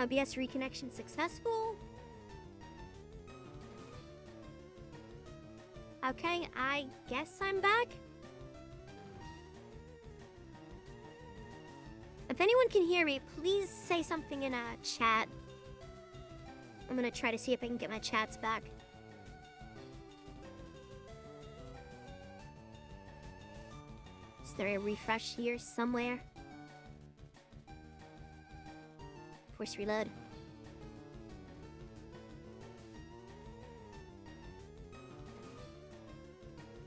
OBS reconnection successful. Okay, I guess I'm back. If anyone can hear me, please say something in a chat. I'm gonna try to see if I can get my chats back. Is there a refresh here somewhere? Force reload.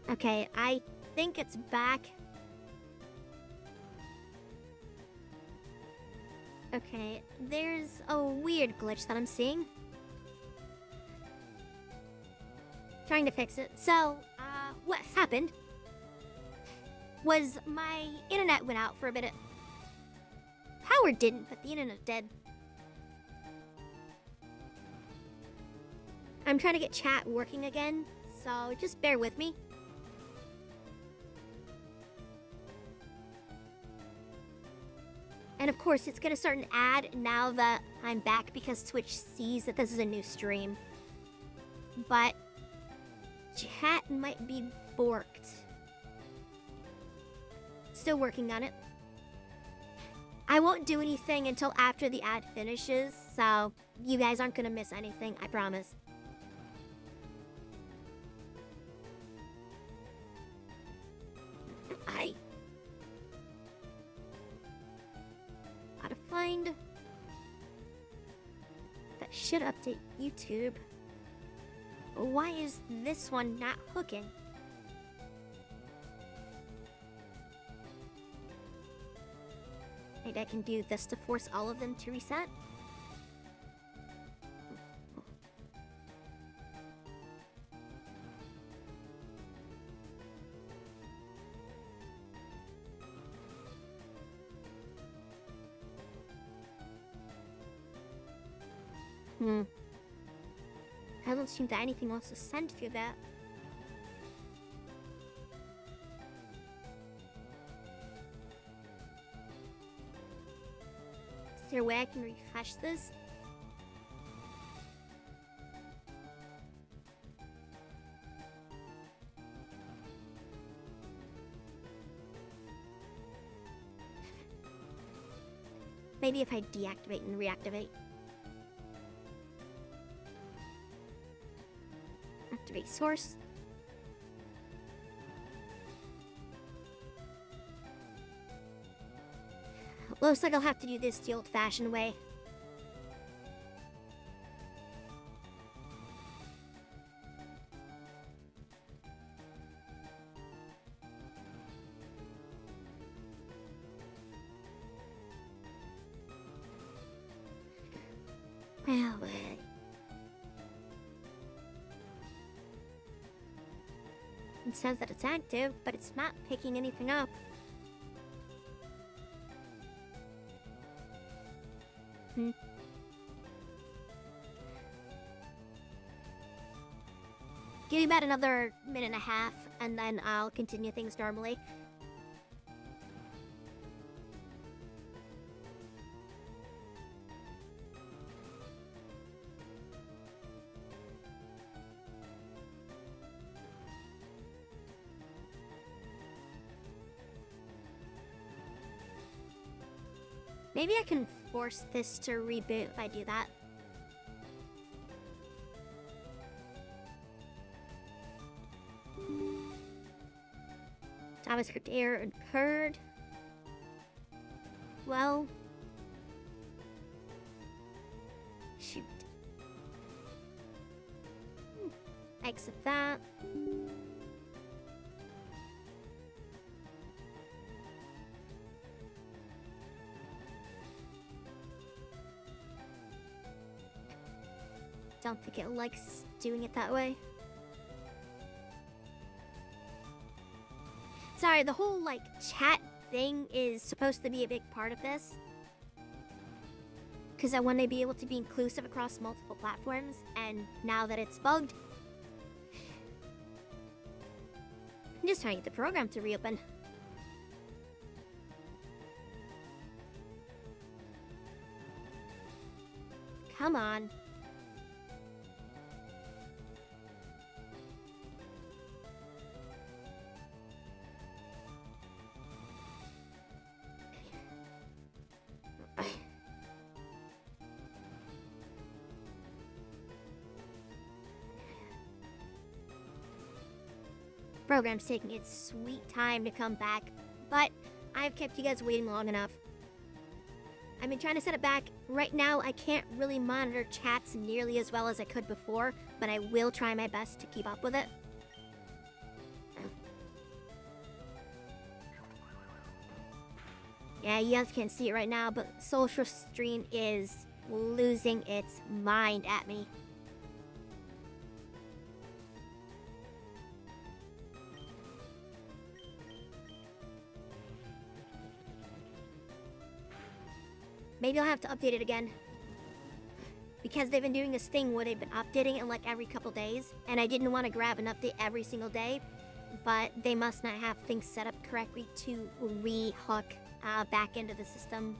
Okay, I think it's back. Okay, there's a weird glitch that I'm seeing. Trying to fix it. So, what happened was my internet went out for a bit. Power didn't, but the internet did. I'm trying to get chat working again, so just bear with me. And of course, it's gonna start an ad now that I'm back because Twitch sees that this is a new stream. But chat might be borked. Still working on it. I won't do anything until after the ad finishes, so you guys aren't gonna miss anything, I promise. Gotta find... That should update YouTube. Why is this one not hooking? Maybe I can do this to force all of them to reset? I don't seem that anything wants to send through that. Is there a way I can refresh this? Maybe if I deactivate and reactivate. Activate source. Looks like I'll have to do this the old-fashioned way. Well, it says that it's active, but it's not picking anything up. Give me about another minute and a half, and then I'll continue things normally. Maybe I can force this to reboot if I do that. JavaScript error occurred. Well, shoot. I accept that. Don't think it likes doing it that way. Sorry, the whole, like, chat thing is supposed to be a big part of this. Because I want to be able to be inclusive across multiple platforms, and now that it's bugged, I'm just trying to get the program to reopen. come on. Program's taking its sweet time to come back, but I've kept you guys waiting long enough. I've been trying to set it back. Right now, I can't really monitor chats nearly as well as I could before, but I will try my best to keep up with it. Yeah, you guys can't see it right now, but social stream is losing its mind at me. Maybe I'll have to update it again. Because they've been doing this thing where they've been updating it like every couple days, and I didn't want to grab an update every single day, but they must not have things set up correctly to re-hook back into the system.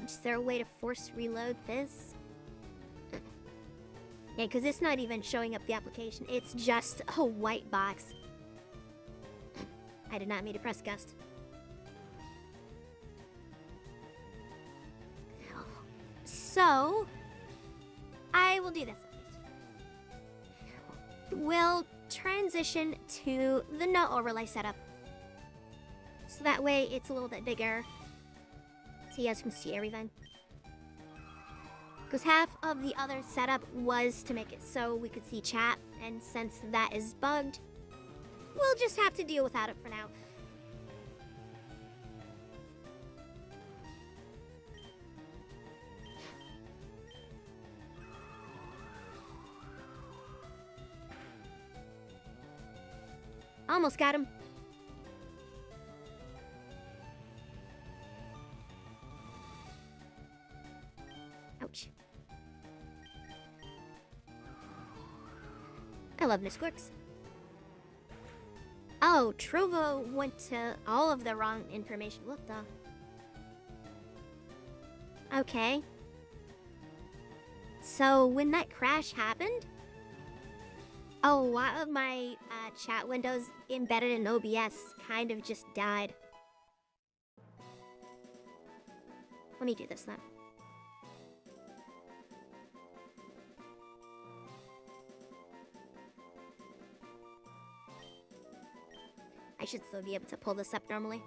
Is there a way to force reload this? Yeah, because it's not even showing up the application. It's just a white box. I did not mean to press gust. So, I will do this. We'll transition to the no overlay setup. So that way it's a little bit bigger. So you guys can see everything. Because half of the other setup was to make it so we could see chat. And since that is bugged, we'll just have to deal without it for now. Almost got him. Ouch. I love Nisquirks. Oh, Trovo went to all of the wrong information. What the? Okay. So when that crash happened, a lot of my chat windows embedded in OBS kind of just died. Let me do this then. I should still be able to pull this up normally.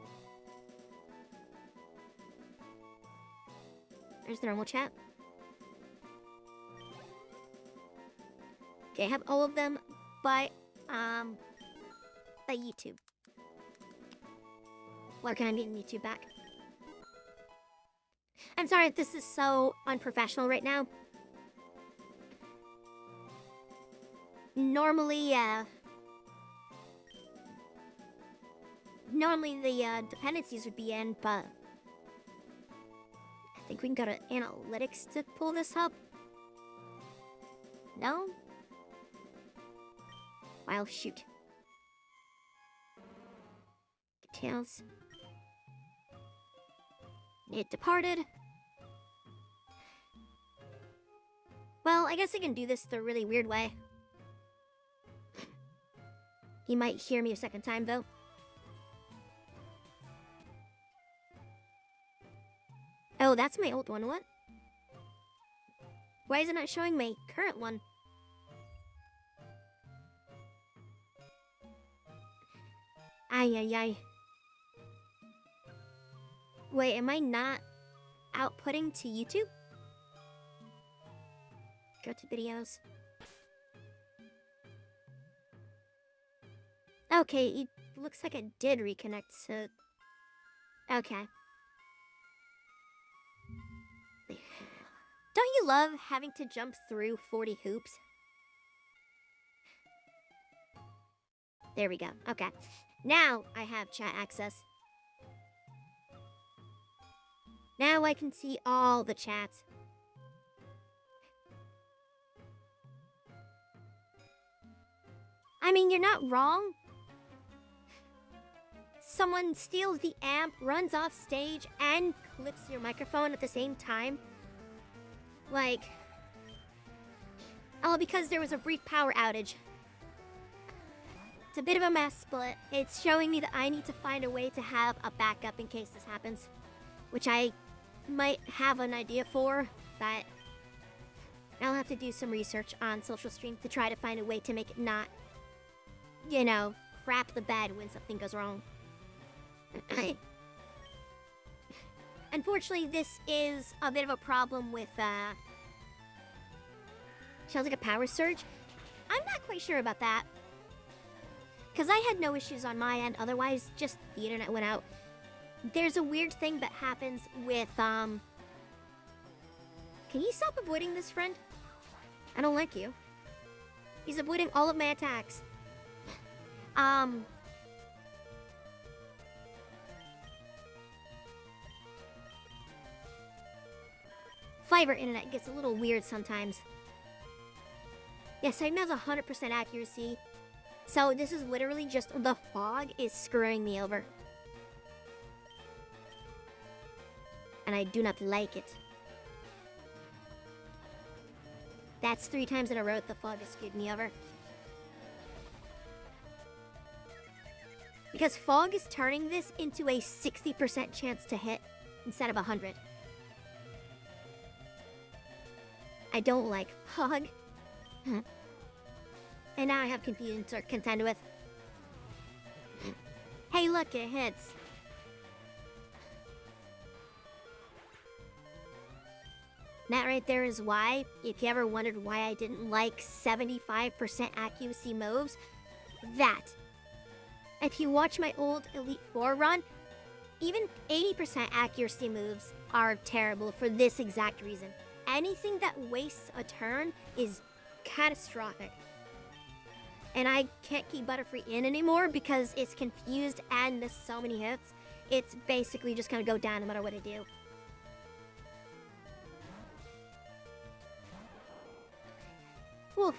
There's the normal chat. Okay, I have all of them, but YouTube. Where can I get YouTube back? I'm sorry if this is so unprofessional right now. Normally the dependencies would be in, but I think we can go to analytics to pull this up. No? Well, shoot. Details. It departed. Well, I guess I can do this the really weird way. He might hear me a second time, though. Oh, that's my old one. What? Why is it not showing my current one? Ay, ay, ay. Wait, am I not outputting to YouTube? Go to videos. Okay, it looks like it did reconnect to... Okay. Don't you love having to jump through 40 hoops? There we go. Okay. Now I have chat access. Now I can see all the chats. I mean, you're not wrong. someone steals the amp, runs off stage, and clips your microphone at the same time. Like, all because there was a brief power outage. It's a bit of a mess, but it's showing me that I need to find a way to have a backup in case this happens. Which I might have an idea for, but I'll have to do some research on Social Stream to try to find a way to make it not, you know, crap the bed when something goes wrong. Unfortunately, this is a bit of a problem with, sounds like a power surge. I'm not quite sure about that. Because I had no issues on my end, otherwise just the internet went out. There's a weird thing that happens with, Can you stop avoiding this, friend? I don't like you. He's avoiding all of my attacks. Fiber internet gets a little weird sometimes. Yes, Signal has 100% accuracy. So this is literally just the fog is screwing me over. And I do not like it. That's 3 times in a row that the fog has screwed me over. Because fog is turning this into a 60% chance to hit instead of 100. I don't like fog. And now I have confusion to contend with. Hey, look, it hits. That right there is why, if you ever wondered why I didn't like 75% accuracy moves, that. If you watch my old Elite 4 run, even 80% accuracy moves are terrible for this exact reason. Anything that wastes a turn is catastrophic. And I can't keep Butterfree in anymore because it's confused and there's so many hits. It's basically just gonna go down no matter what I do. Oof.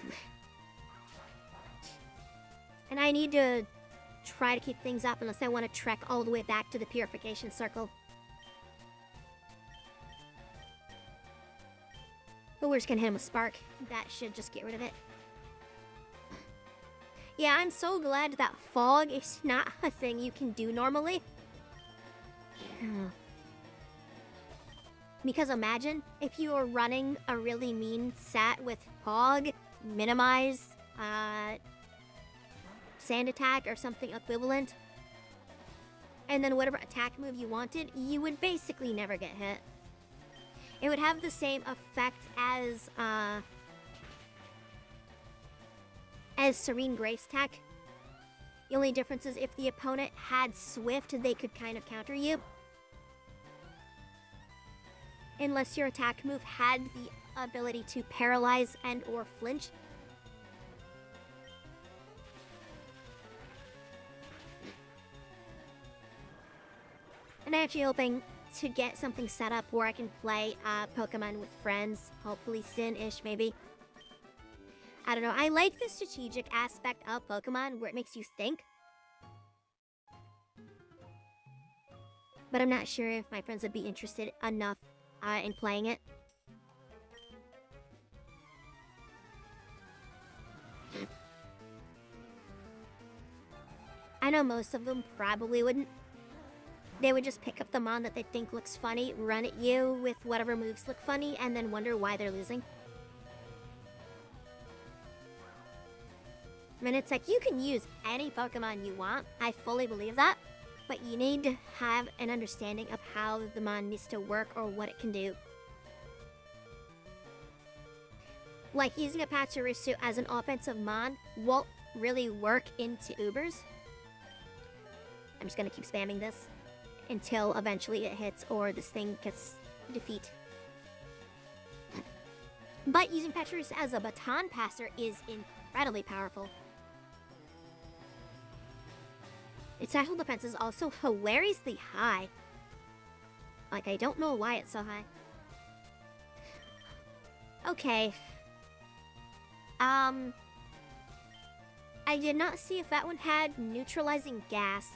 And I need to try to keep things up unless I want to trek all the way back to the Purification Circle. But we're just gonna hit him with Spark. That should just get rid of it. Yeah, I'm so glad that fog is not a thing you can do normally. Because imagine if you were running a really mean sat with fog, minimize, sand attack or something equivalent, and then whatever attack move you wanted, you would basically never get hit. It would have the same effect as Serene Grace attack. The only difference is if the opponent had Swift, they could kind of counter you. Unless your attack move had the ability to paralyze and or flinch. And I'm actually hoping to get something set up where I can play Pokemon with friends. Hopefully soon-ish, maybe. I don't know. I like the strategic aspect of Pokemon where it makes you think. But I'm not sure if my friends would be interested enough in playing it. I know most of them probably wouldn't. They would just pick up the mon that they think looks funny, run at you with whatever moves look funny, and then wonder why they're losing. I mean, it's like, you can use any Pokemon you want. I fully believe that. But you need to have an understanding of how the mon needs to work or what it can do. Like, using a Pachirisu as an offensive mon won't really work into Ubers. I'm just gonna keep spamming this until eventually it hits or this thing gets defeat. But using Pachirisu as a baton passer is incredibly powerful. Its special defense is also hilariously high. Like, I don't know why it's so high. Okay. I did not see if that one had neutralizing gas.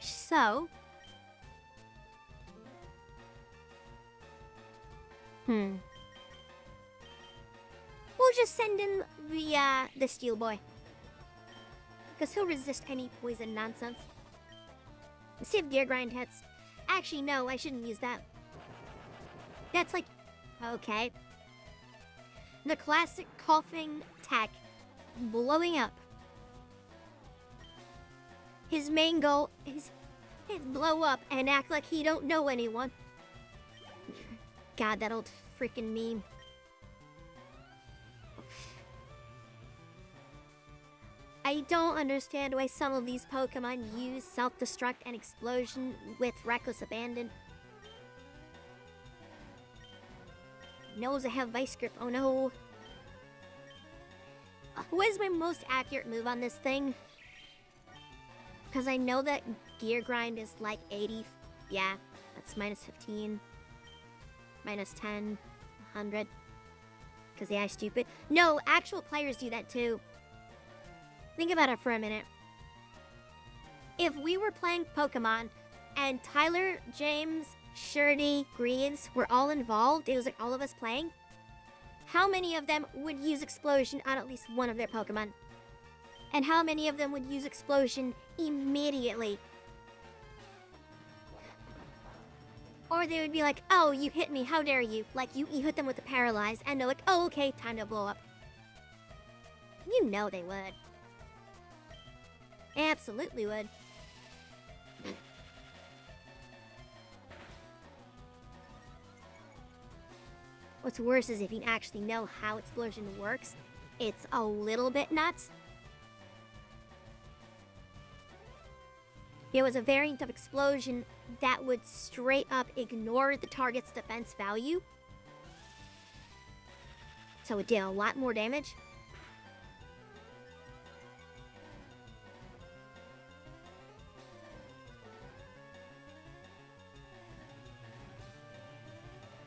So... We'll just send in the Steel Boy. Because he'll resist any poison nonsense. See if Gear Grind hits. Actually, no, I shouldn't use that. That's like... Okay. The classic coughing tech. Blowing up. His main goal is blow up and act like he don't know anyone. God, that old freaking meme. I don't understand why some of these Pokemon use self-destruct and explosion with reckless abandon. Knows I have Vice Grip, oh no. What is my most accurate move on this thing? Because I know that Gear Grind is like 80. Yeah, that's minus 15. Minus 10. 100. Because yeah, I'm stupid. No, actual players do that too. Think about it for a minute. If we were playing Pokemon and Tyler, James, Shirley, Greaves were all involved, it was like all of us playing, how many of them would use Explosion on at least one of their Pokemon? And how many of them would use Explosion immediately? Or they would be like, oh, you hit me, how dare you? Like, you hit them with the Paralyze, and they're like, oh, okay, time to blow up. You know they would. Absolutely would. What's worse is if you actually know how Explosion works, it's a little bit nuts. There was a variant of Explosion that would straight up ignore the target's defense value. So it did a lot more damage.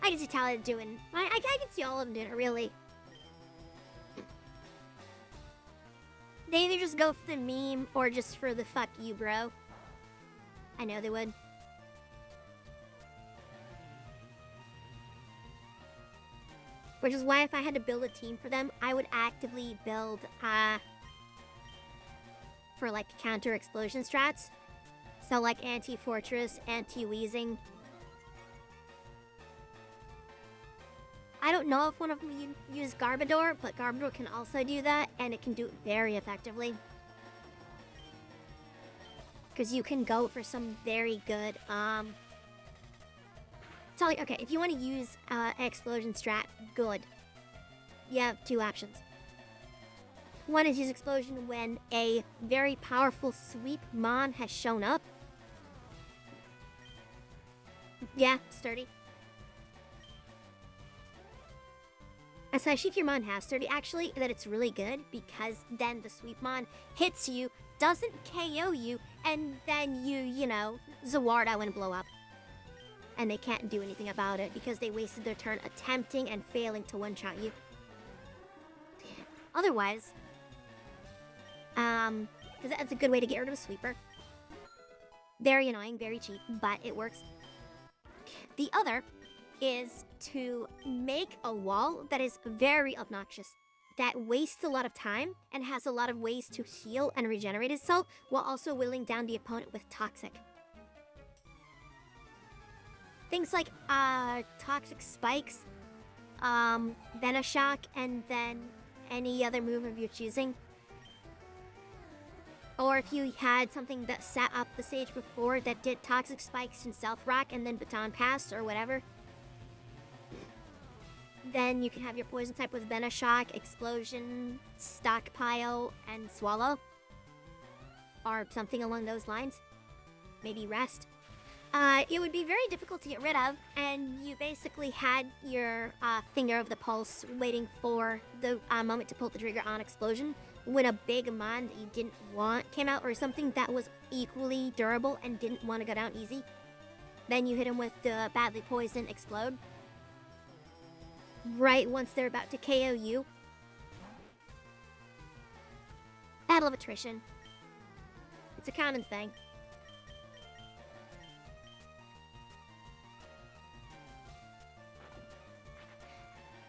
I can see Tyler doing... I can see all of them doing it, really. They either just go for the meme or just for the fuck you, bro. I know they would. Which is why if I had to build a team for them, I would actively build, for like counter explosion strats. So like anti-fortress, anti-wheezing. I don't know if one of them use Garbodor, but Garbodor can also do that, and it can do it very effectively. Because you can go for some very good, okay, if you want to use an explosion strat, good. You have two options. One is use explosion when a very powerful sweep mon has shown up. Yeah, sturdy. Especially if your mon has sturdy, actually, that it's really good because then the sweep mon hits you, doesn't KO you, and then you know, Zawardo and blow up. And they can't do anything about it because they wasted their turn attempting and failing to one-shot you. Otherwise, because that's a good way to get rid of a sweeper. Very annoying, very cheap, but it works. The other is to make a wall that is very obnoxious, that wastes a lot of time and has a lot of ways to heal and regenerate itself while also whittling down the opponent with toxic. Things like toxic spikes, Venoshock, and then any other move of your choosing. Or if you had something that sat up the stage before that did toxic spikes and stealth rock and then baton pass or whatever. Then you can have your poison type with Venoshock, Explosion, Stockpile, and Swallow. Or something along those lines. Maybe Rest. It would be very difficult to get rid of, and you basically had your finger of the pulse waiting for the moment to pull the trigger on Explosion when a big mon that you didn't want came out, or something that was equally durable and didn't want to go down easy. Then you hit him with the badly poisoned Explode. Right once they're about to KO you. Battle of attrition. It's a common thing.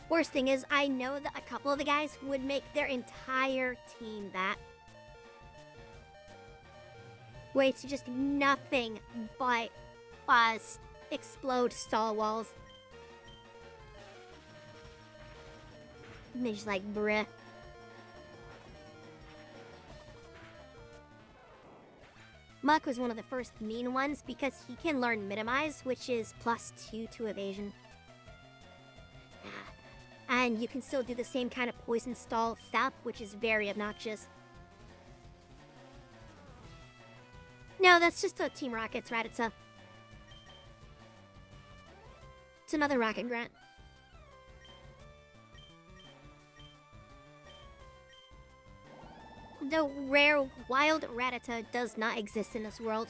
Worst thing is, I know that a couple of the guys would make their entire team that. Where it's just nothing but buzz, explode stall walls. And they're just like, bruh. Muck was one of the first mean ones because he can learn Minimize, which is +2 to evasion. And you can still do the same kind of poison stall thew, which is very obnoxious. No, that's just a Team Rocket's Rattata. It's another Rocket Grunt. The rare wild Rattata does not exist in this world.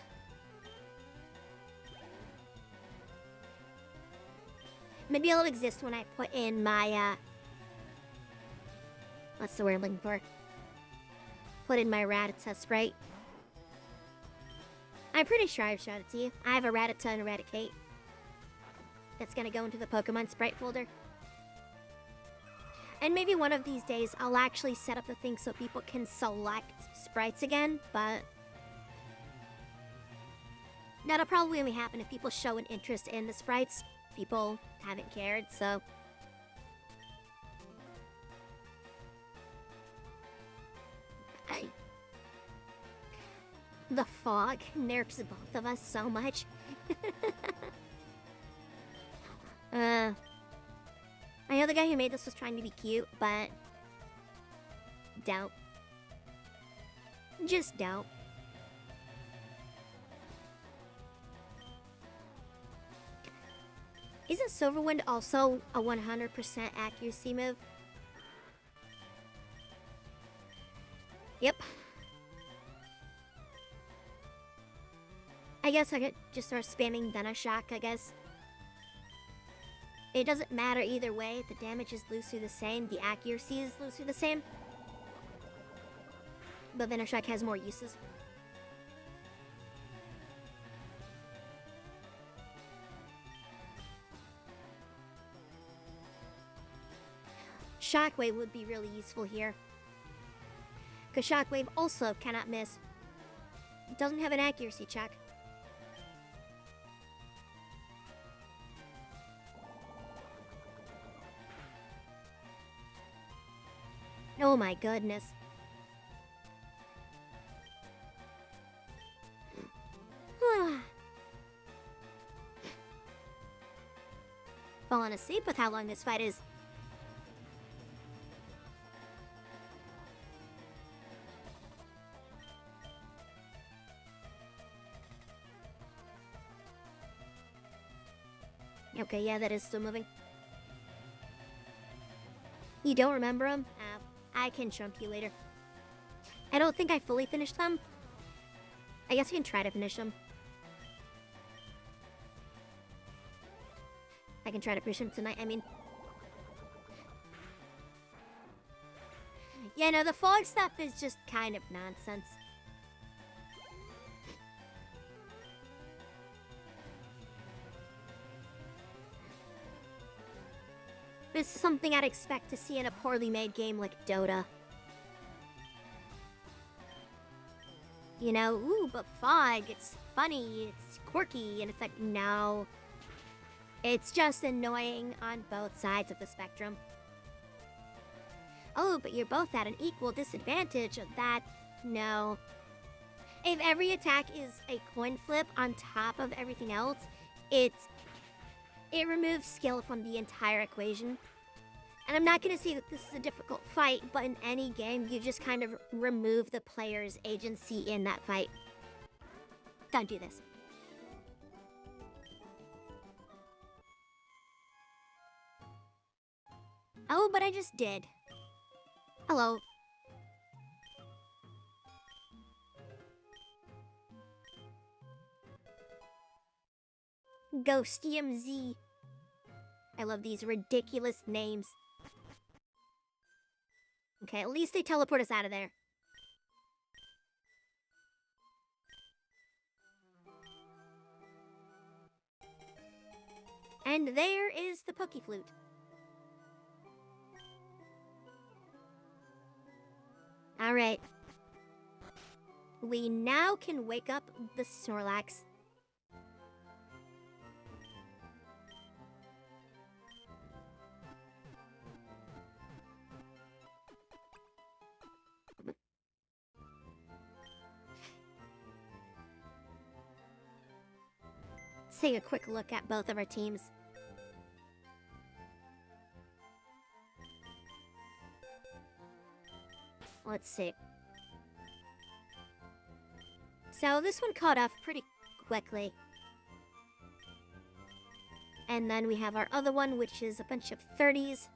Maybe it'll exist when I put in my, what's the word I'm looking for? Put in my Rattata sprite. I'm pretty sure I've showed it to you. I have a Rattata and Eradicate. That's gonna go into the Pokemon sprite folder. And maybe one of these days I'll actually set up the thing so people can select sprites again, but that'll probably only happen if people show an interest in the sprites. People haven't cared, so. The fog nerfs both of us so much. I know the guy who made this was trying to be cute, but doubt. Just doubt. Isn't Silverwind also a 100% accuracy move? Yep. I guess I could just start spamming Shock, I guess. It doesn't matter either way. The damage is loosely the same. The accuracy is loosely the same. But Shock has more uses. Shockwave would be really useful here. Because Shockwave also cannot miss. It doesn't have an accuracy check. Oh my goodness. Falling asleep with how long this fight is. Okay, yeah, that is still moving. You don't remember him? I can chunk you later. I don't think I fully finished them. I guess I can try to finish them. I can try to finish them tonight, I mean. Yeah, no, the fog stuff is just kind of nonsense. This is something I'd expect to see in a poorly made game like Dota. You know, ooh, but fog, it's funny, it's quirky, and it's like, no. It's just annoying on both sides of the spectrum. Oh, but you're both at an equal disadvantage of that. No. If every attack is a coin flip on top of everything else, it removes skill from the entire equation. And I'm not going to say that this is a difficult fight, but in any game, you just kind of remove the player's agency in that fight. Don't do this. Oh, but I just did. Hello. Ghostium Z. I love these ridiculous names. Okay, at least they teleport us out of there. And there is the Pokeflute. Alright. We now can wake up the Snorlax. Let's take a quick look at both of our teams. Let's see. So this one caught off pretty quickly. And then we have our other one, which is a bunch of 30s.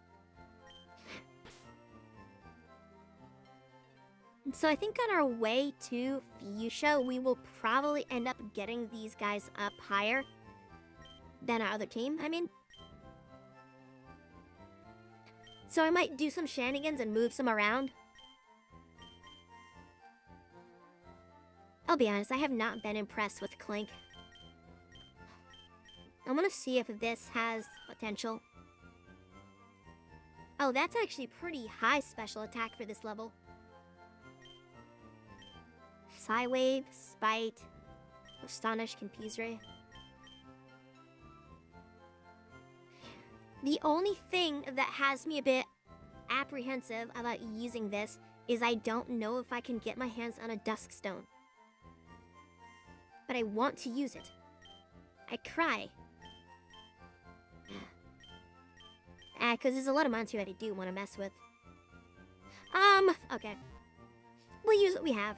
So I think on our way to Fuchsia, we will probably end up getting these guys up higher than our other team, I mean. So I might do some shenanigans and move some around. I'll be honest, I have not been impressed with Clink. I want to see if this has potential. Oh, that's actually pretty high special attack for this level. Psywave, Spite, Astonish, Confuse Ray. The only thing that has me a bit apprehensive about using this is I don't know if I can get my hands on a Duskstone. But I want to use it. I cry. Because there's a lot of monsters that I do want to mess with. Okay. We'll use what we have.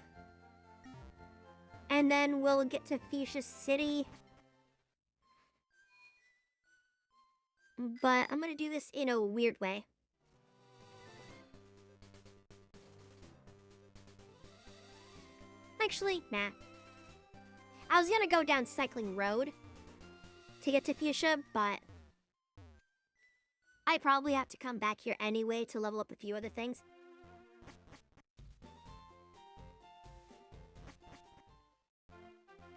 And then we'll get to Fuchsia City. But I'm going to do this in a weird way. Actually, nah. I was going to go down Cycling Road to get to Fuchsia, but I probably have to come back here anyway to level up a few other things.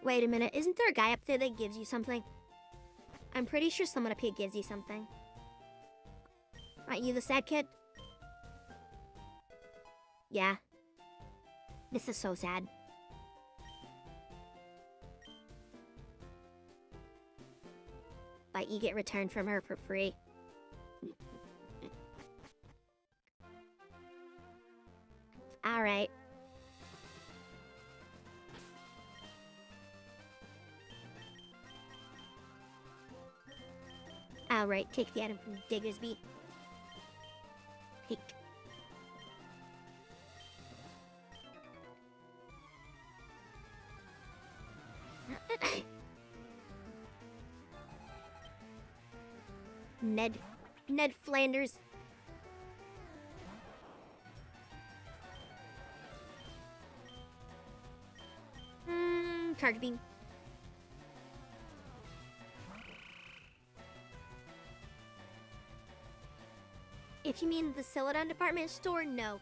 Wait a minute, isn't there a guy up there that gives you something? I'm pretty sure someone up here gives you something. Aren't you the sad kid? Yeah. This is so sad. But you get returned from her for free. Alright. Alright, take the item from Diggersby. Take. Ned Flanders. Charge beam. If you mean the Celadon department store, no.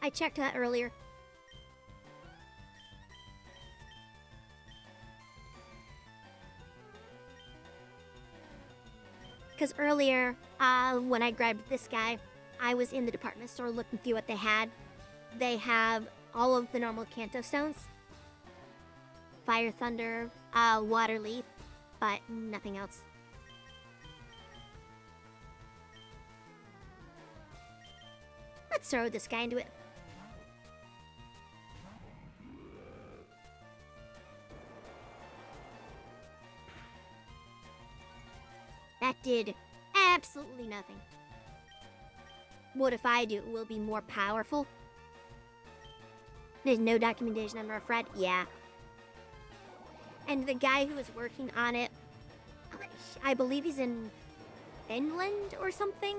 I checked that earlier. Because earlier, when I grabbed this guy, I was in the department store looking through what they had. They have all of the normal Kanto stones. Fire Thunder, Water Leaf, but nothing else. Let's throw this guy into it. That did absolutely nothing. What if I do? It will be more powerful. There's no documentation on our Fred. Yeah. And the guy who was working on it, I believe he's in Finland or something.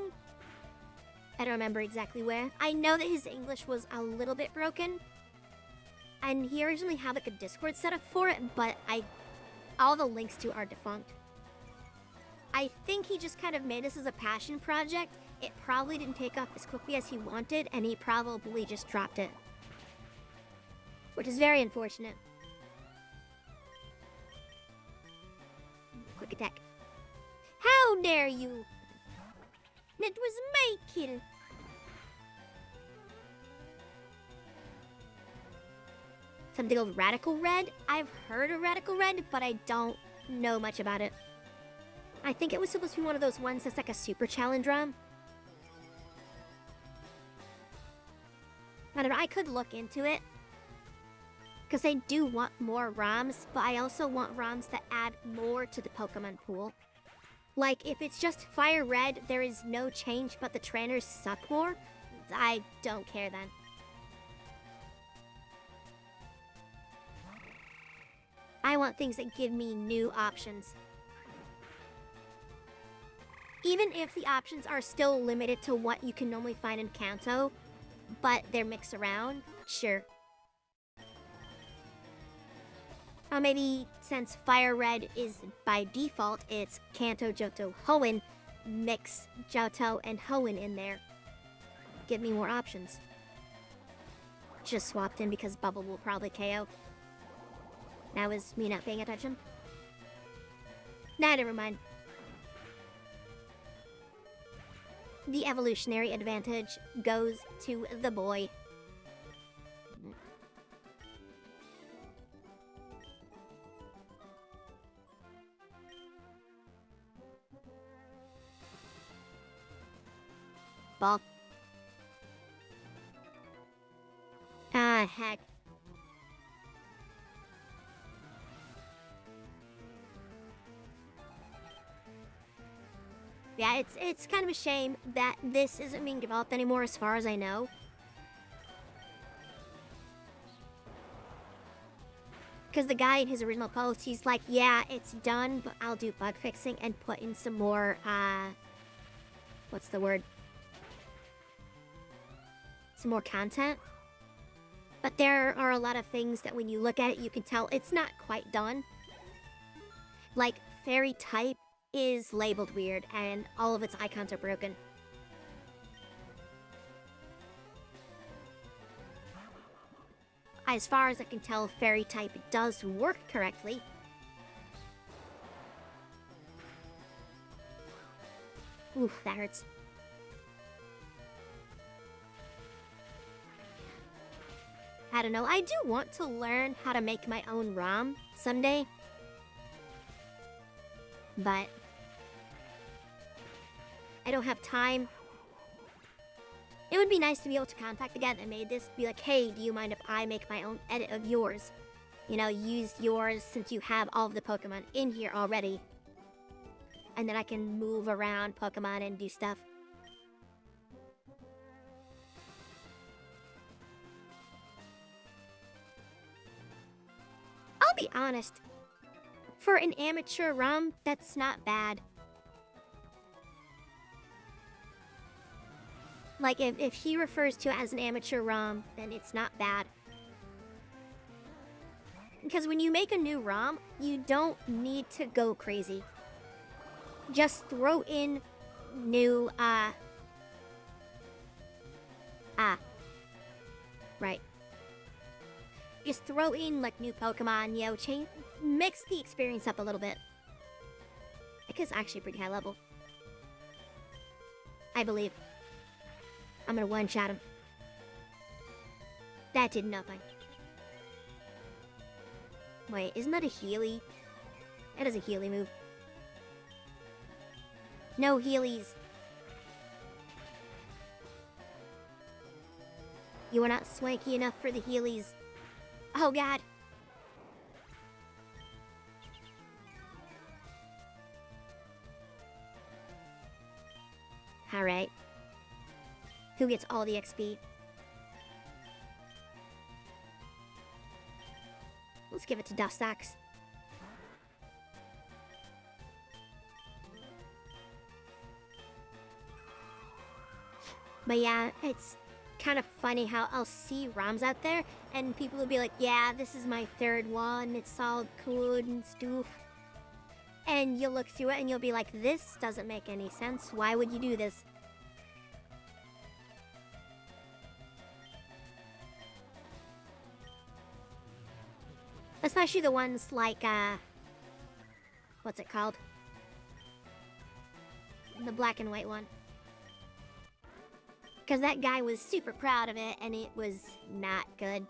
I don't remember exactly where. I know that his English was a little bit broken. And he originally had like a Discord setup for it, but all the links to are defunct. I think he just kind of made this as a passion project. It probably didn't take off as quickly as he wanted, and he probably just dropped it. Which is very unfortunate. Quick attack. How dare you! That was my kill. something called Radical Red. I've heard of Radical Red, but I don't know much about it. I think it was supposed to be one of those ones that's like a super challenge ROM. I don't know, I could look into it. Because I do want more ROMs, but I also want ROMs that add more to the Pokemon pool. Like, if it's just Fire Red, there is no change, but the trainers suck more, I don't care then. I want things that give me new options. Even if the options are still limited to what you can normally find in Kanto, but they're mixed around, sure. Or maybe since Fire Red is by default, it's Kanto, Johto, Hoenn, mix Johto and Hoenn in there. Give me more options. Just swapped in because Bubble will probably KO. That was me not paying attention. Nah, never mind. The evolutionary advantage goes to the boy. Ball. Ah, heck. Yeah, it's kind of a shame that this isn't being developed anymore as far as I know. Because the guy in his original post, he's like, yeah, it's done, but I'll do bug fixing and put in some more, what's the word? Some more content. But there are a lot of things that when you look at it, you can tell it's not quite done. Like, fairy type is labeled weird, and all of its icons are broken. As far as I can tell, fairy type does work correctly. Oof, that hurts. I don't know, I do want to learn how to make my own ROM someday. But I don't have time. It would be nice to be able to contact the guy that made this, be like, hey, do you mind if I make my own edit of yours? You know, use yours since you have all of the Pokemon in here already. And then I can move around Pokemon and do stuff. I'll be honest. For an amateur ROM, that's not bad. Like, if he refers to it as an amateur ROM, then it's not bad. Because when you make a new ROM, you don't need to go crazy. Just throw in new, right. Just throw in, like, new Pokemon, you know, mix the experience up a little bit. Because it's actually pretty high level. I believe. I'm gonna one-shot him. That did nothing. Wait, isn't that a Healy? That is a Healy move. No Healys. You are not swanky enough for the Healys. Oh god. Alright. Who gets all the XP? Let's give it to Dustox. But yeah, it's kind of funny how I'll see ROMs out there and people will be like, yeah, this is my third one, it's all good and stuff. And you'll look through it and you'll be like, this doesn't make any sense. Why would you do this? Especially the ones like, what's it called? The black and white one. Because that guy was super proud of it, and it was not good.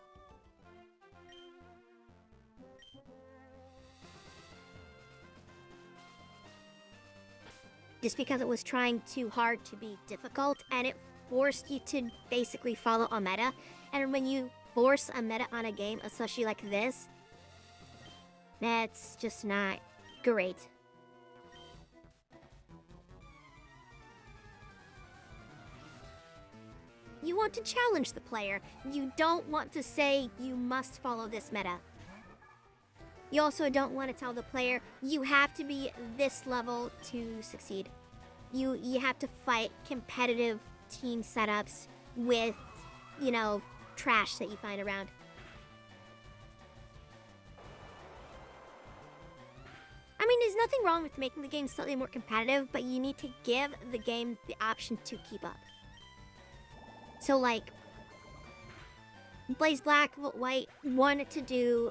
just because it was trying too hard to be difficult, and it forced you to basically follow a meta. And when you force a meta on a game, especially like this, that's just not great. You want to challenge the player. You don't want to say you must follow this meta. You also don't want to tell the player you have to be this level to succeed. You have to fight competitive team setups with, you know, trash that you find around. I mean, there's nothing wrong with making the game slightly more competitive, but you need to give the game the option to keep up. So, like, Blaze Black, White wanted to do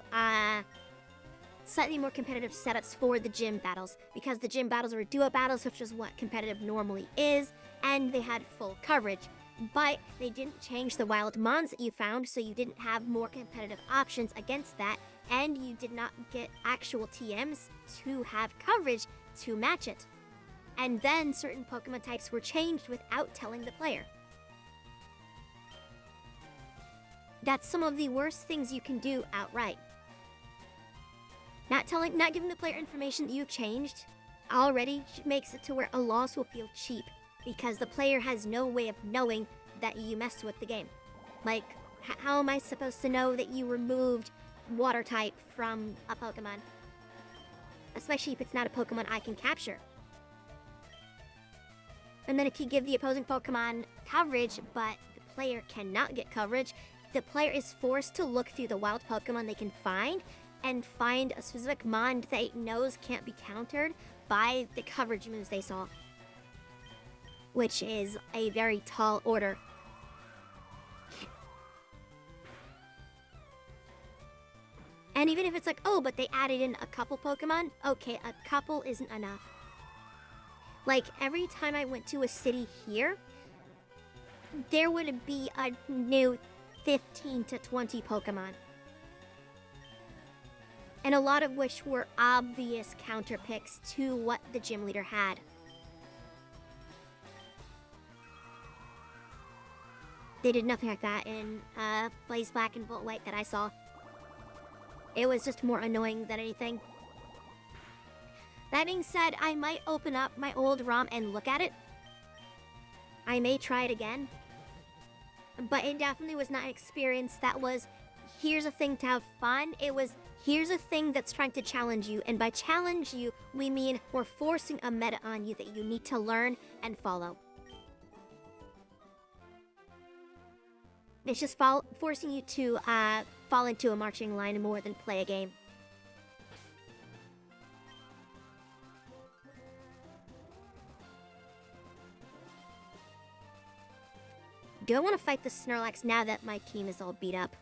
slightly more competitive setups for the gym battles, because the gym battles were duo battles, which is what competitive normally is, and they had full coverage. But they didn't change the wild mons that you found, so you didn't have more competitive options against that, and you did not get actual TMs to have coverage to match it. And then certain Pokemon types were changed without telling the player. That's some of the worst things you can do outright. Not giving the player information that you've changed already makes it to where a loss will feel cheap, because the player has no way of knowing that you messed with the game. Like, how am I supposed to know that you removed water type from a Pokemon? Especially if it's not a Pokemon I can capture. And then if you give the opposing Pokemon coverage, but the player cannot get coverage, the player is forced to look through the wild Pokemon they can find and find a specific mon that it knows can't be countered by the coverage moves they saw. Which is a very tall order. And even if it's like, oh, but they added in a couple Pokemon, okay, a couple isn't enough. Like, every time I went to a city here, there would be a new 15 to 20 Pokemon. And a lot of which were obvious counter picks to what the gym leader had. They did nothing like that in Blaze Black and Bolt White that I saw. It was just more annoying than anything. That being said, I might open up my old ROM and look at it. I may try it again. But it definitely was not an experience that was, here's a thing to have fun. It was, here's a thing that's trying to challenge you. And by challenge you, we mean we're forcing a meta on you that you need to learn and follow. It's just forcing you to fall into a marching line more than play a game. Do I want to fight the Snorlax now that my team is all beat up?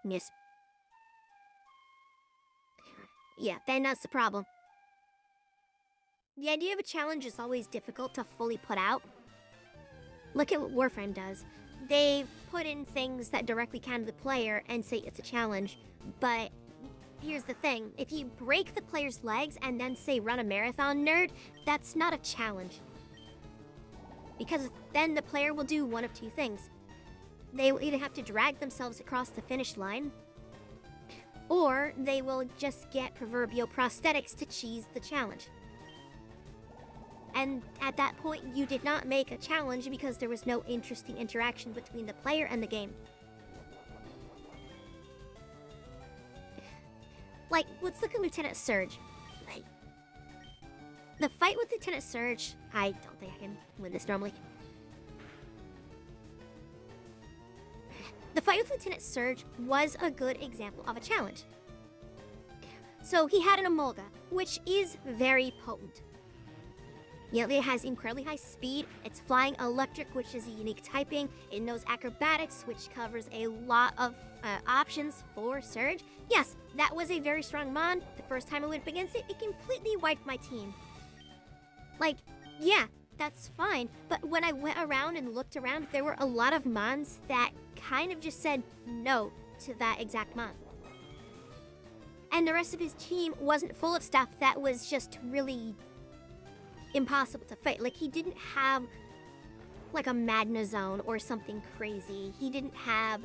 Yes. Yeah, then that's the problem. The idea of a challenge is always difficult to fully put out. Look at what Warframe does. They put in things that directly counter the player and say it's a challenge. But here's the thing. If you break the player's legs and then say run a marathon, nerd, that's not a challenge. Because then the player will do one of two things. They will either have to drag themselves across the finish line, or they will just get proverbial prosthetics to cheese the challenge. And at that point, you did not make a challenge because there was no interesting interaction between the player and the game. Like, let's look at Lieutenant Surge. Like, the fight with Lieutenant Surge, I don't think I can win this normally. The fight with Lieutenant Surge was a good example of a challenge. So he had an Emolga, which is very potent. It has incredibly high speed, it's flying electric, which is a unique typing, it knows acrobatics, which covers a lot of options for Surge. Yes, that was a very strong mon. The first time I went up against it, it completely wiped my team. Like, yeah, that's fine. But when I went around and looked around, there were a lot of mons that kind of just said no to that exact mon. And the rest of his team wasn't full of stuff that was just really impossible to fight. Like, he didn't have like a Magna Zone or something crazy. He didn't have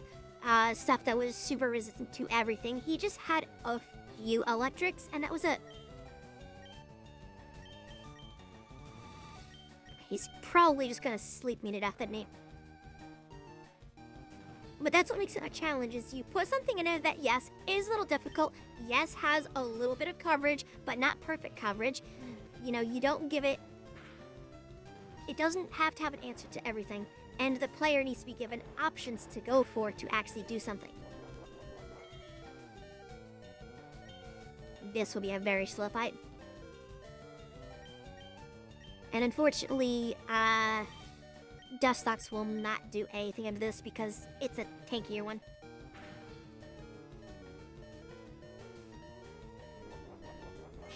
stuff that was super resistant to everything. He just had a few electrics, and that was it. He's probably just gonna sleep me to death, isn't he? But that's what makes it a challenge, is you put something in there that, yes, is a little difficult, yes, has a little bit of coverage, but not perfect coverage. You know, you don't give it... It doesn't have to have an answer to everything, and the player needs to be given options to go for to actually do something. This will be a very slow fight. And unfortunately, Dustox will not do anything into this because it's a tankier one.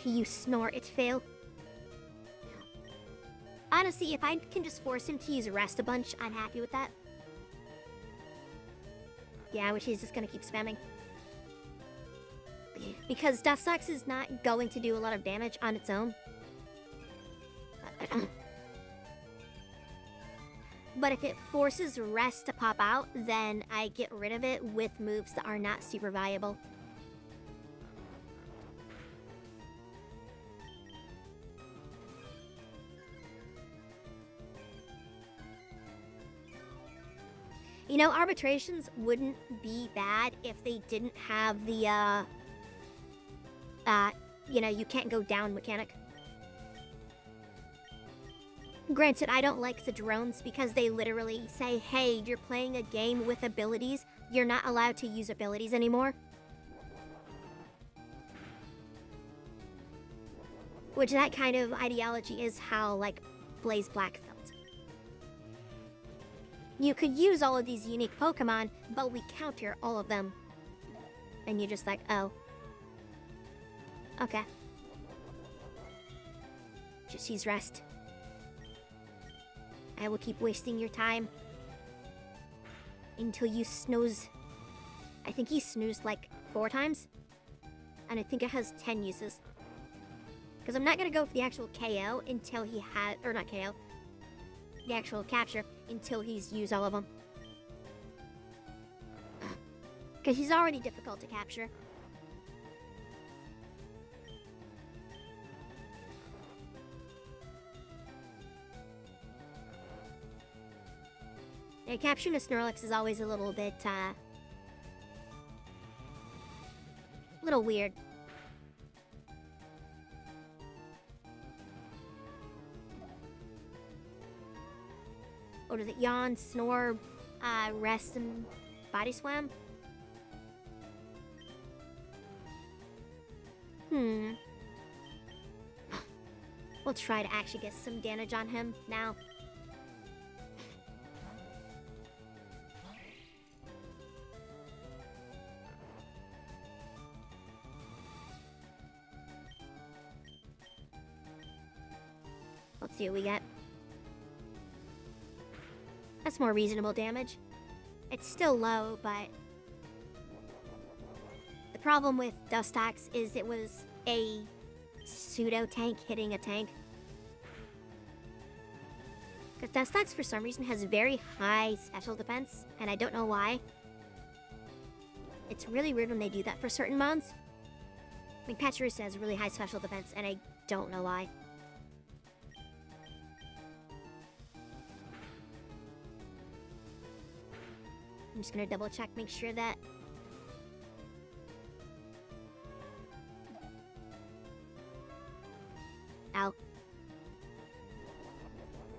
You snore, it fail. Honestly, if I can just force him to use Rest a bunch, I'm happy with that. Yeah, which he's just gonna keep spamming. Because Dustox is not going to do a lot of damage on its own. But if it forces Rest to pop out, then I get rid of it with moves that are not super valuable. You know, arbitrations wouldn't be bad if they didn't have the, you know, you can't go down mechanic. Granted, I don't like the drones because they literally say, hey, you're playing a game with abilities. You're not allowed to use abilities anymore. Which that kind of ideology is how, like, Blaze Black felt. You could use all of these unique Pokemon, but we counter all of them. And you're just like, oh. Okay. Just use Rest. I will keep wasting your time until you snooze. I think he snoozed like 4 times. And I think it has 10 uses. Because I'm not going to go for the actual KO until he had... Or not KO. The actual capture until he's used all of them. Because he's already difficult to capture. Yeah, capturing a Snorlax is always a little bit, little weird. Or does it yawn, snore, rest, and body slam? We'll try to actually get some damage on him now. Let's see what we get. That's more reasonable damage. It's still low, but... The problem with Dustox is it was a pseudo-tank hitting a tank. Because Dustox, for some reason, has very high special defense, and I don't know why. It's really weird when they do that for certain mons. I mean, Pachyrus has really high special defense, and I don't know why. I'm just gonna double check, make sure that... Ow.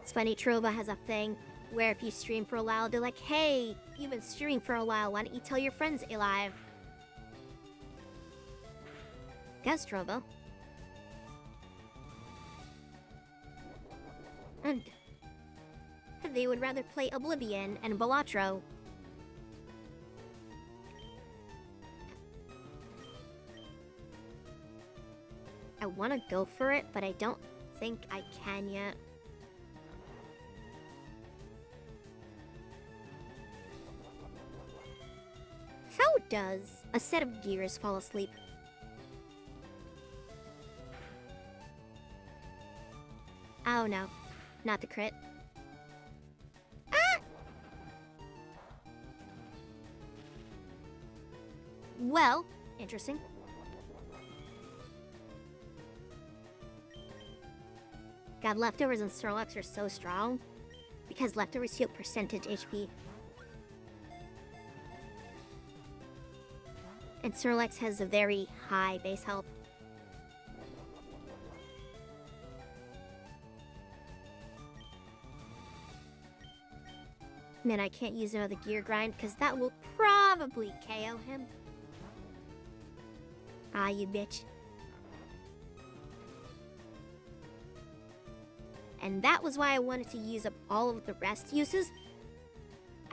It's funny, Trova has a thing where if you stream for a while, they're like, hey, you've been streaming for a while, why don't you tell your friends you're live? Guess, Trova. And they would rather play Oblivion and Balatro. I want to go for it, but I don't think I can yet. does a set of gears fall asleep? Oh no, not the crit. Ah! Well, interesting. God, leftovers and Snorlax are so strong because leftovers heal percentage HP. And Snorlax has a very high base health. Man, I can't use another gear grind because that will probably KO him. Ah, you bitch. And that was why I wanted to use up all of the rest uses.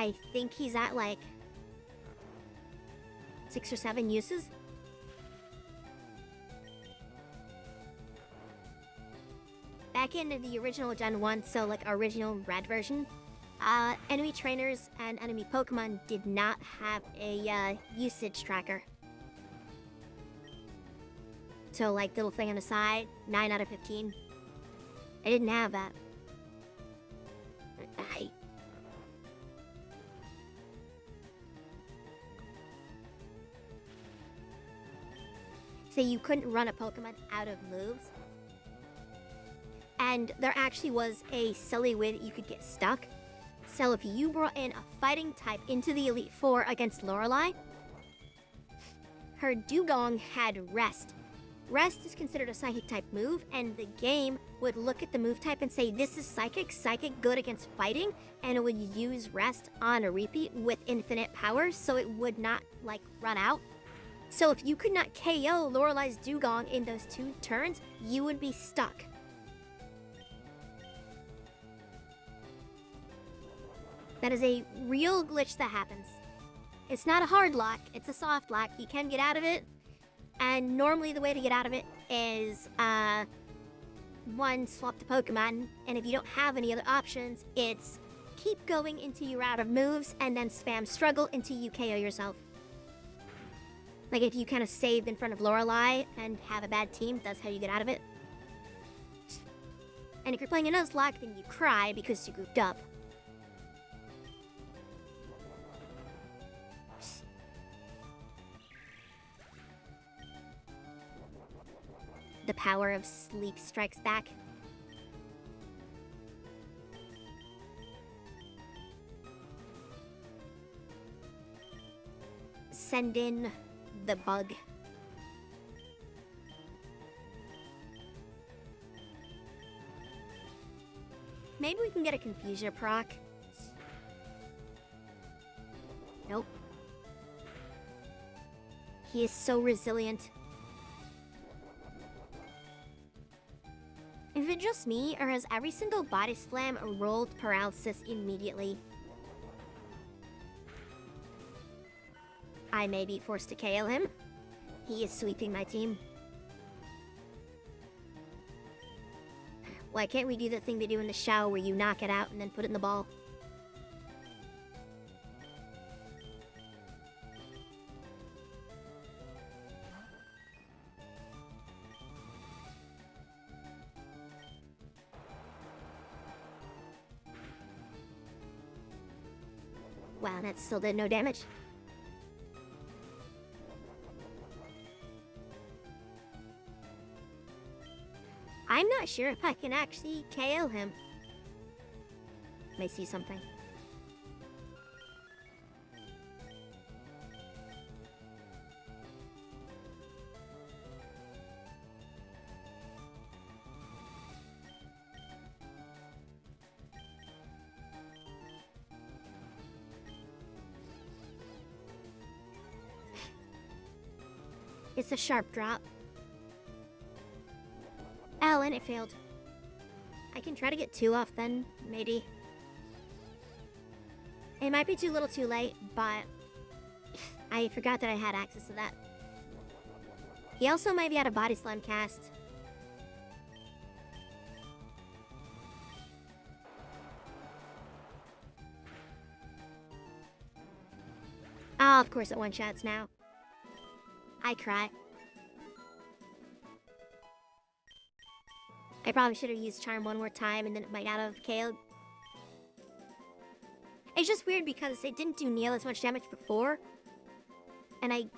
I think he's at like 6 or 7 uses. Back in the original Gen 1, so like original red version, enemy trainers and enemy Pokemon did not have a usage tracker. So like little thing on the side, 9 out of 15. I didn't have that. So you couldn't run a Pokemon out of moves. And there actually was a silly way that you could get stuck. So if you brought in a fighting type into the Elite Four against Lorelei, her Dugong had Rest. Rest is considered a Psychic type move, and the game would look at the move type and say, this is Psychic, Psychic good against fighting, and it would use Rest on a repeat with infinite power, so it would not, like, run out. So if you could not KO Lorelei's Dugong in those 2 turns, you would be stuck. That is a real glitch that happens. It's not a hard lock, it's a soft lock. You can get out of it, and normally the way to get out of it is, 1, swap the Pokemon, and if you don't have any other options, it's keep going until you're out of moves, and then spam struggle until you KO yourself. Like if you kind of save in front of Lorelei and have a bad team, that's how you get out of it. And if you're playing a Nuzlocke, then you cry because you goofed up. The power of sleep strikes back. Send in the bug. Maybe we can get a Confusion proc. Nope. He is so resilient. Is it just me, or has every single body slam rolled paralysis immediately? I may be forced to KO him. He is sweeping my team. Why can't we do the thing they do in the shower where you knock it out and then put it in the ball? Wow, that still did no damage. I'm not sure if I can actually KO him. May see something. It's a sharp drop. Oh, and it failed. I can try to get 2 off then, maybe. It might be too little too late, but I forgot that I had access to that. He also might be out of Body Slam cast. Oh, of course it one-shots now. I cry. I probably should have used Charm one more time and then it might not have KO'd. It's just weird because it didn't do nearly as much damage before. And I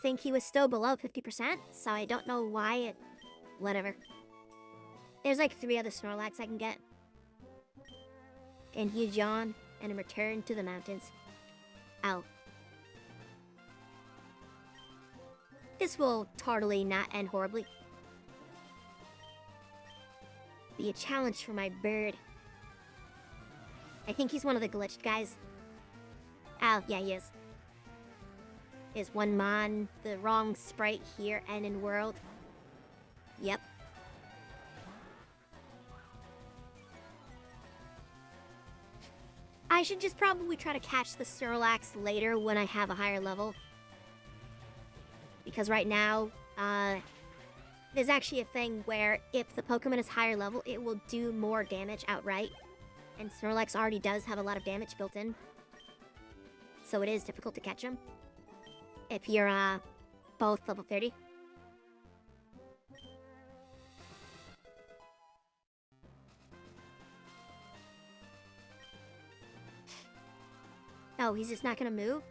think he was still below 50%, so I don't know why it... Whatever. There's like 3 other Snorlax I can get. And huge yawn, and a return to the mountains. Ow. This will totally not end horribly. Be a challenge for my bird. I think he's one of the glitched guys. Oh, yeah, he is. Is one mon the wrong sprite here and in world? Yep. I should just probably try to catch the Snorlax later when I have a higher level. Because right now, there's actually a thing where if the Pokemon is higher level, it will do more damage outright. And Snorlax already does have a lot of damage built in. So it is difficult to catch him. If you're, both level 30. Oh, he's just not gonna move?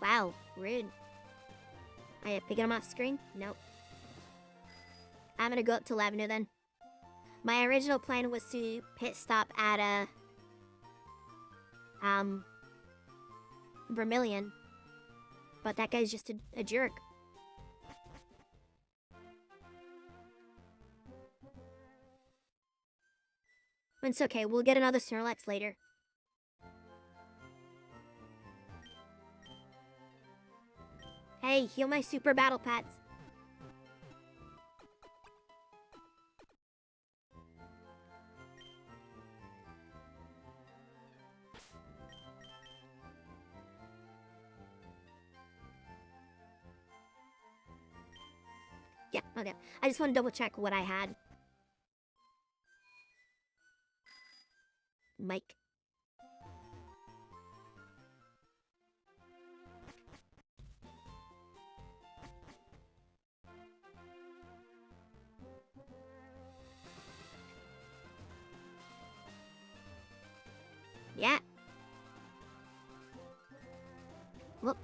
Wow, rude. I am picking him off screen? Nope. I'm gonna go up to Lavender then. My original plan was to pit stop at a... Vermilion. But that guy's just a jerk. It's okay, we'll get another Snorlax later. Hey, heal my super battle pets. Yeah, okay. I just want to double check what I had. Mike. Yeah. Whoop.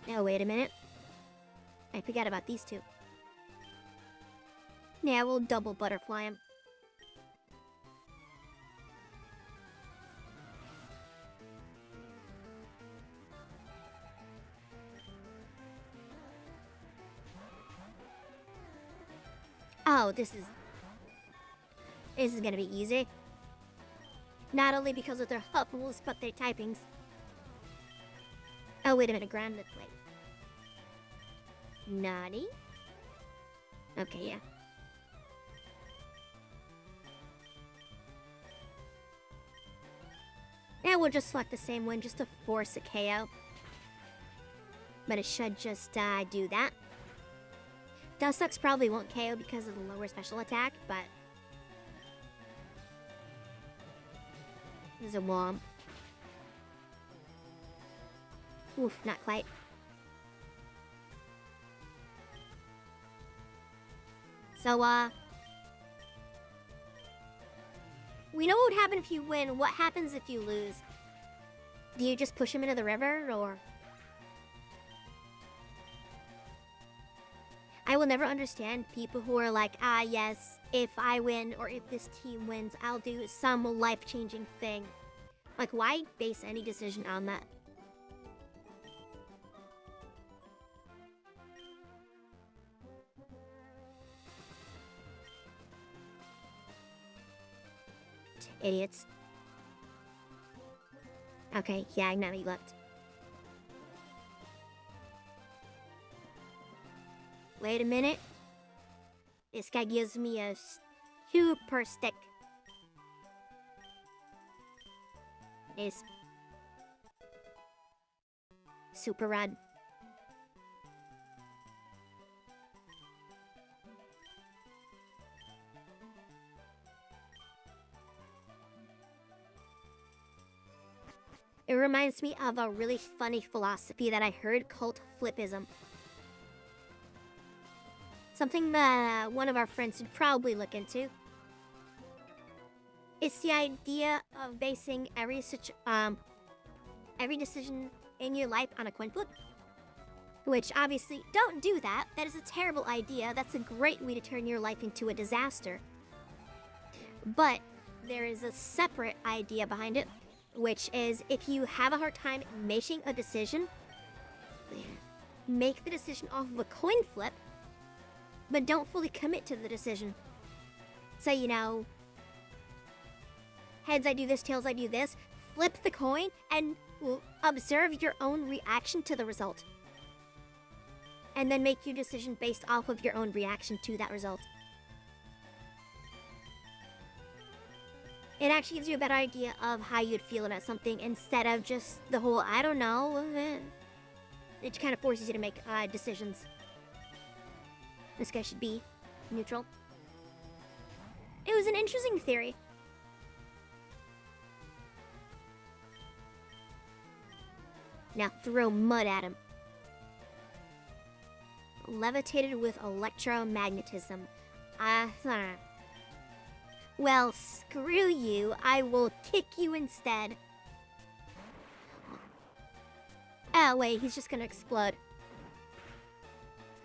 Now, wait a minute. I forgot about these two. Yeah, we'll double butterfly him. Oh, this is gonna be easy. Not only because of their hub rules, but their typings. Oh, wait a minute, grounded. Wait. Naughty? Okay, yeah. Yeah, we'll just select the same one just to force a KO. But it should just do that. Dustox probably won't KO because of the lower special attack, but... There's a Womp. Oof, not quite. So, we know what would happen if you win. What happens if you lose? Do you just push him into the river, or...? I will never understand people who are like, ah, yes, if I win, or if this team wins, I'll do some life-changing thing. Like, why base any decision on that? Idiots. Okay, yeah, now he left. Wait a minute. This guy gives me a super stick. Is super rad. It reminds me of a really funny philosophy that I heard called flippism. Something that one of our friends should probably look into. It's the idea of basing every decision in your life on a coin flip. Which, obviously, don't do that. That is a terrible idea. That's a great way to turn your life into a disaster. But there is a separate idea behind it, which is if you have a hard time making a decision, make the decision off of a coin flip, but don't fully commit to the decision. So, you know, heads I do this, tails I do this, flip the coin and observe your own reaction to the result. And then make your decision based off of your own reaction to that result. It actually gives you a better idea of how you'd feel about something instead of just the whole, I don't know. It kind of forces you to make decisions. This guy should be neutral. It was an interesting theory. Now throw mud at him. Levitated with electromagnetism. Well, screw you. I will kick you instead. Oh, wait, he's just gonna explode.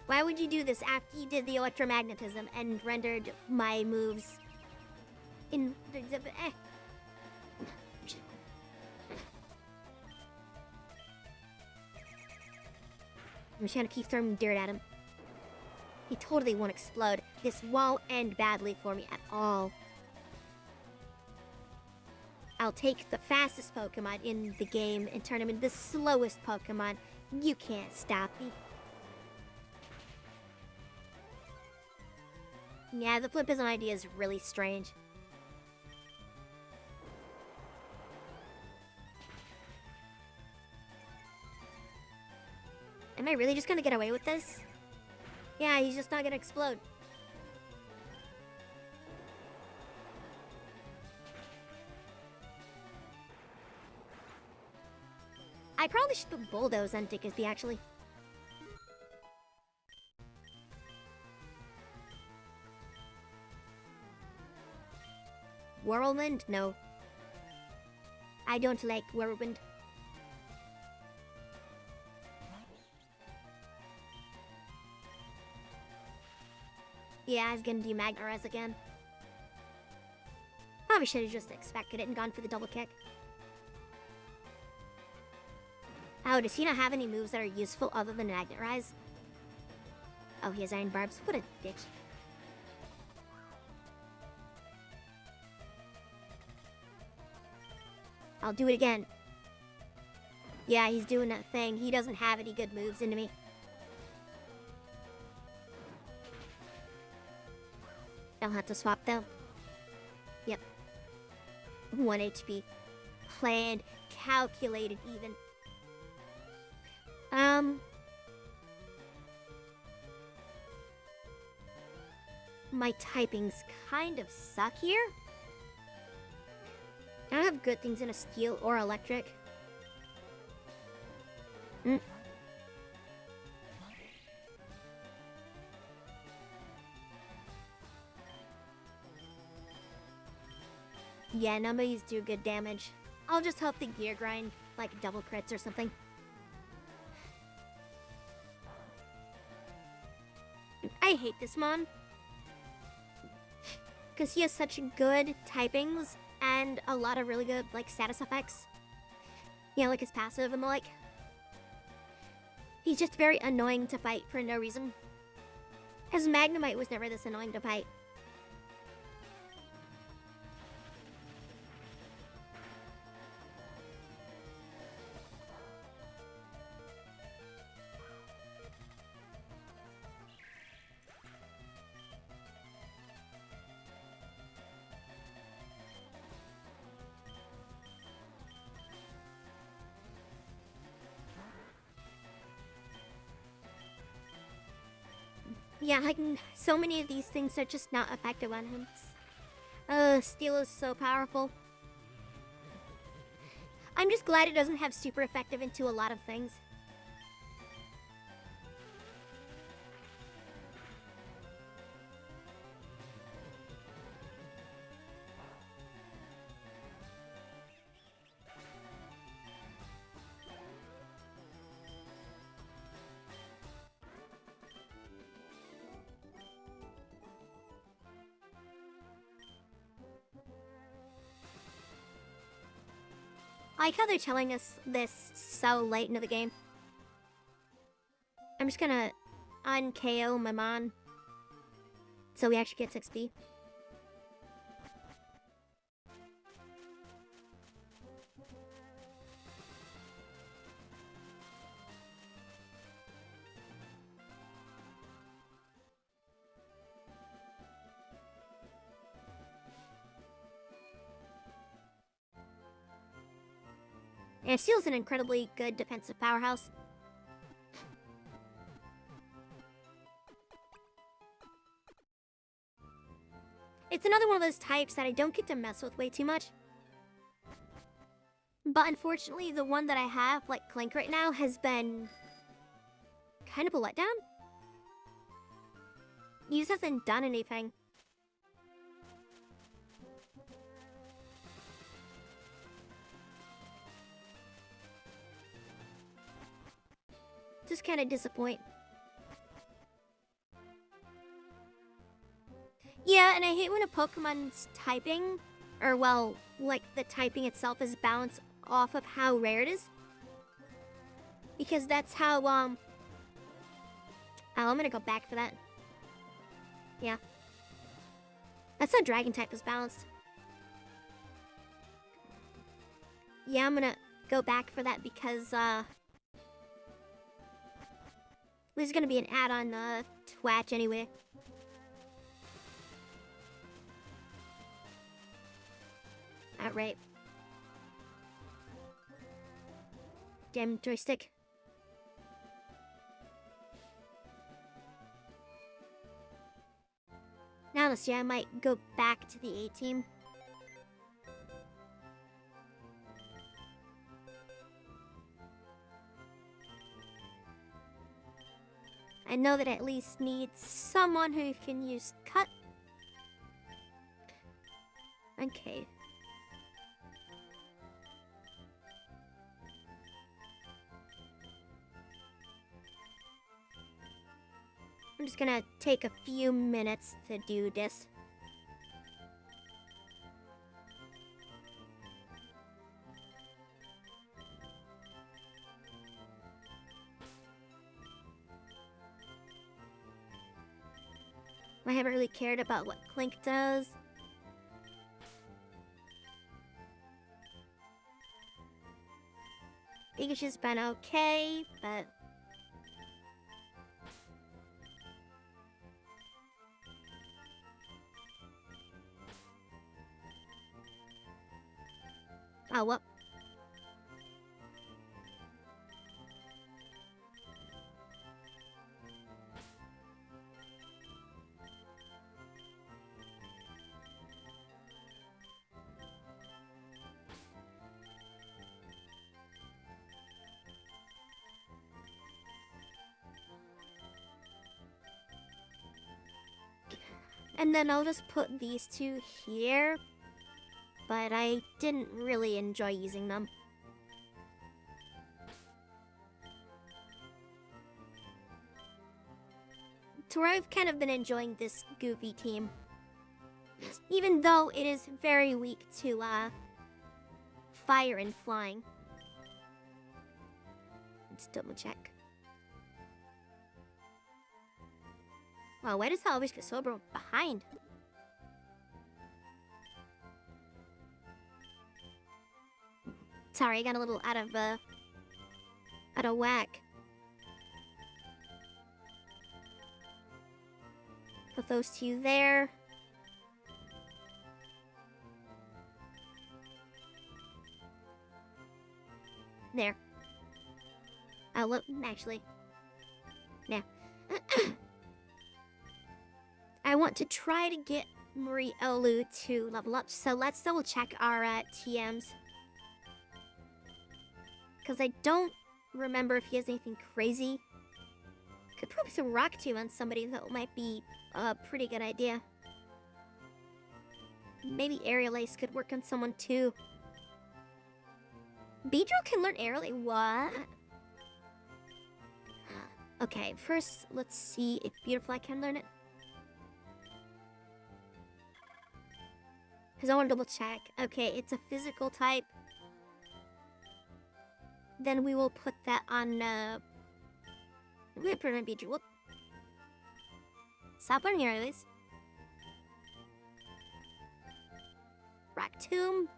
Why would you do this after you did the electromagnetism and rendered my moves in the exhibit? I'm just gonna keep throwing dirt at him. He totally won't explode. This won't end badly for me at all. I'll take the fastest Pokemon in the game and turn him into the slowest Pokemon. You can't stop me. Yeah, the flippism idea is really strange. Am I really just gonna get away with this? Yeah, he's just not gonna explode. I probably should put Bulldoze on Diggsby, actually. Whirlwind? No. I don't like Whirlwind. Yeah, he's gonna do Magnarize again. Probably should have just expected it and gone for the double kick. Oh, does he not have any moves that are useful other than Magnarize? Oh, he has Iron Barbs. What a bitch. I'll do it again. Yeah, he's doing that thing. He doesn't have any good moves into me. I'll have to swap though. Yep. 1 HP. Planned, calculated even. My typings kind of suck here. I don't have good things in a steel or electric. Yeah, none of these do good damage. I'll just hope the gear grind, like double crits or something. I hate this mon. Because he has such good typings and a lot of really good, like, status effects. Yeah, like his passive and the like. He's just very annoying to fight for no reason. His Magnemite was never this annoying to fight. Yeah, so many of these things are just not effective on him. Steel is so powerful. I'm just glad it doesn't have super effective into a lot of things. I like how they're telling us this so late into the game. I'm just gonna un-KO my mon, so we actually get 6B. And Steel's an incredibly good defensive powerhouse. It's another one of those types that I don't get to mess with way too much. But unfortunately, the one that I have, like Clink right now, has been kind of a letdown. He just hasn't done anything. Just kind of disappoint. Yeah, and I hate when a Pokemon's typing, or well, like the typing itself is balanced off of how rare it is. Because that's how, oh, I'm gonna go back for that. Yeah. That's how Dragon type is balanced. Yeah, I'm gonna go back for that because, there's gonna be an add-on, Twatch anyway. Alright. Damn joystick. Now let's see, I might go back to the A-team. I know that it at least needs someone who can use cut. Okay. I'm just gonna take a few minutes to do this. I haven't really cared about what Clink does. Pikachu's been okay, but... Oh, well. And then I'll just put these two here. But I didn't really enjoy using them. So I've kind of been enjoying this goofy team. Even though it is very weak to fire and flying. Let's double check. Wow, why does that always get so behind? Sorry, I got a little out of whack. Put those two there. There. Oh, look, actually. Now. I want to try to get Mariolu to level up, so let's double check our TMs. Because I don't remember if he has anything crazy. Could probably some rock tomb on somebody, that might be a pretty good idea. Maybe aerial ace could work on someone too. Beedrill can learn aerial ace? What? Okay, first let's see if Beautifly can learn it. Because I want to double check. Okay, it's a physical type. Then we will put that on, we're going to put it on Beedrill. Whoop. Stop learning aerial ace. Rock tomb.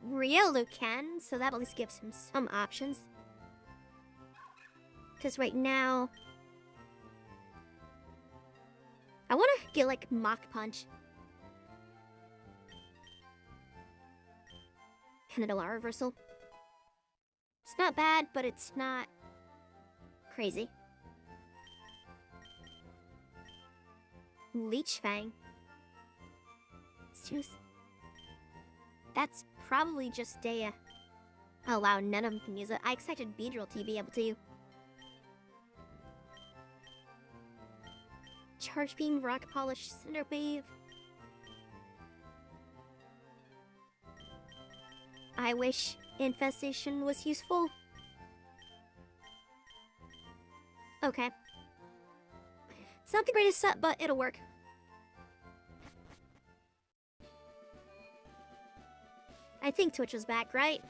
Riolu can, so that at least gives him some options. Because right now, I want to get like Mach Punch. Candela reversal. It's not bad, but it's not crazy. Leech Fang. That's probably just a... Oh wow, none of them can use it. I expected Beedrill to be able to. Charge Beam, Rock Polish, Cinder Wave. I wish Infestation was useful. Okay. It's not the greatest set, but it'll work. I think Twitch was back, right?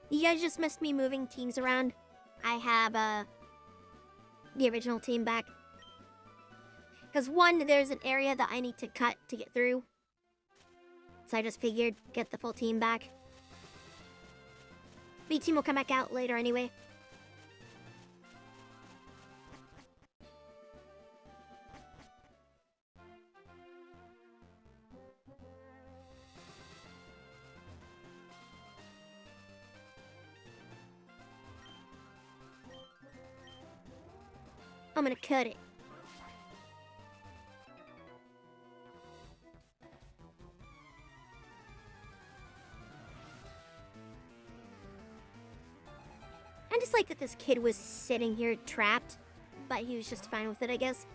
You guys just missed me moving teams around. I have the original team back. Because one, there's an area that I need to cut to get through. So I just figured get the full team back. B team will come back out later anyway. I'm gonna cut it. I just like that this kid was sitting here trapped, but he was just fine with it, I guess.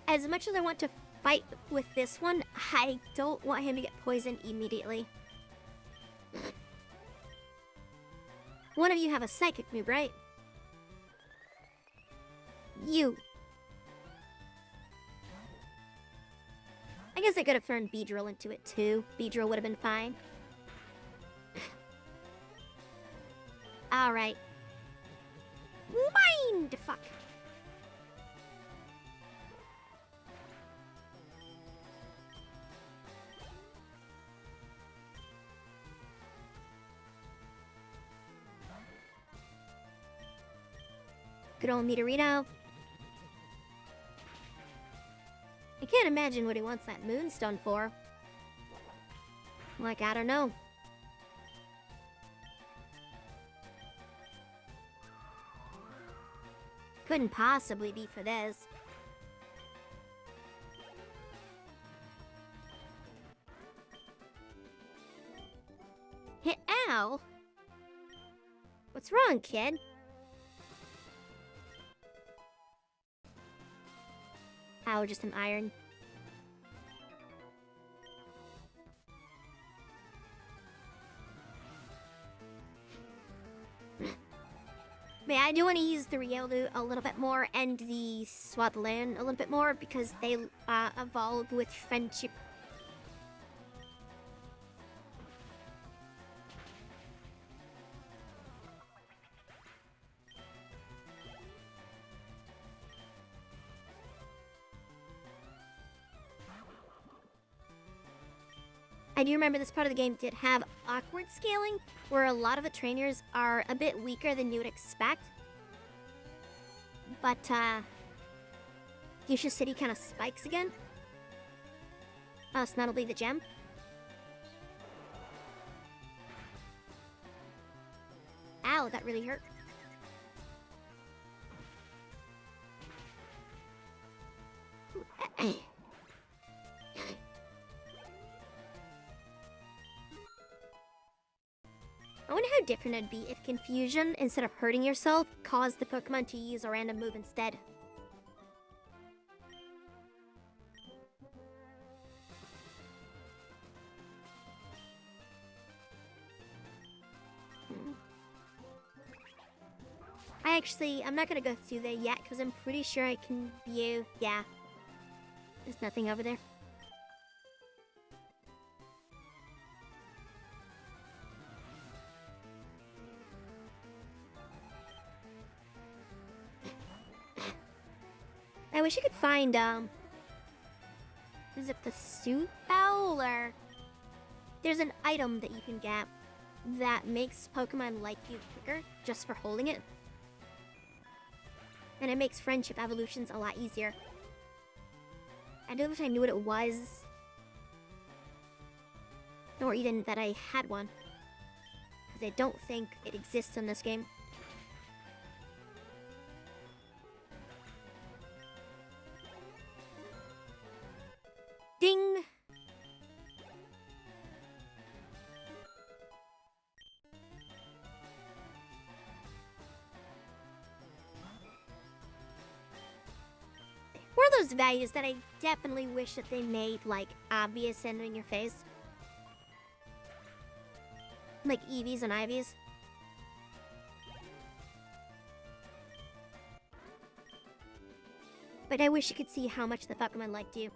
As much as I want to fight with this one, I don't want him to get poisoned immediately. One of you have a psychic move, right? You. I guess I could have thrown Beedrill into it too. Beedrill would have been fine. Alright. Mind fuck. Good old Meteorino. I can't imagine what he wants that Moonstone for. Like, I don't know. Couldn't possibly be for this. Hit ow? What's wrong, kid? Ow, just an iron. But I do want to use the Riolu a little bit more and the Swaddling a little bit more because they evolve with friendship. I do remember this part of the game did have awkward scaling, where a lot of the trainers are a bit weaker than you would expect. But, Fuchsia City kind of spikes again. Oh, so that'll be the gem. Ow, that really hurt. Ooh, wonder how different it'd be if confusion, instead of hurting yourself, caused the Pokemon to use a random move instead. I'm not gonna go through there yet because I'm pretty sure I can view. Yeah. There's nothing over there. I wish I could find, is it the thew or... There's an item that you can get that makes Pokemon like you quicker just for holding it. And it makes friendship evolutions a lot easier. I don't wish I knew what it was. Nor even that I had one. Because I don't think it exists in this game. Ding! What are those values that I definitely wish that they made, like, obvious and in your face? Like EVs and IVs? But I wish you could see how much the Pokemon liked you.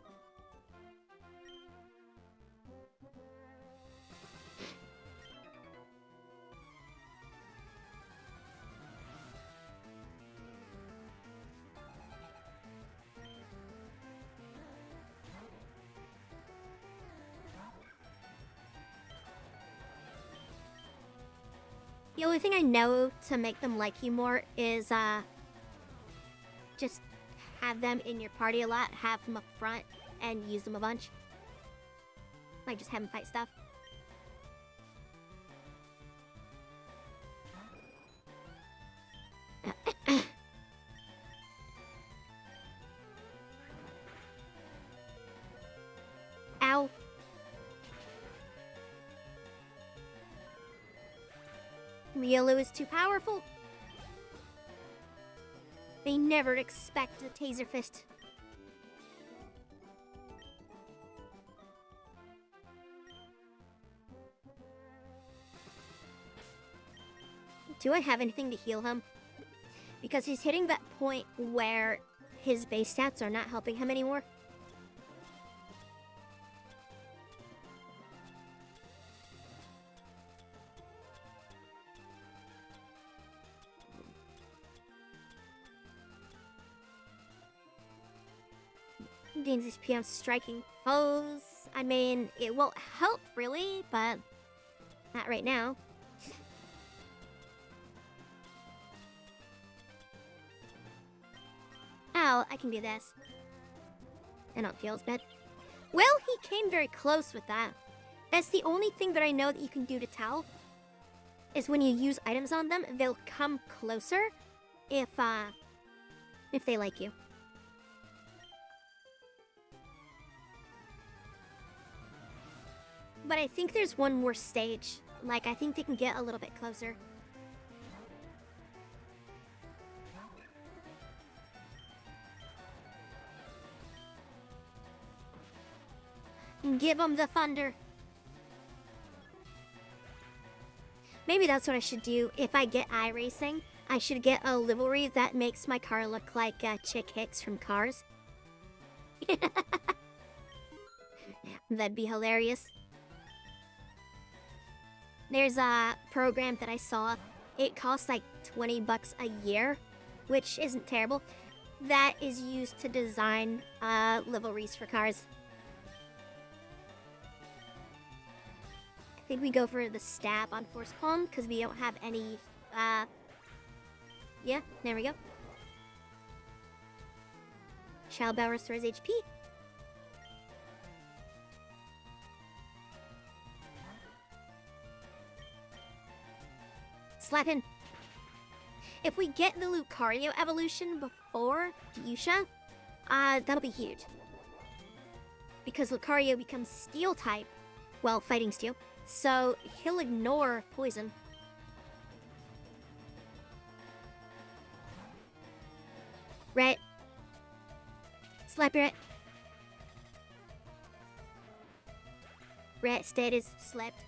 The only thing I know to make them like you more is, just have them in your party a lot, have them up front, and use them a bunch. Like, just have them fight stuff. Ow. Riolu is too powerful. They never expect a Taser Fist. Do I have anything to heal him? Because he's hitting that point where his base stats are not helping him anymore. Gains XP on striking foes. I mean, it won't help really, but not right now. Oh, I can do this. I don't feel as bad. Well, he came very close with that. That's the only thing that I know that you can do to tell. Is when you use items on them, they'll come closer if they like you. But I think there's one more stage. Like, I think they can get a little bit closer. Give them the thunder. Maybe that's what I should do. If I get iRacing, I should get a livery that makes my car look like Chick Hicks from Cars. That'd be hilarious. There's a program that I saw. It costs like 20 bucks a year, which isn't terrible. That is used to design liveries for cars. I think we go for the stab on Force Palm because we don't have any, yeah, there we go. Shadow Bell restores HP. Slap him. If we get the Lucario evolution before Fuchsia, that'll be huge. Because Lucario becomes Steel type, well, fighting Steel, so he'll ignore poison. Sniper it. Rat status slept.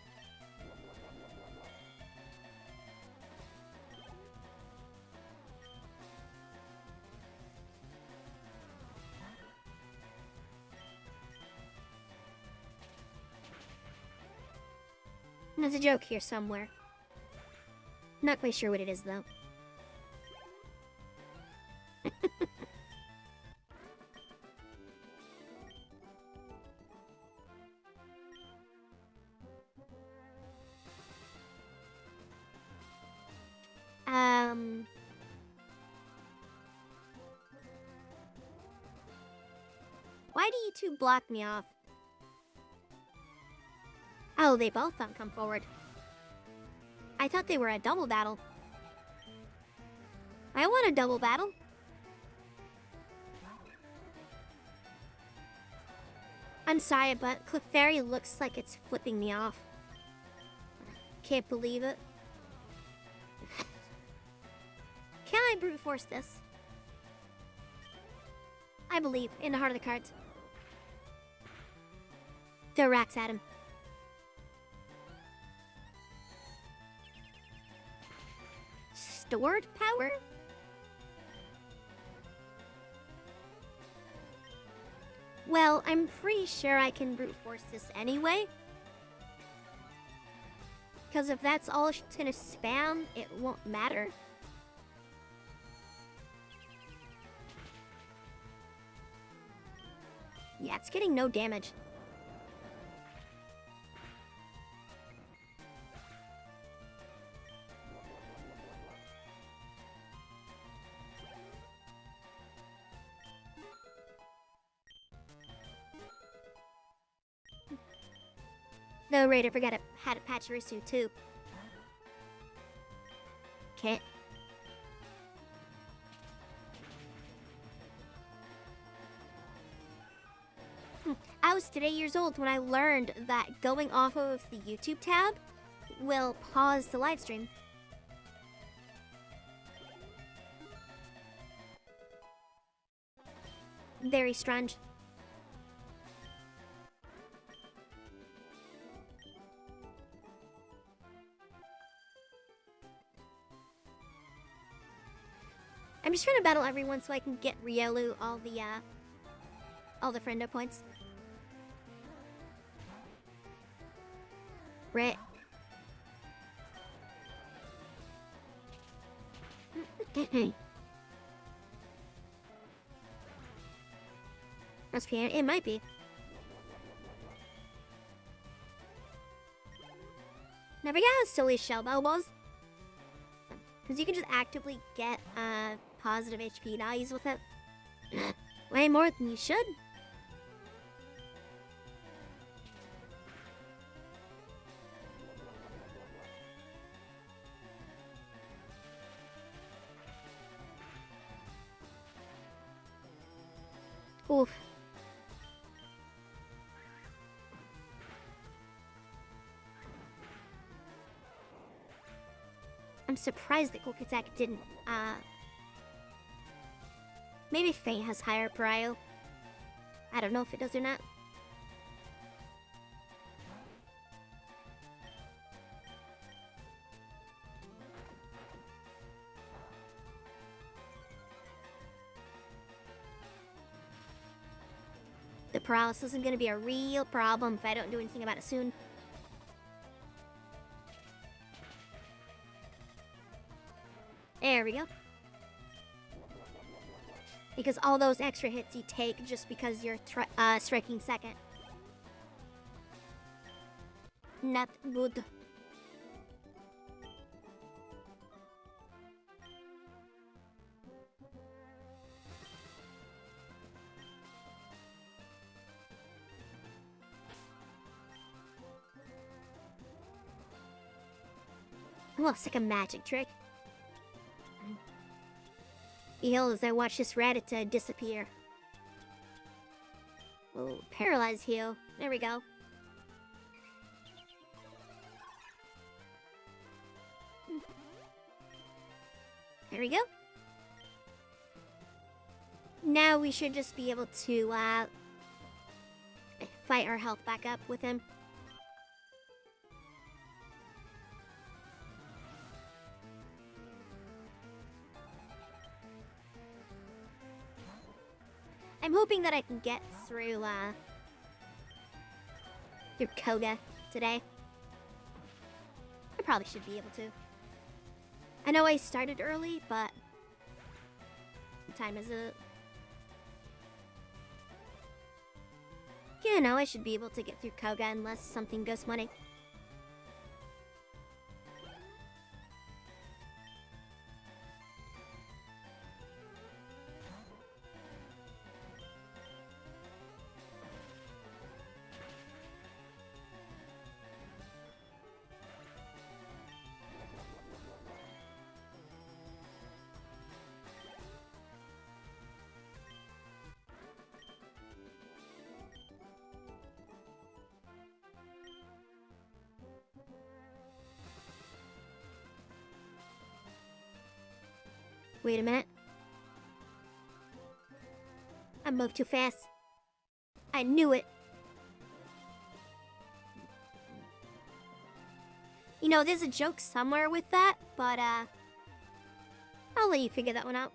There's a joke here somewhere. Not quite sure what it is, though. Why do you two block me off? Oh, they both don't come forward. I thought they were a double battle. I want a double battle. I'm sorry, but Clefairy looks like it's flipping me off. Can't believe it. Can I brute force this? I believe in the heart of the cards. Throw racks at him. Stored power? Well, I'm pretty sure I can brute force this anyway. Because if that's all it's gonna spam, it won't matter. Yeah, it's getting no damage. No, right, I forgot I had a Pachirisu too. Can't. I was today years old when I learned that going off of the YouTube tab will pause the live stream. Very strange. I'm just trying to battle everyone so I can get Riolu all the friendo points. Right. Must be. It might be. Never got how silly Shell Bell was. Because you can just actively get positive HP values with it. Way more than you should. Oof. I'm surprised that Quick Attack didn't, maybe Faint has higher prio. I don't know if it does or not. The paralysis isn't going to be a real problem if I don't do anything about it soon. There we go. Because all those extra hits you take just because you're striking second. Not good. Well, it's like a magic trick. Heal as I watch this Rattata disappear. Oh, paralyze heal. There we go. There we go. now we should just be able to fight our health back up with him. I'm hoping that I can get through Koga today. I probably should be able to. I know I started early, but what time is it? You know, I should be able to get through Koga unless something goes money. Wait a minute. I moved too fast. I knew it. You know, there's a joke somewhere with that, but I'll let you figure that one out.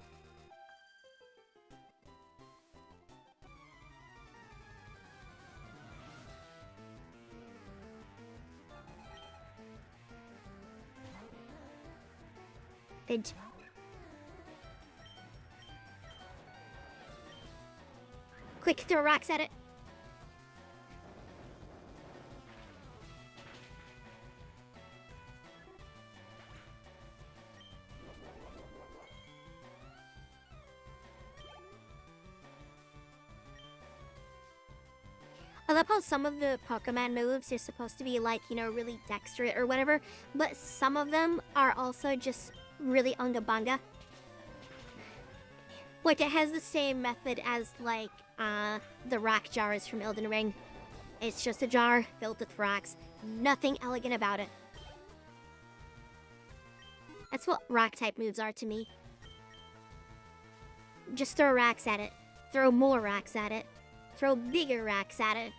Quick, throw rocks at it. I love how some of the Pokemon moves are supposed to be like, you know, really dexterous or whatever, but some of them are also just really unga bunga. Like, it has the same method as, like, the rock jars from Elden Ring. It's just a jar filled with rocks. Nothing elegant about it. That's what rock-type moves are to me. Just throw rocks at it. Throw more rocks at it. Throw bigger rocks at it.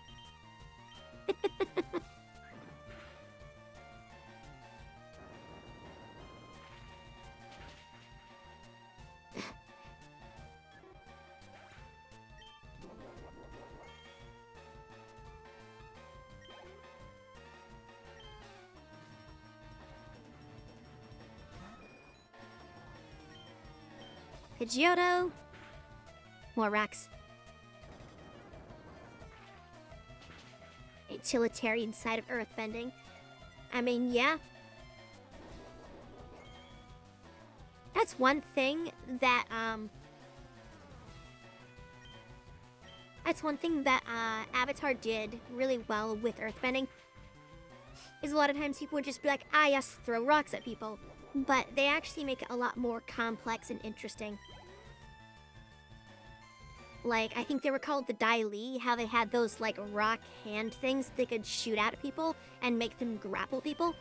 Pidgeotto. More rocks. Utilitarian side of earthbending. I mean, yeah. That's one thing that, Avatar did really well with earthbending. Is a lot of times people would just be like, ah, yes, throw rocks at people. But they actually make it a lot more complex and interesting. Like, I think they were called the Dai Li, how they had those, like, rock hand things they could shoot at people and make them grapple people.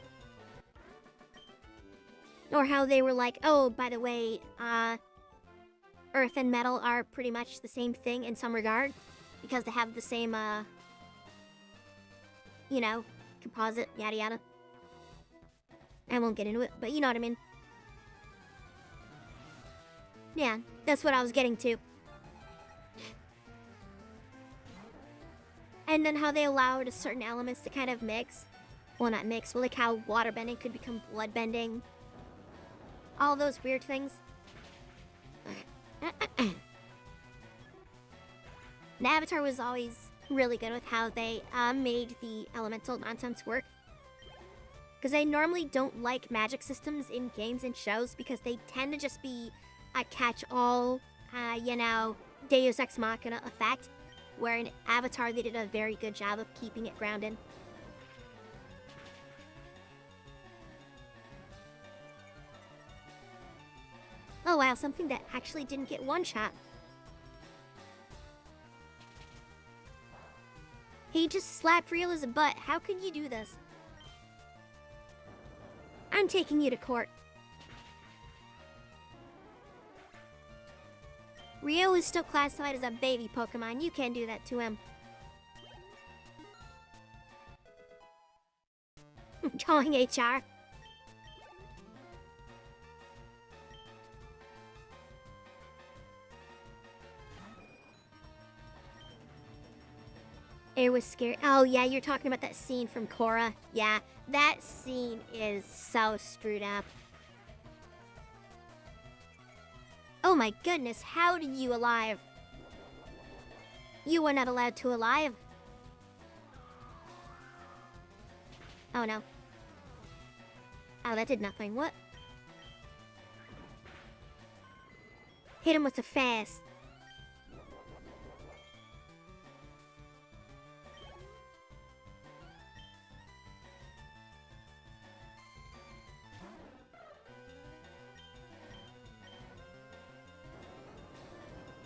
Or how they were like, oh, by the way, earth and metal are pretty much the same thing in some regard. Because they have the same, you know, composite, yada yada. I won't get into it, but you know what I mean. Yeah, that's what I was getting to. And then how they allowed certain elements to kind of mix. Well, not mix, well, like how waterbending could become bloodbending. All those weird things. The Avatar was always really good with how they made the elemental nonsense work. Because I normally don't like magic systems in games and shows because they tend to just be a catch-all, you know, Deus Ex Machina effect. Where in Avatar they did a very good job of keeping it grounded. Oh wow, something that actually didn't get one shot. He just slapped real as a butt. How could you do this? I'm taking you to court. Rio is still classified as a baby Pokemon. You can't do that to him. Calling HR. Air was scary. Oh, yeah, you're talking about that scene from Korra. Yeah, that scene is so screwed up. Oh my goodness, how did you alive? You were not allowed to alive. Oh no. Oh, that did nothing. What? Hit him with the fast.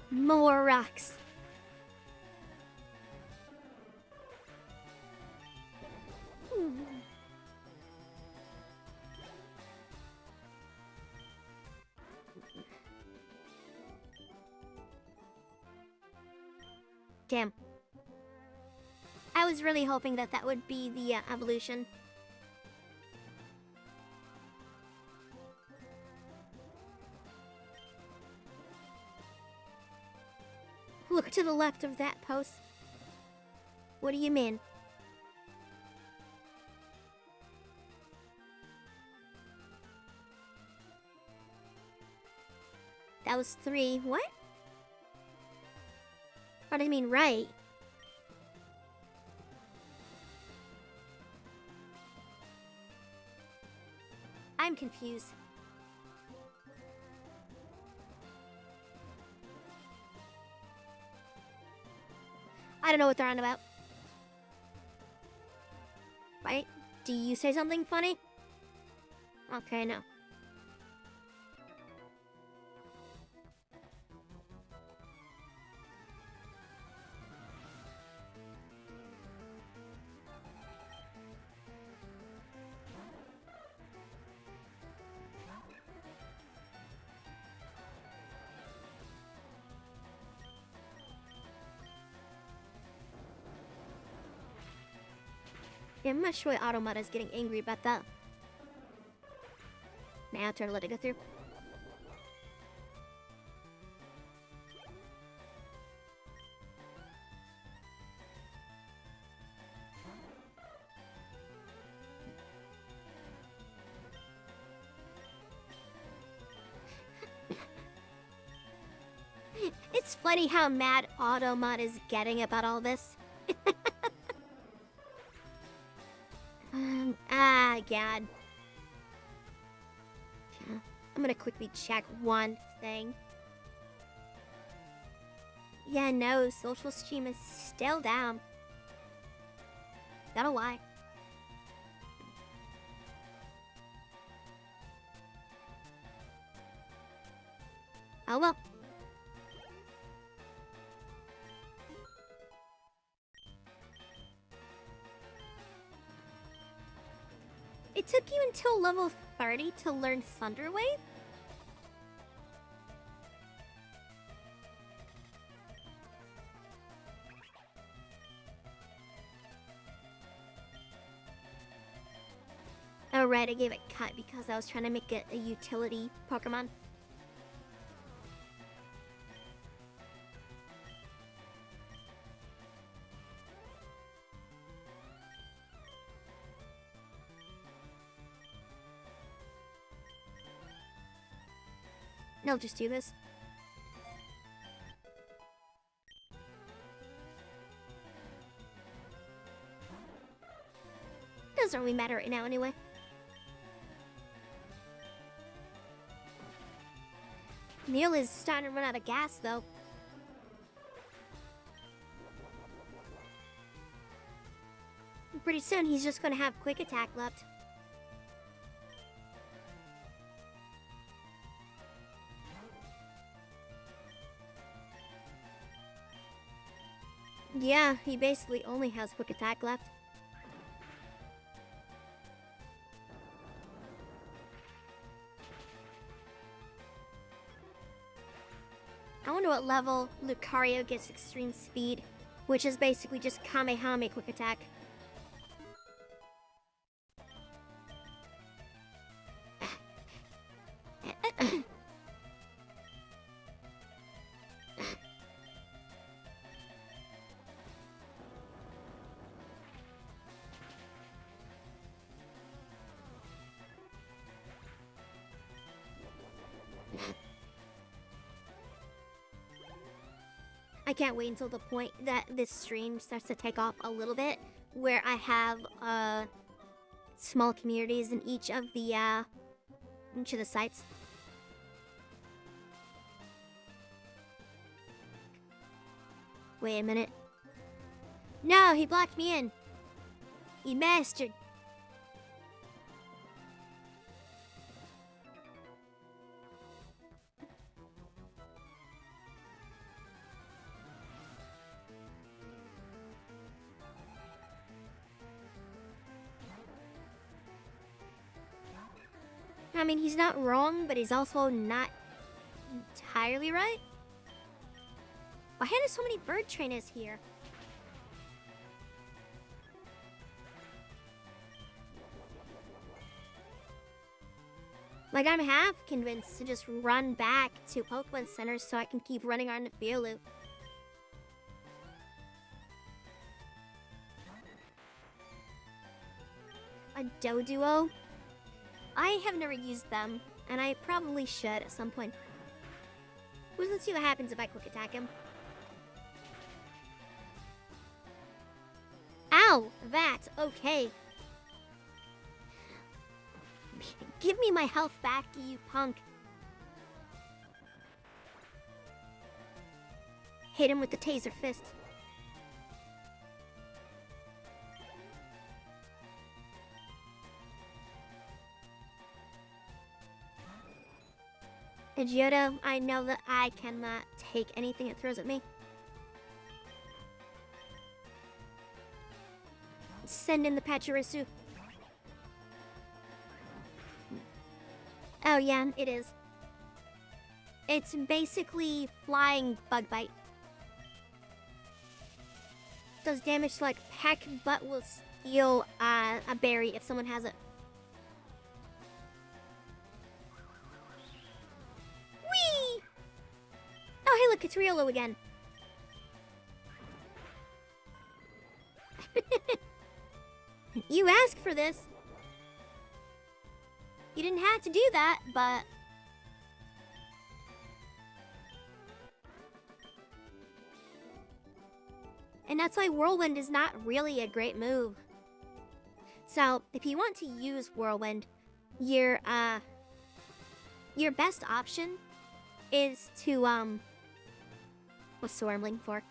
More rocks. Damn. I was really hoping that that would be the evolution. Look to the left of that post. What do you mean? That was 3. What? What do you mean, right? I'm confused. I don't know what they're on about. Right? Do you say something funny? Okay, no. Yeah, I'm not sure Automata is getting angry about that. Now try to let it go through. It's funny how mad Automata is getting about all this. God. I'm gonna quickly check one thing. Yeah, no, social stream is still down. Don't know why. Oh well. It took you until level 30 to learn Thunder Wave? Oh right, I gave it cut because I was trying to make it a utility Pokemon. I'll just do this. Doesn't really matter right now anyway. Neil is starting to run out of gas though. Pretty soon he's just gonna have quick attack left. Yeah, he basically only has quick attack left. I wonder what level Lucario gets extreme speed, which is basically just Kamehameha quick attack. I can't wait until the point that this stream starts to take off a little bit, where I have small communities in each of the sites. Wait a minute. No, he blocked me in. You bastard. I mean, he's not wrong, but he's also not entirely right. Why are there so many bird trainers here? Like, I'm half convinced to just run back to Pokemon Center so I can keep running around the field loop. A Doduo? I have never used them, and I probably should at some point. Let's see what happens if I quick attack him. Ow! That, okay. Give me my health back, you punk. Hit him with the taser fist. Geoda, I know that I cannot take anything it throws at me. Send in the Pachirisu. Oh yeah, it is. It's basically flying bug bite. Does damage to like peck, but will steal a berry if someone has it. Whee! Oh, hey, look, it's Riolo again. You asked for this. You didn't have to do that, but... And that's why Whirlwind is not really a great move. So, if you want to use Whirlwind, your best option is to, what's the word I'm looking for?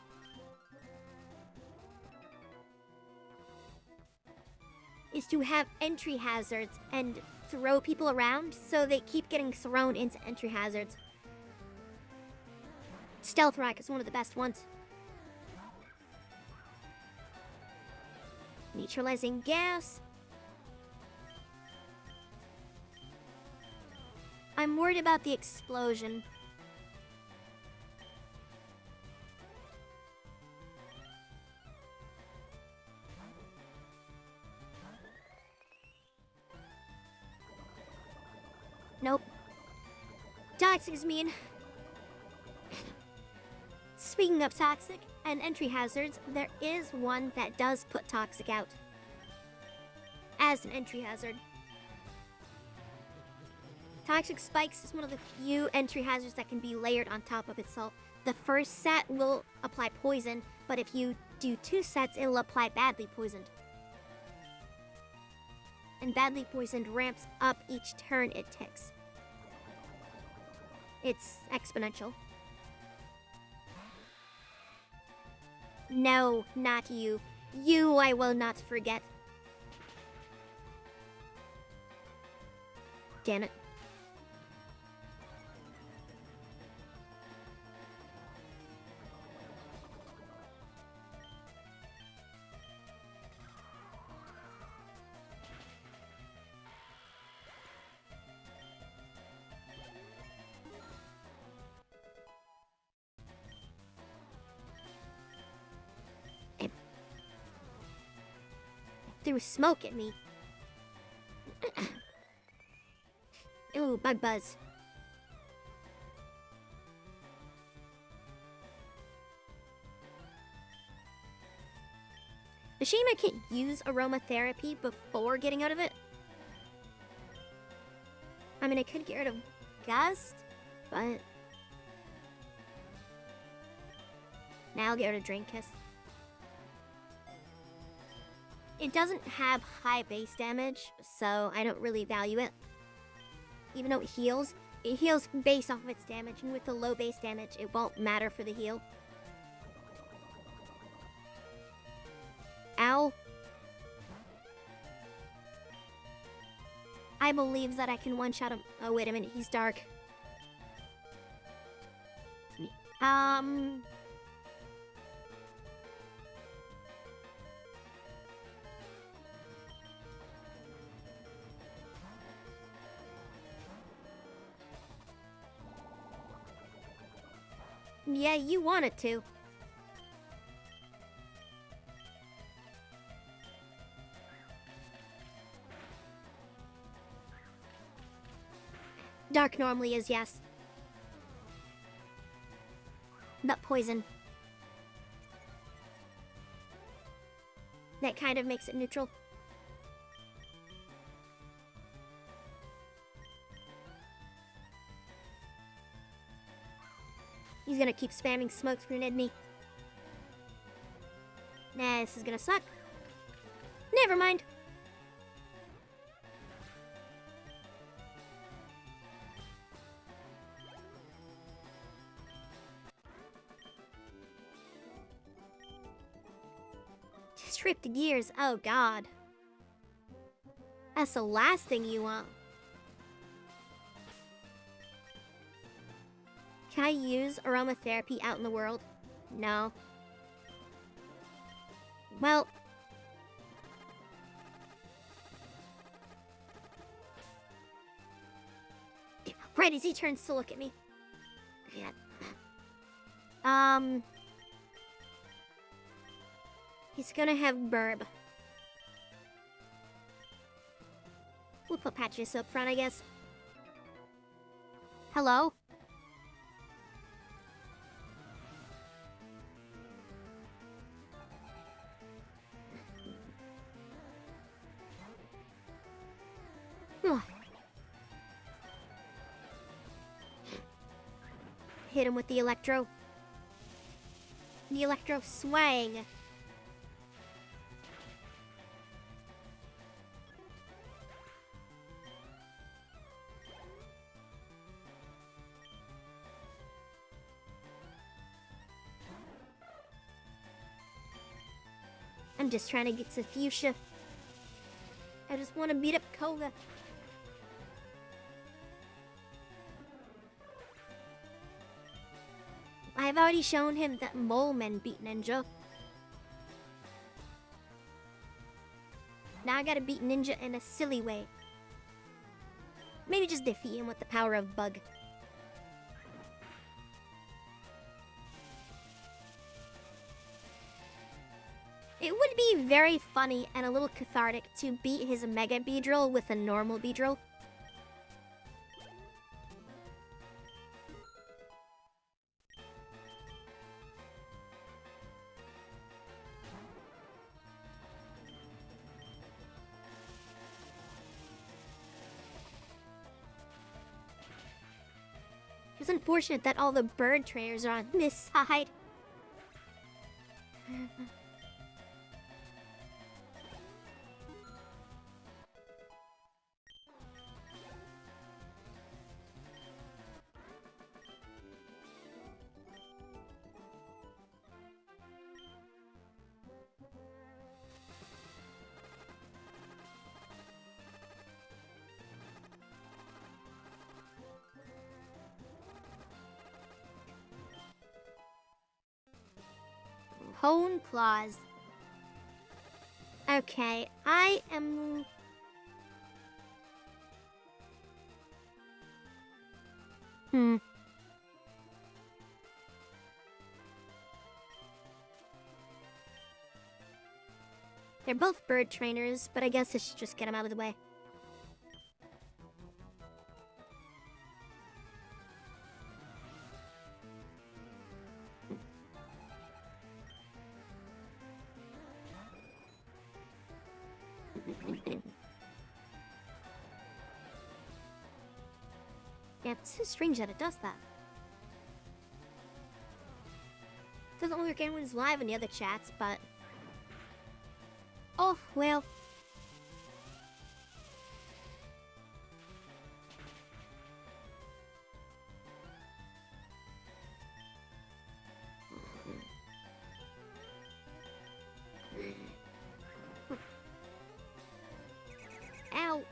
Is to have entry hazards and throw people around so they keep getting thrown into entry hazards. Stealth Rock is one of the best ones. Neutralizing gas. I'm worried about the explosion. Nope. Toxic is mean. Speaking of toxic and entry hazards, there is one that does put toxic out as an entry hazard. Toxic Spikes is one of the few entry hazards that can be layered on top of itself. The first set will apply poison, but if you do 2 sets, it'll apply badly poisoned. And badly poisoned ramps up each turn it ticks. It's exponential. No, not you. You I will not forget. Damn it. threw smoke at me. Ooh, bug buzz. A shame I can't use aromatherapy before getting out of it. I mean, I could get rid of Gust, but... Now I'll get rid of Drain Kiss. It doesn't have high base damage, so I don't really value it. Even though it heals based off of its damage, and with the low base damage, it won't matter for the heal. Ow. I believe that I can one-shot him. Oh, wait a minute, he's dark. Yeah, you want it to. Dark normally is, yes. Nut poison. That kind of makes it neutral. He's gonna keep spamming smoke screen at me. Nah, this is gonna suck. Never mind. Stripped gears, oh god. That's the last thing you want. Can I use aromatherapy out in the world? No. Well... right as he turns to look at me. Yeah. He's gonna have Burb. We'll put Patches up front, I guess. Hello? Hit him with the Electro. The Electro swang. I'm just trying to get to Fuchsia. I just want to beat up Koga. I've already shown him that Mole Men beat Ninja. Now I gotta beat Ninja in a silly way. Maybe just defeat him with the power of Bug. It would be very funny and a little cathartic to beat his Mega Beedrill with a normal Beedrill. It's unfortunate that all the bird trainers are on this side. Hone Claws. Okay, I am... They're both bird trainers, but I guess I should just get them out of the way. Yeah, it's so strange that it does that. Doesn't look like anyone's live in the other chats, but... Oh, well. Ow.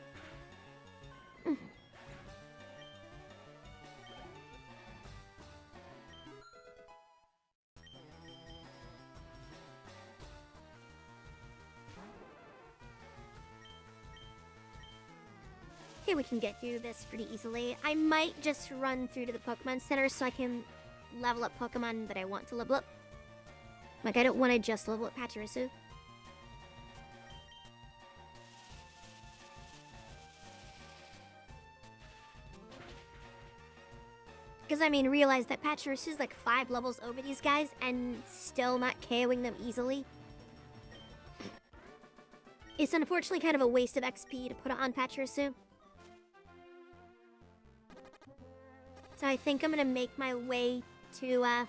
Okay, we can get through this pretty easily. I might just run through to the Pokemon Center so I can level up Pokemon that I want to level up. Like, I don't want to just level up Pachirisu. Because, I mean, realize that Pachirisu is like 5 levels over these guys and still not KOing them easily. It's unfortunately kind of a waste of XP to put it on Pachirisu. So I think I'm gonna make my way to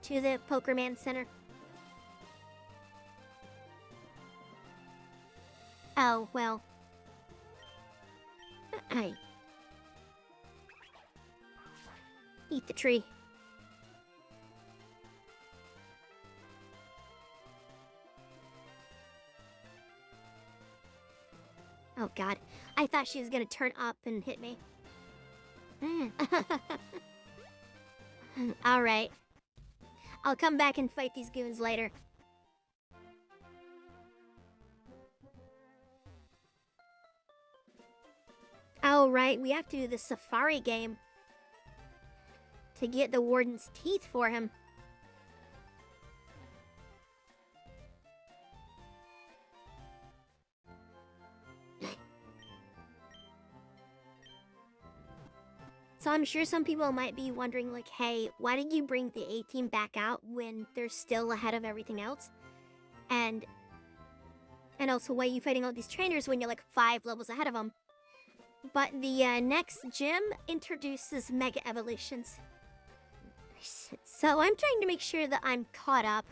the Pokerman Center. Oh, well. Eat the tree. Oh god, I thought she was gonna turn up and hit me. Alright. I'll come back and fight these goons later. Oh right, we have to do the safari game to get the warden's teeth for him. So I'm sure some people might be wondering, like, hey, why did you bring the A-team back out when they're still ahead of everything else? And also, why are you fighting all these trainers when you're like 5 levels ahead of them? But the next gym introduces Mega Evolutions. So I'm trying to make sure that I'm caught up.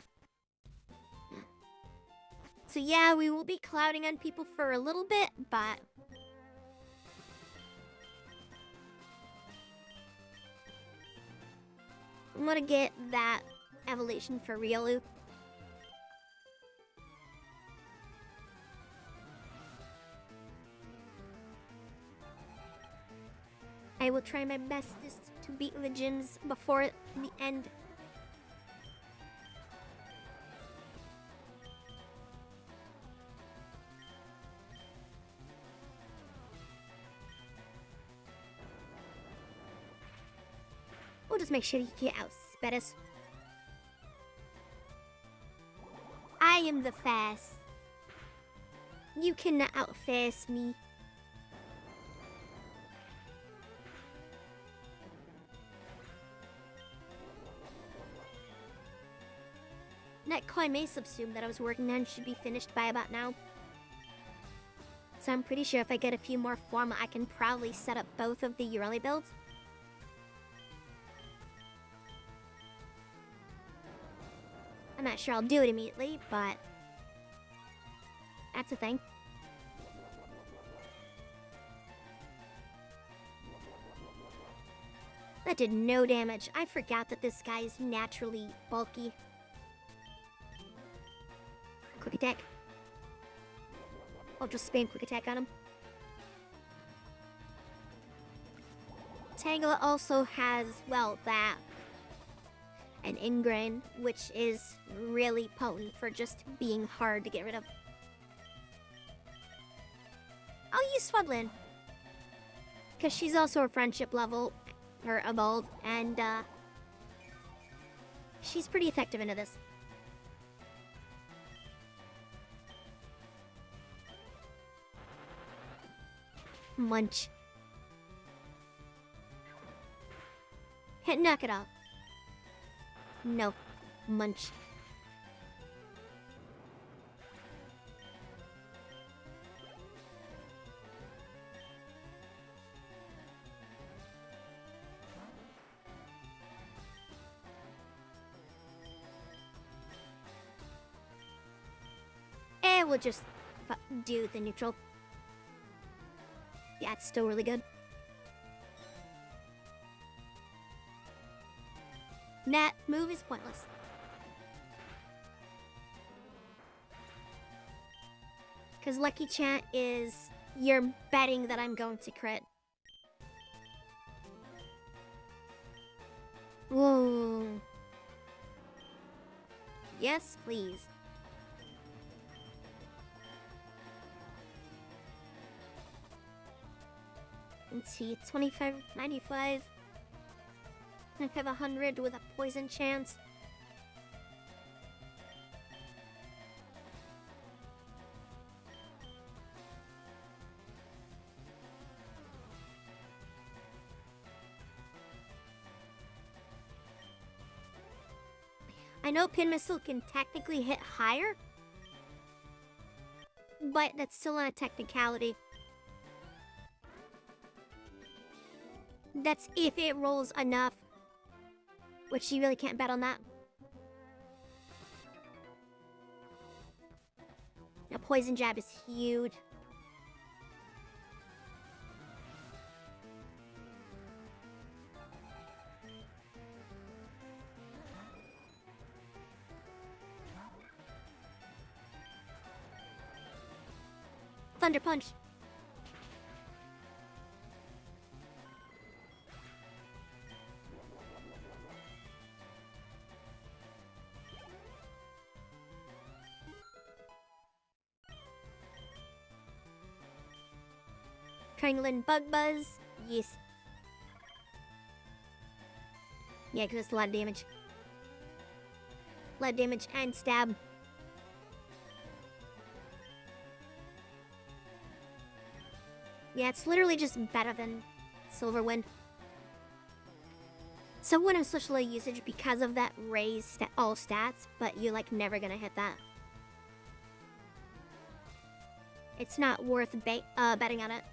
So yeah, we will be clouding on people for a little bit, but... I'm gonna get that evolution for Riolu. I will try my bestest to beat the gyms before the end. We'll just make sure you get out, Spettus. I am the fast. You cannot outfast me. That Koimei subsume that I was working on should be finished by about now. So I'm pretty sure if I get a few more form, I can probably set up both of the Urali builds. I'm not sure I'll do it immediately, but that's a thing. That did no damage. I forgot that this guy is naturally bulky. Quick attack. I'll just spam quick attack on him. Tangela also has, well, that. An ingrain, which is really potent for just being hard to get rid of. I'll use Swadlin, because she's also a friendship level, or evolved, and She's pretty effective into this. Munch. Hit knock it off. No. Munch. And we'll just do the neutral. Yeah, it's still really good. That move is pointless. Because Lucky Chant is... You're betting that I'm going to crit. Whoa. Yes, please. Let's see, 25, 95. I have 100 with a poison chance. I know Pin Missile can technically hit higher, but that's still not a technicality. That's if it rolls enough, which you really can't bet on that. Now, Poison Jab is huge. Thunder Punch. Triangling Bug Buzz. Yes. Yeah, because it's a lot of damage. A lot of damage and stab. Yeah, it's literally just better than Silver Wind. So when I'm switch low usage because of that raise all stats, but you're like never gonna hit that. It's not worth betting on it.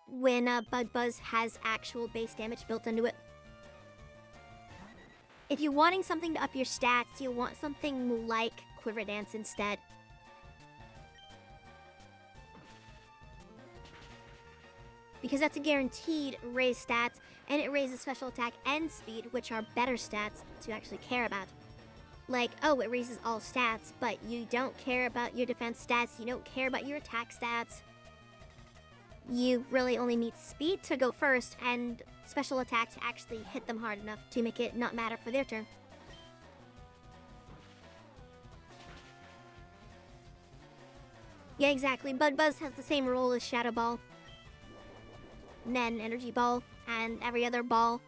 When Bug Buzz has actual base damage built into it. If you're wanting something to up your stats, you want something like Quiver Dance instead. Because that's a guaranteed raise stats, and it raises special attack and speed, which are better stats to actually care about. Like, oh, it raises all stats, but you don't care about your defense stats, you don't care about your attack stats. You really only need speed to go first, and special attack to actually hit them hard enough to make it not matter for their turn. Yeah, exactly. Bug Buzz has the same role as Shadow Ball. And then Energy Ball, and every other ball.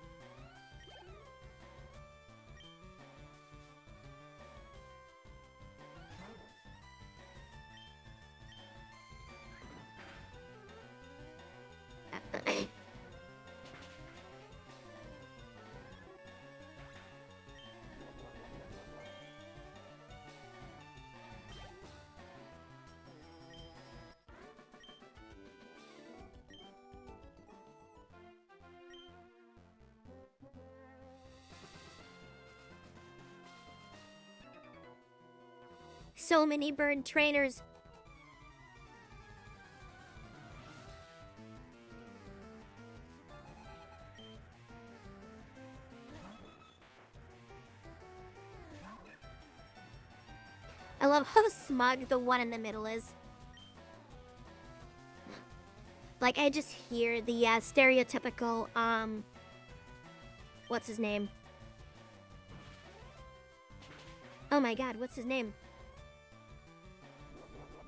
So many bird trainers. I love how smug the one in the middle is. Like, I just hear the stereotypical, what's his name? Oh my god, what's his name?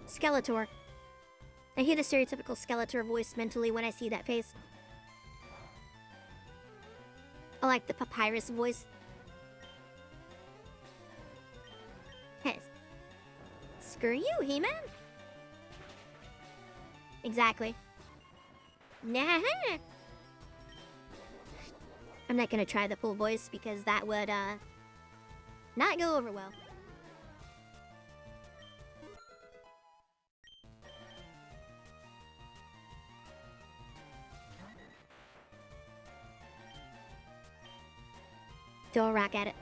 Skeletor. I hear the stereotypical Skeletor voice mentally when I see that face. I like the Papyrus voice. Screw you, He-Man. Exactly. Nah. I'm not gonna try the full voice because that would, not go over well. Throw a rock at it.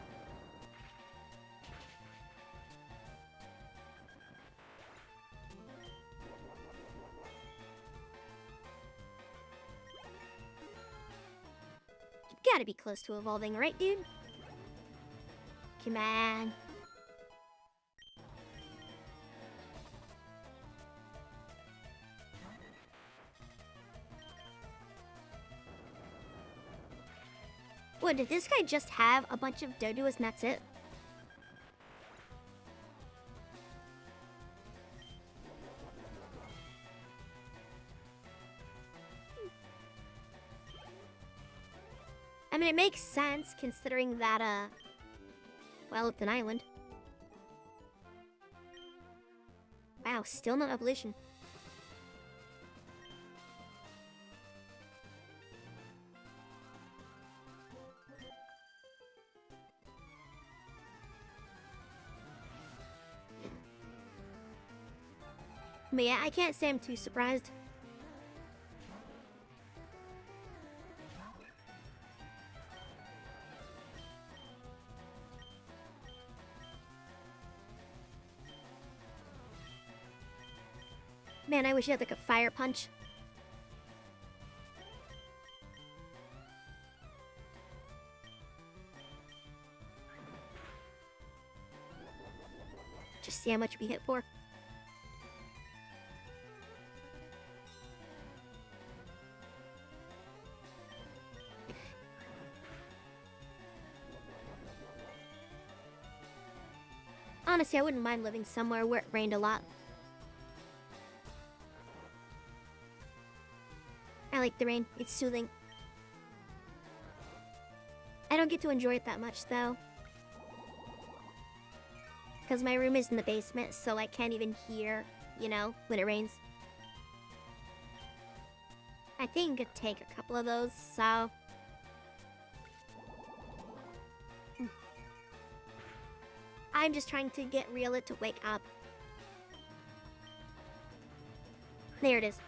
You gotta be close to evolving, right, dude? Come on. What, did this guy just have a bunch of Doduos and that's it? I mean, it makes sense considering that, well, it's an island. Wow, still no evolution. But yeah, I can't say I'm too surprised. Man, I wish you had like a fire punch. Just see how much we hit for. Honestly, I wouldn't mind living somewhere where it rained a lot. I like the rain. It's soothing. I don't get to enjoy it that much, though. Because my room is in the basement, so I can't even hear, you know, when it rains. I think it could take a couple of those, so... I'm just trying to get Reela to wake up. There it is.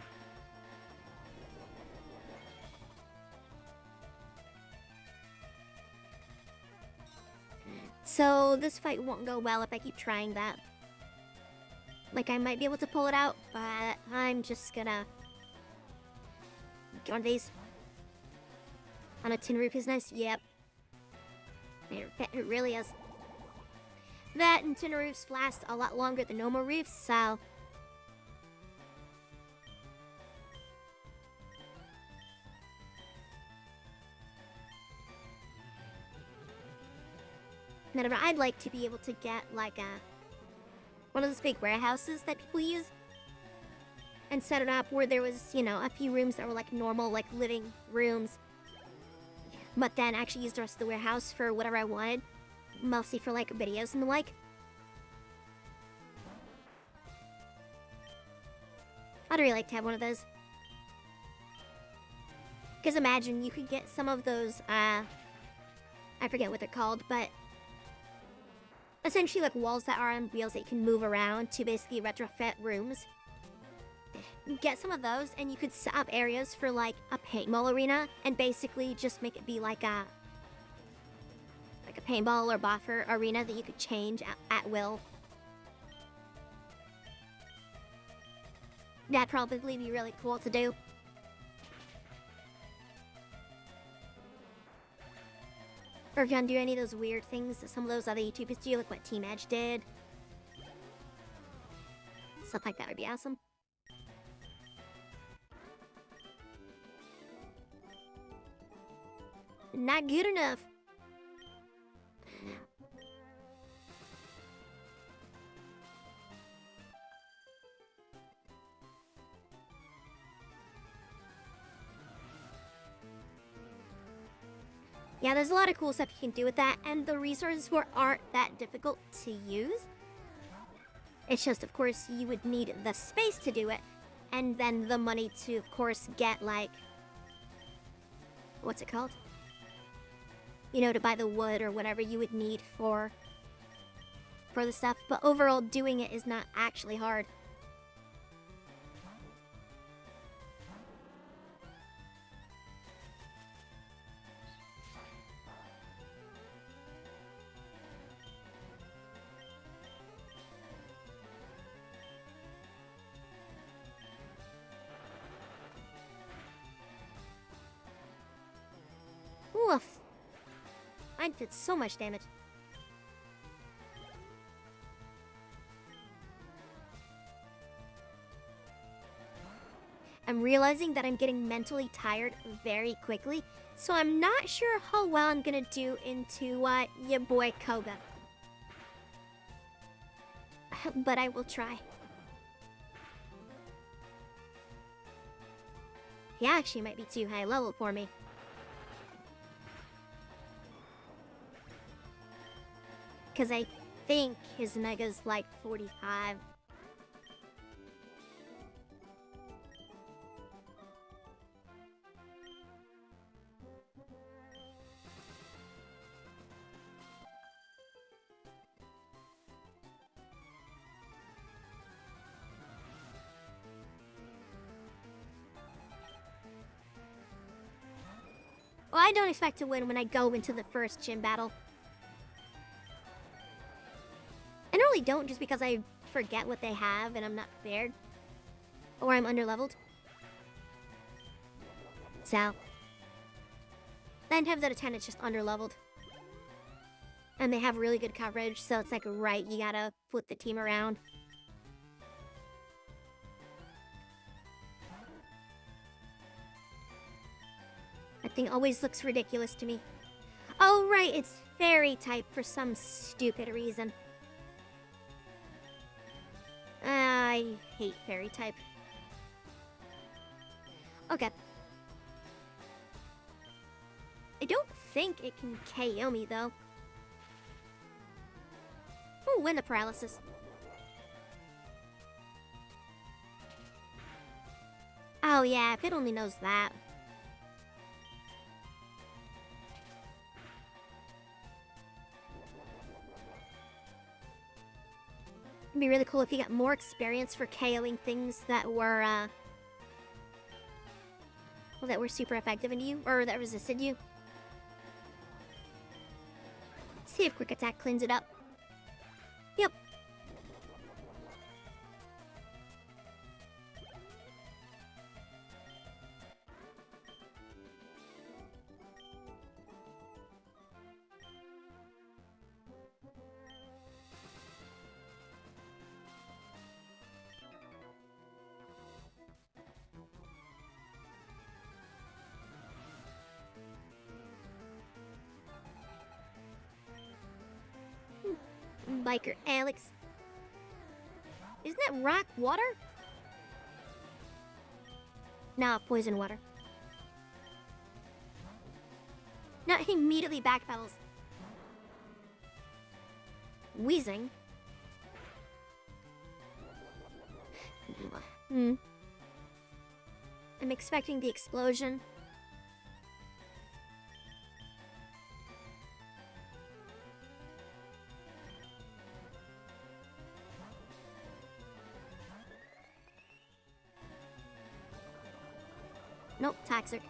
So this fight won't go well if I keep trying that. Like, I might be able to pull it out, but I'm just gonna... Get one of these. On a tin roof is nice? Yep. It really is. That and tin roofs last a lot longer than normal roofs, so... I'd like to be able to get, like, one of those big warehouses that people use. And set it up where there was, you know, a few rooms that were, like, normal, like, living rooms. But then actually use the rest of the warehouse for whatever I wanted. Mostly for, like, videos and the like. I'd really like to have one of those. Because imagine, you could get some of those, I forget what they're called, but... essentially, like, walls that are on wheels that you can move around to basically retrofit rooms. Get some of those, and you could set up areas for, like, a paintball arena, and basically just make it be like a paintball or boffer arena that you could change at will. That'd probably be really cool to do. Or if you want to do any of those weird things that some of those other YouTubers do, like what Team Edge did. Stuff like that would be awesome. Not good enough. Yeah, there's a lot of cool stuff you can do with that, and the resources aren't that difficult to use. It's just, of course, you would need the space to do it, and then the money to, of course, get, like, what's it called? You know, to buy the wood or whatever you would need for the stuff. But overall, doing it is not actually hard. Woof. I did so much damage. I'm realizing that I'm getting mentally tired very quickly, so I'm not sure how well I'm gonna do into your boy Koga. But I will try. He actually might be too high level for me. Because I think his Nega's like 45. Well, I don't expect to win when I go into the first gym battle. I normally don't, just because I forget what they have and I'm not prepared. Or I'm underleveled. So 9 times out of 10 it's just underleveled. And they have really good coverage, so it's like, right, you gotta flip the team around. That thing always looks ridiculous to me. Oh, right, it's fairy type for some stupid reason. I hate fairy type. Okay. I don't think it can KO me, though. Oh, win the paralysis. Oh, yeah, if it only knows that. It'd be really cool if you got more experience for KOing things that were, well, that were super effective in you, or that resisted you. See if Quick Attack cleans it up. Yep. Biker Alex. Isn't that rock water? Nah, poison water. No, he immediately backpedals. Wheezing. I'm expecting the explosion. Nope, toxic.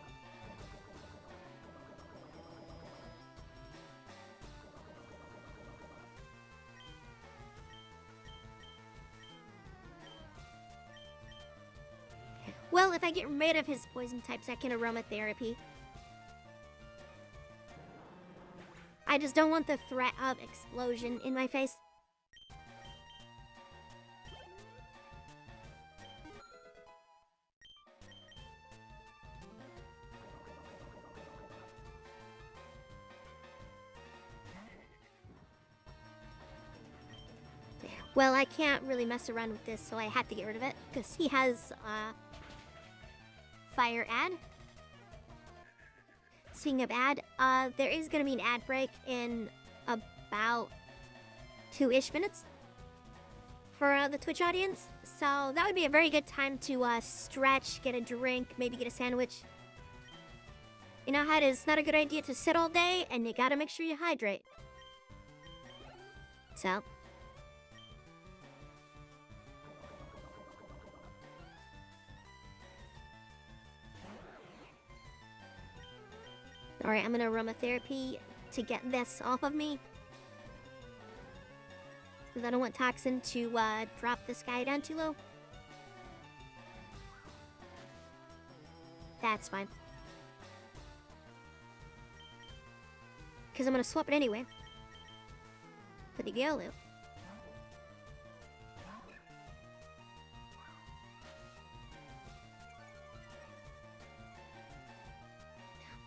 Well, if I get rid of his poison types, I can aromatherapy. I just don't want the threat of explosion in my face. Well, I can't really mess around with this, so I had to get rid of it, because he has, fire ad. Speaking of ad, there is going to be an ad break in about 2-ish minutes. for the Twitch audience. So that would be a very good time to stretch, get a drink, maybe get a sandwich. You know how it is not a good idea to sit all day, and you gotta make sure you hydrate. So. Alright, I'm gonna aromatherapy to get this off of me. Because I don't want Toxin to drop this guy down too low. That's fine. Because I'm gonna swap it anyway. For the yellow.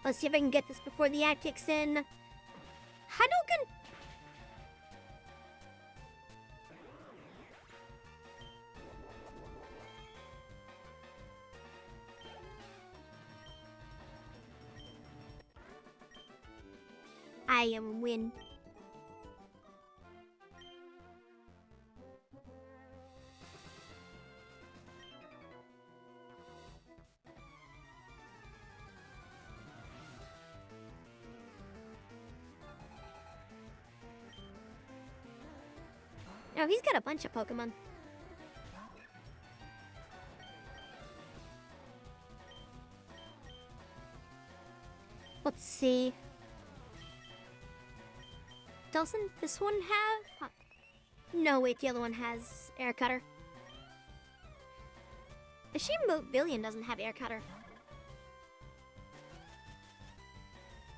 Let's see if I can get this before the ad kicks in. Hadouken! I am win. Oh, he's got a bunch of Pokemon. Let's see. Doesn't this one have... No, wait, the other one has Air Cutter. The Billion doesn't have Air Cutter.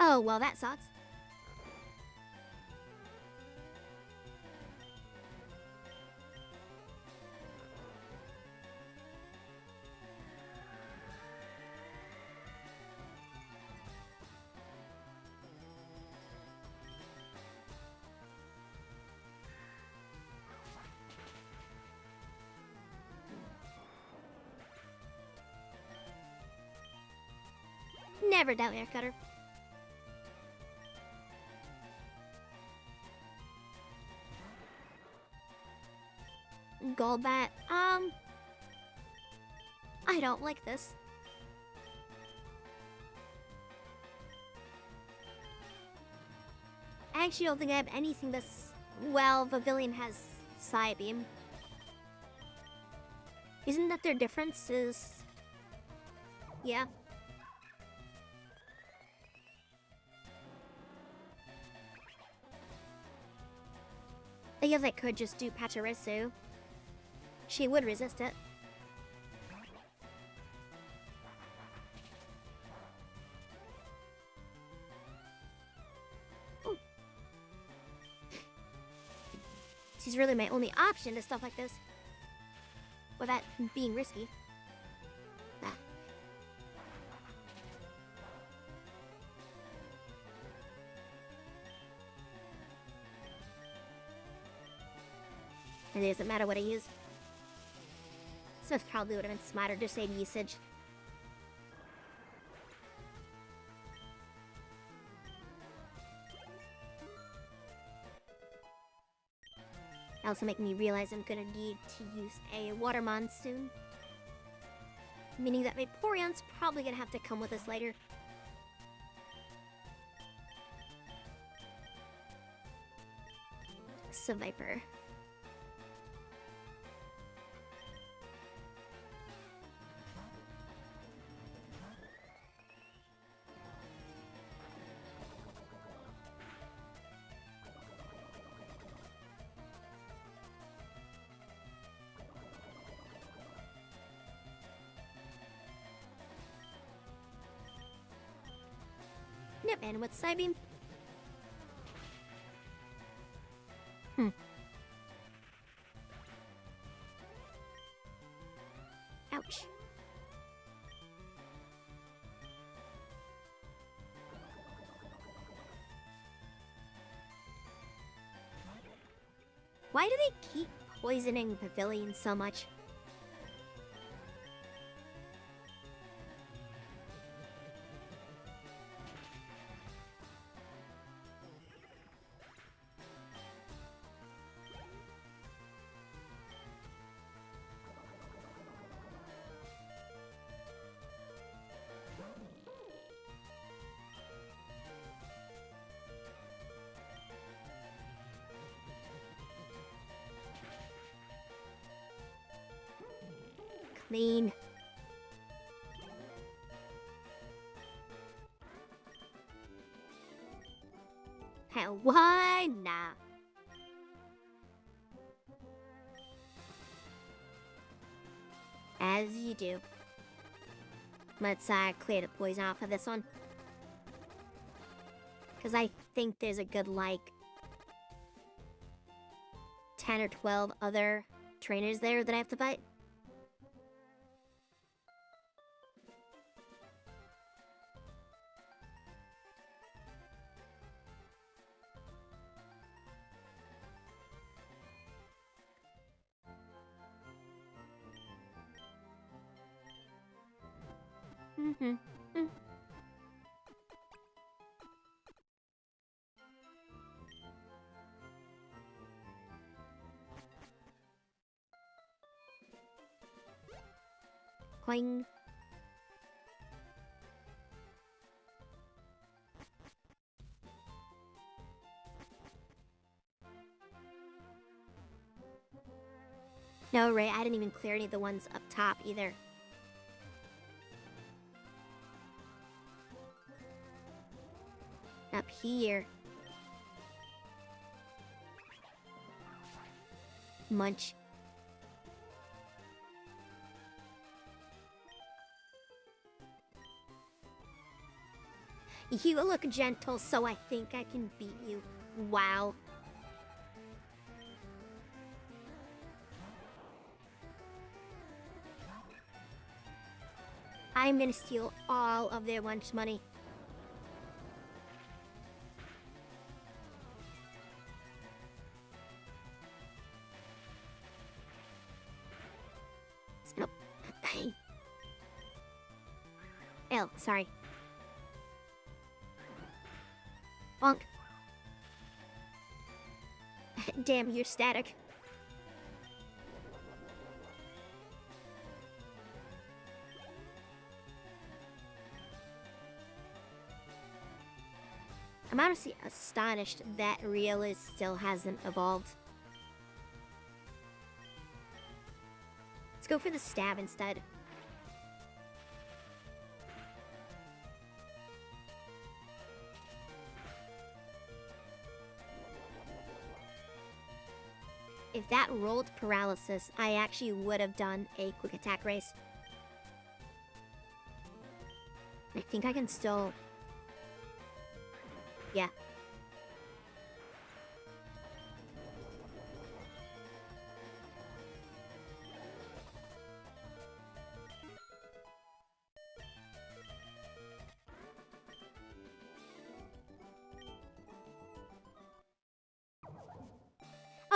Oh, well, that sucks. Never doubt Air Cutter. Golbat. I don't like this. I actually don't think I have anything that's... Well, Pavilion has Psybeam. Isn't that their difference? Yeah. I guess I could just do Pachirisu. She would resist it. Ooh. She's really my only option to stuff like this. Without being risky. Ah. And it doesn't matter what I use. So it probably would have been smarter to save usage. Also making me realize I'm gonna need to use a Water Monsoon. Meaning that Vaporeon's probably gonna have to come with us later. So Viper. Yep, and with Psybeam. Ouch. Why do they keep poisoning Pavilion so much? clean. Hell, why not? As you do. Let's clear the poison off of this one. Because I think there's a good, like, 10 or 12 other trainers there that I have to fight. Mm-hmm. Cling. No, Ray, I didn't even clear any of the ones up top either. Up here. Munch. You look gentle, so I think I can beat you. Wow. I'm gonna steal all of their lunch money. Nope. L, sorry. Bonk. Damn, you're static. I'm honestly astonished that Riolu still hasn't evolved. Let's go for the stab instead. If that rolled paralysis, I actually would have done a quick attack race. I think I can still... Yeah.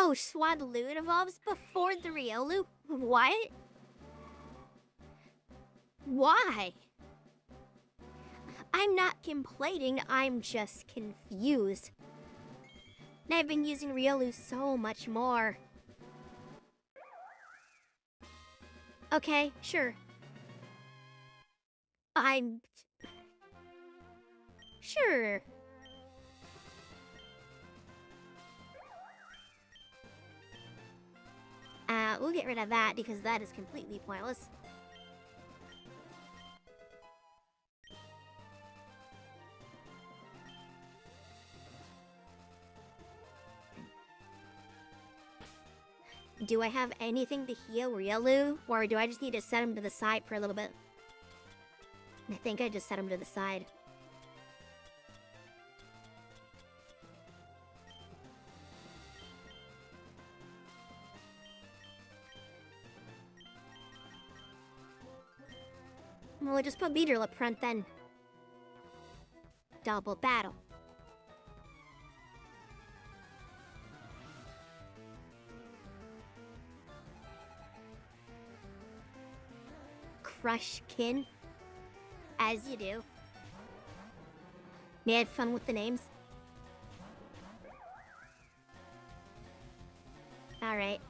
Oh, Swadloon evolves before the Riolu? What? Why? I'm not complaining, I'm just confused. And I've been using Riolu so much more. Okay, sure. Sure. We'll get rid of that because that is completely pointless. Do I have anything to heal Riolu? Or do I just need to set him to the side for a little bit? I think I just set him to the side. Well, we'll just put Beedrill up front then. Double battle. Crushkin. As you do. May I have fun with the names? Alright.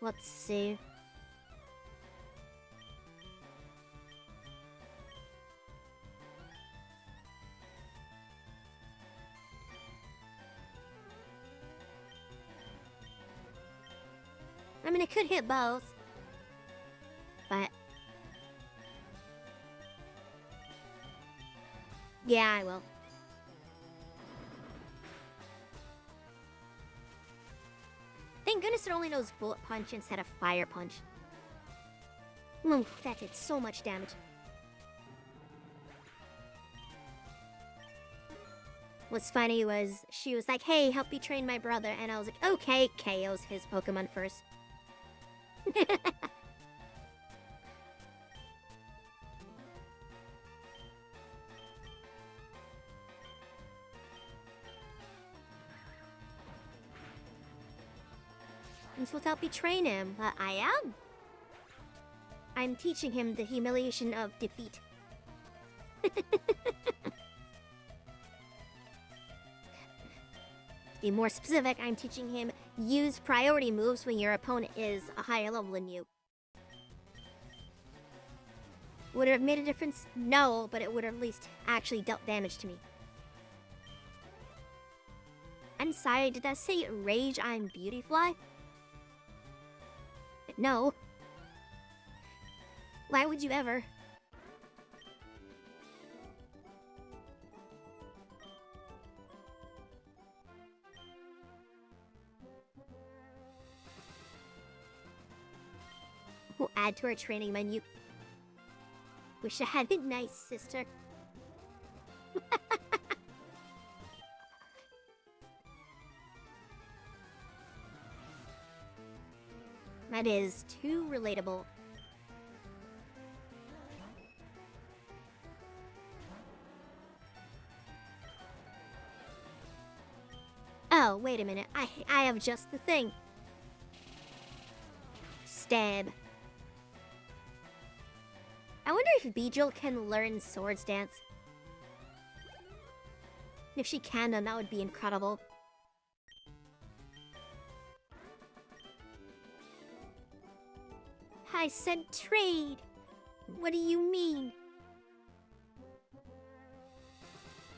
Let's see. I mean, it could hit both. But... yeah, I will. Thank goodness it only knows Bullet Punch instead of Fire Punch. Oof, that did so much damage. What's funny was, she was like, hey, help me train my brother. And I was like, okay, KO's his Pokemon first. I'm supposed to help me train him, but I am. I'm teaching him the humiliation of defeat. To be more specific, I'm teaching him use priority moves when your opponent is a higher level than you. Would it have made a difference? No, but it would have at least actually dealt damage to me. I'm sorry, did that say Rage on Beautyfly? No. Why would you ever? We'll add to our training menu. Wish I had been nice, sister. That is too relatable. Oh, wait a minute. I have just the thing. Stab. I wonder if Beedrill can learn Swords Dance. If she can, then that would be incredible. I said trade. What do you mean?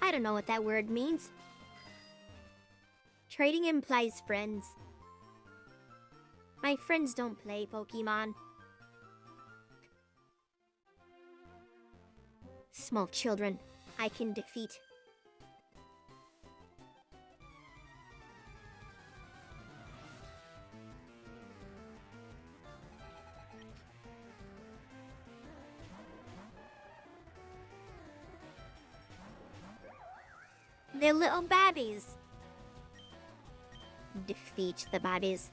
I don't know what that word means. Trading implies friends. My friends don't play Pokemon. Small children, I can defeat. They're little babbies. Defeat the babbies.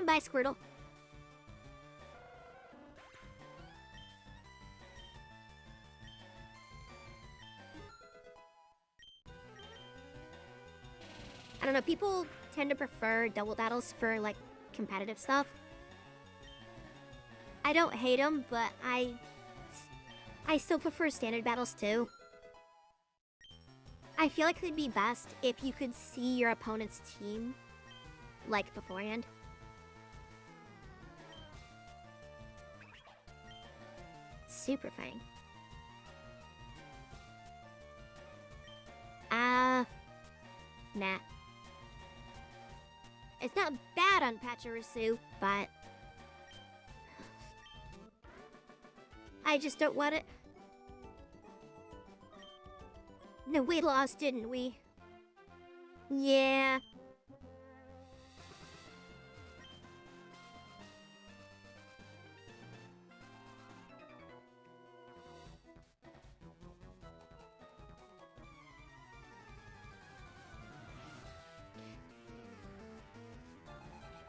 Bye, Squirtle. I don't know, people tend to prefer double battles for, like, competitive stuff. I don't hate them, but I still prefer standard battles too. I feel like it'd be best if you could see your opponent's team, like, beforehand. Super fang. Nah. It's not bad on Pachirisu, but I just don't want it. No, we lost, didn't we? Yeah.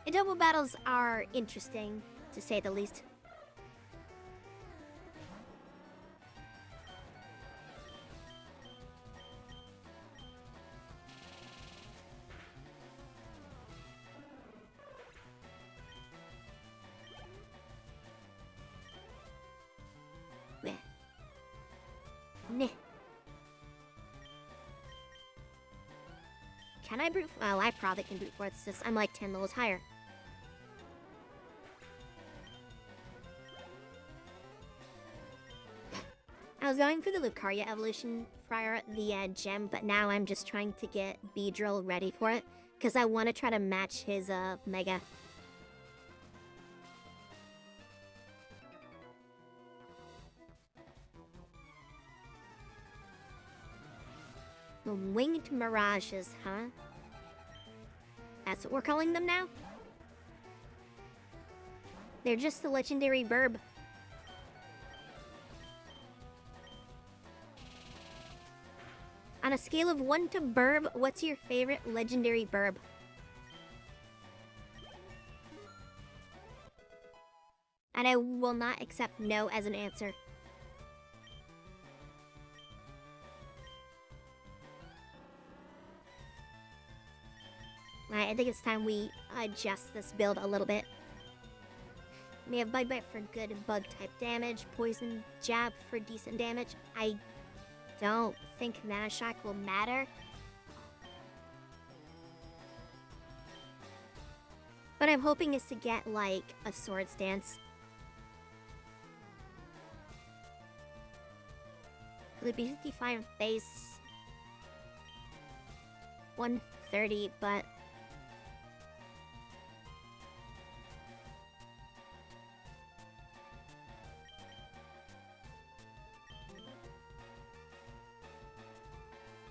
The double battles are interesting, to say the least. Nah. Can I brute? Well, I probably can brute force this. I'm like 10 levels higher. I was going for the Lucaria evolution for the gem, but now I'm just trying to get Beedrill ready for it, because I want to try to match his Mega. The Winged Mirages, huh? That's what we're calling them now? They're just the legendary burb. On a scale of 1 to burb, what's your favorite legendary burb? And I will not accept no as an answer. Alright, I think it's time we adjust this build a little bit. We have Bug Bite for good bug type damage, Poison Jab for decent damage. I don't think Mana Shock will matter. What I'm hoping is to get like a Swords Dance. Will it be 55 base? 130, but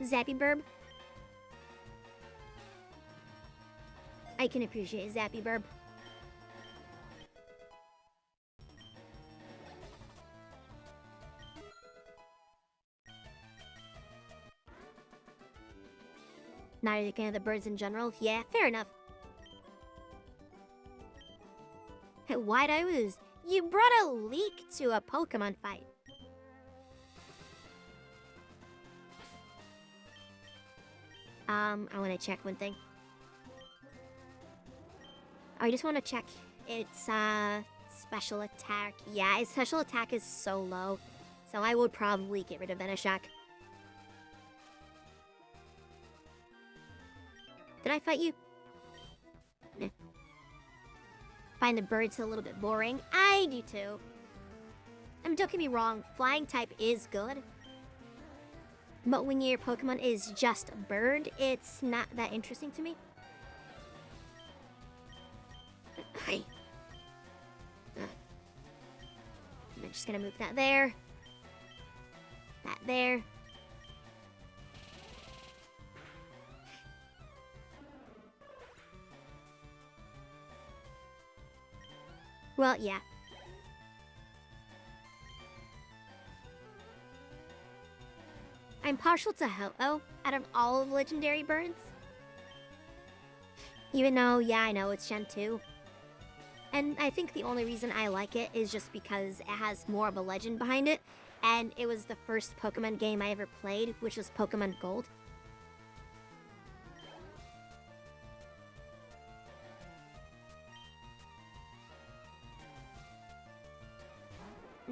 Zappy Burb? I can appreciate Zappy Burb. Not a fan of the birds in general? Yeah, fair enough. Hey, Wide Eyes, you brought a leak to a Pokemon fight. I want to check one thing. I just want to check its special attack. Yeah, its special attack is so low, so I would probably get rid of Venoshock. Did I fight you? Nah. Find the birds a little bit boring. I do too. I mean, don't get me wrong, flying type is good. But when your Pokemon is just a bird, it's not that interesting to me. Hi. I'm just gonna move that there. That there. Well, yeah. I'm partial to Ho-Oh out of all of legendary birds. Even though, yeah, I know it's Gen 2. And I think the only reason I like it is just because it has more of a legend behind it. And it was the first Pokemon game I ever played, which was Pokemon Gold.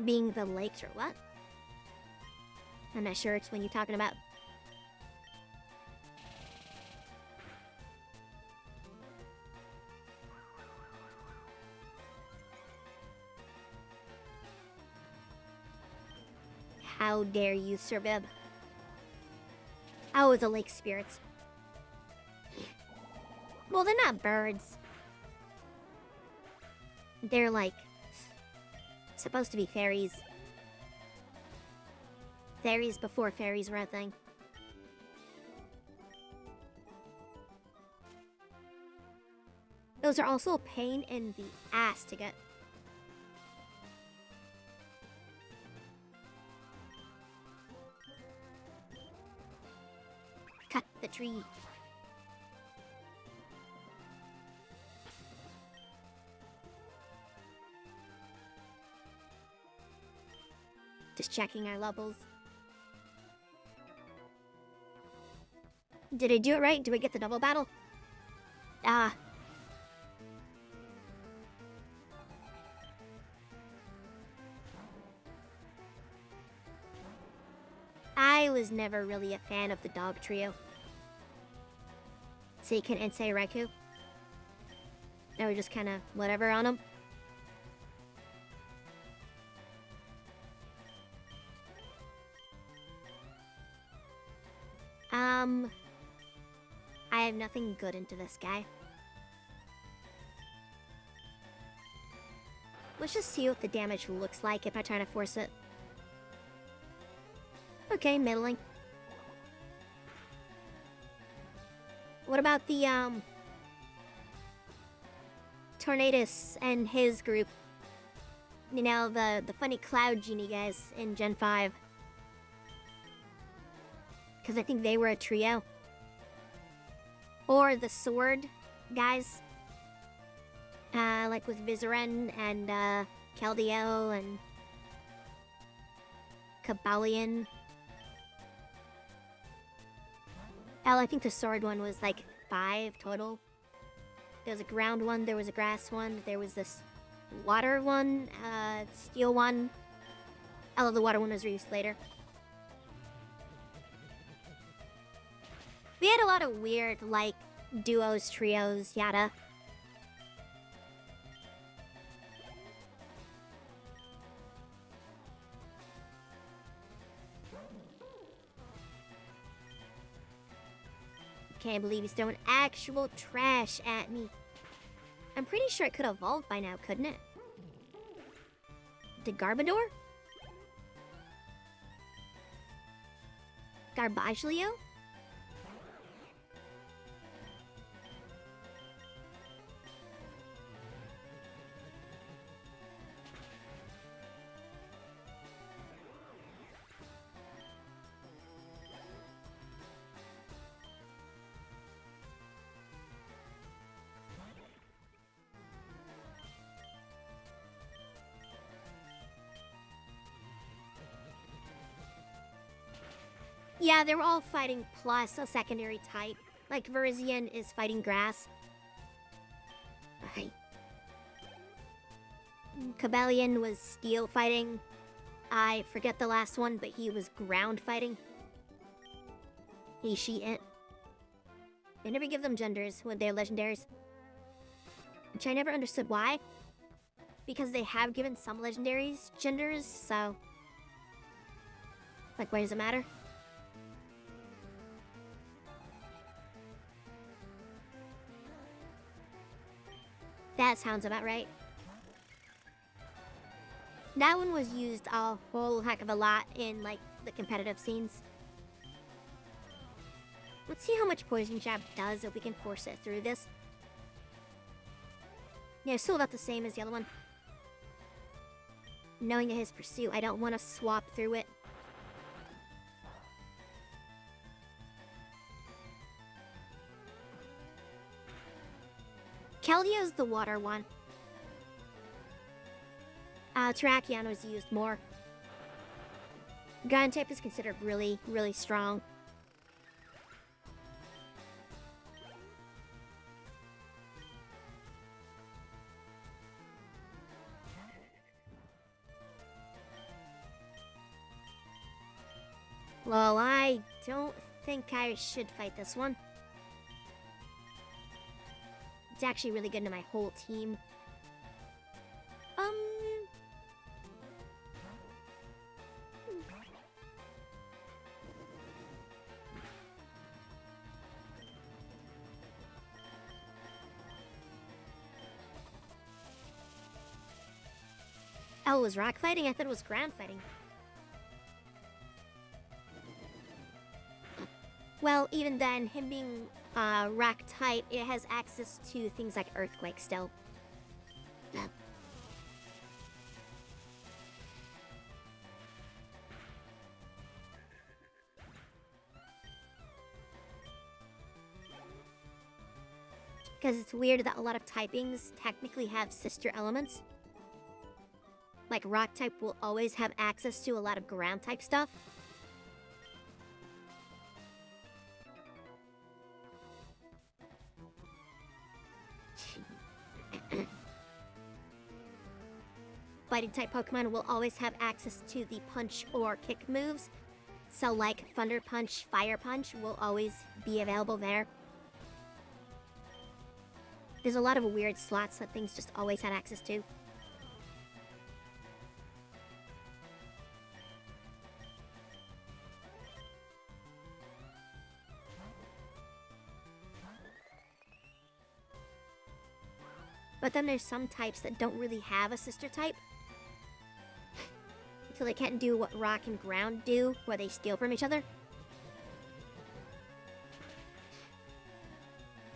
Being the lakes or what? I'm not sure it's when you're talking about. How dare you, Sir Bib? Oh, the lake spirits. Well, they're not birds. They're like supposed to be fairies. Fairies before fairies were a thing. Those are also a pain in the ass to get. Cut the tree. Just checking our levels. Did I do it right? Do I get the double battle? Ah. I was never really a fan of the dog trio. Seiken and Seiraiku. They were just kind of whatever on them. I have nothing good into this guy. Let's just see what the damage looks like if I try to force it. Okay, middling. What about the, Tornadus and his group? You know, the funny cloud genie guys in Gen 5. Because I think they were a trio. Or the sword guys. Like with Vizarin and, Keldeo and Kabalion. I think the sword one was like 5 total. There was a ground one, there was a grass one, there was this water one, steel one. The water one was reused later. We had a lot of weird, like, duos, trios, yada. Can't believe he's throwing actual trash at me. I'm pretty sure it could have evolved by now, couldn't it? Did Garbodor? Garbaglio? Yeah, they were all fighting plus a secondary type. Like, Virizion is fighting grass. Right. Kabalion was steel fighting. I forget the last one, but he was ground fighting. He, she, it. They never give them genders with their legendaries. Which I never understood why. Because they have given some legendaries genders, so... Like, why does it matter? That sounds about right. That one was used a whole heck of a lot in, like, the competitive scenes. Let's see how much Poison Jab does if we can force it through this. Yeah, still about the same as the other one. Knowing his pursuit, I don't want to swap through it. Keldeo's the water one. Terrakion was used more. Ground type is considered really, really strong. Well, I don't think I should fight this one. It's actually really good to my whole team. Oh, it was rock fighting? I thought it was ground fighting. Well, even then, him being rock type, it has access to things like earthquake still. Because it's weird that a lot of typings technically have sister elements. Like rock type will always have access to a lot of ground type stuff. Fighting type Pokemon will always have access to the punch or kick moves. So like Thunder Punch, Fire Punch will always be available there. There's a lot of weird slots that things just always had access to. But then there's some types that don't really have a sister type. So they can't do what rock and ground do, where they steal from each other.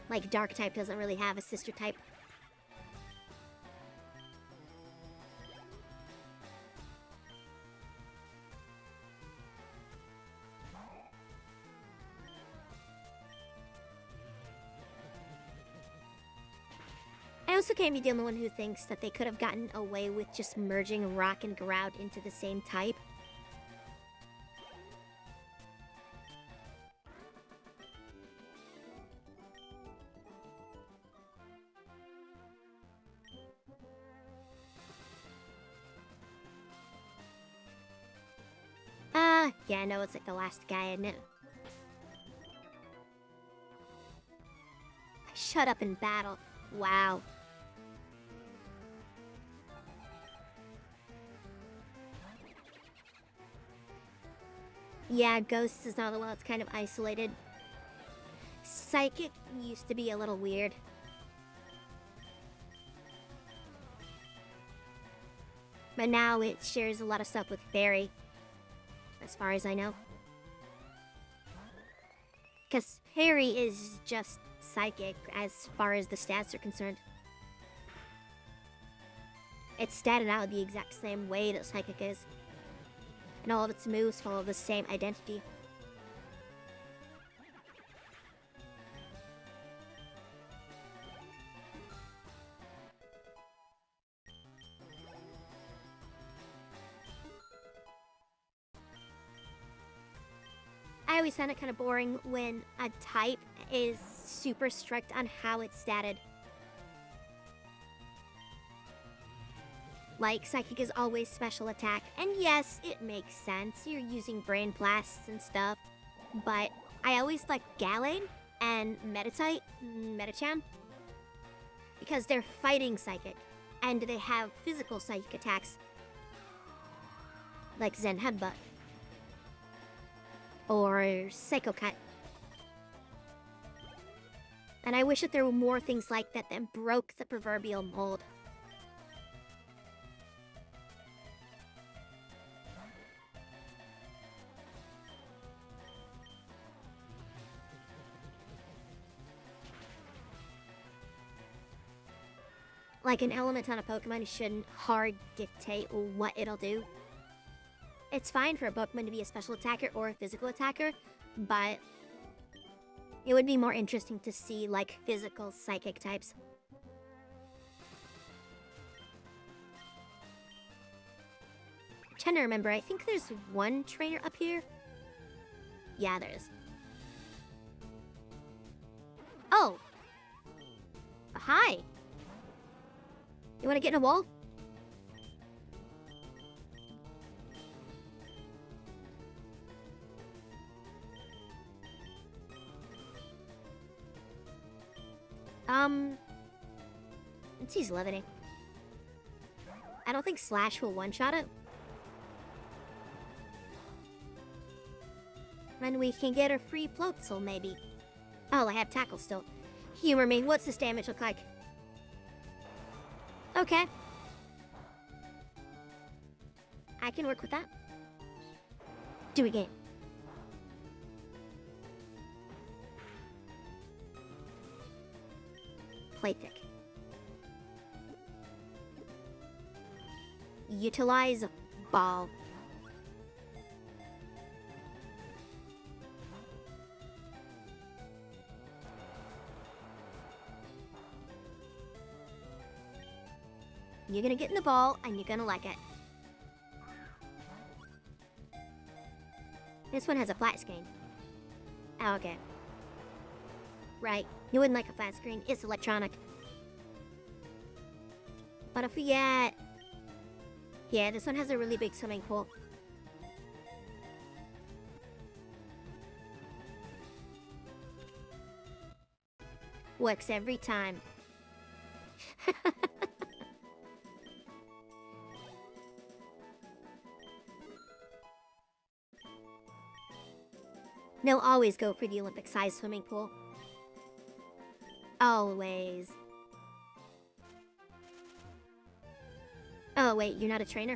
Like dark type doesn't really have a sister type. I also can't be the only one who thinks that they could have gotten away with just merging rock and ground into the same type. Yeah, no, it's like the last guy, isn't it? Shut up in battle. Wow. Yeah, Ghosts is not well, it's kind of isolated. Psychic used to be a little weird. But now it shares a lot of stuff with Fairy. As far as I know. Because Fairy is just psychic as far as the stats are concerned. It's statted out the exact same way that Psychic is. And all of its moves follow the same identity. I always find it kind of boring when a type is super strict on how it's statted. Like, Psychic is always special attack, and yes, it makes sense, you're using Brain Blasts and stuff, but I always like Gallade and Metachan, because they're fighting Psychic, and they have physical Psychic attacks, like Zen Headbutt, or Psycho Cut. And I wish that there were more things like that that broke the proverbial mold. Like, an element on a Pokemon shouldn't hard dictate what it'll do. It's fine for a Pokemon to be a special attacker or a physical attacker, but it would be more interesting to see, like, physical psychic types. I'm trying to remember, I think there's one trainer up here. Yeah, there is. Oh! Hi! You wanna get in a wall? Let's use Levitate. I don't think Slash will one-shot it. And we can get a free Floatzel, maybe. Oh, I have Tackle still. Humor me, what's this damage look like? Okay. I can work with that. Do it again. Play thick. Utilize ball. You're gonna get in the ball, and you're gonna like it. This one has a flat screen. Oh, okay. Right, you wouldn't like a flat screen, it's electronic. But if we get... Yeah, this one has a really big swimming pool. Works every time. They'll always go for the Olympic-sized swimming pool. Always. Oh, wait, you're not a trainer?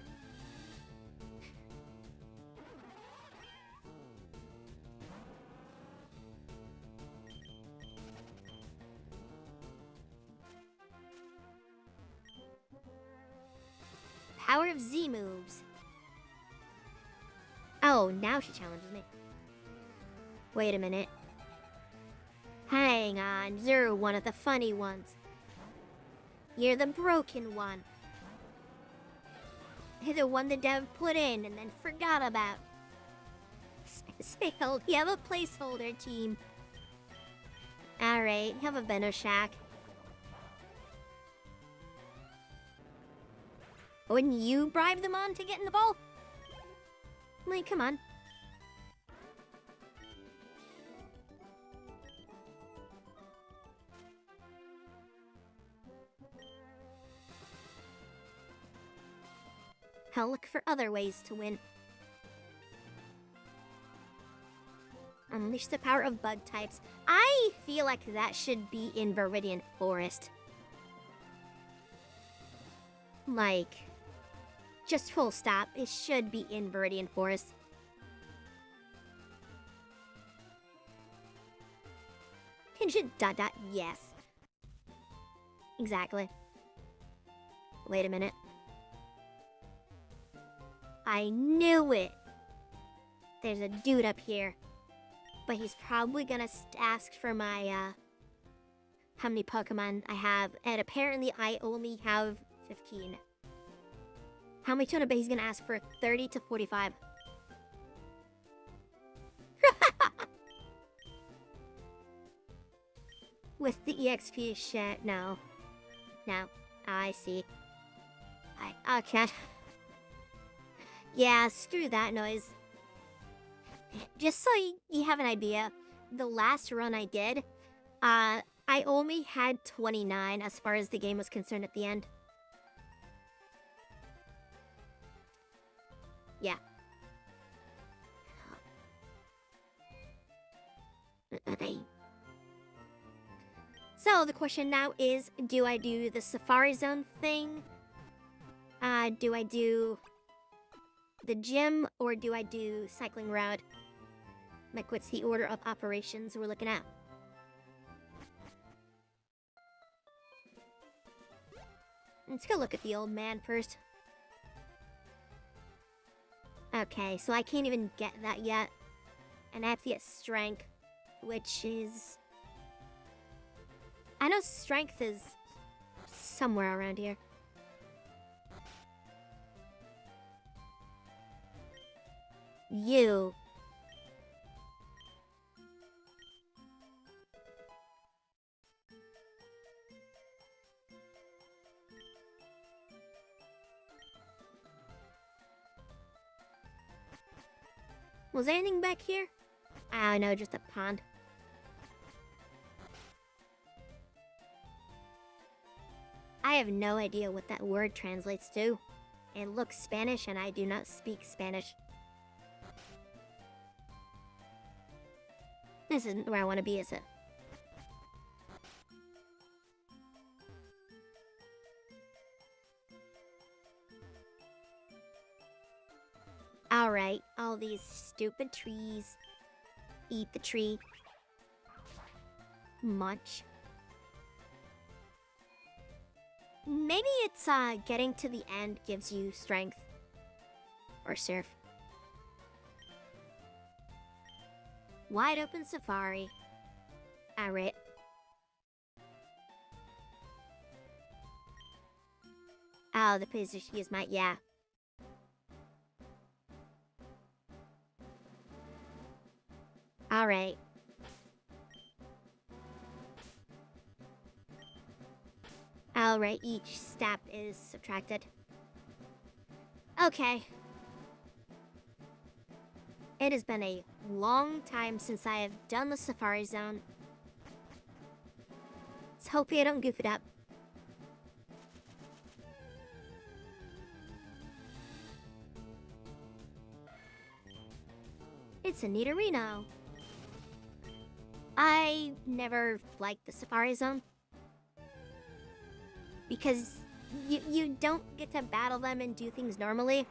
Power of Z moves. Oh, now she challenges me. Wait a minute. Hang on, you're one of the funny ones. You're the broken one. You're the one the dev put in and then forgot about. Spickled, you have a placeholder team. Alright, have a Benno Shack. Wouldn't you bribe them on to get in the ball? Like, come on. I'll look for other ways to win. Unleash the power of bug types. I feel like that should be in Viridian Forest. Like, just full stop. It should be in Viridian Forest. Dot dot, yes. Exactly. Wait a minute. I knew it! There's a dude up here. But he's probably gonna ask for my, how many Pokemon I have. And apparently I only have 15. How many tuna? But he's gonna ask for 30 to 45. With the EXP shit, no. No. I see. I can't. Yeah, screw that noise. Just so you have an idea, the last run I did, I only had 29 as far as the game was concerned at the end. Yeah. So the question now is, do I do the Safari Zone thing? Do I do the gym, or do I do cycling route? Like, what's the order of operations we're looking at? Let's go look at the old man first. Okay, so I can't even get that yet. And I have to get strength, which is... I know strength is somewhere around here. You. Was there anything back here? I don't know, just a pond. I have no idea what that word translates to. It looks Spanish and I do not speak Spanish. This isn't where I want to be, is it? Alright, all these stupid trees. Eat the tree. Munch. Maybe it's getting to the end gives you strength. Or surf. Wide open safari. Alright. Oh, the position is my... yeah. Alright. Alright, each step is subtracted. Okay. It has been a long time since I have done the Safari Zone. Let's hope I don't goof it up. It's a neat arena. I never liked the Safari Zone. Because You don't get to battle them and do things normally.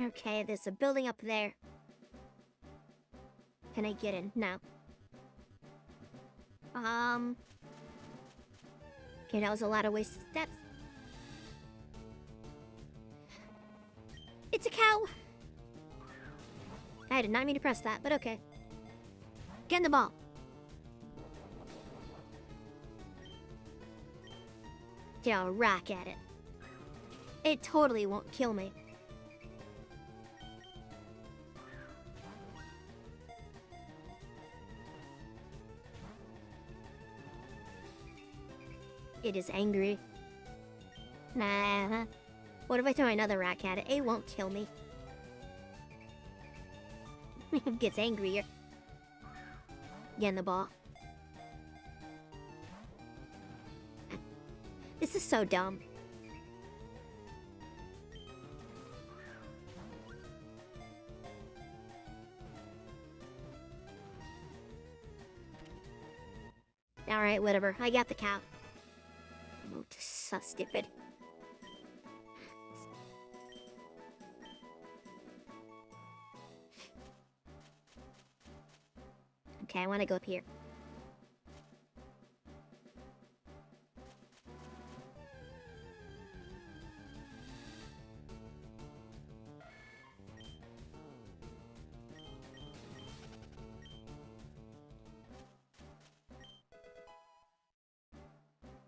Okay, there's a building up there. Can I get in? No. Okay, that was a lot of wasted steps. It's a cow! I did not mean to press that, but okay. Get in the ball. Throw a rock at it. It totally won't kill me. It is angry. Nah. What if I throw another rock at it? It won't kill me. It gets angrier. Get in the ball. This is so dumb. Alright, whatever. I got the cow. Oh, so stupid. Okay, I want to go up here.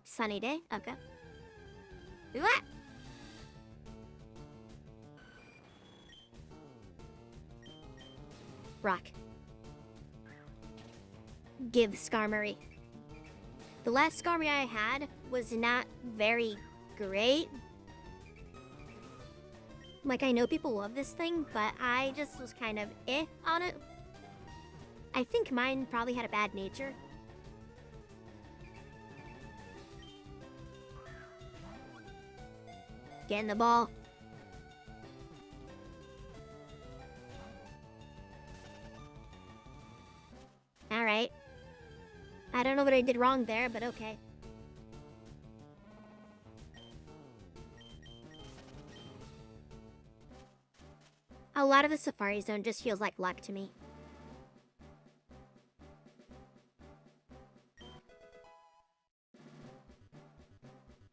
Sunny day? Okay. What? Rock. Give Skarmory. The last Skarmory I had was not very great. Like, I know people love this thing, but I just was kind of on it. I think mine probably had a bad nature. Get in the ball. Alright. I don't know what I did wrong there, but okay. A lot of the Safari Zone just feels like luck to me.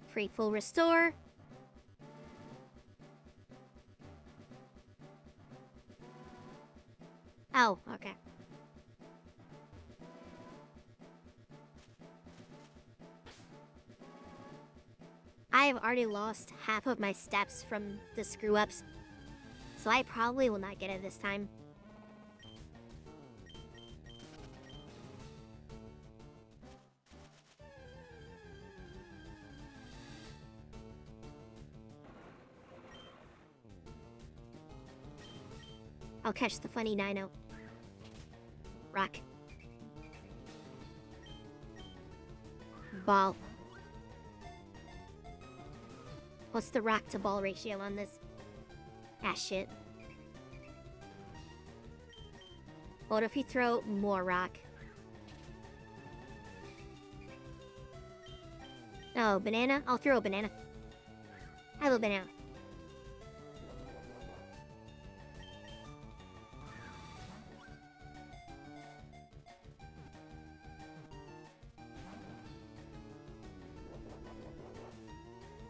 Free full restore. Oh, okay. I have already lost half of my steps from the screw-ups, so I probably will not get it this time. I'll catch the funny dino. Rock. Ball. What's the rock to ball ratio on this? Ah, shit. What if you throw more rock? Oh, banana? I'll throw a banana. I have a banana.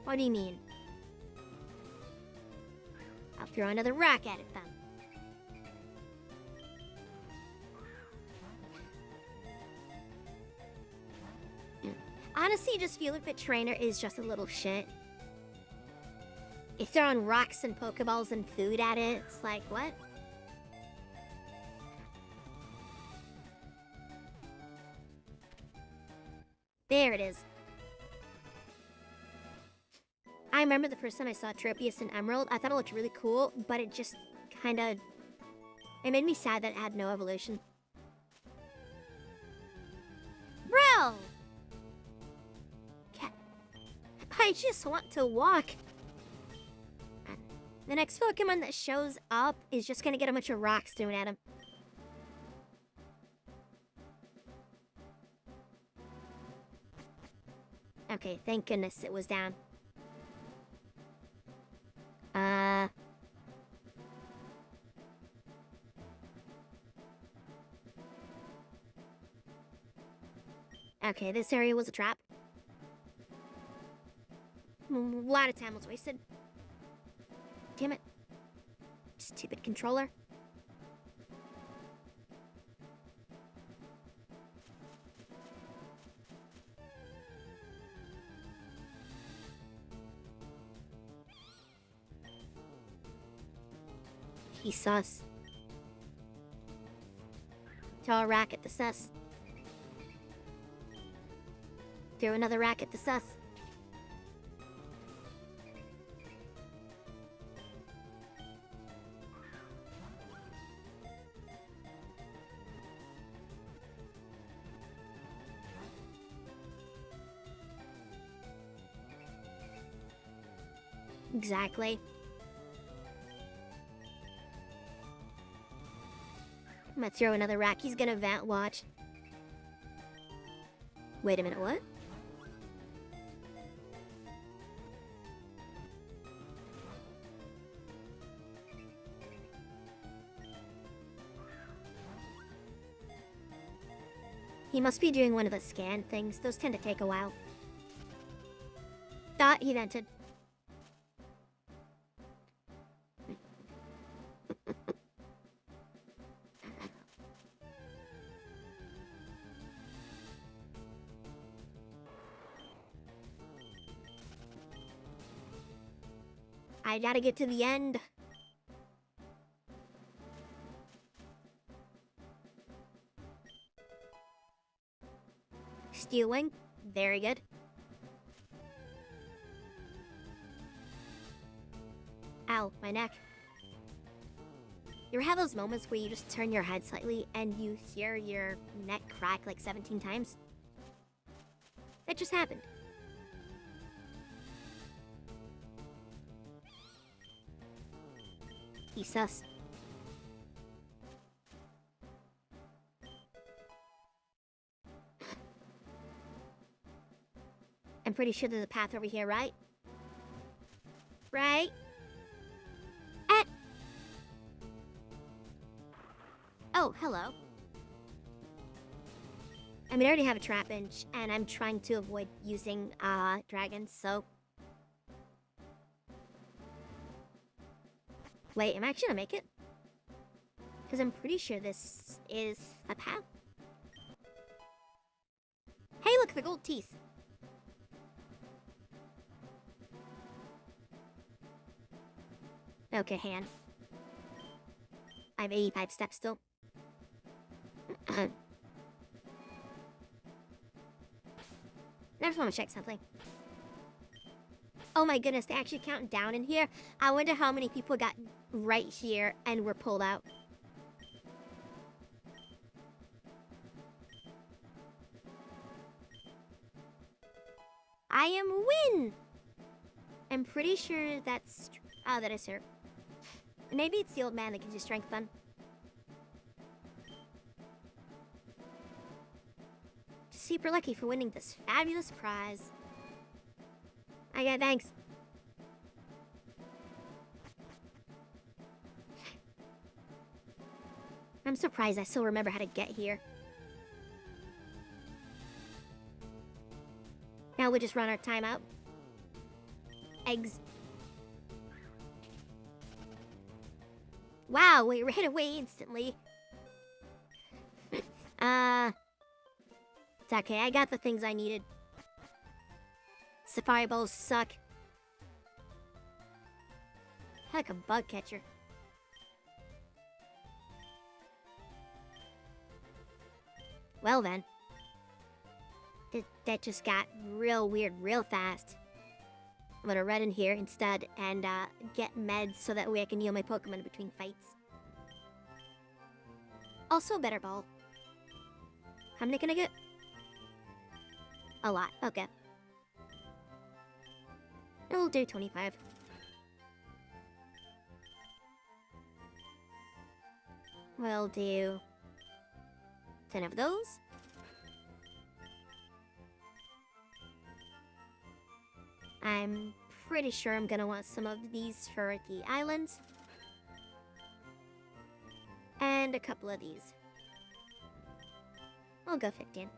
What do you mean? I'll throw another rock at it then. Honestly, I just feel like the trainer is just a little shit. You're throwing rocks and Pokeballs and food at it. It's like, what? There it is. I remember the first time I saw Tropius and Emerald, I thought it looked really cool, but it just kind of... It made me sad that it had no evolution. Bro! I just want to walk. The next Pokemon that shows up is just gonna get a bunch of rocks thrown at him. Okay, thank goodness it was down. Okay, this area was a trap. A lot of time was wasted. Damn it. Stupid controller. He's sus. Throw a rack at the sus. Throw another rack at the sus. Exactly. I'm gonna throw another rack. He's gonna vent watch. Wait a minute, what? He must be doing one of the scan things. Those tend to take a while. Thought he vented. I gotta get to the end. Stealing. Very good. Ow, my neck. You ever have those moments where you just turn your head slightly and you hear your neck crack like 17 times? That just happened. He's sus. I'm pretty sure there's a path over here, right? Right? Oh, hello. I mean, I already have a trap inch, and I'm trying to avoid using, dragons, so... Wait, am I actually gonna make it? Because I'm pretty sure this is a path. Hey, look, the gold teeth. Okay, hand. I have 85 steps still. I just want to check something. Oh my goodness, they actually count down in here. I wonder how many people got right here and were pulled out. I am win! I'm pretty sure that's... Oh, that is her. Maybe it's the old man that gives you strength fun. Super lucky for winning this fabulous prize. Okay, thanks. I'm surprised I still remember how to get here. Now we just run our time out. Eggs. Wow, we ran away instantly. It's okay, I got the things I needed. Safari balls suck. Like a bug catcher. Well then. That just got real weird real fast. I'm gonna run in here instead and get meds so that way I can heal my Pokemon between fights. Also, better ball. How many can I get? A lot. Okay. We'll do 25. We'll do 10 of those. I'm pretty sure I'm gonna want some of these for the islands. And a couple of these. I'll go 15.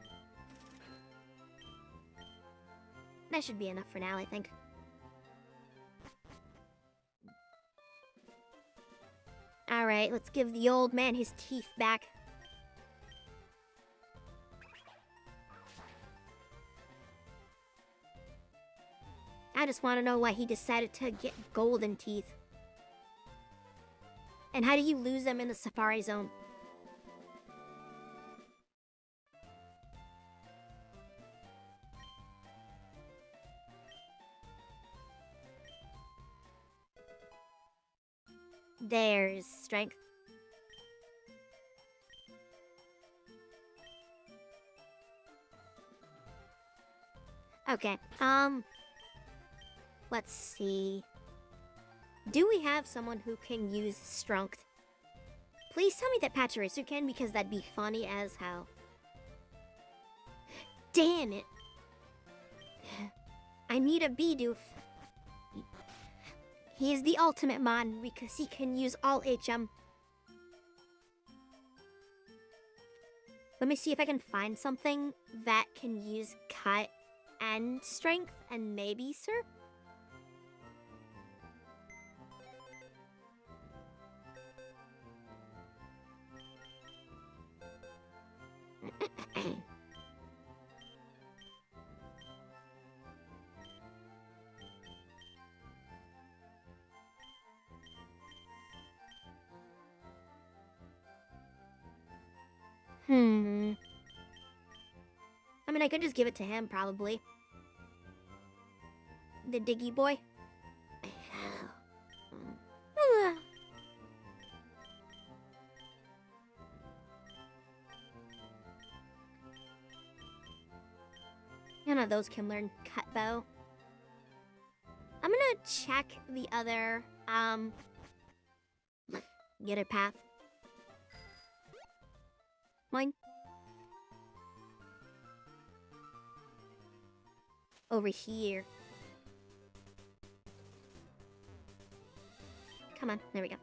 That should be enough for now, I think. Alright, let's give the old man his teeth back. I just want to know why he decided to get golden teeth. And how do you lose them in the Safari Zone? There's strength. Okay, let's see. Do we have someone who can use strength? Please tell me that Pachirisu can, because that'd be funny as hell. Damn it! I need a Bidoof. He is the ultimate mon because he can use all HM. Let me see if I can find something that can use cut and strength and maybe surf. I mean, I could just give it to him, probably. The Diggy boy. None of those can learn cut bow. I'm gonna check the other path. Mine. Over here. Come on, there we go.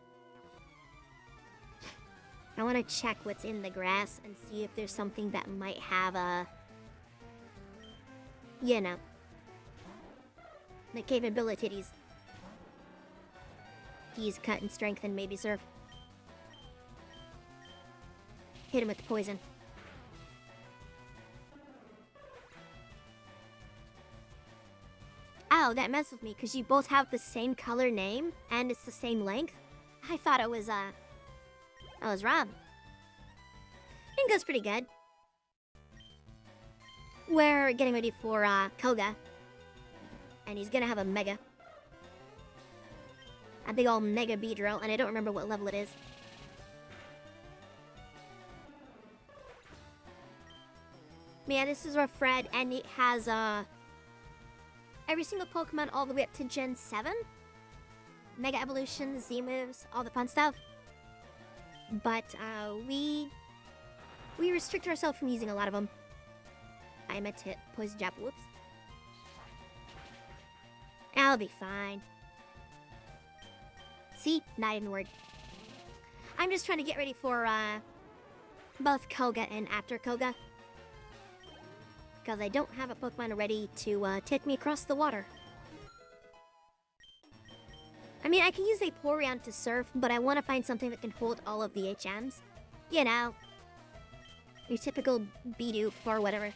I want to check what's in the grass and see if there's something that might have a, you know, the capabilities. Use cut and strength and maybe surf. Hit him with the poison. Oh, that messed with me because you both have the same color name and it's the same length. I thought it was I was wrong. It goes pretty good. We're getting ready for Koga. And he's gonna have a mega. A big old mega Beedrill, and I don't remember what level it is. Yeah, this is our Fred, and it has every single Pokemon all the way up to Gen 7. Mega Evolution, Z-moves, all the fun stuff. But we restrict ourselves from using a lot of them. I meant to hit Poison Jab, whoops. I'll be fine. See? Not even worried. I'm just trying to get ready for both Koga and after Koga. Because I don't have a Pokemon ready to take me across the water. I mean, I can use a Porygon to surf, but I want to find something that can hold all of the HMs. You know. Your typical Bidoof or whatever.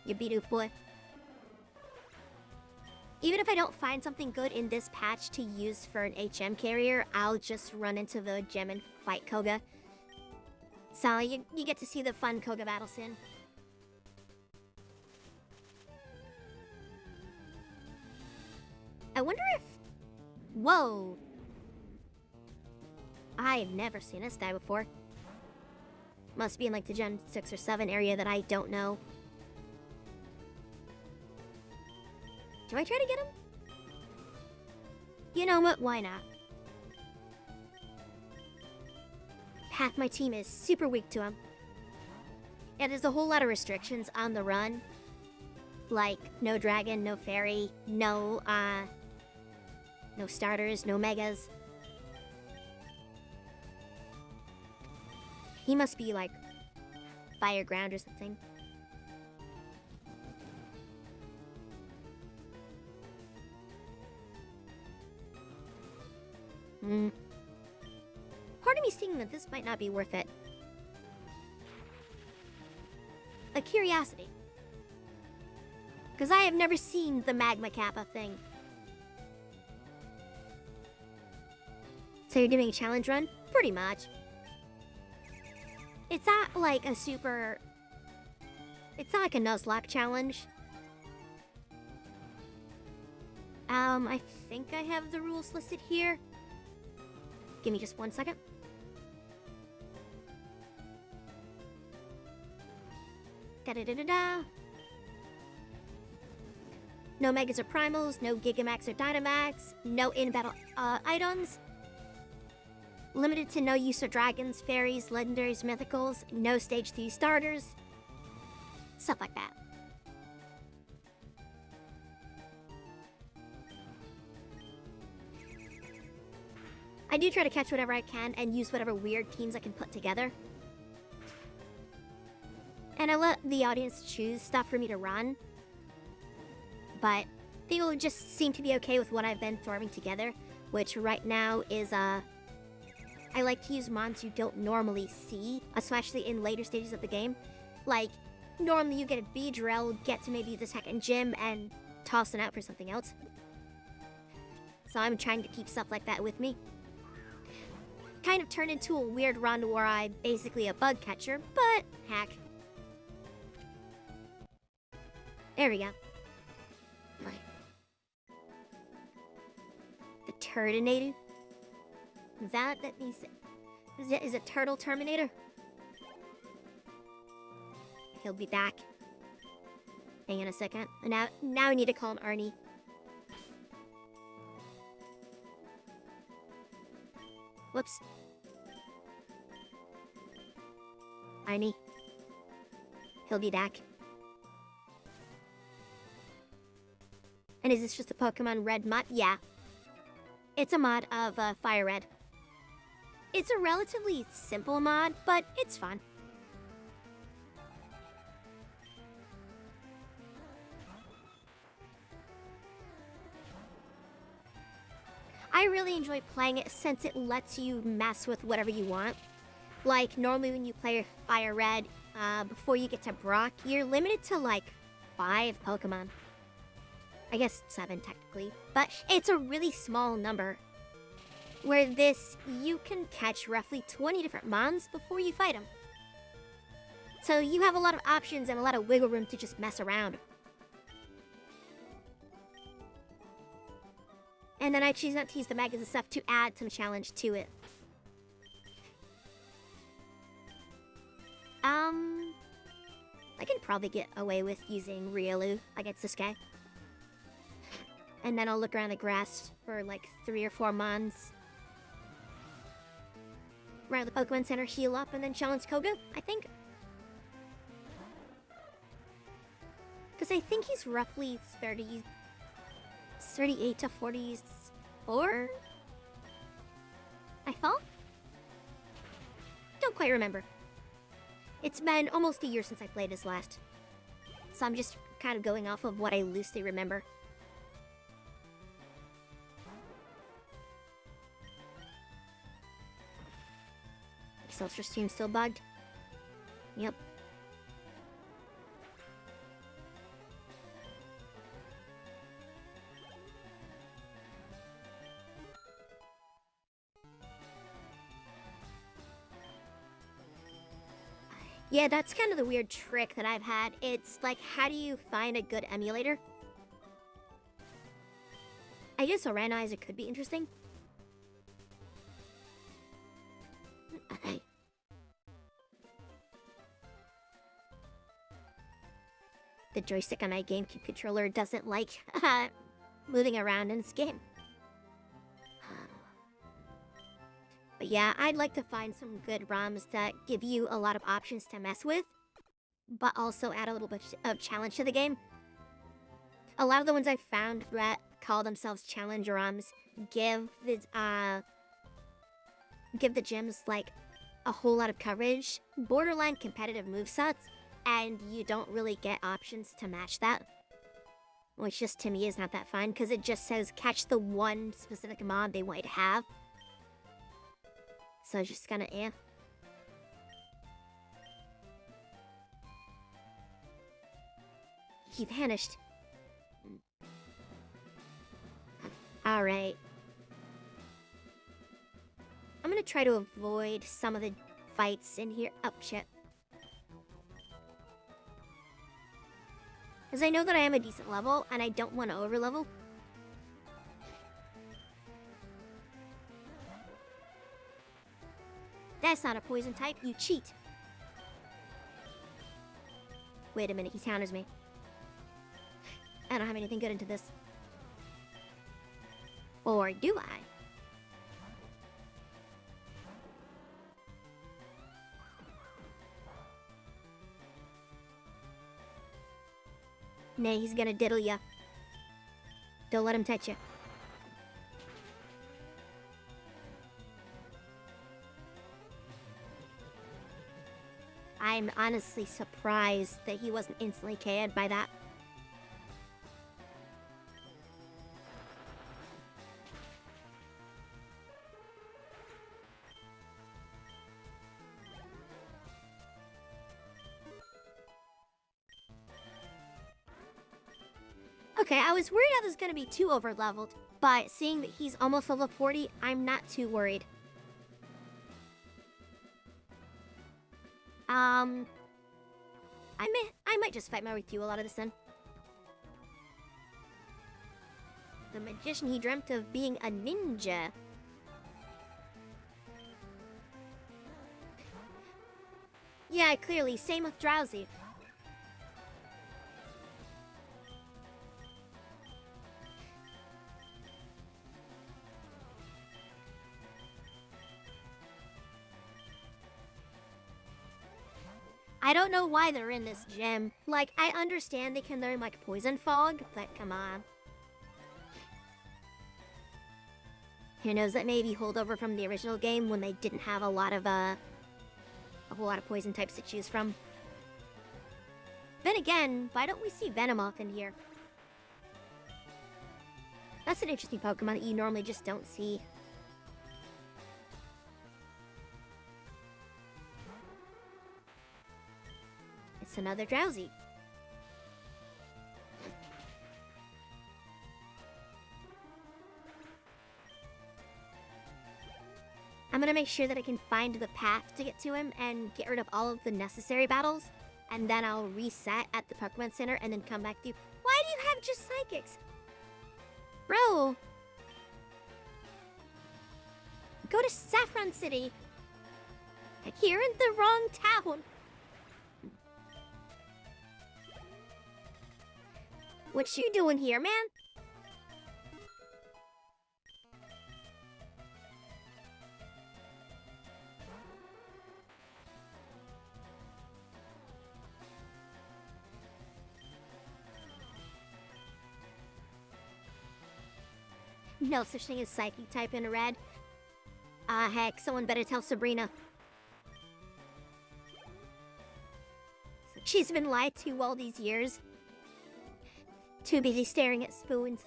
Your Bidoof boy. Even if I don't find something good in this patch to use for an HM carrier, I'll just run into the gym and fight Koga. So you get to see the fun Koga battle soon. I wonder if... Whoa! I've never seen this guy before. Must be in like the Gen 6 or 7 area that I don't know. Do I try to get him? You know what? Why not? half my team is super weak to him. And there's a whole lot of restrictions on the run. Like, no dragon, no fairy, no starters, no megas. He must be, like, fire ground or something. Part of me's thinking that this might not be worth it. A curiosity. Because I have never seen the Magma Kappa thing. So you're doing a challenge run? Pretty much. It's not like a super... It's not like a Nuzlocke challenge. I think I have the rules listed here. Give me just 1 second. Da-da-da-da-da. No Megas or Primals, no Gigamax or Dynamax, no in-battle items. Limited to no use of dragons, fairies, legendaries, mythicals, no stage 3 starters. Stuff like that. I do try to catch whatever I can and use whatever weird teams I can put together. And I let the audience choose stuff for me to run. But people just seem to be okay with what I've been throwing together, which right now is, I like to use mons you don't normally see, especially in later stages of the game. Like, normally you get a Beedrill, get to maybe the second gym, and toss it out for something else. So I'm trying to keep stuff like that with me. Kind of turned into a weird run where I'm basically a bug catcher, but heck. There we go. The Turdinator? That means... Is it Turtle Terminator? He'll be back. Hang on a second. Now I need to call him Arnie. Whoops. Arnie. He'll be back. And is this just a Pokemon Red mod? Yeah. It's a mod of Firered. It's a relatively simple mod, but it's fun. I really enjoy playing it since it lets you mess with whatever you want. Like, normally when you play Firered, before you get to Brock, you're limited to like 5 Pokemon. I guess 7 technically, but it's a really small number. Where this, you can catch roughly 20 different mons before you fight them. So you have a lot of options and a lot of wiggle room to just mess around. And then I choose not to use the Megas and stuff to add some challenge to it. I can probably get away with using Riolu against this guy. And then I'll look around the grass for like 3 or 4 mons. Around the Pokemon Center, heal up, and then challenge Koga, I think. Because I think he's roughly 38 to 44? I thought? Don't quite remember. It's been almost a year since I played his last. So I'm just kind of going off of what I loosely remember. Ultra Stream still bugged? Yep. Yeah, that's kind of the weird trick that I've had. It's like, how do you find a good emulator? I guess a randomizer could be interesting. The joystick on my GameCube controller doesn't like moving around in this game. But Yeah, I'd like to find some good ROMs that give you a lot of options to mess with, but also add a little bit of challenge to the game. A lot of the ones I've found that call themselves challenge ROMs give the gyms like a whole lot of coverage, borderline competitive movesets, and you don't really get options to match that. Which just to me is not that fun, because it just says catch the one specific mob they want you to have. So it's just kinda eh. He vanished. Alright. I'm gonna try to avoid some of the fights in here. Oh, shit. Because I know that I am a decent level, and I don't want to overlevel. That's not a poison type, you cheat. Wait a minute, he counters me. I don't have anything good into this. Or do I? Nay, he's gonna diddle ya. Don't let him touch ya. I'm honestly surprised that he wasn't instantly KO'd by that. Okay, I was worried I was going to be too over-leveled, but seeing that he's almost level 40, I'm not too worried. I might just fight my way through a lot of this then. The magician, he dreamt of being a ninja. Yeah, clearly, same with Drowsy. I don't know why they're in this gym. Like, I understand they can learn, like, Poison Fog, but come on. Who knows, that may be holdover from the original game when they didn't have a lot of, a whole lot of poison types to choose from. Then again, why don't we see Venomoth in here? That's an interesting Pokemon that you normally just don't see. It's another Drowsy. I'm gonna make sure that I can find the path to get to him and get rid of all of the necessary battles, and then I'll reset at the Pokemon Center and then come back to you. Why do you have just Psychics? Bro! Go to Saffron City! You're in the wrong town! What you doing here, man? No such thing as Psychic type in a red. Heck, someone better tell Sabrina. She's been lied to all these years. Too busy staring at spoons.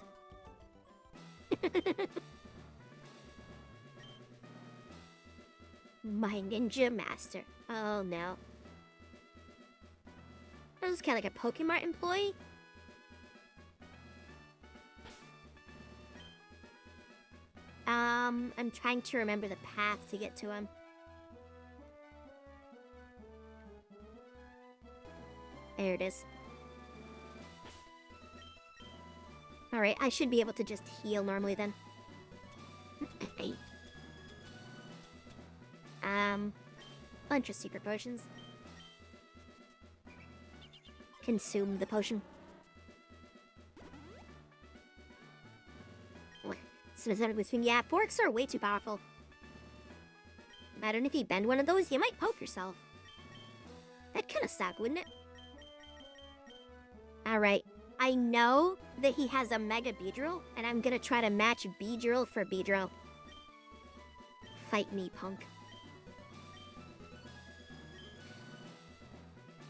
My ninja master. Oh no. I was kind of like a Pokemart employee. I'm trying to remember the path to get to him. There it is. Alright, I should be able to just heal normally then. Bunch of secret potions. Consume the potion. Specifically speaking, yeah, forks are way too powerful. I don't know if you bend one of those, you might poke yourself. That'd kind of suck, wouldn't it? Alright, I know that he has a Mega Beedrill, and I'm gonna try to match Beedrill for Beedrill. Fight me, punk.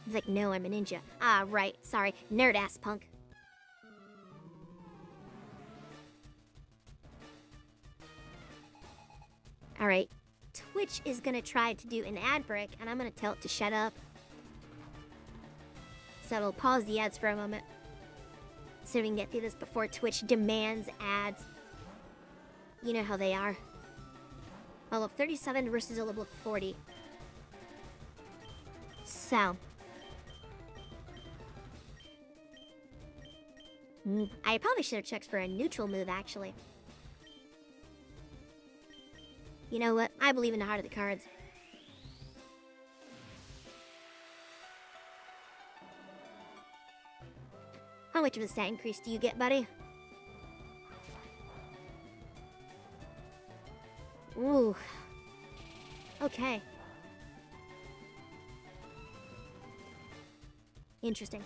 He's like, no, I'm a ninja. Ah, right, sorry. Nerd-ass punk. Alright, Twitch is gonna try to do an ad break, and I'm gonna tell it to shut up. So it'll pause the ads for a moment. So we can get through this before Twitch demands ads. You know how they are. Level of 37 versus a level of 40. So. I probably should have checked for a neutral move, actually. You know what? I believe in the heart of the cards. How much of a stat increase do you get, buddy? Ooh. Okay. Interesting.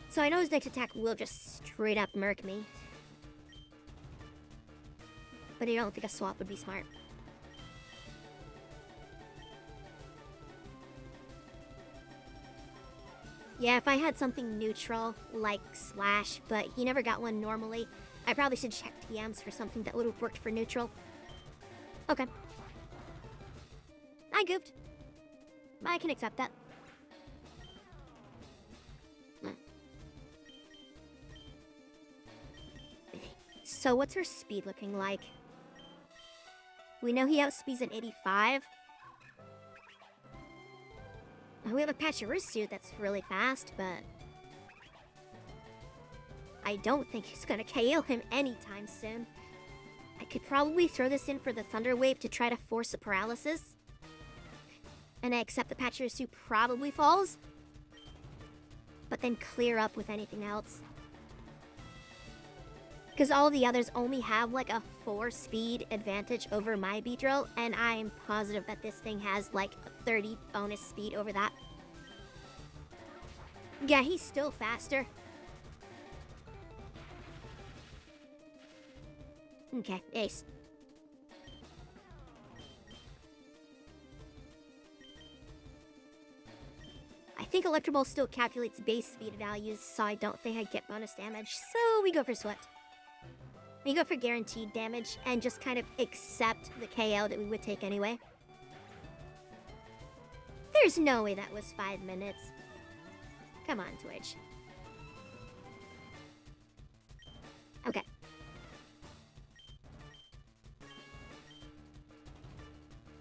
So I know his next attack will just straight up murk me. But I don't think a swap would be smart. Yeah, if I had something neutral, like Slash, but he never got one normally, I probably should check TMs for something that would have worked for neutral. Okay. I goofed. I can accept that. So what's her speed looking like? We know he outspeeds an 85. We have a Pachirisu that's really fast, but I don't think he's gonna KO him anytime soon. I could probably throw this in for the Thunder Wave to try to force a paralysis. And I accept the Pachirisu probably falls, but then clear up with anything else. Because all the others only have like a 4 speed advantage over my Beedrill, and I'm positive that this thing has like a 30 bonus speed over that. Yeah, he's still faster. Okay, ace. I think Electro Ball still calculates base speed values, so I don't think I'd get bonus damage, so we go for Sweat. We go for guaranteed damage and just kind of accept the KO that we would take anyway. There's no way that was 5 minutes. Come on, Twitch. Okay.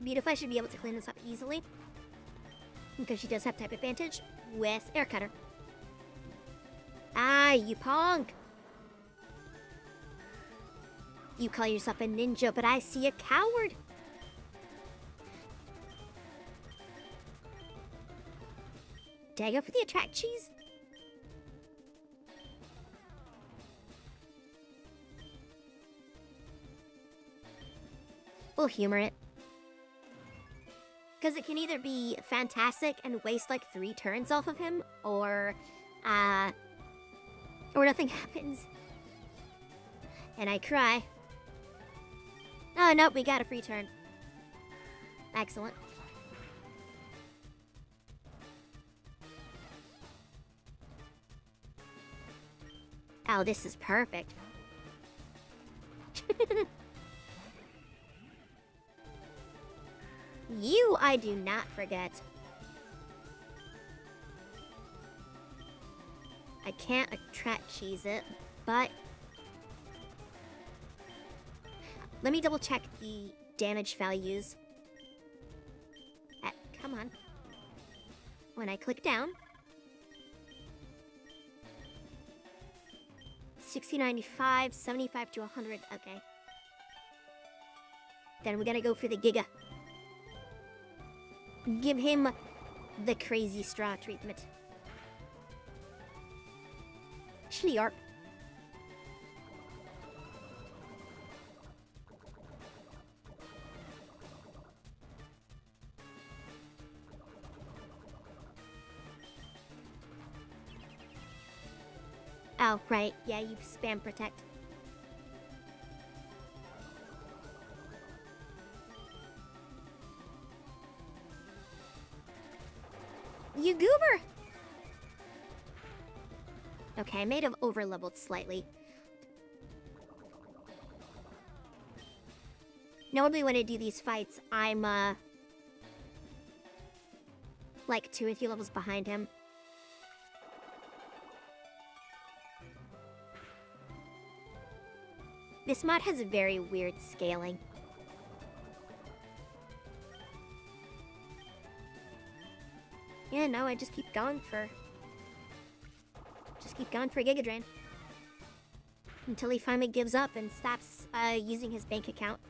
Beautifly should be able to clean this up easily, because she does have type advantage with Air Cutter. Ah, you punk! You call yourself a ninja, but I see a coward. Did I go for the attract cheese? We'll humor it. Because it can either be fantastic and waste like 3 turns off of him, or nothing happens. And I cry. Oh, nope, we got a free turn. Excellent. Oh, this is perfect. You, I do not forget. I can't attract cheese it, but let me double check the damage values. Come on. When I click down, 60-95, 75 to 100. Okay. Then we're gonna go for the Giga. Give him the crazy straw treatment. Schlyorp. Oh, right. Yeah, you spam protect. You goober! Okay, I may have over-leveled slightly. Normally when I do these fights, I'm, like 2 or 3 levels behind him. This mod has a very weird scaling. Yeah, no, I just keep going for Giga Drain. Until he finally gives up and stops using his bank account.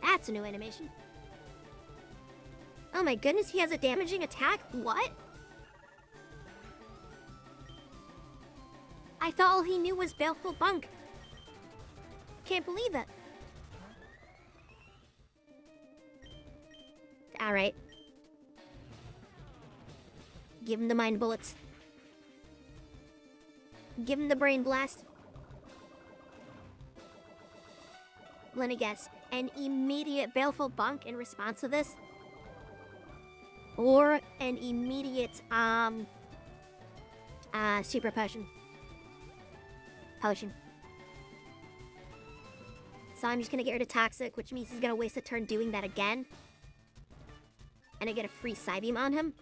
That's a new animation. Oh my goodness, he has a damaging attack? What? I thought all he knew was Baleful Bunk. Can't believe it. Alright. Give him the mind bullets. Give him the brain blast. Let me guess. An immediate Baleful Bunk in response to this? Or an immediate, super potion. So I'm just gonna get rid of Toxic, which means he's gonna waste a turn doing that again. And I get a free Psybeam on him.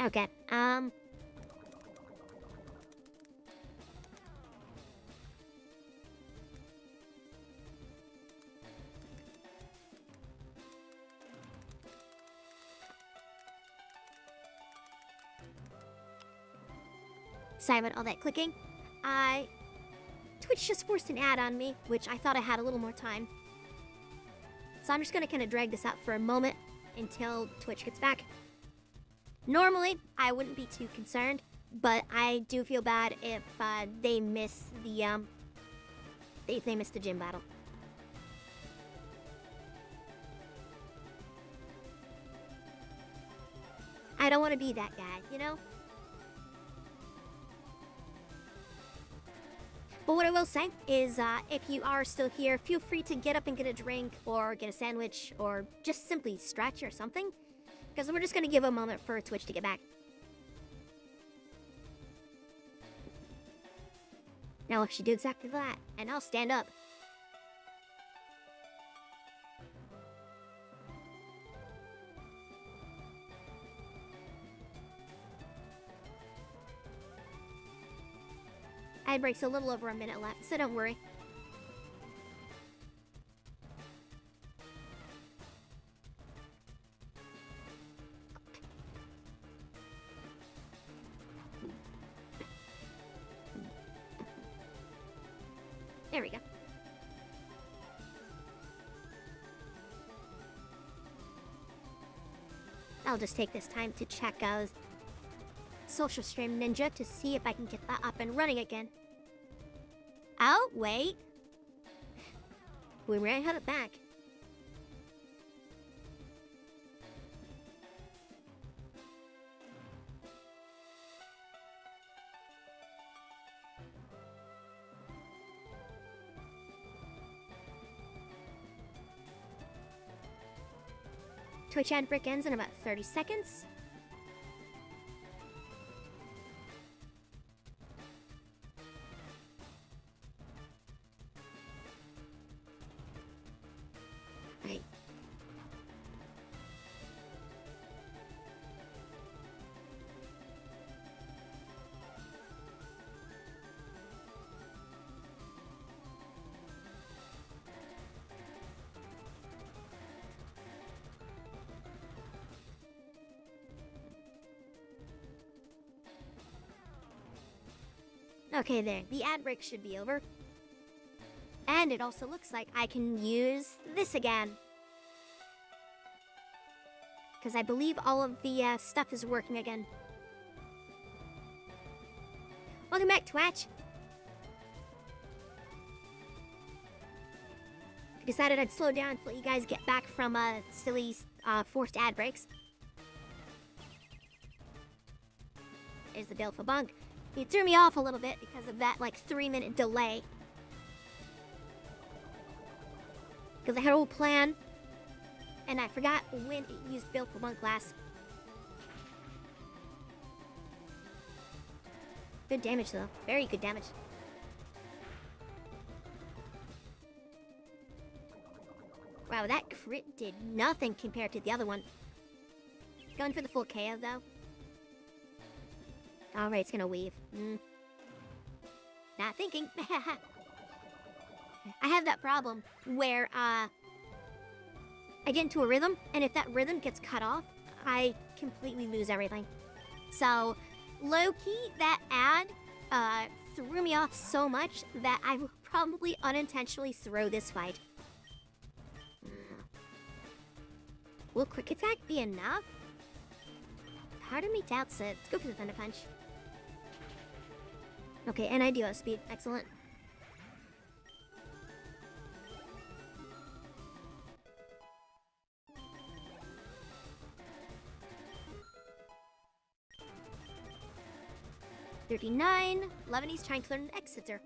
Okay, sorry about all that clicking. Twitch just forced an ad on me, which I thought I had a little more time. So I'm just gonna kind of drag this out for a moment until Twitch gets back. Normally, I wouldn't be too concerned, but I do feel bad if they miss the if they miss the gym battle. I don't want to be that guy, you know? But what I will say is, if you are still here, feel free to get up and get a drink, or get a sandwich, or just simply stretch or something. Because we're just going to give a moment for Twitch to get back. Now, if she do exactly that, and I'll stand up. Ad break's a little over a minute left, so don't worry. There we go. I'll just take this time to check out Social Stream Ninja to see if I can get that up and running again. Oh, wait. We ran out of back. Twitch ad break ends in about 30 seconds. Right. Okay, there. The ad break should be over. And it also looks like I can use this again. Because I believe all of the stuff is working again. Welcome back, Twatch. I decided I'd slow down to let you guys get back from silly forced ad breaks. There's the Delpha bunk. It threw me off a little bit because of that like 3-minute delay. Because I had a whole plan, and I forgot when it used Delpha bunk last. Good damage though, very good damage. Wow, that crit did nothing compared to the other one. Going for the full KO though. Alright, it's gonna weave. Not thinking. I have that problem where I get into a rhythm, and if that rhythm gets cut off, I completely lose everything. So, low-key, that ad threw me off so much that I will probably unintentionally throw this fight. Will Quick Attack be enough? Part of me doubts it. Let's go for the Thunder Punch. Okay, and I do have speed. Excellent. $39. Lebanese trying to learn an Exeter.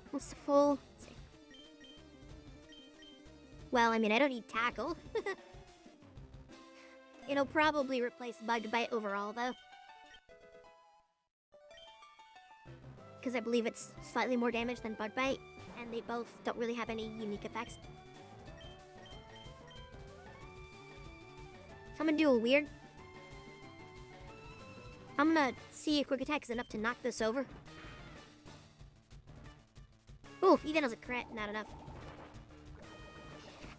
What's the full? Let's see. Well, I mean, I don't need Tackle. It'll probably replace Bugged Bite overall, though. Because I believe it's slightly more damage than Bug Bite, and they both don't really have any unique effects. So I'm gonna do a weird. I'm gonna see if Quick Attack is enough to knock this over. Oof, even as a crit, not enough.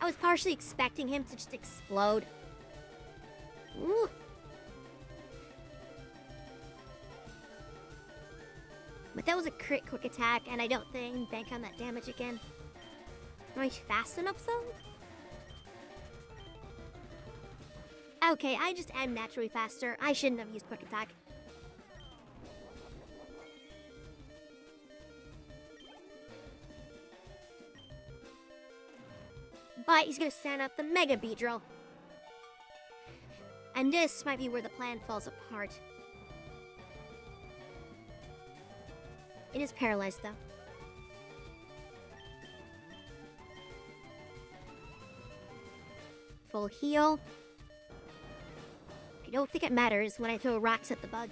I was partially expecting him to just explode. Ooh. But that was a crit Quick Attack, and I don't think bank on that damage again. Am I fast enough, though? Okay, I just am naturally faster. I shouldn't have used Quick Attack. But he's gonna stand up the Mega Beedrill. And this might be where the plan falls apart. It is paralyzed, though. Full heal. I don't think it matters when I throw rocks at the bug.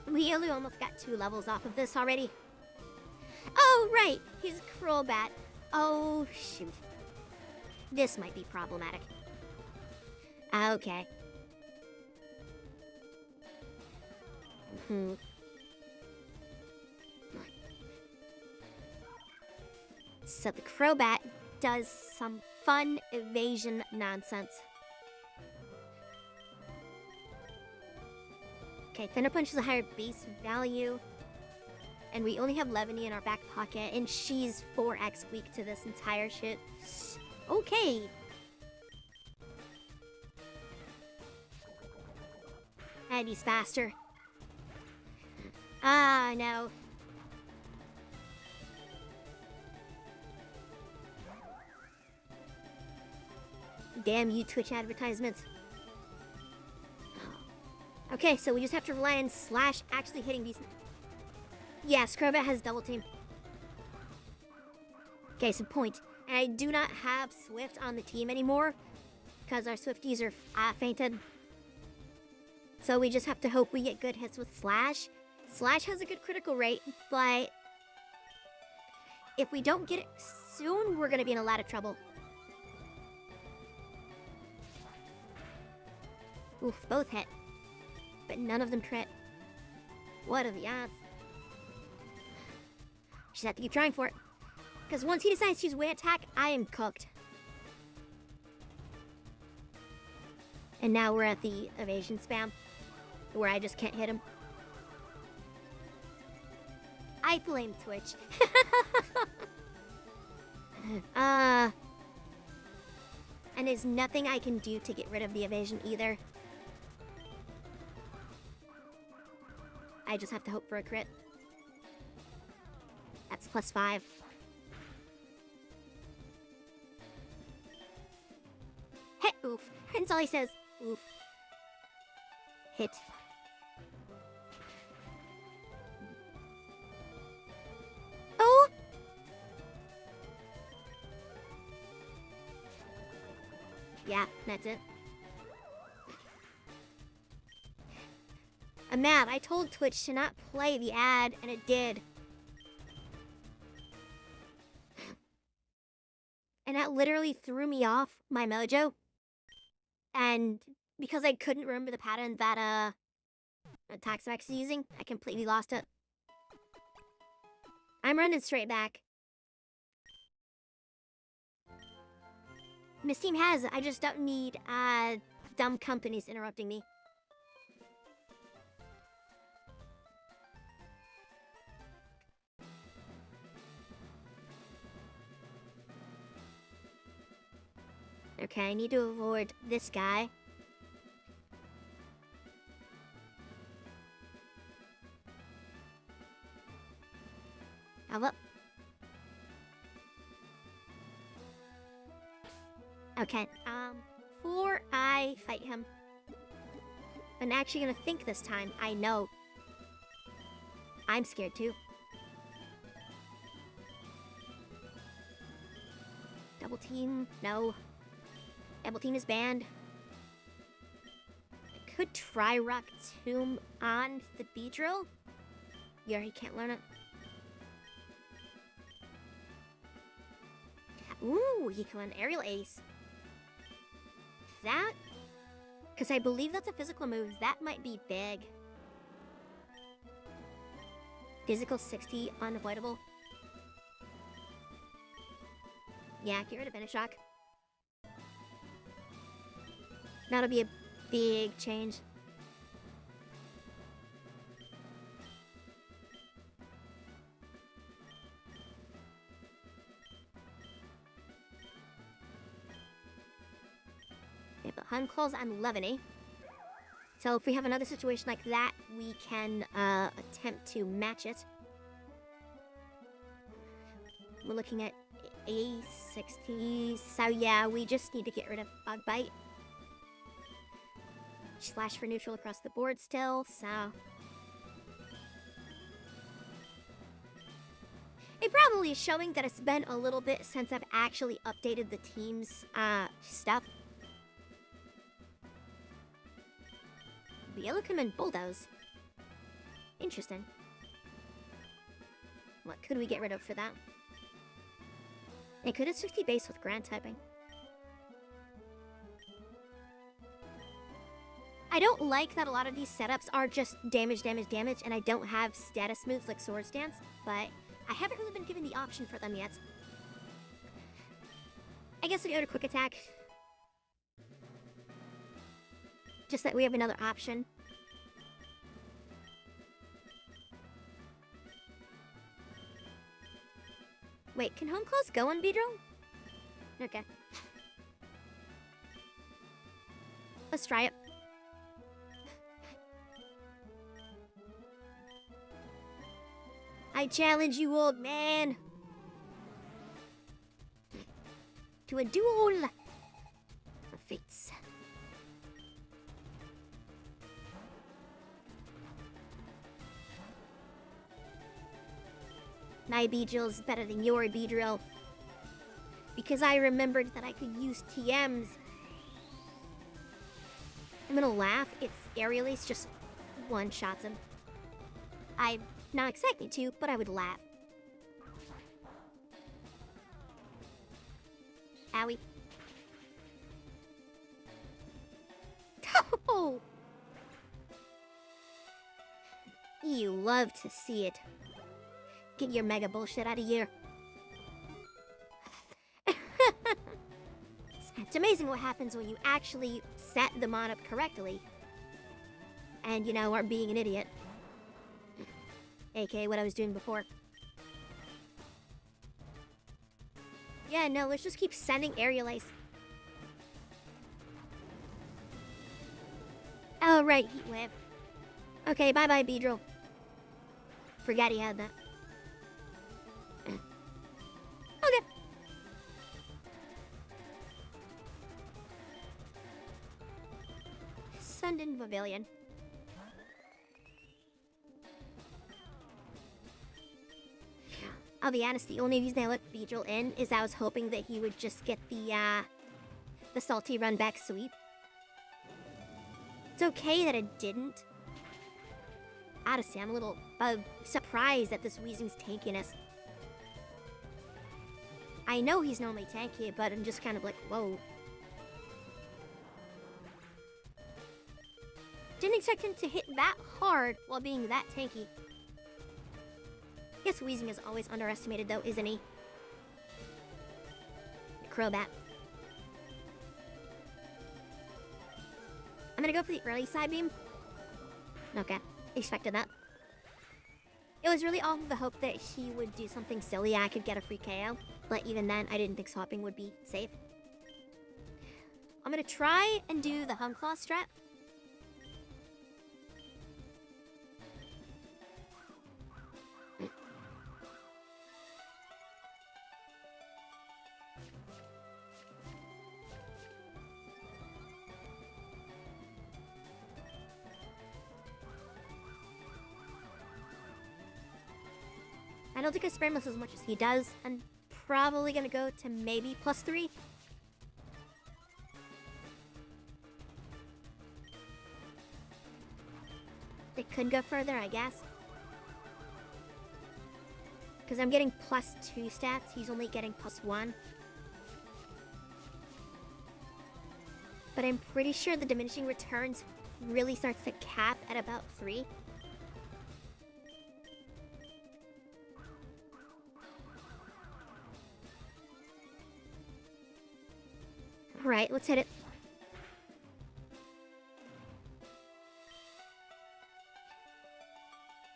Leolu almost got 2 levels off of this already. Oh, right! He's a Crobat. Oh, shoot. This might be problematic. Okay. So the Crobat does some fun evasion nonsense. Okay, Thunder Punch is a higher base value. And we only have Leaveney in our back pocket, and she's 4x weak to this entire shit. Okay. And he's faster. Ah, no. Damn you, Twitch advertisements. Okay, so we just have to rely on Slash actually hitting these. Yes, Crobat has double team. Okay, so point. And I do not have Swift on the team anymore because our Swifties are fainted. So we just have to hope we get good hits with Slash. Slash has a good critical rate, but if we don't get it soon, we're going to be in a lot of trouble. Oof, both hit. But none of them crit. What are the odds? Just have to keep trying for it. Because once he decides to use Way Attack, I am cooked. And now we're at the evasion spam. where I just can't hit him. I blame Twitch. And there's nothing I can do to get rid of the evasion either. I just have to hope for a crit. That's +5. Hit, oof. That's all he says. Oof. Hit. Oh! Yeah, that's it. I'm mad. I told Twitch to not play the ad, and it did. And that literally threw me off my mojo. And because I couldn't remember the pattern that Dynamax is using, I completely lost it. I'm running straight back. This team has it. I just don't need dumb companies interrupting me. Okay, I need to avoid this guy. How up? Okay, before I fight him, I'm actually gonna think this time. I know. I'm scared too. Double team? No. Double team is banned. I could try Rock Tomb on the Beedrill. Yeah, he can't learn it. Ooh, he can learn Aerial Ace. That, because I believe that's a physical move, that might be big. Physical 60, unavoidable. Yeah, get rid of Finish Shock. That'll be a big change. Okay, but Hun Claws on Levany. So if we have another situation like that, we can attempt to match it. We're looking at A60. So yeah, we just need to get rid of Bug Bite. Slash for neutral across the board still, so... It probably is showing that it's been a little bit since I've actually updated the team's stuff. The yellow come in Bulldoze. Interesting. What could we get rid of for that? It could have 60 base with Grand typing. I don't like that a lot of these setups are just damage, damage, damage, and I don't have status moves like Swords Dance, but I haven't really been given the option for them yet. I guess we go to Quick Attack. Just that we have another option. Wait, can Home Claws go on Beedrill? Okay. Let's try it. I challenge you, old man, to a duel of fates. My Beedrill's better than your Beedrill, because I remembered that I could use TMs. I'm gonna laugh. It's Aerial Ace just one-shots him. I'm not expecting to, but I would laugh. Owie. Oh! You love to see it. Get your mega bullshit out of here. It's amazing what happens when you actually set the mod up correctly. and, you know, aren't being an idiot. AKA what I was doing before. Yeah, no, let's just keep sending aerial ice. Oh, right, heat wave. Okay, bye-bye, Beedrill. Forgot he had that. Okay. Sundin Pavilion. I'll be honest, the only reason I let Beedrill in is I was hoping that he would just get the salty run back sweep. It's okay that it didn't. Honestly, I'm a little surprised at this Weezing's tankiness. I know he's normally tanky, but I'm just kind of like, whoa. Didn't expect him to hit that hard while being that tanky. Guess Weezing is always underestimated though, isn't he? Crobat. I'm gonna go for the early side beam. Okay, expected that. It was really all the hope that he would do something silly, I could get a free KO. But even then, I didn't think swapping would be safe. I'm gonna try and do the Hung Claw strat. I don't think I spam this as much as he does. I'm probably gonna go to maybe +3. They could go further, I guess. Because I'm getting +2 stats, he's only getting +1. But I'm pretty sure the diminishing returns really starts to cap at about 3. Alright, let's hit it.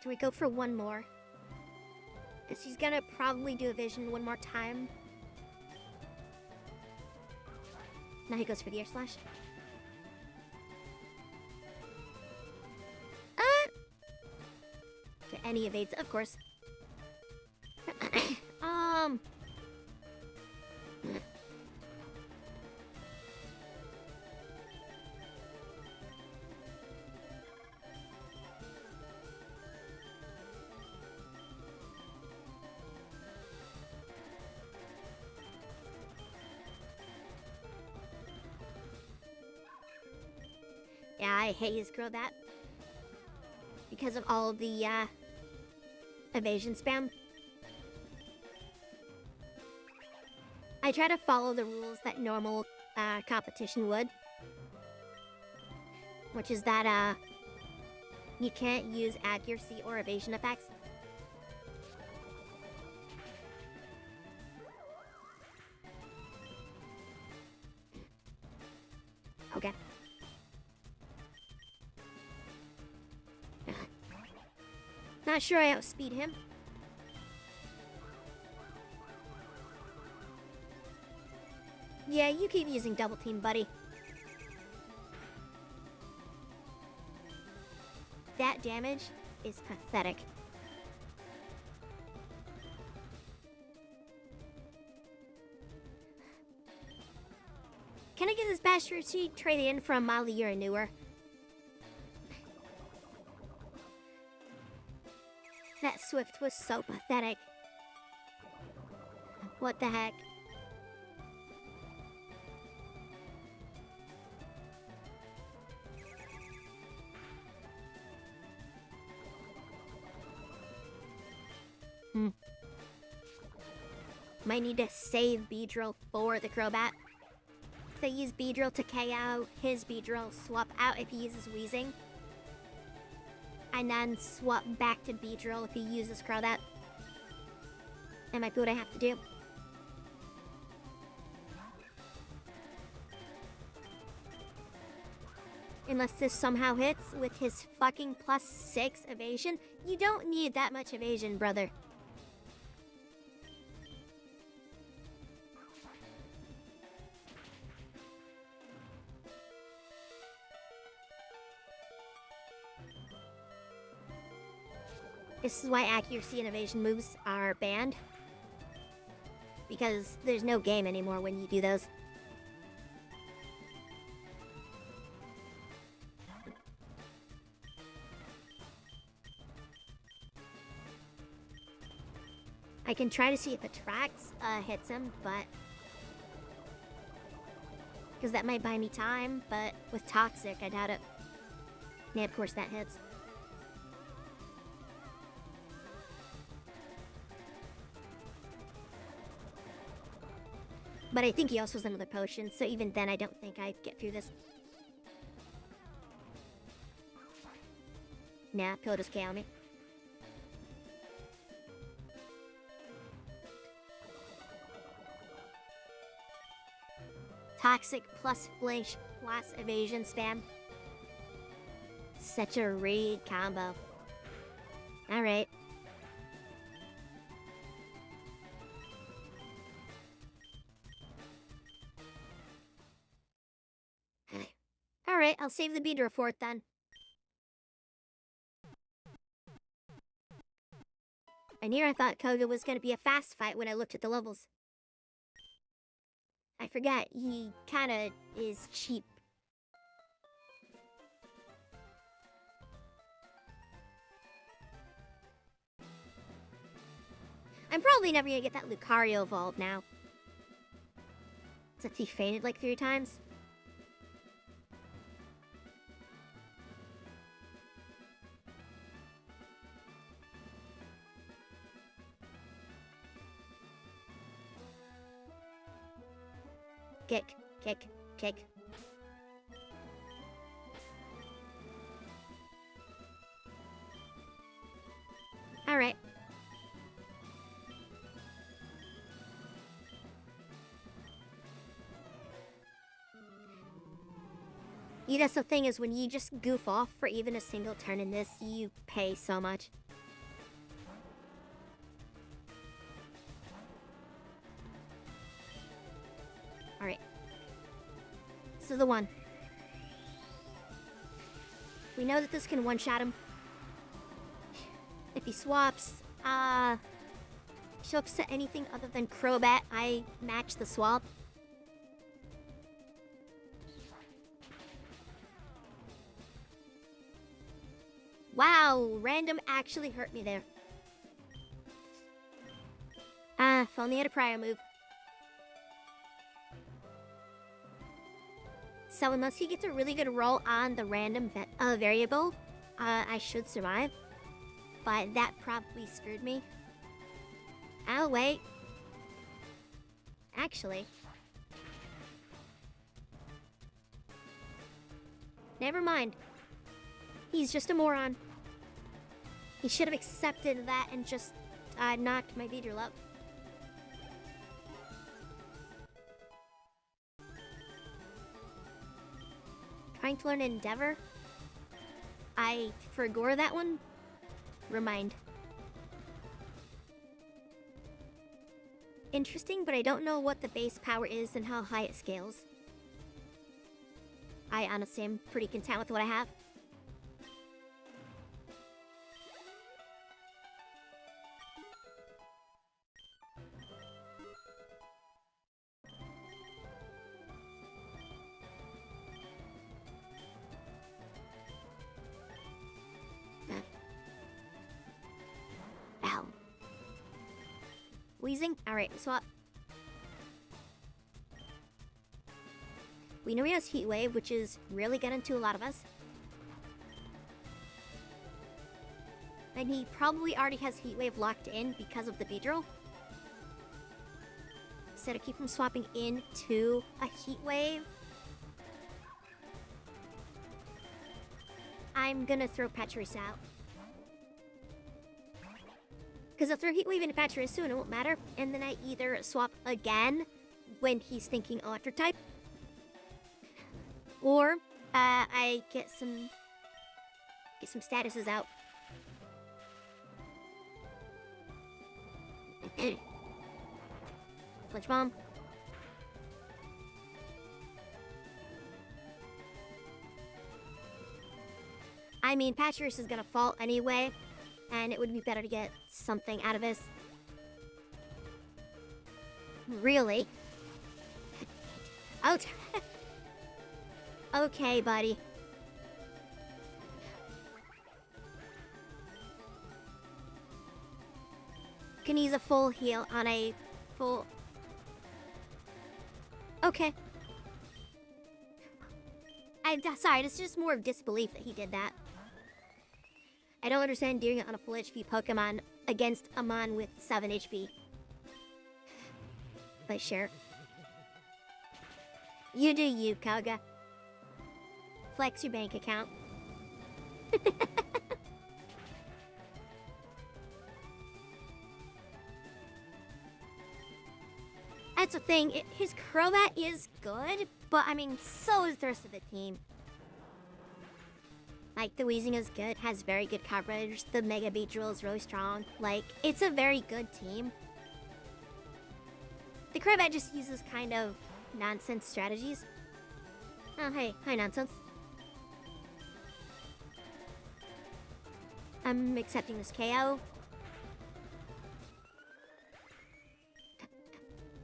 Do we go for one more? Because he's gonna probably do a vision one more time. Now he goes for the air slash. Okay, and he evades, of course. Yeah, I haze grow that. Because of all the evasion spam. I try to follow the rules that normal competition would. Which is that you can't use accuracy or evasion effects. Okay. Not sure I outspeed him. Yeah, you keep using double team, buddy. That damage is pathetic. Can I get this bastard sheet traded in for a model year or newer? That Swift was so pathetic. What the heck? Might need to save Beedrill for the Crobat. If I use Beedrill to KO his Beedrill, swap out if he uses Weezing. And then swap back to Beedrill if he uses Crobat. That might be what I have to do. Unless this somehow hits with his fucking +6 evasion. You don't need that much evasion, brother. This is why accuracy and evasion moves are banned. Because there's no game anymore when you do those. I can try to see if Attracts hits him, but... because that might buy me time, but with Toxic, I doubt it. Yeah, of course that hits. But I think he also has another potion, so even then I don't think I'd get through this. Nah, Pill just KO me. Toxic plus Flinch plus evasion spam. Such a read combo. Alright. Alright, I'll save the Beater for it then. I thought Koga was gonna be a fast fight when I looked at the levels. I forgot, he kinda is cheap. I'm probably never gonna get that Lucario evolve now. Except he fainted like 3 times. Kick, kick, kick. Alright. Yeah, that's the thing is when you just goof off for even a single turn in this, you pay so much. Alright. This is the one. We know that this can one-shot him. If he swaps, shows to anything other than Crobat, I match the swap. Wow, random actually hurt me there. If only I had a prior move. So unless he gets a really good roll on the random variable, I should survive. But that probably screwed me. Oh, wait. Actually. Never mind. He's just a moron. He should have accepted that and just knocked my Beedrill up. Trying to learn Endeavor. I forgore that one. Remind. Interesting, but I don't know what the base power is and how high it scales. I honestly am pretty content with what I have. Wheezing? Alright, swap. We know he has Heat Wave, which is really getting to a lot of us. And he probably already has Heat Wave locked in because of the Beedrill. So to keep him swapping into a Heat Wave, I'm gonna throw Patrice out. Because I'll throw Heat Wave into Patrice soon, it won't matter. And then I either swap again when he's thinking Electric type, or I get some statuses out. Flinch bomb. I mean, Patchers is gonna fall anyway, and it would be better to get something out of this. Really? Oh, okay, buddy. Can use a full heal on a full... Okay. I'm sorry, it's just more of disbelief that he did that. I don't understand doing it on a full HP Pokemon against a Mon with 7 HP. But sure. You do you, Koga. Flex your bank account. That's the thing, his Crobat is good, but I mean, so is the rest of the team. Like, the Weezing is good, has very good coverage, the Mega Beat Drill is really strong. Like, it's a very good team. The Crobat just uses kind of nonsense strategies. Oh, hey, hi, nonsense. I'm accepting this KO.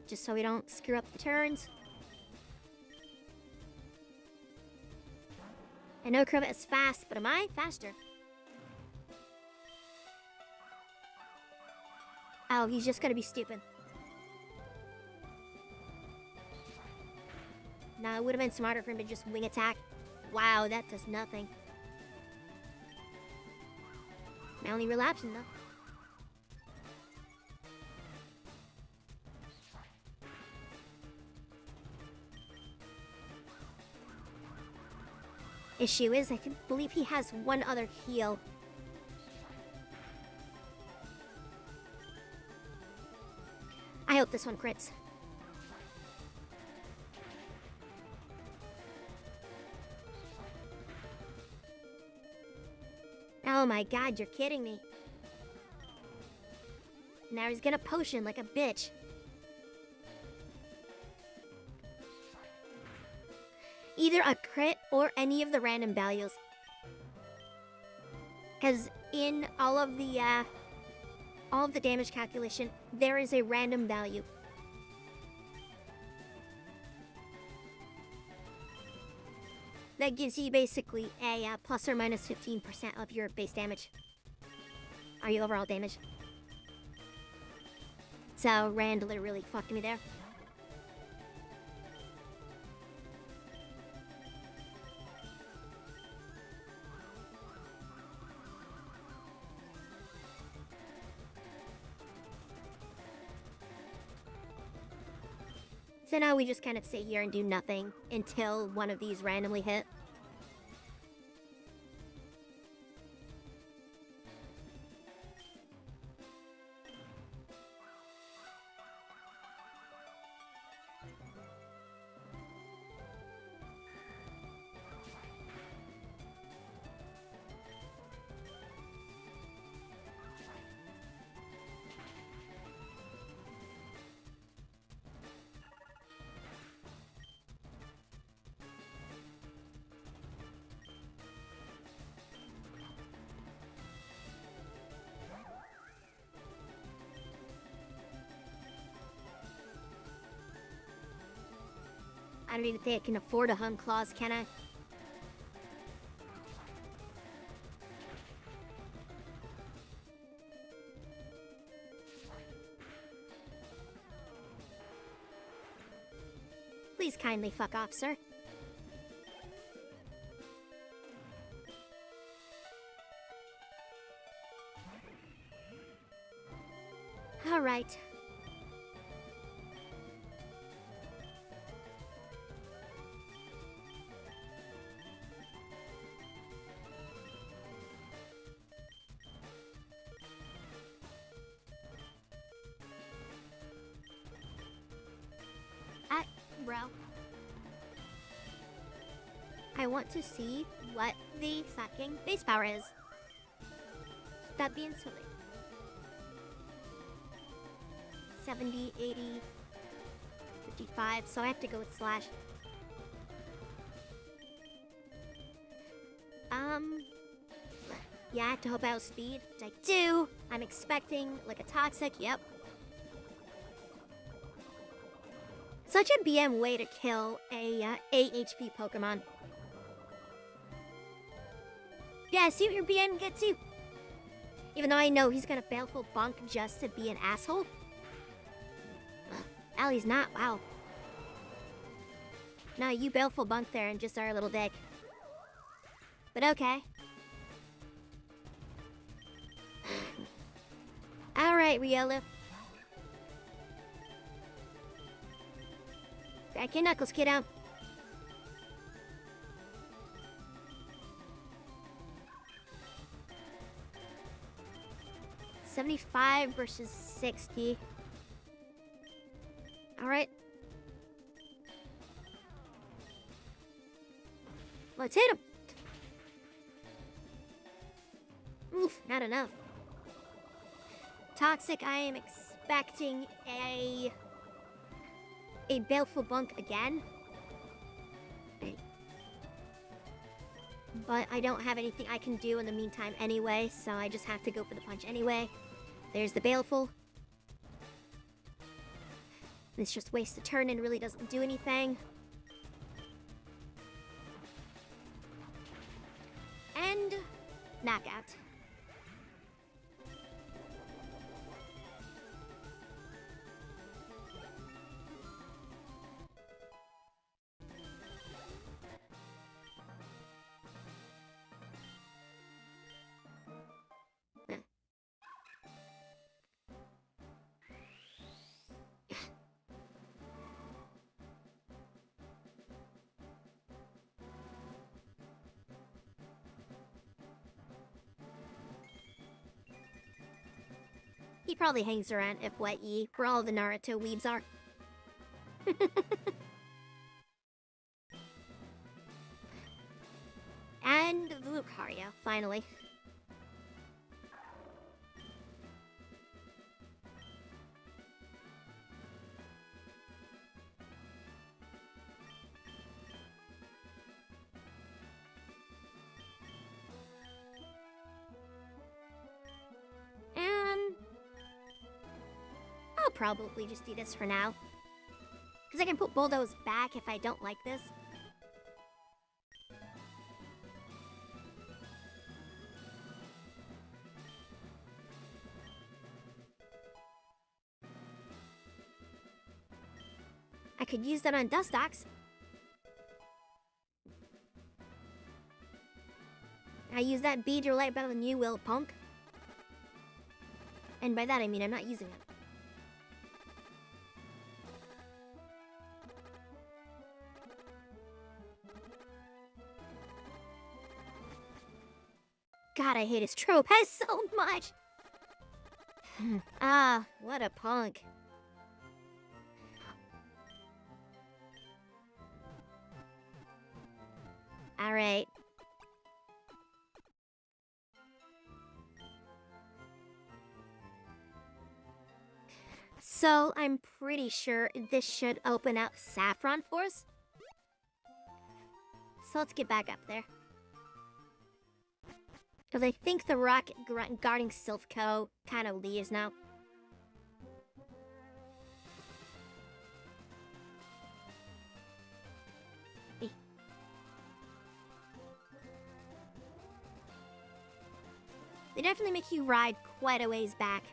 Just so we don't screw up the turns. I know Crobat is fast, but am I faster? Oh, he's just gonna be stupid. Nah, it would have been smarter for him to just wing attack. Wow, that does nothing. My only real option, though. Issue is, I believe he has one other heal. I hope this one crits. Oh my god, you're kidding me. Now he's gonna potion like a bitch. Either a crit or any of the random values. Because in all of the damage calculation, there is a random value. That gives you basically a plus or minus 15% of your base damage. Or your overall damage. So Randler really fucked me there. So now we just kind of sit here and do nothing until one of these randomly hit. I don't even think I can afford a Hun Claws, can I? Please kindly fuck off, sir. All right. Bro. I want to see what the sacking base power is. That being silly. 70, 80, 55, so I have to go with slash. Yeah, I have to hope out speed, which I do. I'm expecting like a toxic, yep. Such a BM way to kill a 8 HP Pokemon. Yeah, see what your BM gets you. Even though I know he's gonna Baleful Bunk just to be an asshole. Allie's not, wow. No, you Baleful Bunk there and just are a little dick. But okay. Alright, Riolu. Back your knuckles, kiddo. $75 versus 60. Alright. Let's hit him. Oof, not enough. Toxic, I am expecting a Baleful Bunk again. But I don't have anything I can do in the meantime anyway, so I just have to go for the punch anyway. There's the Baleful. This just wastes a turn and really doesn't do anything. And knockout. He probably hangs around if wet ye, where all the Naruto weebs are. And the Lucario, finally. I'll probably just do this for now. Because I can put Bulldoze back if I don't like this. I could use that on Dustox. I use that bead to light by the new Will Punk. And by that I mean I'm not using it. God, I hate his trope so much. Ah, what a punk. Alright. So, I'm pretty sure this should open up Saffron for us. So let's get back up there. Because I think the rock guarding Silphco kind of leaves now. They definitely make you ride quite a ways back.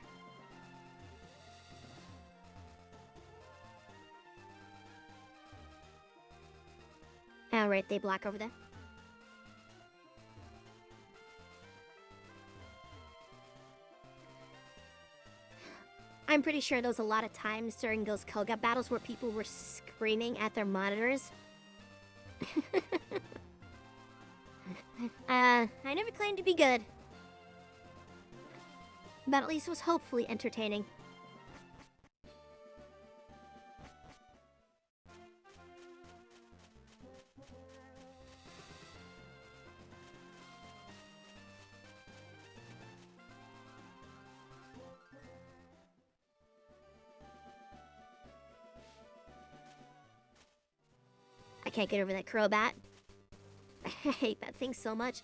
Alright, they block over there. I'm pretty sure there was a lot of times during those Koga battles where people were screaming at their monitors. I never claimed to be good. But at least it was hopefully entertaining. can't get over that Crobat. I hate that thing so much.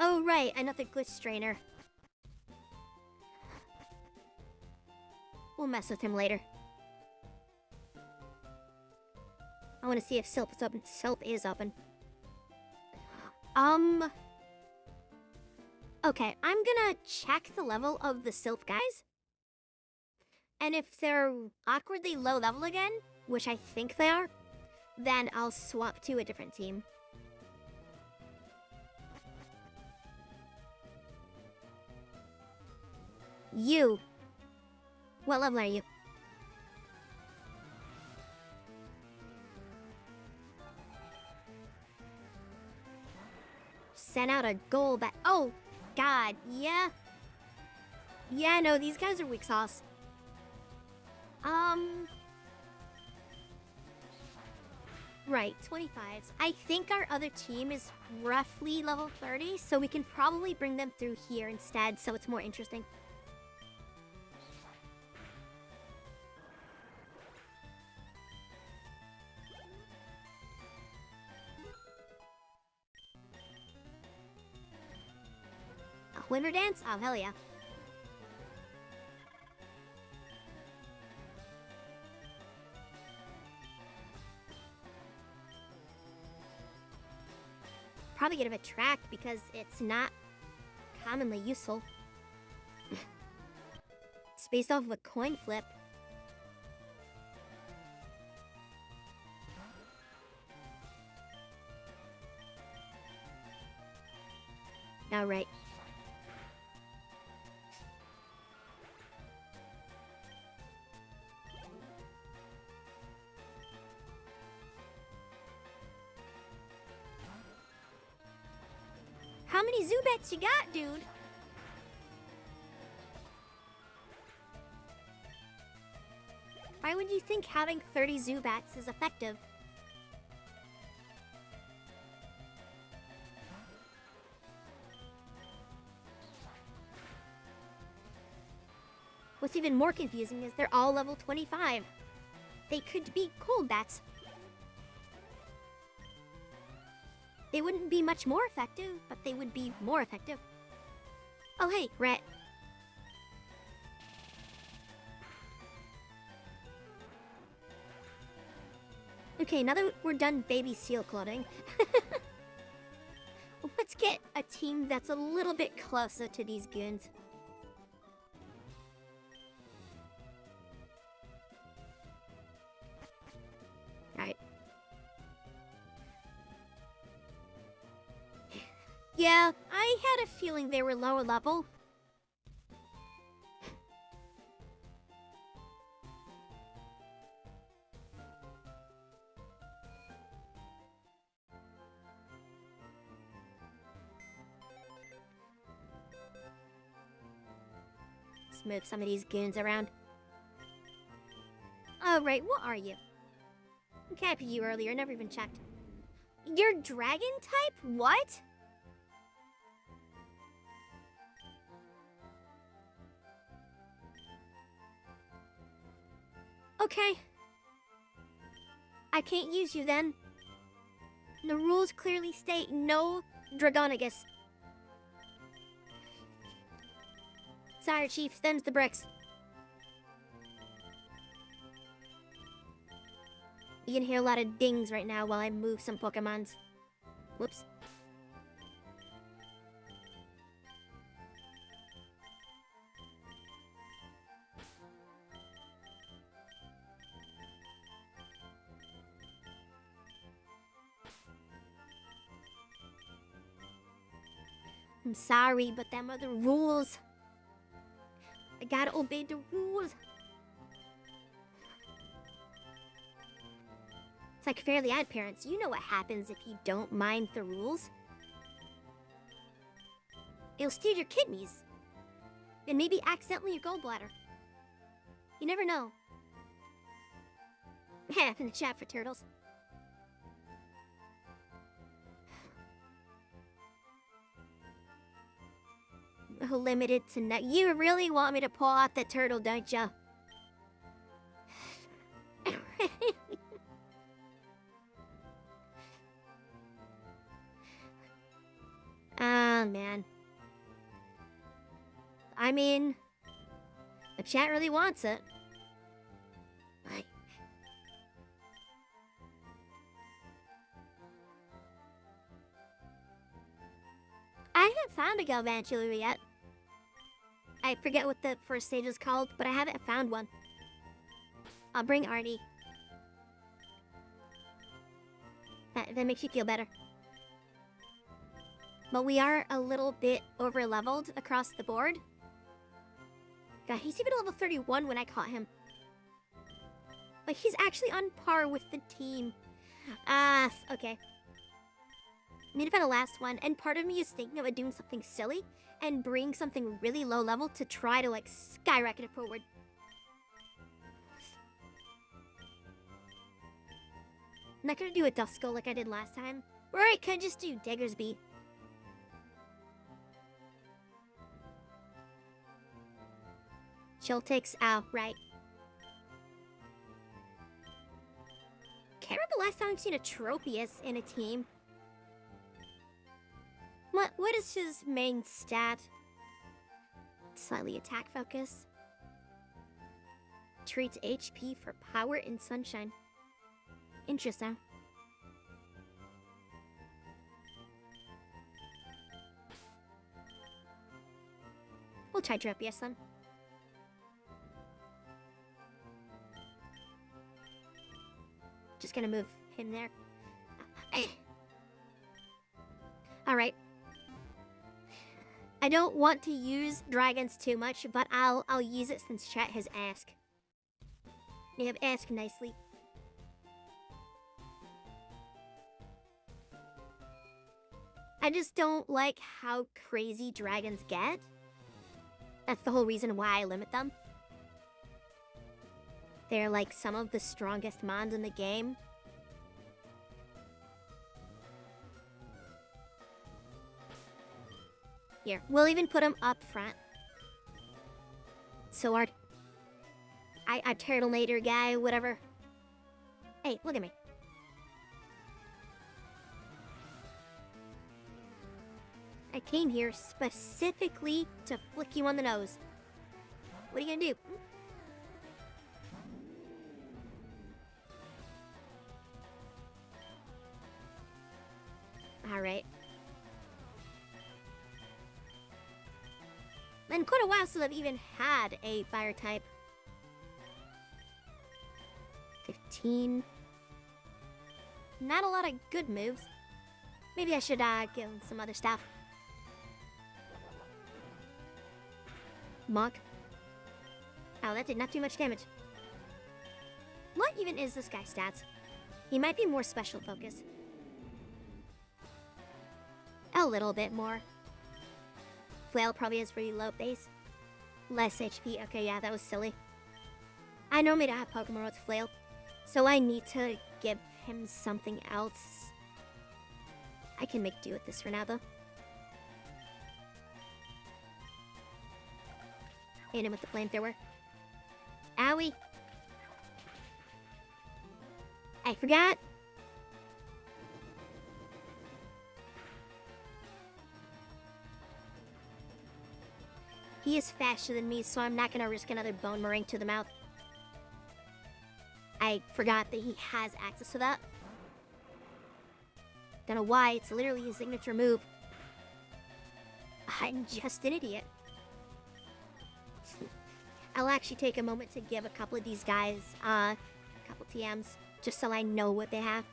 Oh, right, another glitch strainer. We'll mess with him later. I want to see if Silp is open. Silp is open. Okay, I'm gonna check the level of the Silp guys. And if they're awkwardly low level again, which I think they are, then I'll swap to a different team. You. What level are you? Sent out a goal back. Oh, God, yeah. Yeah, no, these guys are weak sauce. Right, 25s. I think our other team is roughly level 30, so we can probably bring them through here instead, so it's more interesting. A winter dance? Oh, hell yeah. Probably get him attract because it's not commonly useful. It's based off of a coin flip. All right. How many Zubats you got, dude? Why would you think having 30 Zubats is effective? What's even more confusing is they're all level 25. They could be cold bats. They wouldn't be much more effective, but they would be more effective. Oh, hey, rat. Okay, now that we're done baby seal clothing, let's get a team that's a little bit closer to these goons. Alright. Yeah, I had a feeling they were lower level. Let's move some of these goons around. Alright, what are you? I capped you earlier, never even checked. You're dragon type? What? Okay. I can't use you then. The rules clearly state no Dragonagus. Sorry, Chief. Them's the bricks. You can hear a lot of dings right now while I move some Pokemons. Whoops. I'm sorry, but them are the rules. I gotta obey the rules. It's like Fairly Odd Parents. You know what happens if you don't mind the rules. It'll steal your kidneys. And maybe accidentally your gallbladder. You never know. In the chat for turtles. Limited to net. You really want me to pull out the turtle, don't ya? Oh, man. I mean, the chat really wants it. I haven't found a Galvantula yet. I forget what the first stage is called, but I haven't found one. I'll bring Artie. That makes you feel better. But we are a little bit over-leveled across the board. God, he's even level 31 when I caught him. Like, he's actually on par with the team. Okay. I need to find the last one, and part of me is thinking of doing something silly and bring something really low level to try to, like, skyrocket it forward. I'm not gonna do a Duskull like I did last time. Or I could just do Diggersby. Chiltix, ow, right. Can't remember last time I've seen a Tropius in a team. What is his main stat? Slightly attack focus. Treats HP for power and sunshine. Interesting. We'll try Tropius then. Just gonna move him there. Alright. I don't want to use dragons too much, but I'll use it since chat has asked. They have asked nicely. I just don't like how crazy dragons get. That's the whole reason why I limit them. They're like some of the strongest mons in the game. Here, we'll even put them up front. So our Turtlenator guy, whatever. Hey, look at me. I came here specifically to flick you on the nose. What are you gonna do? Alright. Been quite a while since I've even had a fire type. 15. Not a lot of good moves. Maybe I should give him some other stuff. Monk. Oh, that did not do much damage. What even is this guy's stats? He might be more special focus. A little bit more. Flail probably has pretty low base. Less HP. Okay, yeah, that was silly. I normally don't have Pokemon with Flail, so I need to give him something else. I can make do with this for now, though. Hit him with the flamethrower. Owie! I forgot! He is faster than me, so I'm not gonna risk another Bone Meringue to the mouth. I forgot that he has access to that. Don't know why, it's literally his signature move. I'm just an idiot. I'll actually take a moment to give a couple of these guys a couple TMs, just so I know what they have.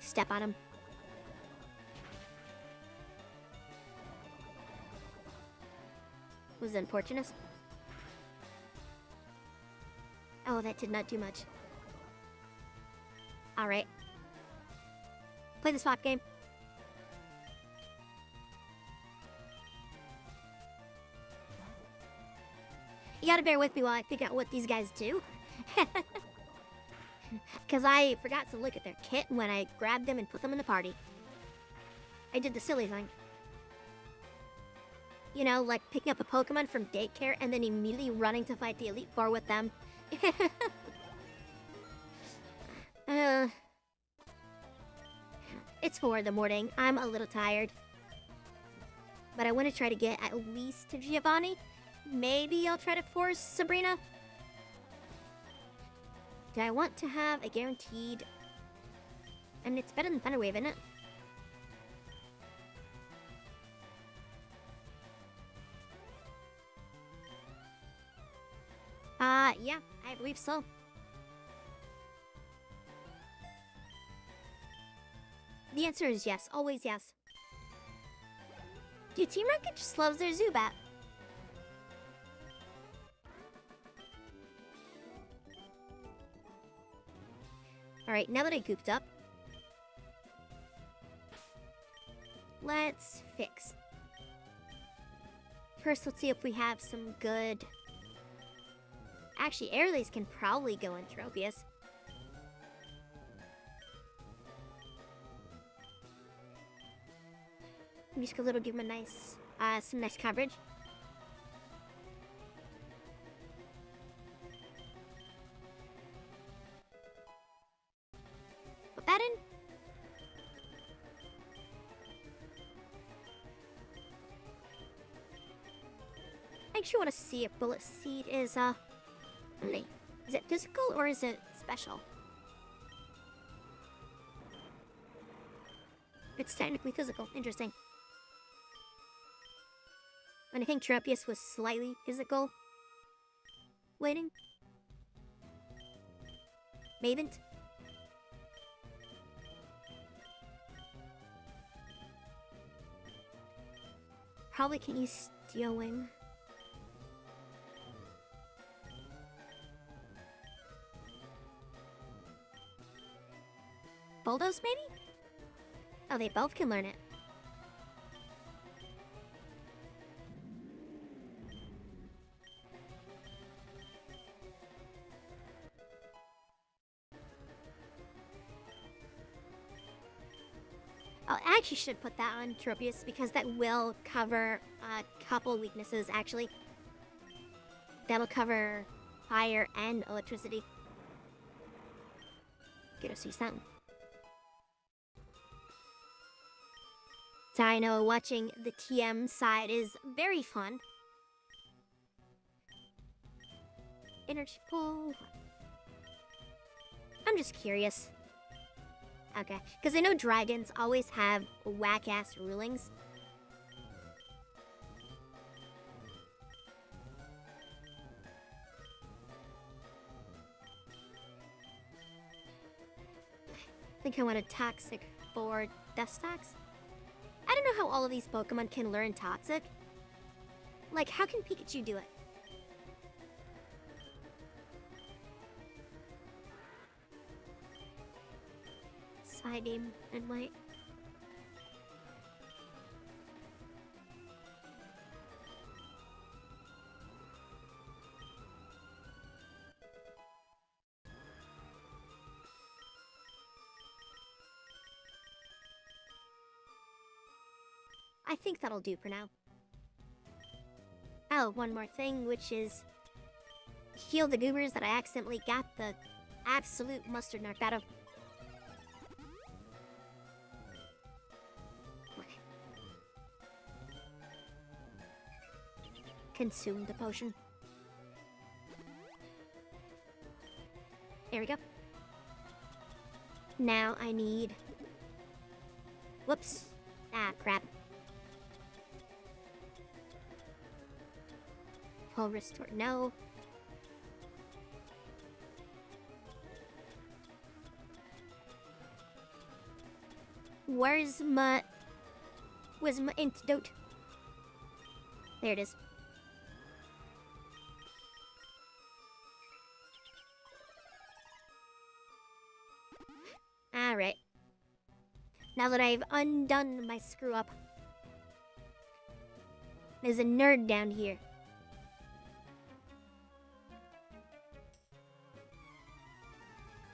Step on him. Was it unfortunate? Oh, that did not do much. Alright. Play the swap game. You gotta bear with me while I figure out what these guys do. Because I forgot to look at their kit when I grabbed them and put them in the party. I did the silly thing. You know, like picking up a Pokemon from daycare and then immediately running to fight the Elite Four with them. It's 4 in the morning. I'm a little tired. But I want to try to get at least to Giovanni. Maybe I'll try to force Sabrina. Do I want to have a guaranteed... I mean, it's better than Thunderwave, isn't it? Yeah, I believe so. The answer is yes, always yes. Dude, Team Rocket just loves their Zubat. Alright, now that I gooped up, let's fix. First, let's see if we have some good... Actually, Airlace can probably go in Tropius. Musical Little give him a nice, some nice coverage. Put that in. I actually want to see if Bullet Seed is, is it physical or is it special? It's technically physical. Interesting. And I think Tropius was slightly physical. Waiting. Mavent. Probably can use Steel Wing. Bulldoze, maybe? Oh, they both can learn it. I actually should put that on Tropius because that will cover a couple weaknesses, actually. That'll cover fire and electricity. Get to see something. I know watching the TM side is very fun. Energy pull. I'm just curious. Okay, because I know dragons always have whack-ass rulings. I think I want a Toxic for Dustox. I don't know how all of these Pokemon can learn Toxic. Like, how can Pikachu do it? Psybeam and White. I think that'll do for now. Oh, one more thing, which is heal the goobers that I accidentally got the absolute mustard knocked out of. Consume the potion. There we go. Now I need... Whoops. Ah, crap. Full restore. No. Where's my antidote? There it is. Alright. Now that I've undone my screw up, there's a nerd down here.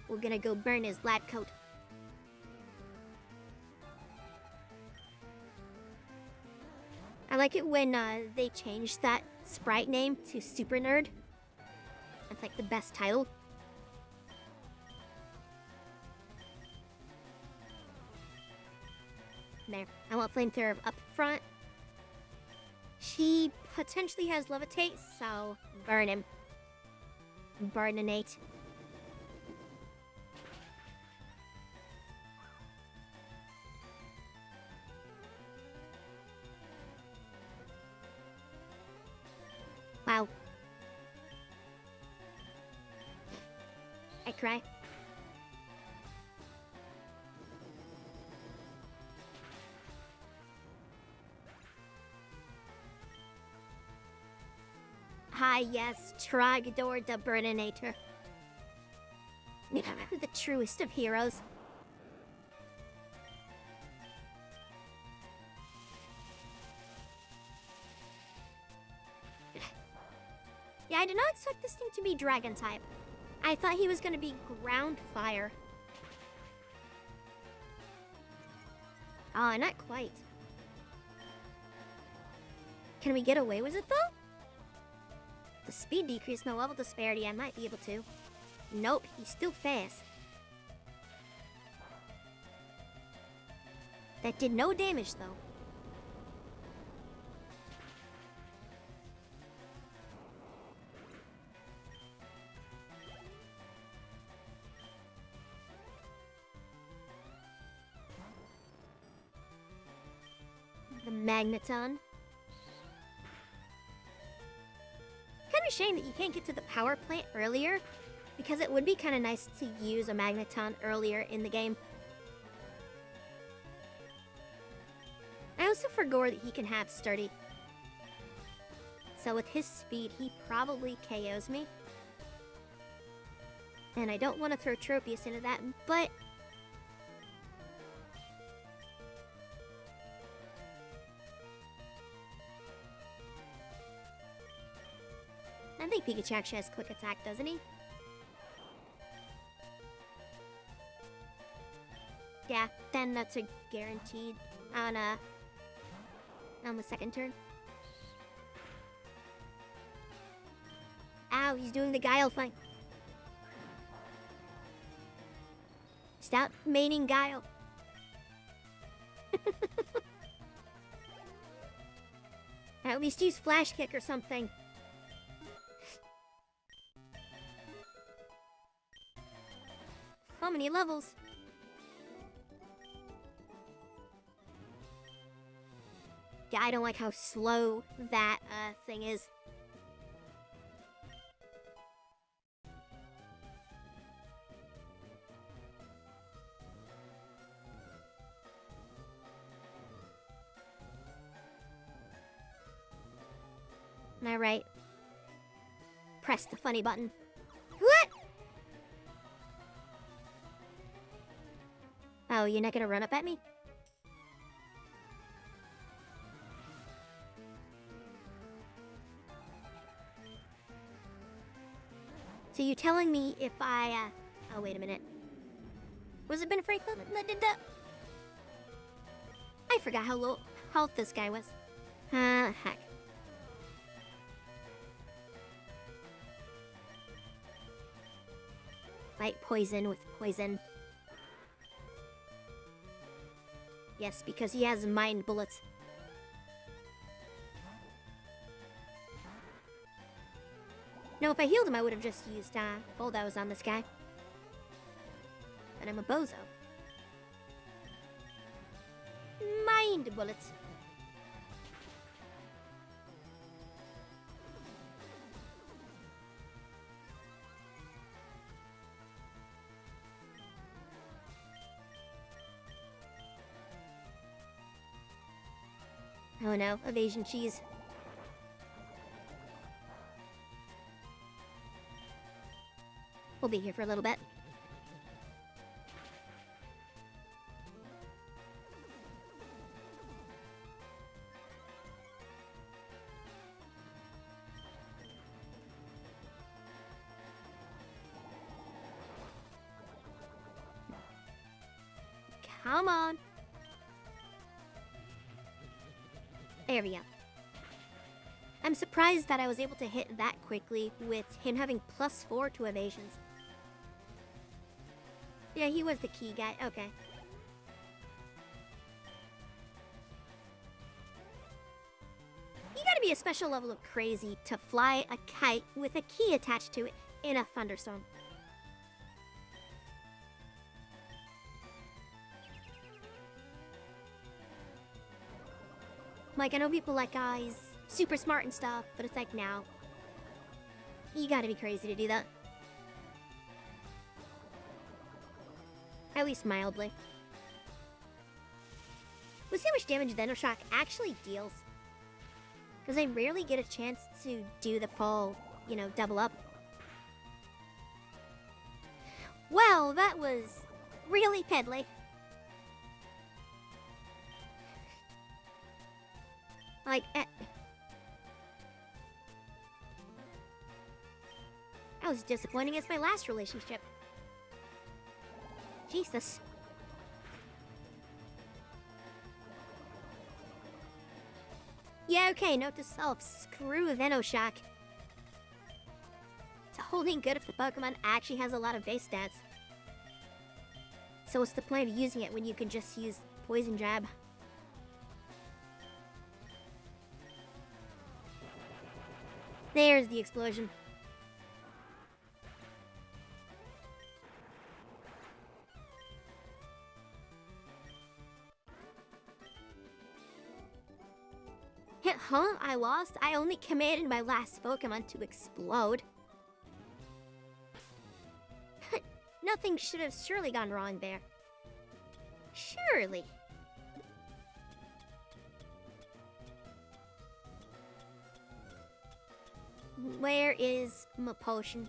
We're gonna go burn his lab coat. I like it when they changed that sprite name to Super Nerd. That's like the best title. There. I want Flamethrower up front. She potentially has Levitate, so burn him. Burninate. Wow. I cry. Hi, yes, Trogdor the Burninator. The truest of heroes. Yeah, I did not expect this thing to be dragon type. I thought he was gonna be ground fire. Oh, not quite. Can we get away with it though? The speed decrease, no level disparity, I might be able to. Nope, he's still fast. That did no damage though. The Magneton. Kind of a shame that you can't get to the power plant earlier, because it would be kind of nice to use a Magneton earlier in the game. I also forgot that he can have Sturdy. So with his speed, he probably KOs me. And I don't want to throw Tropius into that, but... I think Pikachu actually has quick attack, doesn't he? Yeah, then that's a guaranteed on the second turn. Ow, he's doing the Guile flank. Stop maining Guile. At least use Flash Kick or something. How many levels? Yeah, I don't like how slow that thing is. Am I right? Press the funny button. What? Oh, you're not gonna run up at me? So you telling me if I, oh, wait a minute. Was it Ben Franklin that did that? I forgot how low health this guy was. Heck. Fight poison with poison. Yes, because he has mind bullets. No, if I healed him, I would have just used Bulldoze on this guy. But I'm a bozo. Mind bullets. Oh no, evasion cheese. We'll be here for a little bit. Come on. There we go. I'm surprised that I was able to hit that quickly with him having +4 to evasions. Yeah, he was the key guy. Okay. You gotta be a special level of crazy to fly a kite with a key attached to it in a thunderstorm. Like, I know people like guys super smart and stuff, but it's like, now. You gotta be crazy to do that. At least mildly. We'll see how much damage Venoshock actually deals. Because I rarely get a chance to do the full, you know, double up. Well, that was really piddly. Like, that was disappointing as my last relationship. Jesus. Yeah, okay, note to self, screw Venoshock. It's holding good if the Pokemon actually has a lot of base stats. So what's the point of using it when you can just use Poison Jab? There's the explosion. Huh? I lost? I only commanded my last Pokemon to explode. Nothing should have surely gone wrong there. Surely. Where is my potion?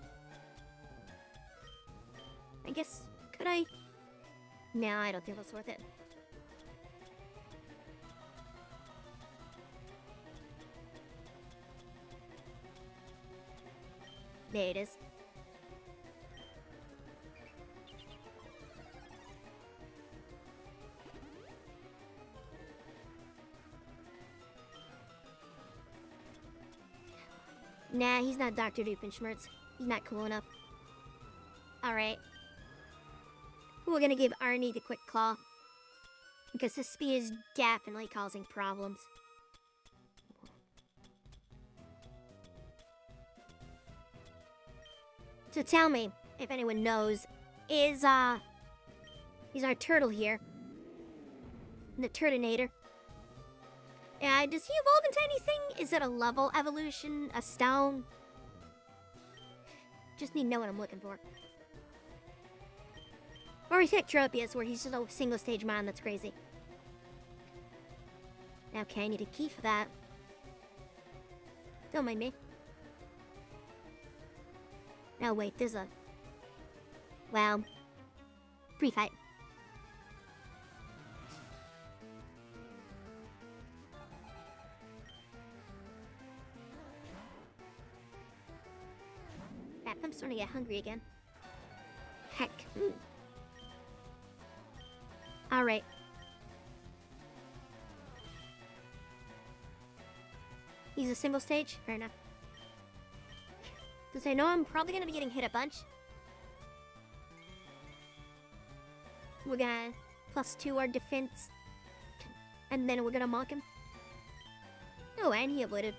I guess, could I? No, I don't think that's worth it. There it is. Nah, he's not Dr. Doofenshmirtz. He's not cool enough. Alright. We're gonna give Arnie the Quick Claw. Because his speed is definitely causing problems. So tell me, if anyone knows, is our turtle here. The Turtonator. Does he evolve into anything? Is it a level evolution? A stone? Just need to know what I'm looking for. Or he's like Tropius, where he's just a single stage mon that's crazy. Okay, I need a key for that. Don't mind me. No, wait, there's a... Well... Pre-fight. Crap, I'm starting to get hungry again. Heck. Alright. He's a single stage? Fair enough. Because I know I'm probably going to be getting hit a bunch. We're going to +2 our defense. And then we're going to mock him. Oh, and he avoided.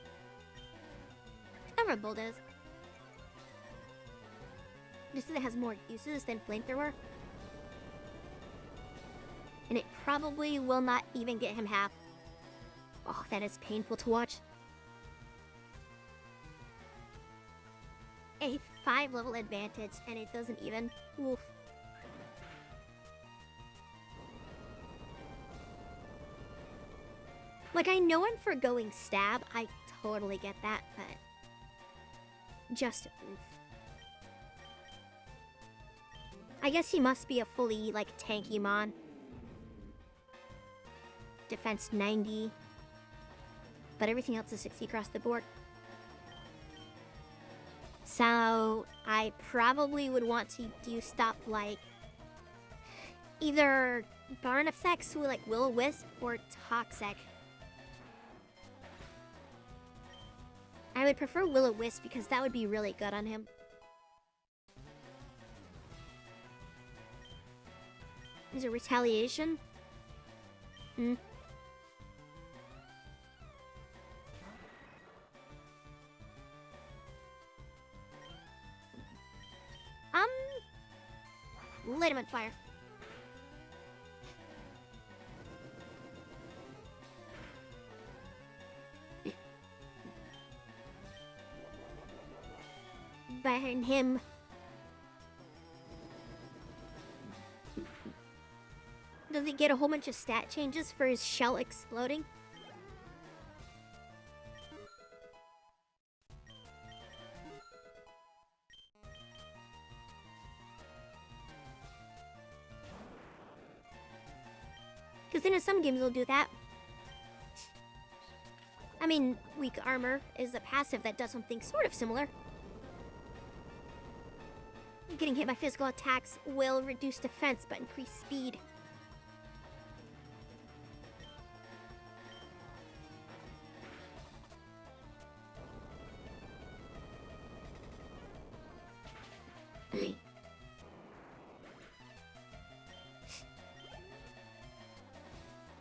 Never bulldoze. Just that it has more uses than Flamethrower. And it probably will not even get him half. Oh, that is painful to watch. A 5-level advantage, and it doesn't even. Oof. Like, I know I'm forgoing stab. I totally get that, but just oof. I guess he must be a fully, like, tanky mon. Defense 90. But everything else is 60 across the board. So, I probably would want to do stuff like either Burn effects with like Will-O-Wisp or Toxic. I would prefer Will-O-Wisp because that would be really good on him. Is it retaliation? Hmm. Light him on fire. Burn him. Does he get a whole bunch of stat changes for his shell exploding? Because then in some games they'll do that. I mean, weak armor is a passive that does something sort of similar. Getting hit by physical attacks will reduce defense but increase speed.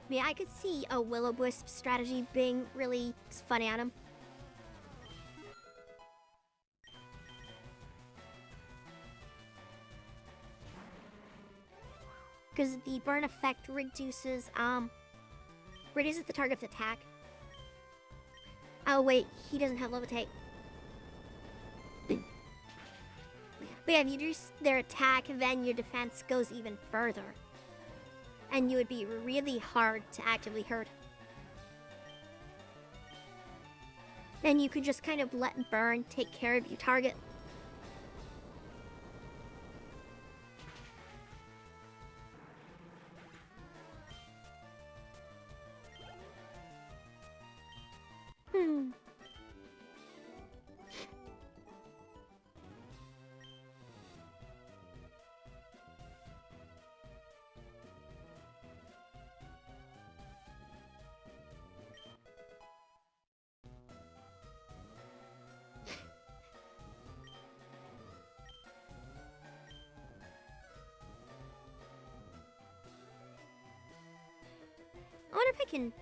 Yeah, I could see a Will-O-Wisp strategy being really funny on him. Because the burn effect reduces the target's attack. Oh wait, he doesn't have levitate. But yeah, if you reduce their attack, then your defense goes even further. And you would be really hard to actively hurt. Then you could just kind of let burn take care of your target. I wonder if I can...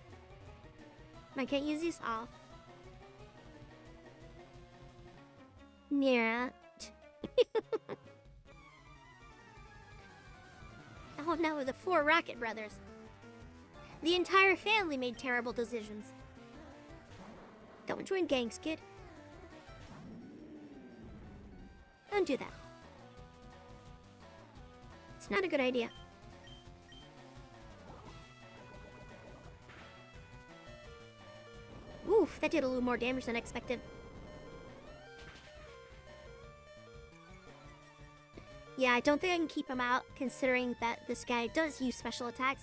I can't use these all. Near it. Oh no, the 4 Rocket Brothers. The entire family made terrible decisions. Don't join gangs, kid. Don't do that. It's not a good idea. Oof, that did a little more damage than expected. Yeah, I don't think I can keep him out, considering that this guy does use special attacks.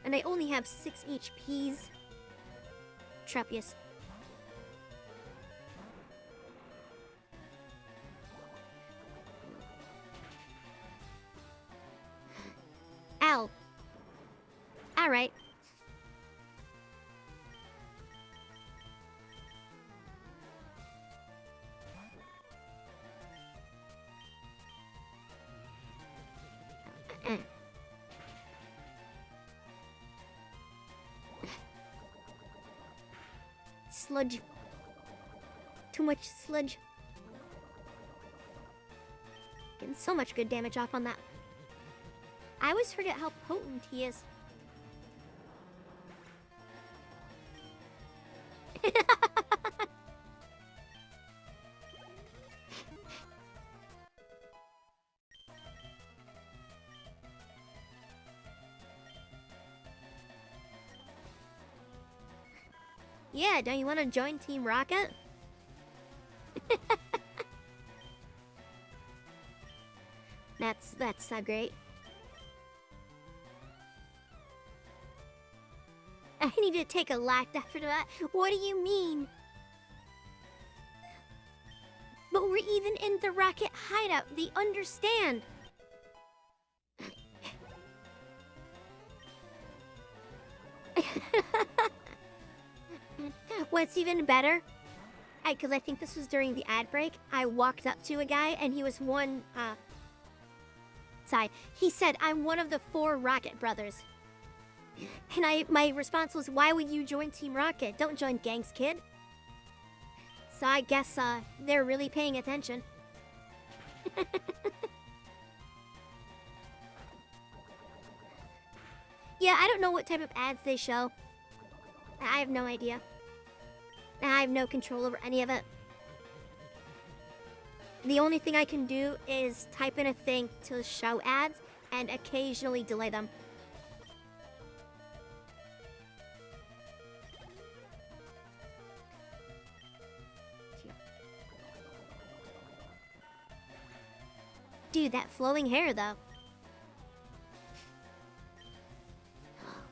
And I only have 6 HPs. Trapius. Ow. Alright. Sludge. Too much sludge. Getting so much good damage off on that. I always forget how potent he is. Yeah, don't you want to join Team Rocket? That's so great. I need to take a lact after that. What do you mean? But we're even in the Rocket hideout. They understand. What's even better, because I think this was during the ad break, I walked up to a guy and he was one side. He said, "I'm one of the 4 Rocket brothers." And my response was, "Why would you join Team Rocket? Don't join gangs, kid." So I guess they're really paying attention. Yeah, I don't know what type of ads they show. I have no idea. I have no control over any of it. The only thing I can do is type in a thing to show ads and occasionally delay them. Dude, that flowing hair, though.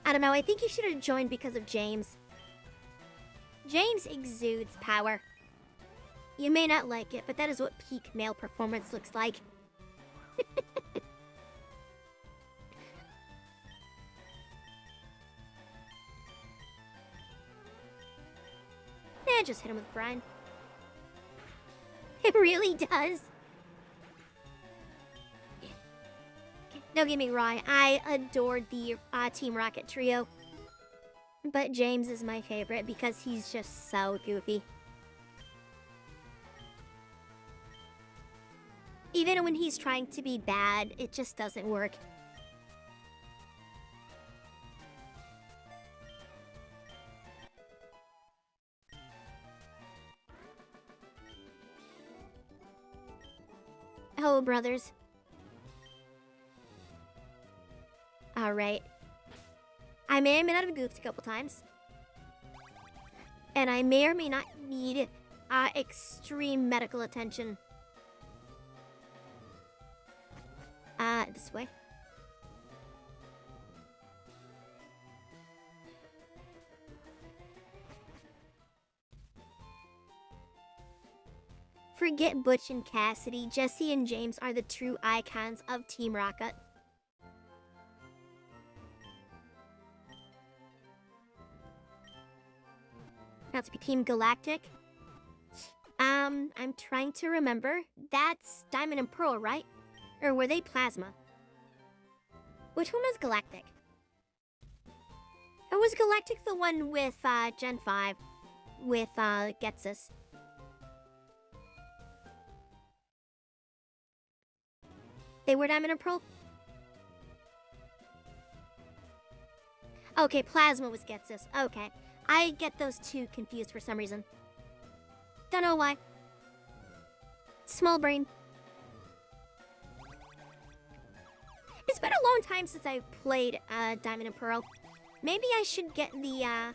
I don't know, I think you should have joined because of James. James exudes power. You may not like it, but that is what peak male performance looks like. Just hit him with brine. It really does. Don't get me wrong, I adored the Team Rocket trio. But James is my favorite because he's just so goofy. Even when he's trying to be bad, it just doesn't work. Hello, brothers. Alright. I may have been out of goofed a couple times. And I may or may not need extreme medical attention. This way. Forget Butch and Cassidy. Jesse and James are the true icons of Team Rocket. Now to be Team Galactic. I'm trying to remember. That's Diamond and Pearl, right? Or were they Plasma? Which one was Galactic? Or was Galactic the one with Gen 5? With Getsus? They were Diamond and Pearl? Okay, Plasma was Getsus. Okay. I get those two confused for some reason. Don't know why. Small brain. It's been a long time since I played Diamond and Pearl. Maybe I should get the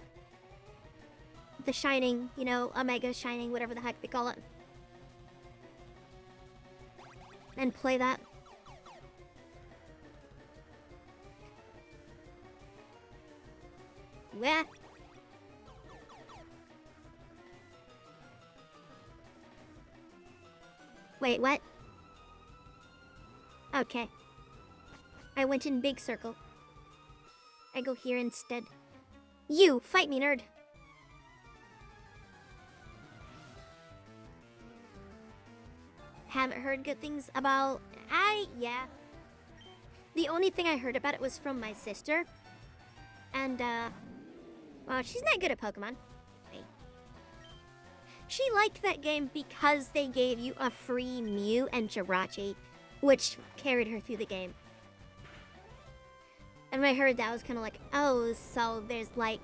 Shining, you know, Omega Shining, whatever the heck they call it. And play that. Where? Wait, what? Okay. I went in big circle. I go here instead. You, fight me, nerd. Haven't heard good things about... yeah. The only thing I heard about it was from my sister. And, well, she's not good at Pokemon. She liked that game because they gave you a free Mew and Jirachi, which carried her through the game. And when I heard that, I was kind of like, oh, so there's like...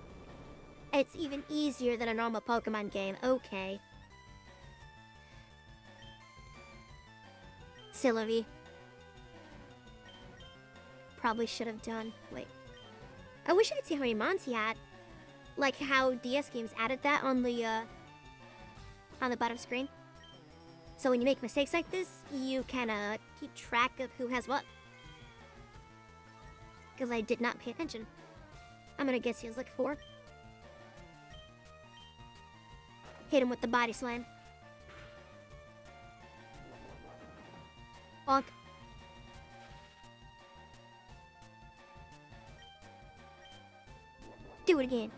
It's even easier than a normal Pokemon game. Okay. Sylvie. Probably should have done... Wait. I wish I could see how many mons he had. Like how DS games added that on the bottom screen. So when you make mistakes like this, you can keep track of who has what. Because I did not pay attention. I'm gonna guess he has like 4. Hit him with the body slam. Bonk. Do it again.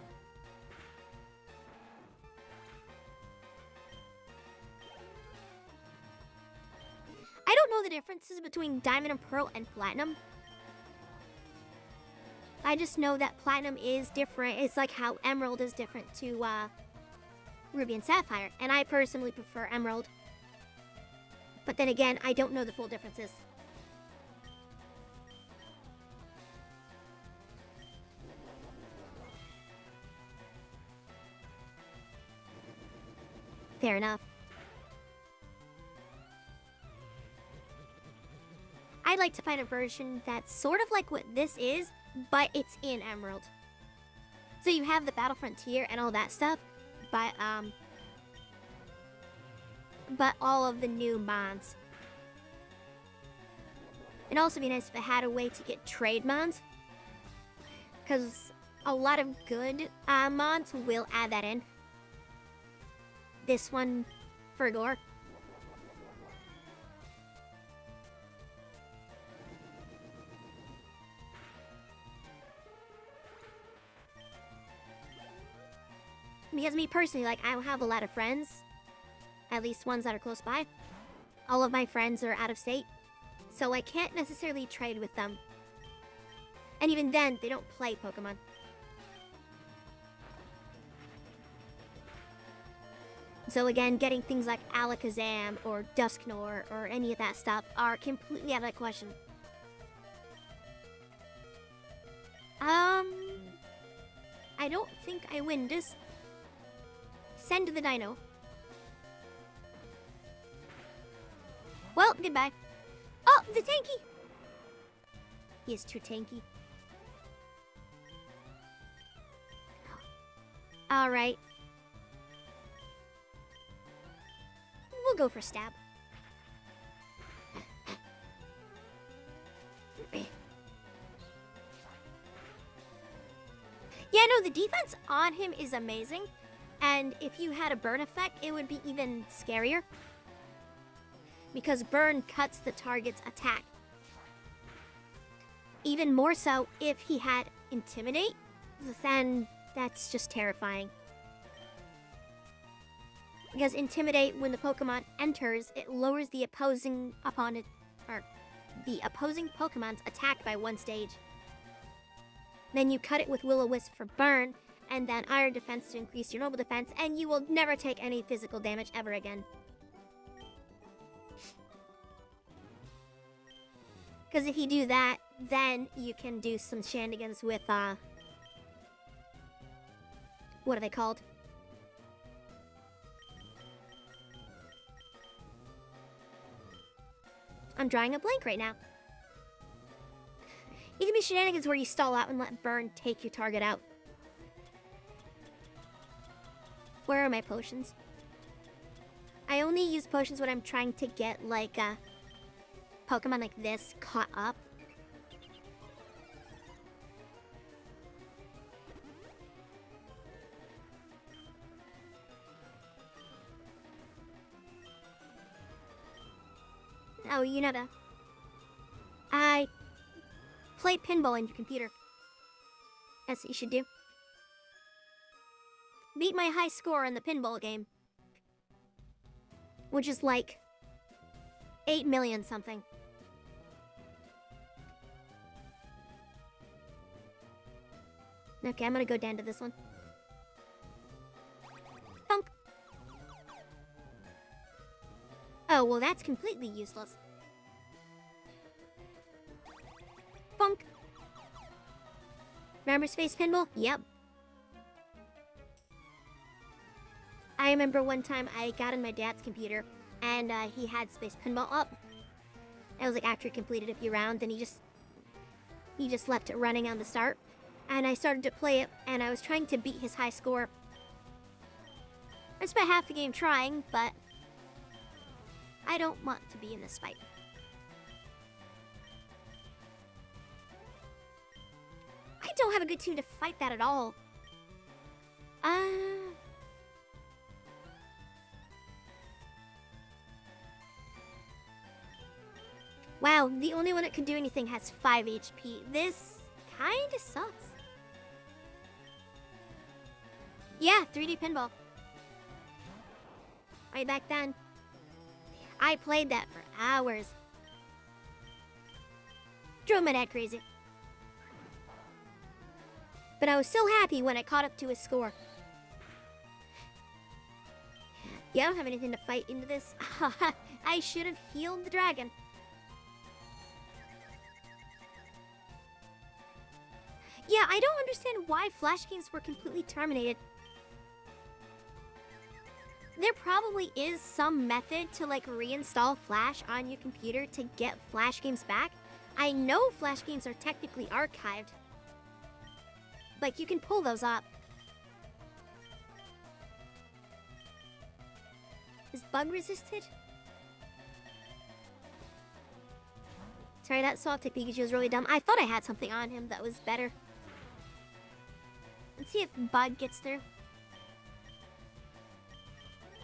I don't know the differences between Diamond and Pearl and Platinum. I just know that Platinum is different. It's like how Emerald is different to Ruby and Sapphire. And I personally prefer Emerald. But then again, I don't know the full differences. Fair enough. I'd like to find a version that's sort of like what this is, but it's in Emerald. So you have the Battle Frontier and all that stuff, but all of the new mons. It'd also be nice if I had a way to get trade mons, because a lot of good mods will add that in. This one for Gore. Because me personally, like, I have a lot of friends, at least ones that are close by. All of my friends are out of state, so I can't necessarily trade with them. And even then, they don't play Pokemon. So again, getting things like Alakazam or Dusknoir or any of that stuff are completely out of the question. I don't think I win this. Send the dino. Well, goodbye. Oh, the tanky! He is too tanky. Alright. We'll go for stab. Yeah, no, the defense on him is amazing. And if you had a burn effect, it would be even scarier. Because burn cuts the target's attack. Even more so if he had intimidate, then that's just terrifying. Because intimidate, when the Pokemon enters, it lowers the opposing opponent, or the opposing Pokemon's attack by 1 stage. Then you cut it with Will-O-Wisp for burn, and then Iron Defense to increase your normal defense, and you will never take any physical damage ever again. Because if you do that, then you can do some shenanigans with, what are they called? I'm drawing a blank right now. You can be shenanigans where you stall out and let burn take your target out. Where are my potions? I only use potions when I'm trying to get, like, Pokemon like this caught up. Oh, you know that. I play pinball on your computer. That's what you should do. Beat my high score in the pinball game. Which is like 8 million something. Okay, I'm gonna go down to this one. Thunk. Oh, well, that's completely useless. Funk. Remember Space Pinball? Yep. I remember one time I got on my dad's computer and he had Space Pinball up. It was like after he completed a few rounds, and he just left it running on the start. And I started to play it, and I was trying to beat his high score. I spent half the game trying, but I don't want to be in this fight. I don't have a good team to fight that at all. Wow, the only one that can do anything has 5 HP. This kinda sucks. Yeah, 3D pinball. Way back then. I played that for hours. Drove my dad crazy. But I was so happy when I caught up to his score. Yeah, I don't have anything to fight into this. I should have healed the dragon. Yeah, I don't understand why Flash games were completely terminated. There probably is some method to like reinstall Flash on your computer to get Flash games back. I know Flash games are technically archived. Like, you can pull those up. Is bug resisted? Sorry, that soft Pikachu was really dumb. I thought I had something on him that was better. Let's see if bug gets through.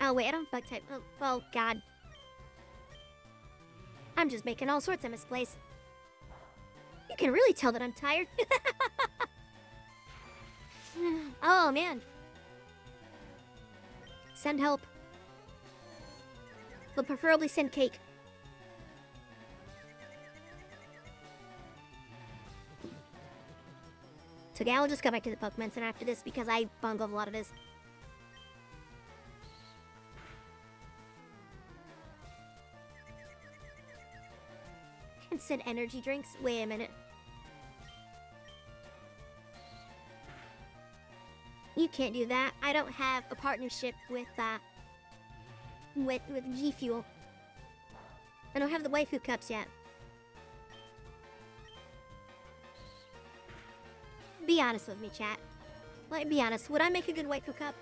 Oh, wait, I don't bug type. Oh, God. I'm just making all sorts of misplays. You can really tell that I'm tired. Oh, man. Send help. But preferably send cake. So yeah, I'll just go back to the Pokemon Center after this because I bungled a lot of this. And send energy drinks? Wait a minute. You can't do that. I don't have a partnership with G Fuel. I don't have the waifu cups yet. Be honest with me, chat. Like, be honest. Would I make a good waifu cup?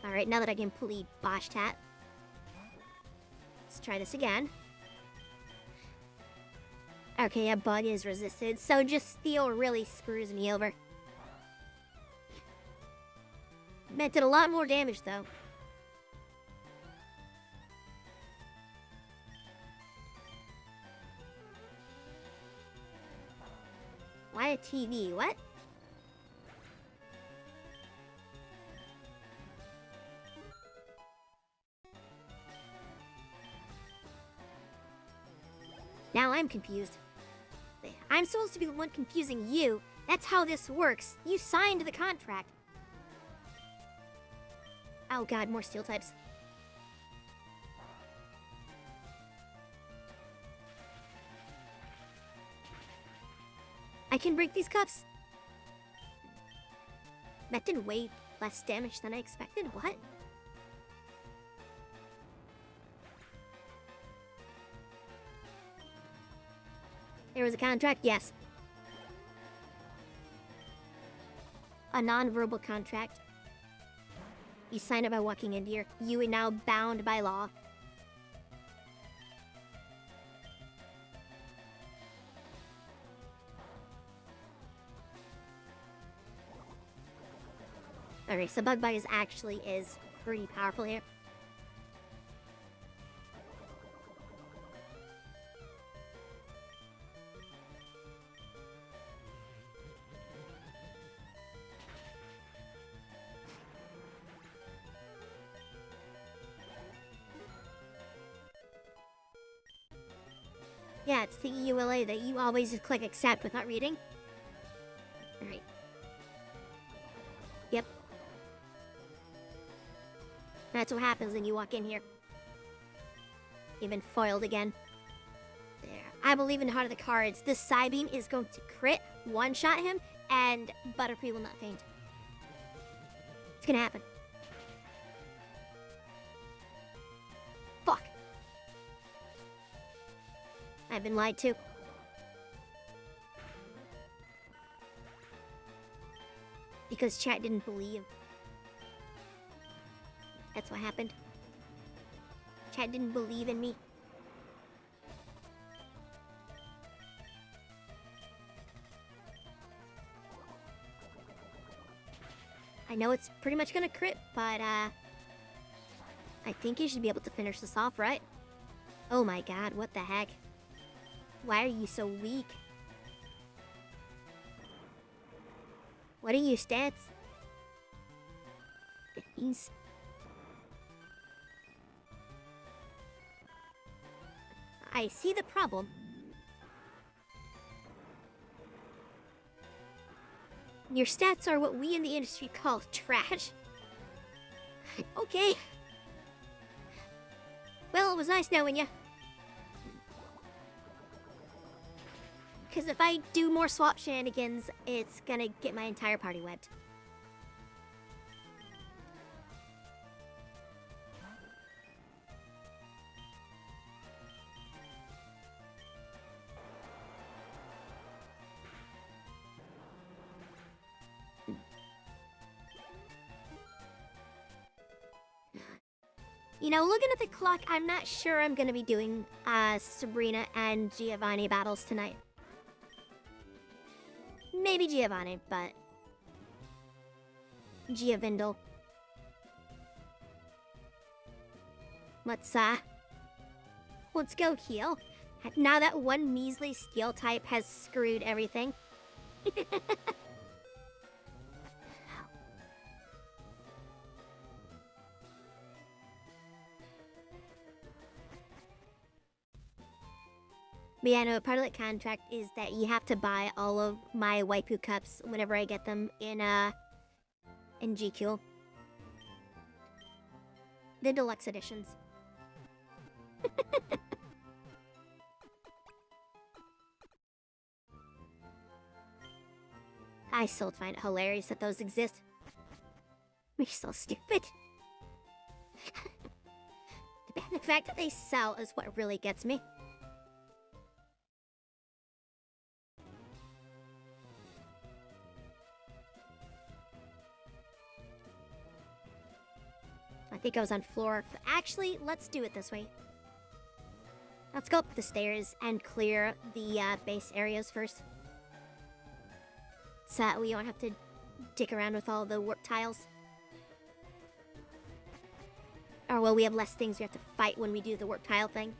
Alright, now that I can completely bosh that. Let's try this again. Okay, yeah, bug is resisted, so just steel really screws me over. That did a lot more damage, though. Why a TV? What? Now I'm confused. I'm supposed to be the one confusing you. That's how this works. You signed the contract. Oh god, more steel types. I can break these cups. That did way less damage than I expected. What? There was a contract? Yes. A non-verbal contract. You sign it by walking in here. You are now bound by law. Alright, so Bug Bug is pretty powerful here. Yeah, it's the EULA that you always just click accept without reading. Alright. Yep. That's what happens when you walk in here. You've been foiled again. There. I believe in the heart of the cards. This Psybeam is going to crit, one-shot him, and Butterfree will not faint. It's gonna happen. Fuck. I've been lied to. Because chat didn't believe. That's what happened. Chat didn't believe in me. I know it's pretty much gonna crit, but I think you should be able to finish this off, right? Oh my god, what the heck? Why are you so weak? What are your stats? These. I see the problem. Your stats are what we in the industry call trash. Okay. Well, it was nice knowing you. Because if I do more swap shenanigans, it's gonna get my entire party wet. You know, looking at the clock, I'm not sure I'm gonna be doing Sabrina and Giovanni battles tonight. Maybe Giovanni, but Giovindle. Let's go heal. Now that one measly steel type has screwed everything. But yeah, no, part of the contract is that you have to buy all of my waifu cups whenever I get them in GQ. The deluxe editions. I still find it hilarious that those exist. We're so stupid. The fact that they sell is what really gets me. I think I was on floor. Actually, let's do it this way. Let's go up the stairs and clear the base areas first. So that we don't have to dick around with all the warp tiles. Or, well, we have less things we have to fight when we do the warp tile thing.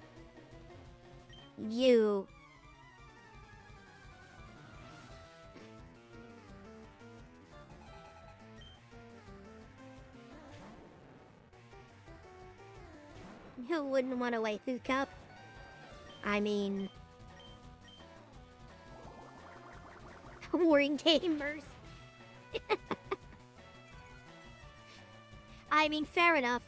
You. Who wouldn't want a waifu cup? I mean... Warring gamers. I mean, fair enough.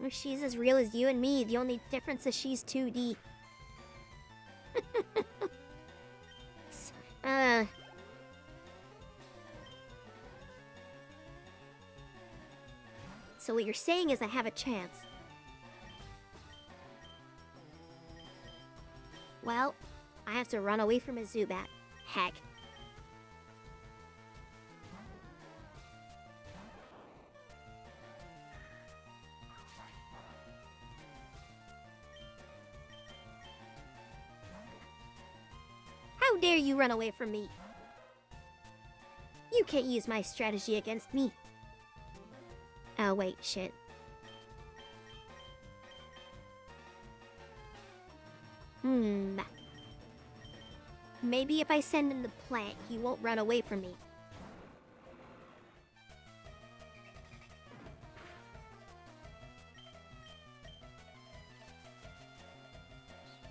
She's as real as you and me. The only difference is she's 2D. So what you're saying is I have a chance. Well, I have to run away from a Zubat. Heck. How dare you run away from me? You can't use my strategy against me. Oh, wait, shit. Maybe if I send him the plant, he won't run away from me.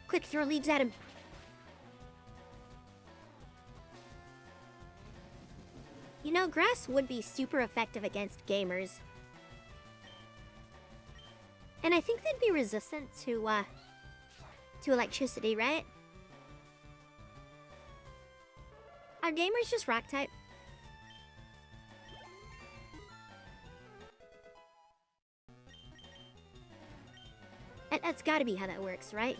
Quick, throw leaves at him. You know, grass would be super effective against gamers. And I think they'd be resistant to electricity, right? Are gamers just rock type? That's gotta be how that works, right?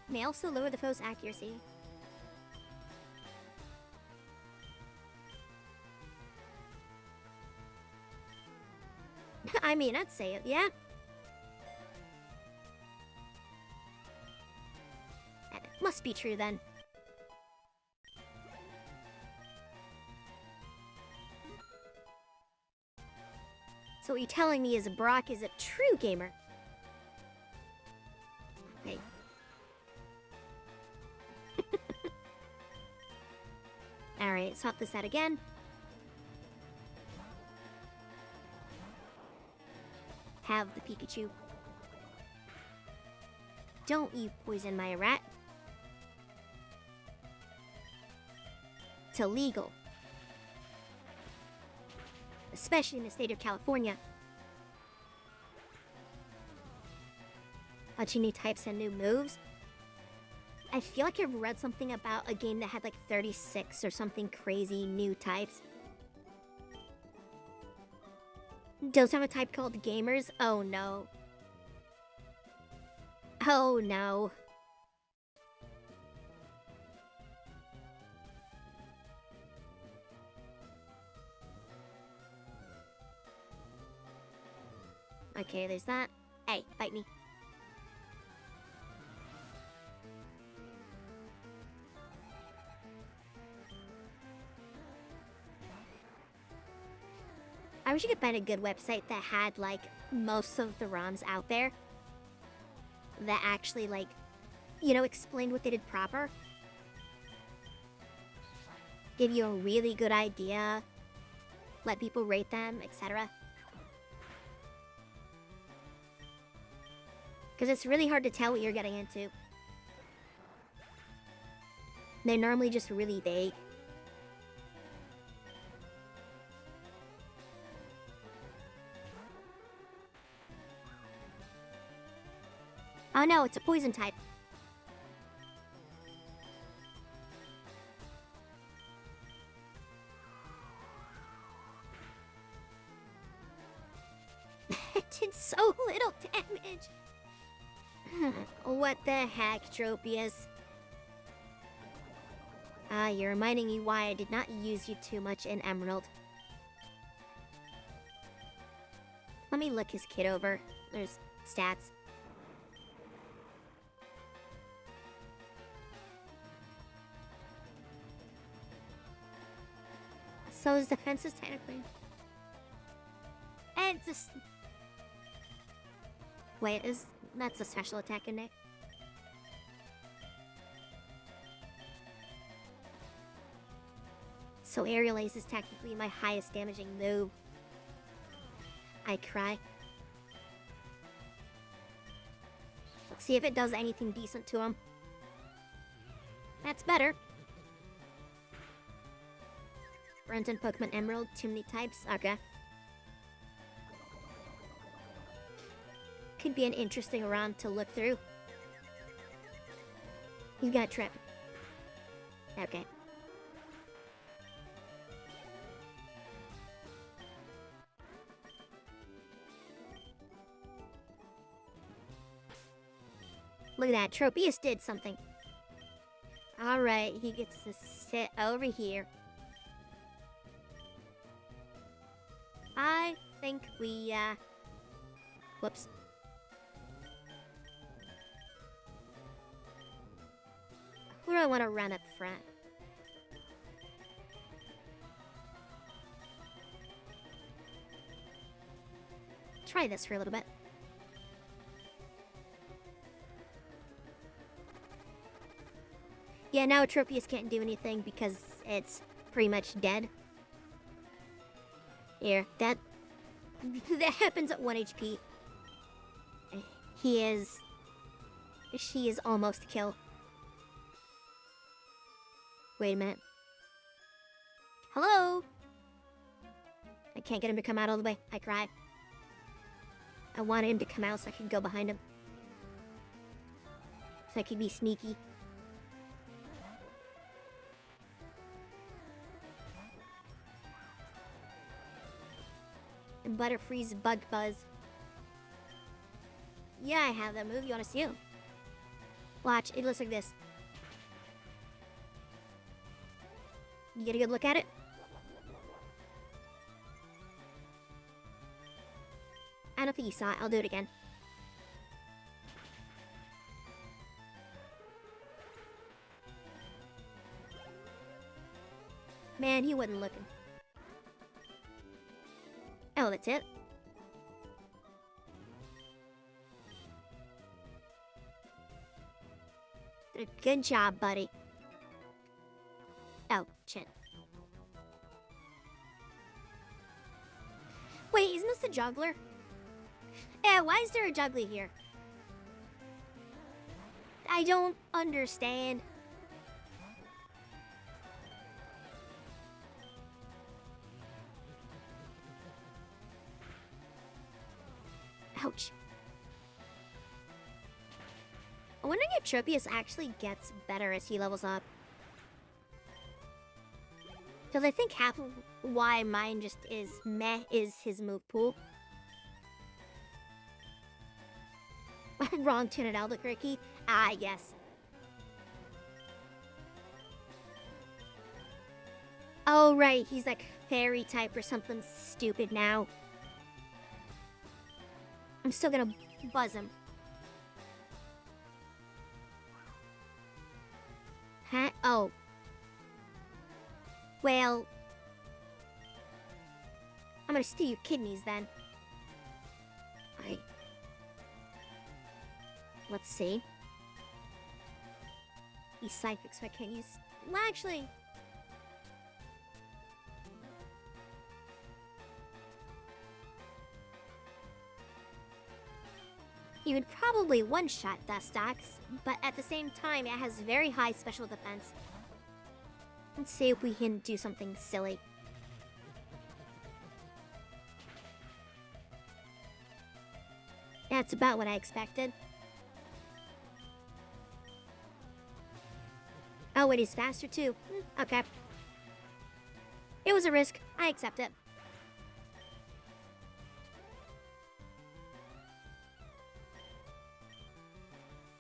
May also lower the foe's accuracy. I mean, I'd say it, yeah. must be true then. So what you're telling me is Brock is a true gamer. Okay. Alright, swap this out again. Have the Pikachu. Don't you poison my rat. It's illegal. Especially in the state of California. Bunch of new types and new moves. I feel like I've read something about a game that had like 36 or something crazy new types. Does have a type called Gamers? Oh no. Oh no. Okay, there's that. Hey, bite me. I wish you could find a good website that had, like, most of the ROMs out there that actually, like, you know, explained what they did proper. Give you a really good idea. Let people rate them, etc. Because it's really hard to tell what you're getting into. They're normally just really vague. Oh no, it's a poison type. It did so little damage. What the heck, Tropius? You're reminding me why I did not use you too much in Emerald. Let me look his kit over. There's stats. So his defense is technically... And it's a... Wait, that's a special attack in there? So Aerial Ace is technically my highest damaging move. I cry. Let's see if it does anything decent to him. That's better. Brenton, Pokemon Emerald, too many types. Okay. Could be an interesting round to look through. He's got Trip. Okay. Look at that. Tropius did something. Alright, he gets to sit over here. I think we, whoops. Who do I want to run up front? Try this for a little bit. Yeah, now Tropius can't do anything because it's pretty much dead. Here, that happens at 1 HP. She is almost kill. Wait a minute. Hello? I can't get him to come out all the way. I cry. I wanted him to come out so I could go behind him. So I could be sneaky. Butterfree's Bug Buzz. Yeah, I have that move. You want to see it? Watch, it looks like this. You get a good look at it? I don't think you saw it. I'll do it again. And he wasn't looking. Oh, that's it? Good job, buddy. Oh, shit. Wait, isn't this the juggler? Yeah, why is there a juggler here? I don't understand. Ouch. I'm wondering if Tropius actually gets better as he levels up. Because I think half of why mine just is meh is his move pool. Wrong tune at Albuquerque. Ah, yes. Oh, right. He's like fairy type or something stupid now. I'm still gonna buzz him. Huh? Oh. Well, I'm gonna steal your kidneys then. Let's see. He's psychic, so I can't use. Well, actually. You would probably one-shot Dustox, but at the same time, it has very high special defense. Let's see if we can do something silly. That's about what I expected. Oh, wait, he's faster too. Okay. It was a risk. I accept it.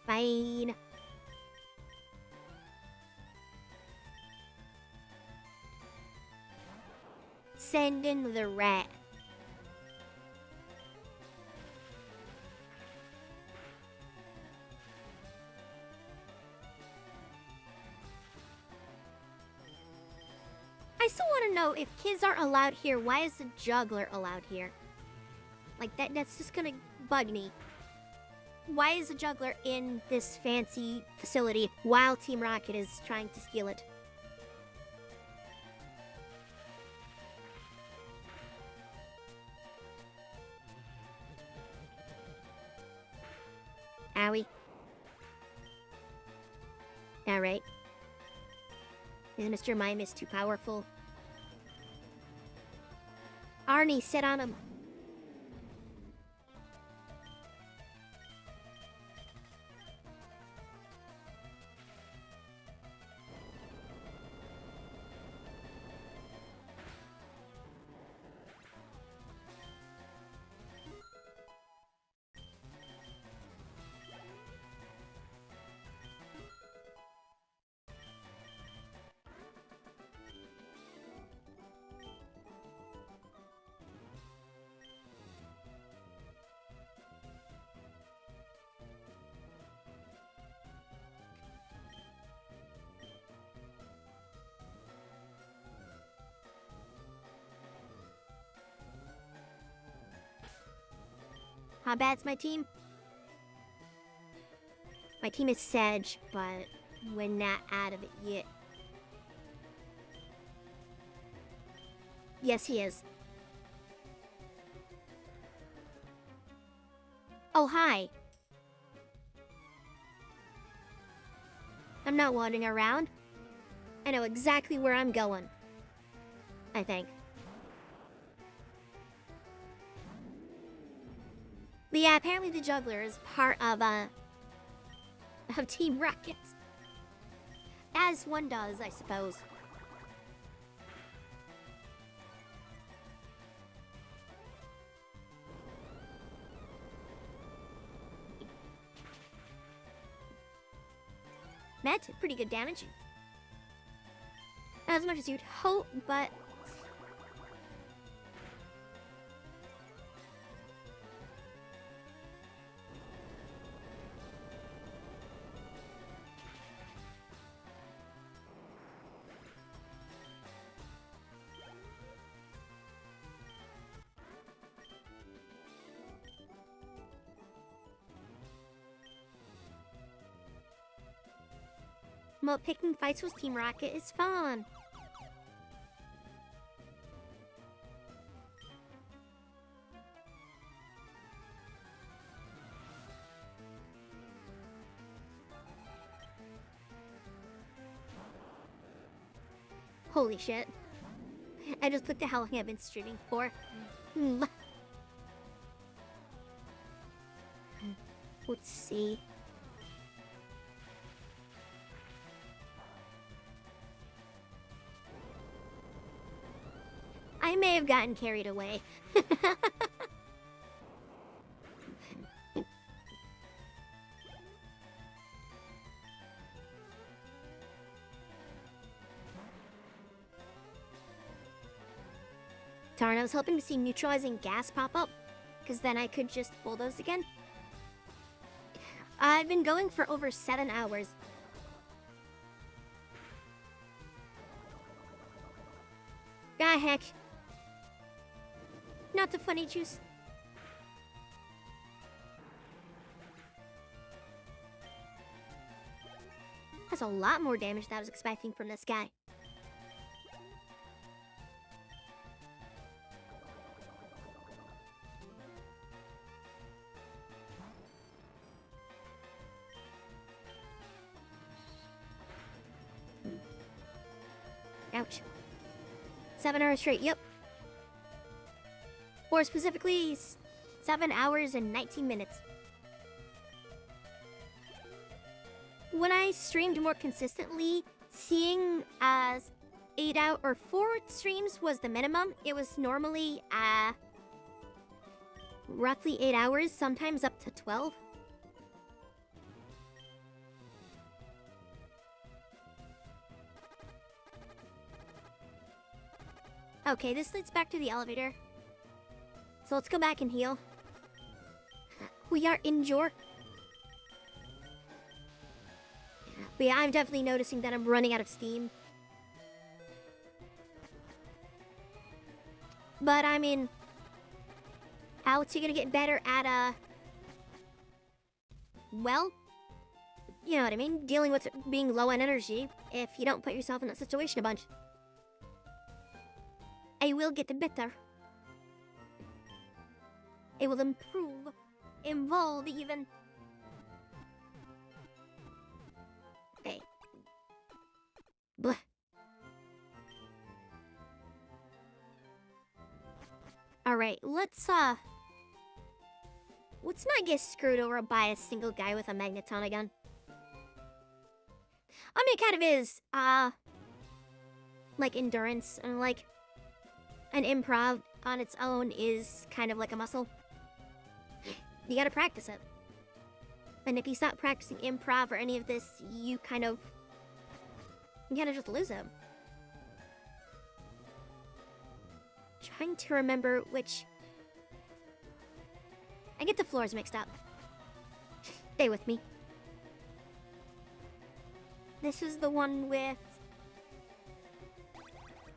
Fine. Send in the rat. I still want to know if kids aren't allowed here, why is the juggler allowed here? Like, that's just gonna bug me. Why is the juggler in this fancy facility while Team Rocket is trying to steal it? Owie. Alright. Is Mr. Mimus too powerful? Arnie, sit on him. How bad's my team? My team is Sedge, but we're not out of it yet. Yes, he is. Oh, hi. I'm not wandering around. I know exactly where I'm going. I think. But yeah, apparently the juggler is part of Team Rocket. As one does, I suppose. Met, pretty good damage. Not as much as you'd hope, but... But picking fights with Team Rocket is fun. Holy shit. I just looked at how long I've been streaming for. Let's see. I may have gotten carried away. Darn, I was hoping to see neutralizing gas pop up, because then I could just bulldoze again. I've been going for over 7 hours. Ah, heck. Not the funny juice. That's a lot more damage than I was expecting from this guy. Ouch. 7 hours straight, yep. Or specifically, 7 hours and 19 minutes. When I streamed more consistently, seeing as 8 out or 4 streams was the minimum, it was normally roughly 8 hours, sometimes up to 12. Okay, this leads back to the elevator. So let's go back and heal. We are injured. But yeah, I'm definitely noticing that I'm running out of steam. But I mean, how is he gonna get better at, well, you know what I mean? Dealing with being low on energy if you don't put yourself in that situation a bunch. I will get better. It will improve, evolve even. Okay. Blah. Alright, let's not get screwed over by a single guy with a magnetona gun. I mean, it kind of is, like endurance, and like, an improv on its own is kind of like a muscle. You gotta practice it. And if you stop practicing improv or any of this, you kind of just lose it. Trying to remember which... I get the floors mixed up. Stay with me. This is the one with...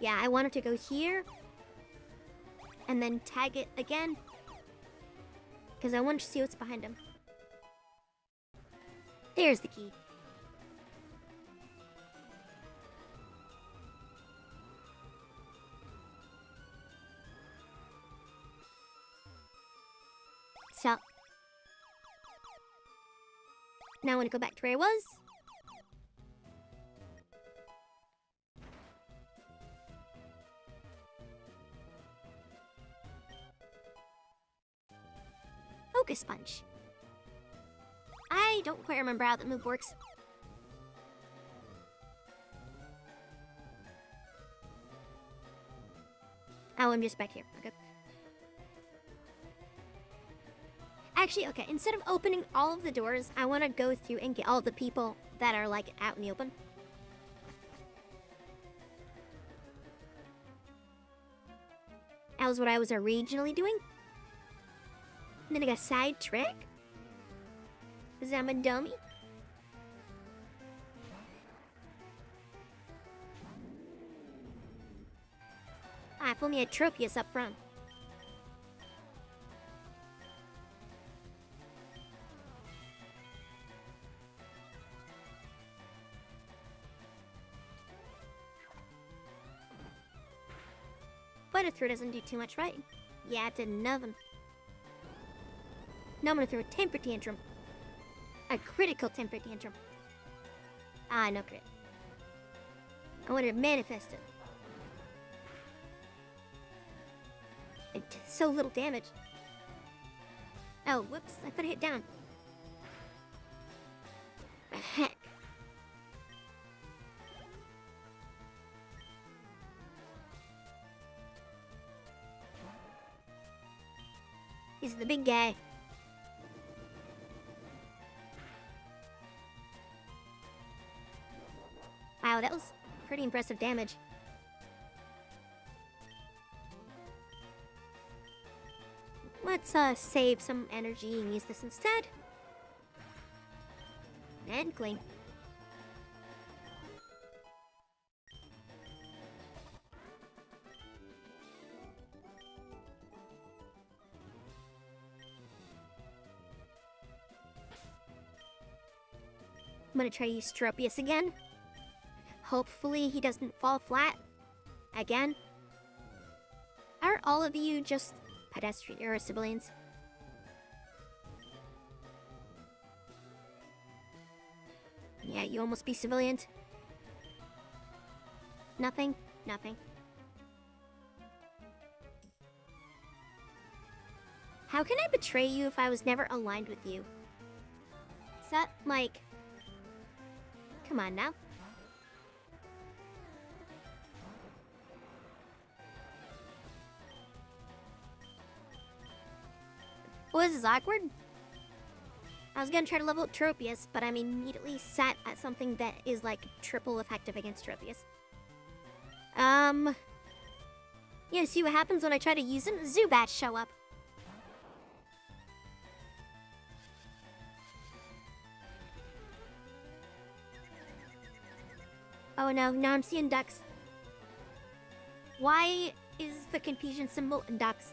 Yeah, I wanted to go here. And then tag it again. Because I want to see what's behind him. There's the key. So. Now I want to go back to where I was. Focus punch. I don't quite remember how that move works. Oh, I'm just back here. Okay. Actually, okay, instead of opening all of the doors, I want to go through and get all the people that are, like, out in the open. That was what I was originally doing. And then I got sidetracked. Because I'm a dummy. Ah, if only I had Tropius up front. Spider throw doesn't do too much, right? Yeah, it did nothing. Now I'm gonna throw a temper tantrum. A critical temper tantrum. Ah, no crit. I wanted to manifest it. It did so little damage. Oh, whoops, I put it down. Heck. He's the big guy. Wow, that was pretty impressive damage. Let's save some energy and use this instead. And clean. I'm gonna try to use Stropius again. Hopefully he doesn't fall flat. Again. Are all of you just pedestrian or civilians? Yeah, you almost be civilians. Nothing? Nothing. How can I betray you if I was never aligned with you? Is that, like... Come on now. Well, this is awkward. I was gonna try to level up Tropius, but I'm immediately set at something that is like triple effective against Tropius. Yeah, see what happens when I try to use him? Zubats show up. Oh no, now I'm seeing ducks. Why is the confusion symbol ducks?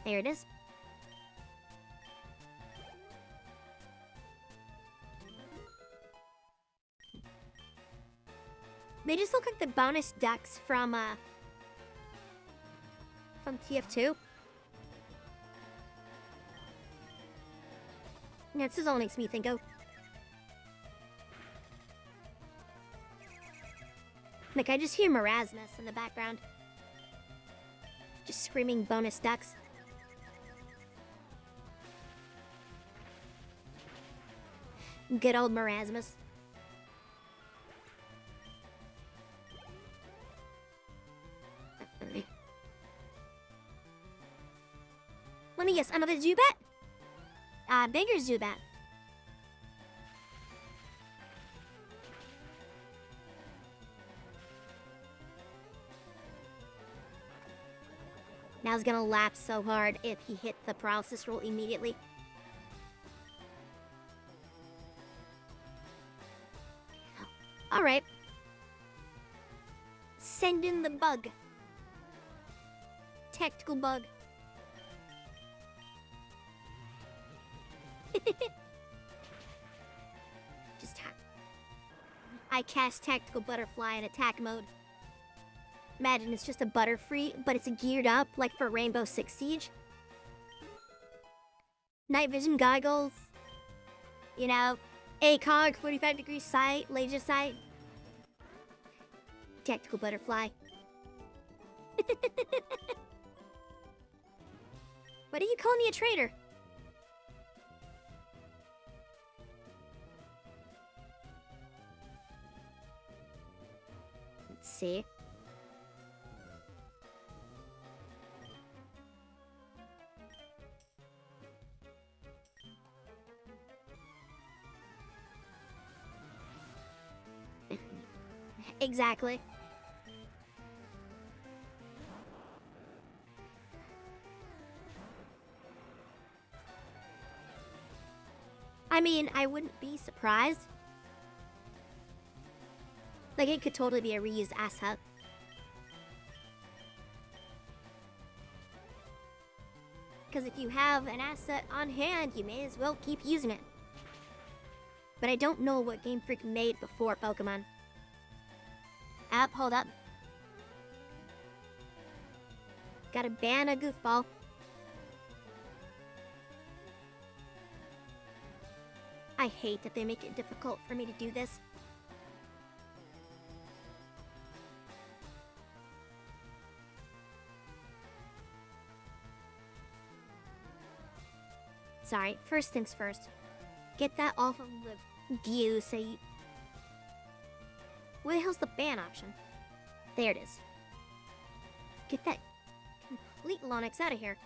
There it is. They just look like the bonus ducks from TF2. Yeah, this is all makes me think of. Like, I just hear Marasmus in the background. Just screaming bonus ducks. Good old Marasmus. Let me guess, another Zubat? Bigger Zubat. Now he's gonna laugh so hard if he hit the paralysis roll immediately. Alright. Send in the bug. Tactical bug. Just I cast Tactical Butterfly in attack mode. Imagine it's just a Butterfree, but it's geared up like for Rainbow Six Siege. Night vision goggles. You know, ACOG, 45 degree sight, laser sight. Tactical Butterfly. What are you calling me a traitor? Let's see. Exactly. mean, I wouldn't be surprised. Like, it could totally be a reused asset. Because if you have an asset on hand, you may as well keep using it. But I don't know what Game Freak made before Pokemon. Hold up. Gotta ban a goofball. I hate that they make it difficult for me to do this. Sorry, first things first. Get that off of the thew so you... Where the hell's the ban option? There it is. Get that complete Lonix out of here.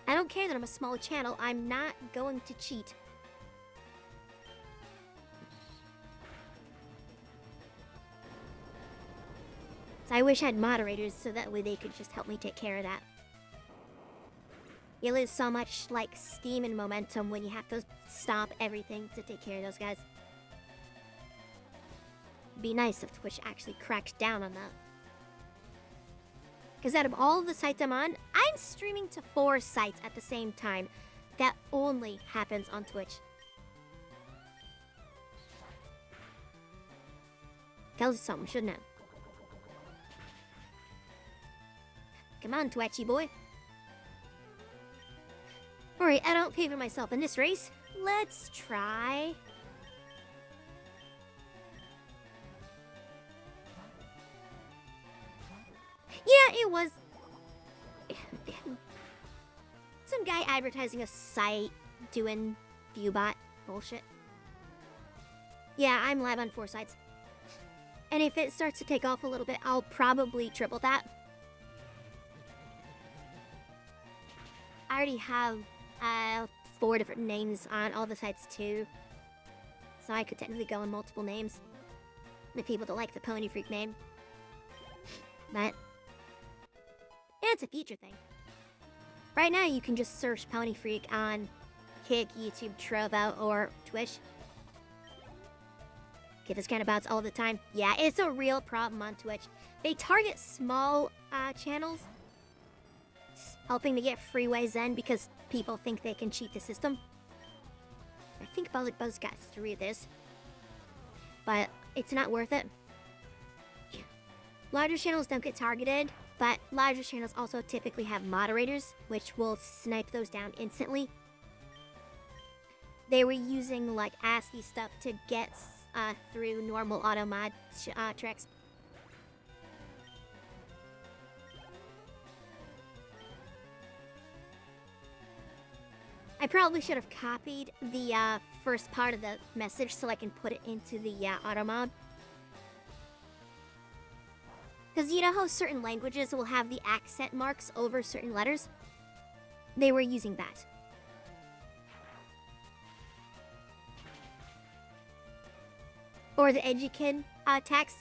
I don't care that I'm a small channel. I'm not going to cheat. So I wish I had moderators so that way they could just help me take care of that. You lose so much, like, steam and momentum when you have to stop everything to take care of those guys. Be nice if Twitch actually cracked down on that. Because out of all the sites I'm on, I'm streaming to 4 sites at the same time. That only happens on Twitch. Tells you something, shouldn't it? Come on, Twitchy boy. Alright, I don't favor myself in this race. Let's try... Yeah, it was... Some guy advertising a site doing viewbot bullshit. Yeah, I'm live on 4 sites. And if it starts to take off a little bit, I'll probably triple that. I already have 4 different names on all the sites too. So I could technically go in multiple names. If people don't like the Pony Freak name. But... it's a future thing. Right now, you can just search Pony Freak on Kick, YouTube, Trovo, or Twitch. Get those kind of bots all the time. Yeah, it's a real problem on Twitch. They target small channels, helping to get freeways in because people think they can cheat the system. I think Buzz got to read this, but it's not worth it. Larger channels don't get targeted, but larger channels also typically have moderators, which will snipe those down instantly. They were using like ASCII stuff to get through normal auto mod tricks. I probably should have copied the first part of the message so I can put it into the auto mod. Because you know how certain languages will have the accent marks over certain letters? They were using that. Or the Edukid text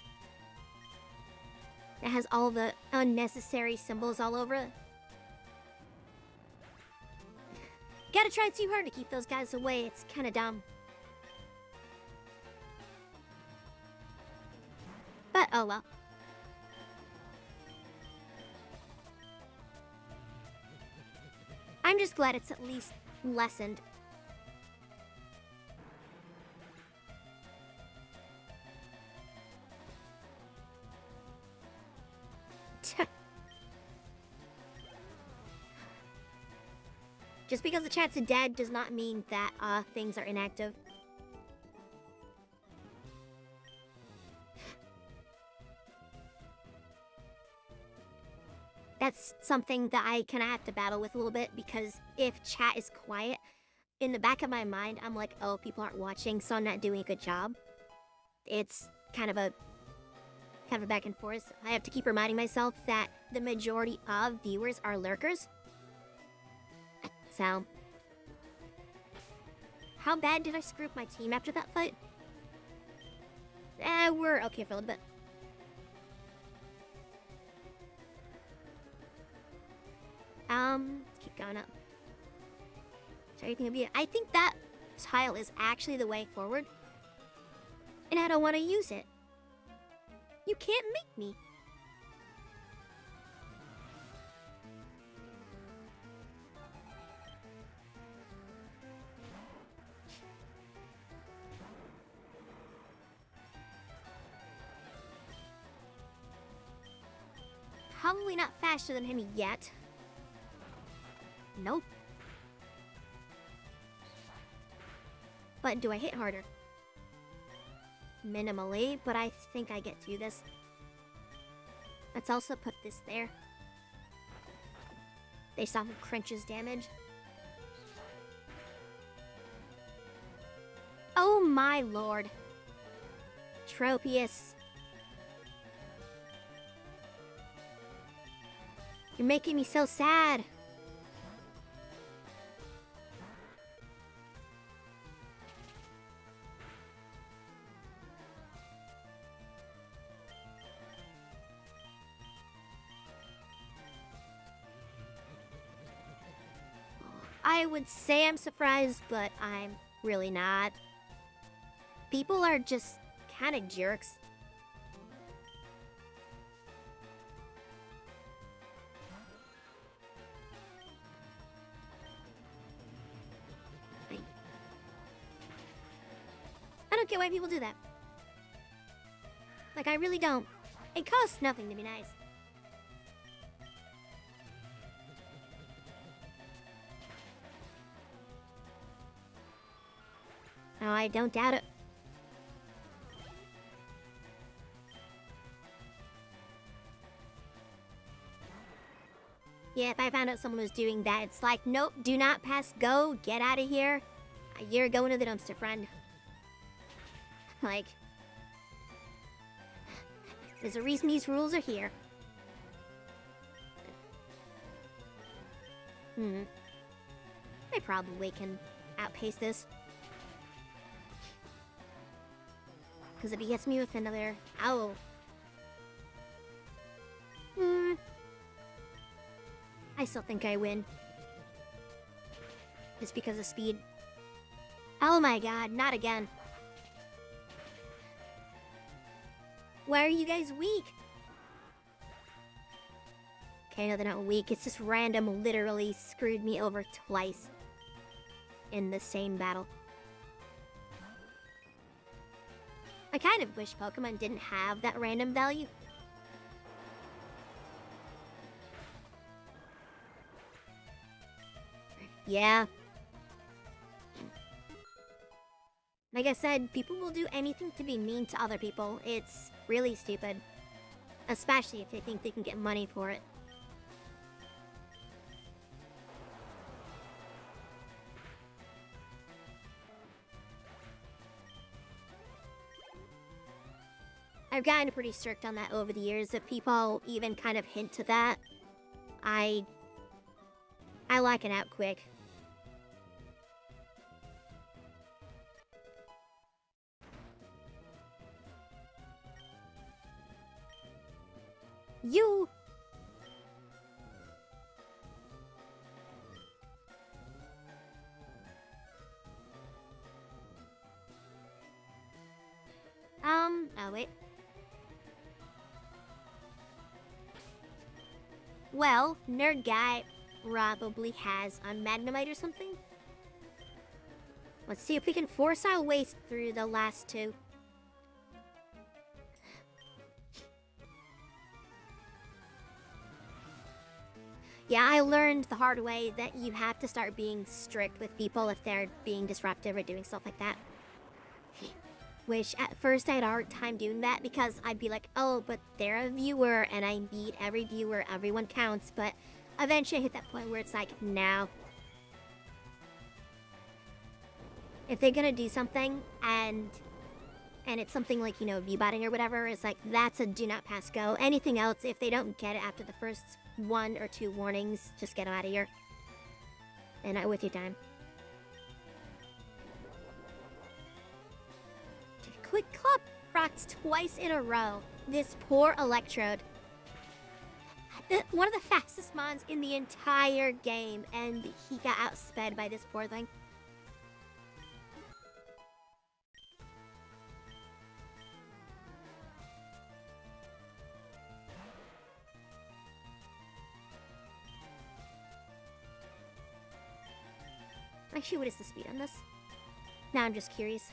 that has all the unnecessary symbols all over it. Gotta try too hard to keep those guys away, it's kinda dumb. But oh well. I'm just glad it's at least lessened. Just because the chat's dead does not mean that things are inactive. That's something that I kind of have to battle with a little bit, because if chat is quiet, in the back of my mind, I'm like, oh, people aren't watching, so I'm not doing a good job. It's kind of a back and forth. I have to keep reminding myself that the majority of viewers are lurkers. So, how bad did I screw up my team after that fight? We're okay for a little bit. Let's keep going up. So everything will be... I think that tile is actually the way forward. And I don't want to use it. You can't make me. Probably not faster than him yet. Nope. But do I hit harder? Minimally, but I think I get through this. Let's also put this there. Based off of Crunch's damage. Oh my lord. Tropius. You're making me so sad. I would say I'm surprised, but I'm really not. People are just kind of jerks. I don't get why people do that. Like, I really don't. It costs nothing to be nice. Oh, I don't doubt it. Yeah, if I found out someone was doing that, it's like, nope, do not pass go, get out of here. You're going to the dumpster, friend. Like, there's a reason these rules are here. I probably can outpace this. Because if he gets me with another... Ow. I still think I win. Just because of speed. Oh my god, not again. Why are you guys weak? Okay, no, they're not weak. It's just random literally screwed me over twice. In the same battle. I kind of wish Pokemon didn't have that random value. Yeah. Like I said, people will do anything to be mean to other people. It's really stupid. Especially if they think they can get money for it. I've gotten pretty strict on that over the years. If people even kind of hint to that, I lock it out quick. You! Oh wait. Well, Nerd Guy probably has on Magnemite or something. Let's see if we can force our way through the last two. Yeah, I learned the hard way that you have to start being strict with people if they're being disruptive or doing stuff like that. Which, at first I had a hard time doing that because I'd be like, oh, but they're a viewer and I beat every viewer, everyone counts. But eventually I hit that point where it's like, no. If they're gonna do something and it's something like, you know, view-botting or whatever, it's like, that's a do not pass go. Anything else, if they don't get it after the first 1 or 2 warnings, just get them out of here. And not with your time. Quick Club rocks twice in a row. This poor Electrode. One of the fastest mons in the entire game, and he got outsped by this poor thing. Actually, what is the speed on this? Now I'm just curious.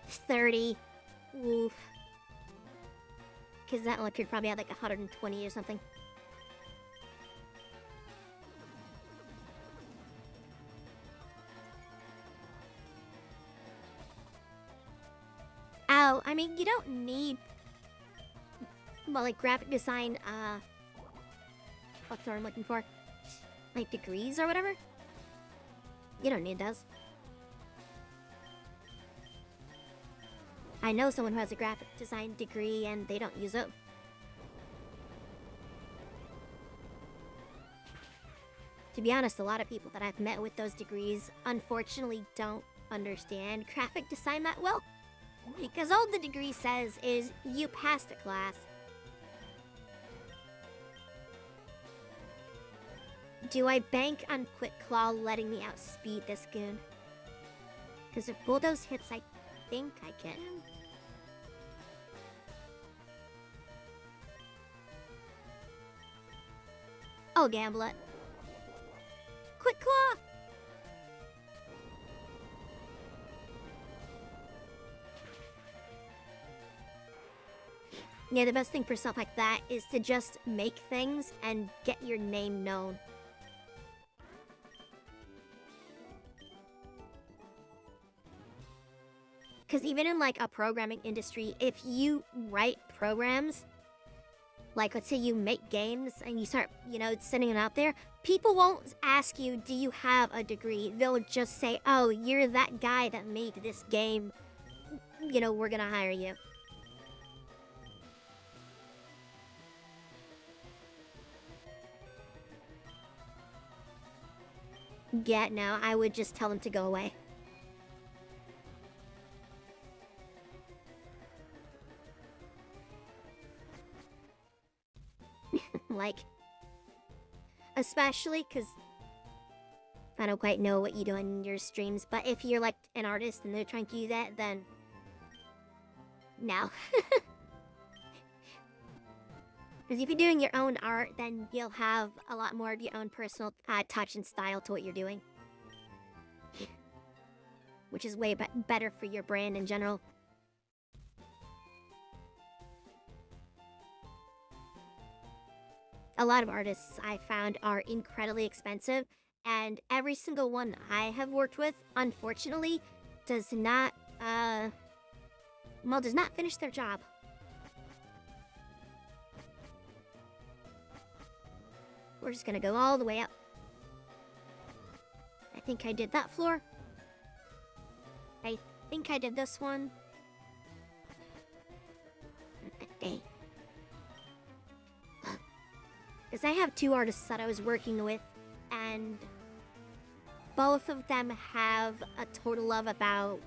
30. Oof. Because that electric probably had like 120 or something. Ow, I mean, you don't need... Well, like, graphic design, what's the word I'm looking for? Like, degrees or whatever? You don't need those. I know someone who has a graphic design degree and they don't use it. To be honest, a lot of people that I've met with those degrees unfortunately don't understand graphic design that well. Because all the degree says is you passed a class. Do I bank on Quick Claw letting me outspeed this goon? Because if Bulldoze hits, I think I can. I'll gamble it. Quick Claw! Yeah, the best thing for stuff like that is to just make things and get your name known. Because even in like a programming industry, if you write programs, like let's say you make games and you start, sending them out there, people won't ask you, do you have a degree? They'll just say, oh, you're that guy that made this game. We're gonna hire you. Yeah, no, I would just tell them to go away. Like, especially because I don't quite know what you do in your streams, but if you're like an artist and they're trying to do that, then no. Because if you're doing your own art, then you'll have a lot more of your own personal touch and style to what you're doing. Which is way better for your brand in general. A lot of artists I found are incredibly expensive, and every single one I have worked with, unfortunately, does not finish their job. We're just gonna go all the way up. I think I did that floor. I think I did this one. Dang. Because I have two artists that I was working with, and both of them have a total of about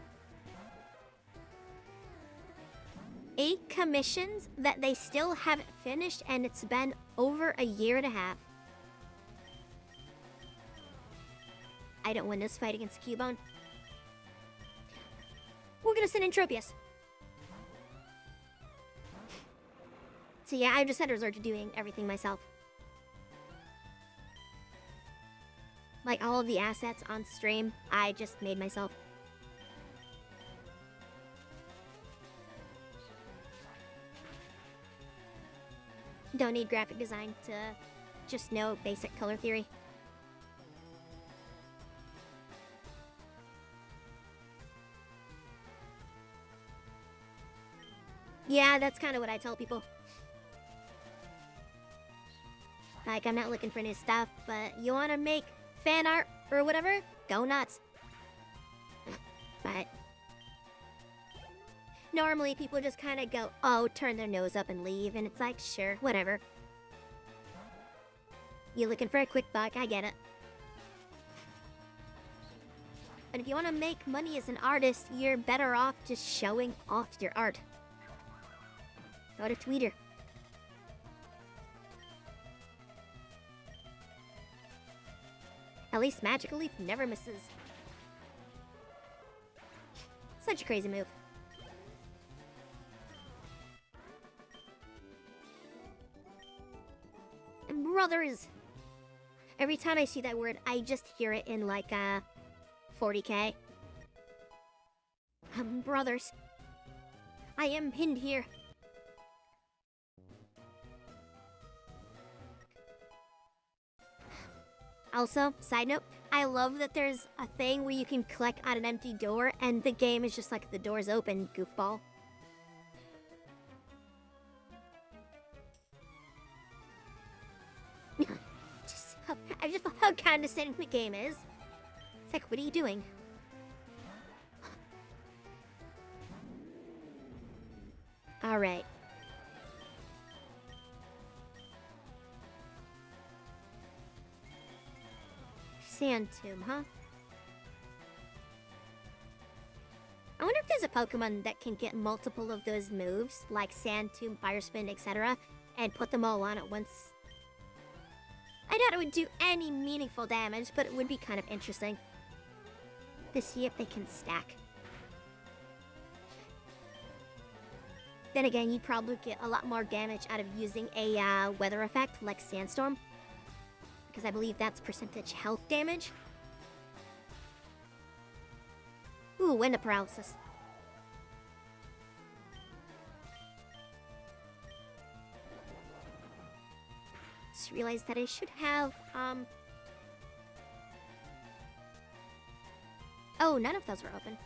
8 commissions that they still haven't finished, and it's been over a year and a half. I don't win this fight against Cubone. We're gonna send in Tropius. So yeah, I just had to resort to doing everything myself. Like all of the assets on stream, I just made myself. Don't need graphic design to just know basic color theory. Yeah, that's kind of what I tell people. Like, I'm not looking for new stuff, but you want to make fan art or whatever? Go nuts. But normally people just kind of go, oh, turn their nose up and leave, and it's like, sure, whatever. You looking for a quick buck? I get it. And if you want to make money as an artist, you're better off just showing off your art. Go to Twitter. At least Magical Leaf never misses. Such a crazy move. And brothers! Every time I see that word, I just hear it in like 40k. Brothers. I am pinned here. Also, side note, I love that there's a thing where you can click on an empty door and the game is just like the door's open, goofball. I just love how condescending the game is. It's like, what are you doing? Alright. Sand Tomb, huh? I wonder if there's a Pokemon that can get multiple of those moves, like Sand Tomb, Fire Spin, etc., and put them all on at once. I doubt it would do any meaningful damage, but it would be kind of interesting to see if they can stack. Then again, you'd probably get a lot more damage out of using a weather effect like Sandstorm, because I believe that's percentage health damage. Ooh, Wind of Paralysis. Just realized that I should have, Oh, none of those were open.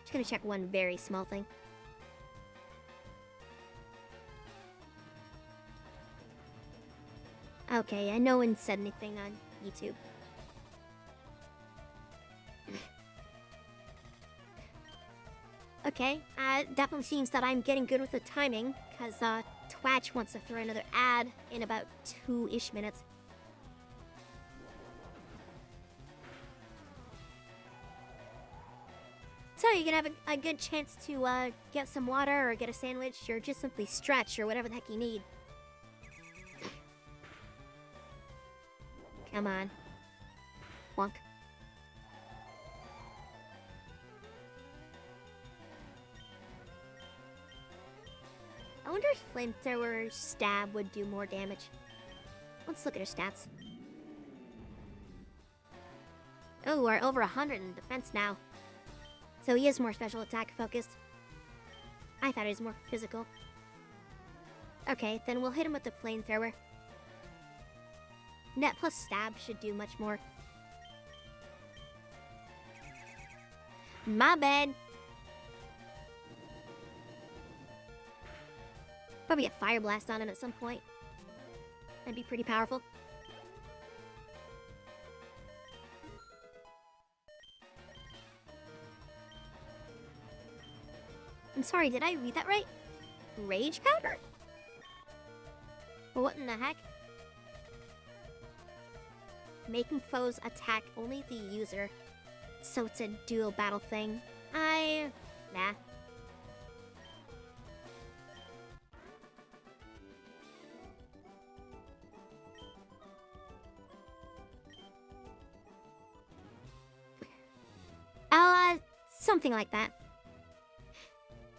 Just gonna check one very small thing. Okay, yeah, no one said anything on YouTube. Okay, definitely seems that I'm getting good with the timing, because Twatch wants to throw another ad in about 2-ish minutes. So you can have a good chance to get some water or get a sandwich or just simply stretch or whatever the heck you need. Come on. Wonk. I wonder if Flamethrower Stab would do more damage. Let's look at her stats. Oh, we're over 100 in defense now. So he is more special attack focused. I thought he was more physical. Okay, then we'll hit him with the Flamethrower. Net plus Stab should do much more. My bad. Probably get Fire Blast on him at some point. That'd be pretty powerful. I'm sorry, did I read that right? Rage Powder? What in the heck? Making foes attack only the user. So it's a dual battle thing. Nah. Something like that.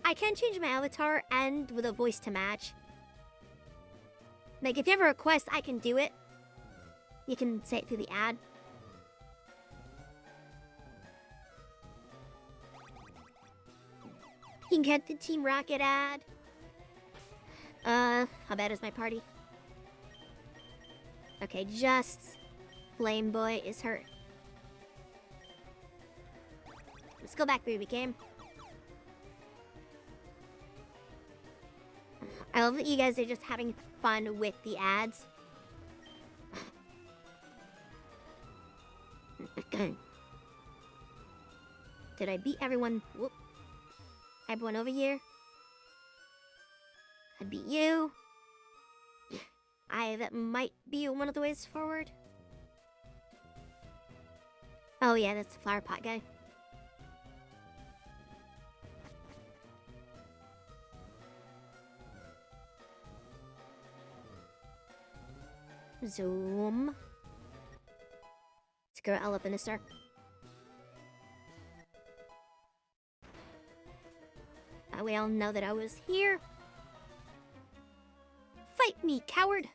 I can change my avatar and with a voice to match. Like, if you have a request, I can do it. You can say it through the ad. You can get the Team Rocket ad. How bad is my party? Okay, just Flame Boy is hurt. Let's go back where we came. I love that you guys are just having fun with the ads. Did I beat everyone? Whoop. Everyone over here? I beat you. That might be one of the ways forward. Oh yeah, that's the flower pot guy. Zoom. Let's go Ella Minister. We all know that I was here. Fight me, coward!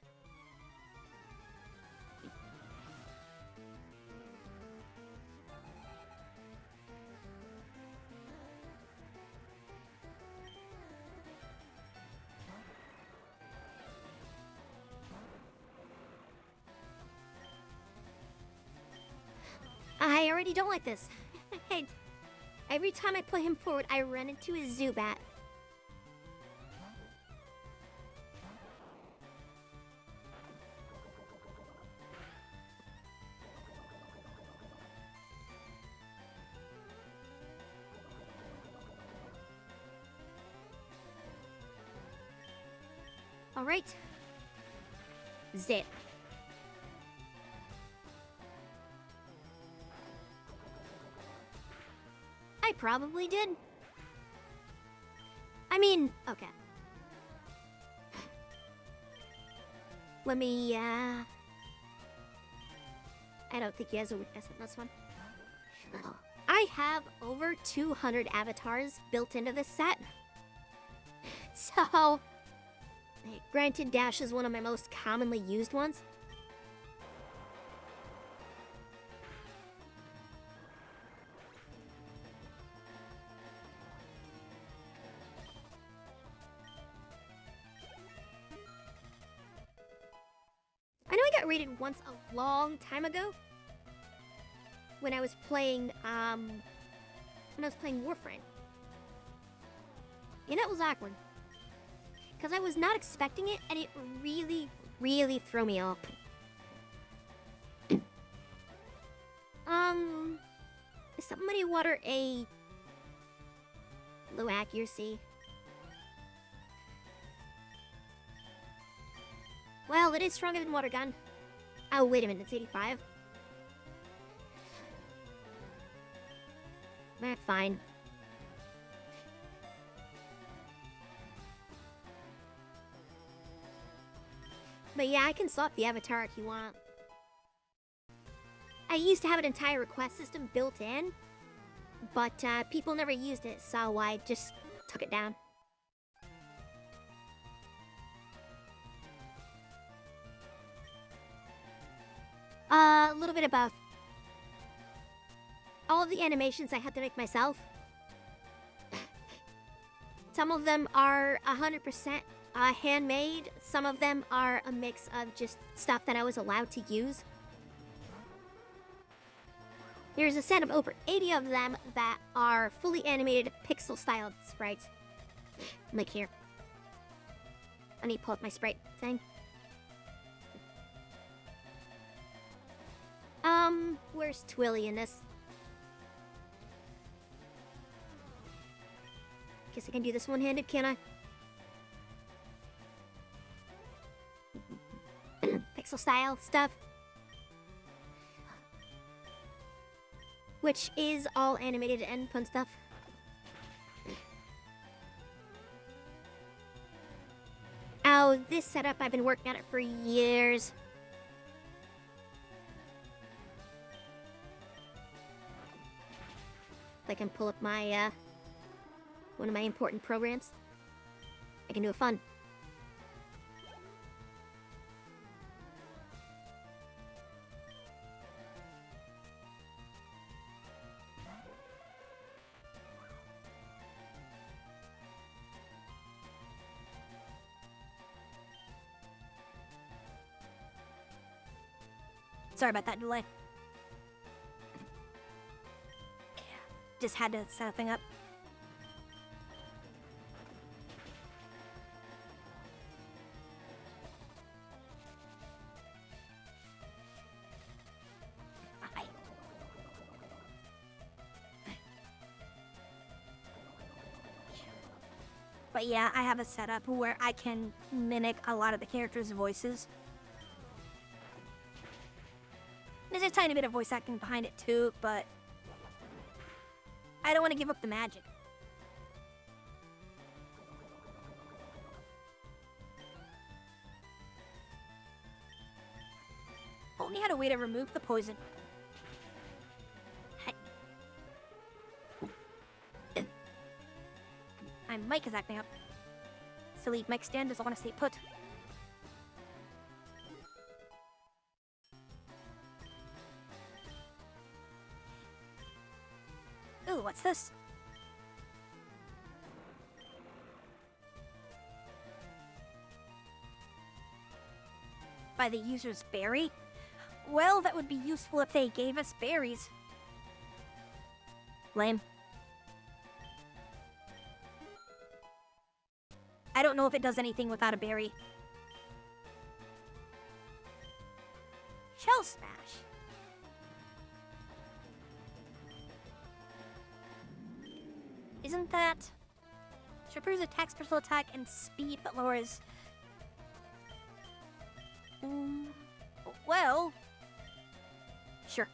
I already don't like this. Every time I put him forward, I run into a Zubat. All right. Zip. I probably did. I mean, okay. Let me, I don't think he has a weakness in this one. I have over 200 avatars built into this set. So, granted, Dash is one of my most commonly used ones. I know I got raided once a long time ago when I was playing Warframe. And that was awkward. Because I was not expecting it, and it really, really threw me off. Somebody water a low accuracy. Well, it is stronger than water gun. Oh, wait a minute, it's 85. Fine. But yeah, I can swap the avatar if you want. I used to have an entire request system built in, but people never used it, so I just took it down. A little bit of both. All of the animations I had to make myself. Some of them are 100% handmade. Some of them are a mix of just stuff that I was allowed to use. There's a set of over 80 of them that are fully animated pixel-styled sprites. Like here. I need to pull up my sprite thing. Where's Twilly in this? Guess I can do this one-handed, can I? Pixel style stuff. Which is all animated and fun stuff. Oh, this setup, I've been working on it for years. If I can pull up my, one of my important programs, I can do a fun. Sorry about that delay. Just had to set a thing up. Hi. But yeah, I have a setup where I can mimic a lot of the characters' voices. There's a tiny bit of voice acting behind it too, but I don't want to give up the magic. way to remove the poison. My mic is acting up. Silly mic stand doesn't want to stay put. Ooh, what's this? By the user's berry? Well, that would be useful if they gave us berries. Lame. I don't know if it does anything without a berry. Shell Smash. Isn't that... Tripper's attack, special attack, and speed, but lowers... well... Sure.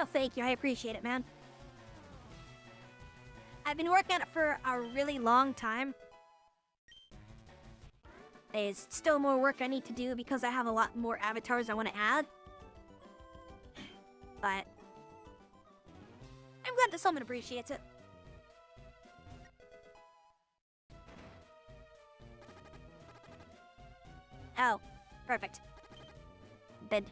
Oh, thank you. I appreciate it, man. I've been working on it for a really long time. There's still more work I need to do because I have a lot more avatars I want to add. But... I'm glad that someone appreciates it. Oh, perfect. Bed.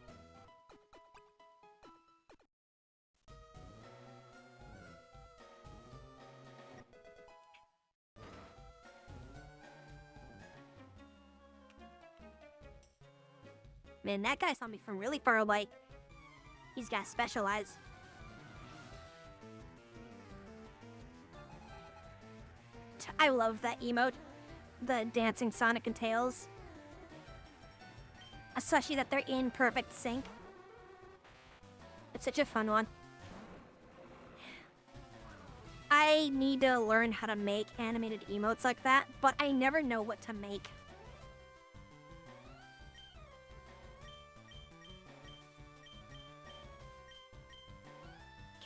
Man, that guy saw me from really far away. He's got special eyes. I love that emote. The dancing Sonic and Tails. Especially that they're in perfect sync. It's such a fun one. I need to learn how to make animated emotes like that, but I never know what to make.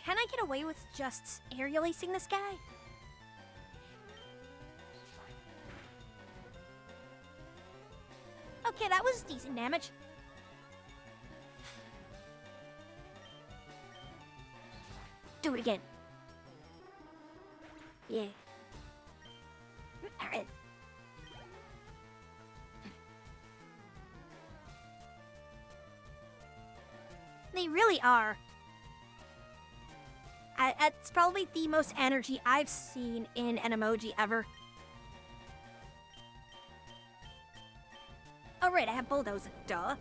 Can I get away with just aerial acing this guy? Okay, that was decent damage. Do it again. Yeah. Alright. They really are. It's probably the most energy I've seen in an emoji ever. Oh right, I have Bulldozer, duh.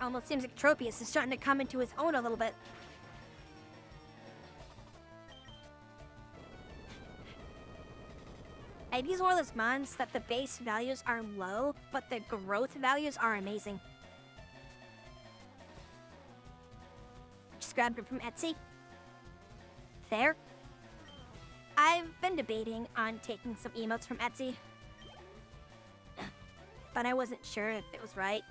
Almost seems like Tropius is starting to come into his own a little bit. He's one of those mons that the base values are low, but the growth values are amazing. Just grabbed it from Etsy. There. I've been debating on taking some emotes from Etsy, but I wasn't sure if it was right.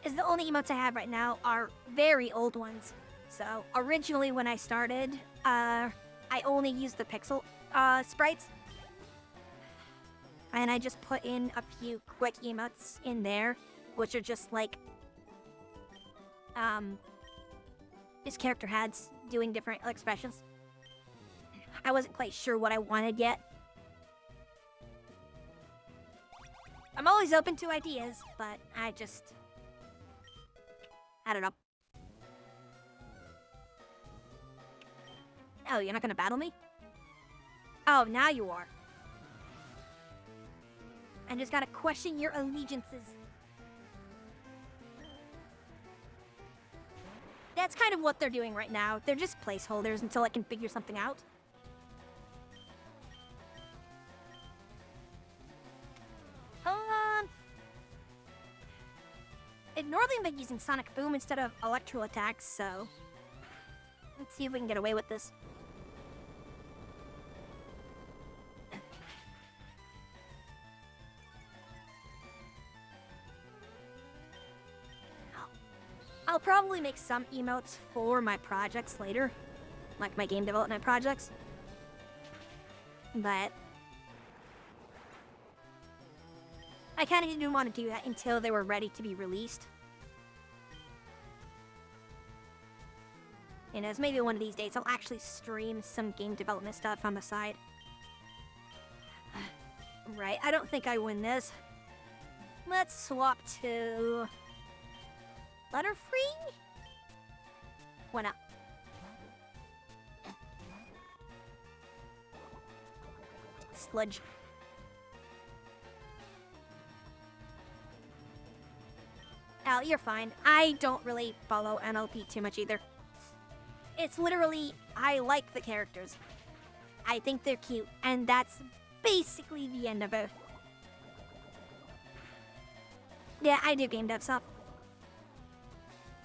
Is the only emotes I have right now are very old ones. So originally when I started, I only used the pixel sprites. And I just put in a few quick emotes in there, which are just like, his character heads doing different expressions. I wasn't quite sure what I wanted yet. I'm always open to ideas, but I don't know. Oh, you're not gonna battle me? Oh, now you are. I just gotta question your allegiances. That's kind of what they're doing right now. They're just placeholders until I can figure something out. Normally I've been using Sonic Boom instead of Electro Attacks, so... Let's see if we can get away with this. I'll probably make some emotes for my projects later, like my game development projects. But I kind of didn't want to do that until they were ready to be released. And as maybe one of these days, I'll actually stream some game development stuff on the side. Right, I don't think I win this. Let's swap to letter free? Why not? Sludge. Al, you're fine. I don't really follow NLP too much either. It's literally, I like the characters. I think they're cute, and that's basically the end of it. Yeah, I do game dev stuff.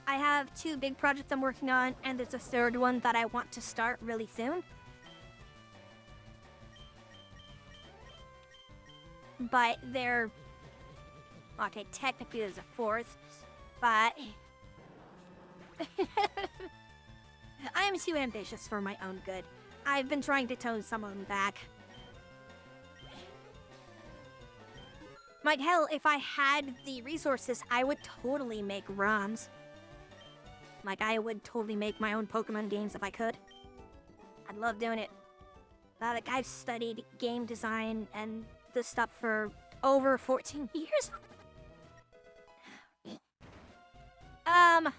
I have 2 big projects I'm working on, and there's a 3rd one that I want to start really soon. But they're... Okay, technically there's a 4th, but... I'm too ambitious for my own good. I've been trying to tone some of them back. Like, hell, if I had the resources, I would totally make ROMs. Like, I would totally make my own Pokemon games if I could. I'd love doing it. Like, I've studied game design and this stuff for over 14 years.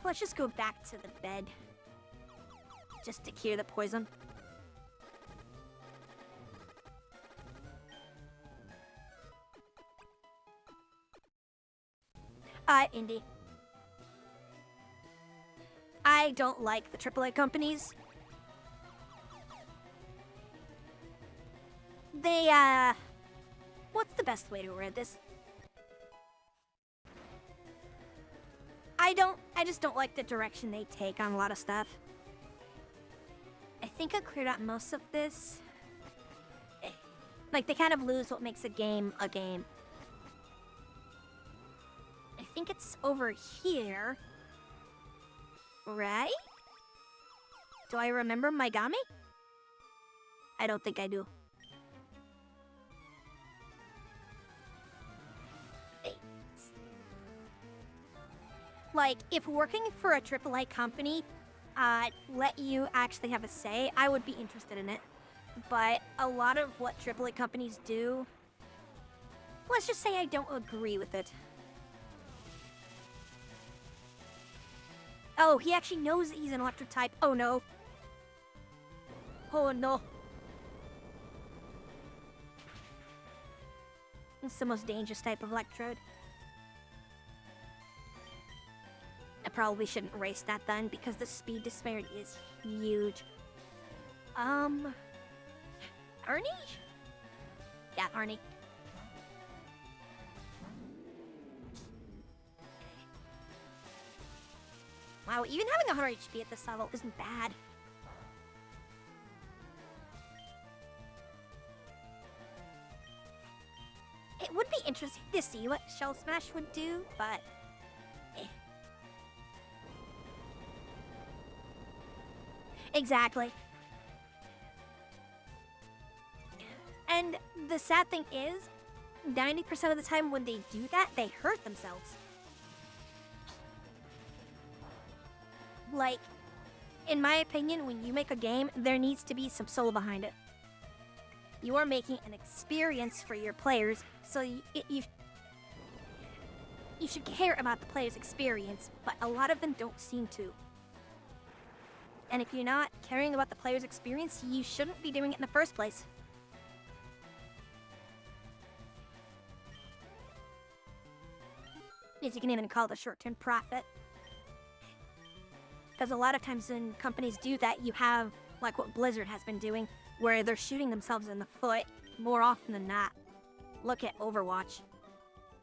Let's just go back to the bed. Just to cure the poison. Indie. I don't like the AAA companies. They, what's the best way to word this? I just don't like the direction they take on a lot of stuff. I think I cleared out most of this. Like, they kind of lose what makes a game a game. I think it's over here. Right? Do I remember Maigami? I don't think I do. Like, if working for a AAA company let you actually have a say, I would be interested in it. But a lot of what AAA companies do, let's just say I don't agree with it. Oh, he actually knows that he's an electric type. Oh no. Oh no. It's the most dangerous type of electrode. I probably shouldn't race that then, because the speed disparity is huge. Ernie? Yeah, Ernie. Wow, even having 100 HP at this level isn't bad. It would be interesting to see what Shell Smash would do, but... Exactly. And the sad thing is, 90% of the time when they do that, they hurt themselves. Like, in my opinion, when you make a game, there needs to be some soul behind it. You are making an experience for your players, so you should care about the player's experience, but a lot of them don't seem to. And if you're not caring about the player's experience, you shouldn't be doing it in the first place. As you can even call it a short-term profit. Because a lot of times when companies do that, you have, like what Blizzard has been doing, where they're shooting themselves in the foot more often than not. Look at Overwatch.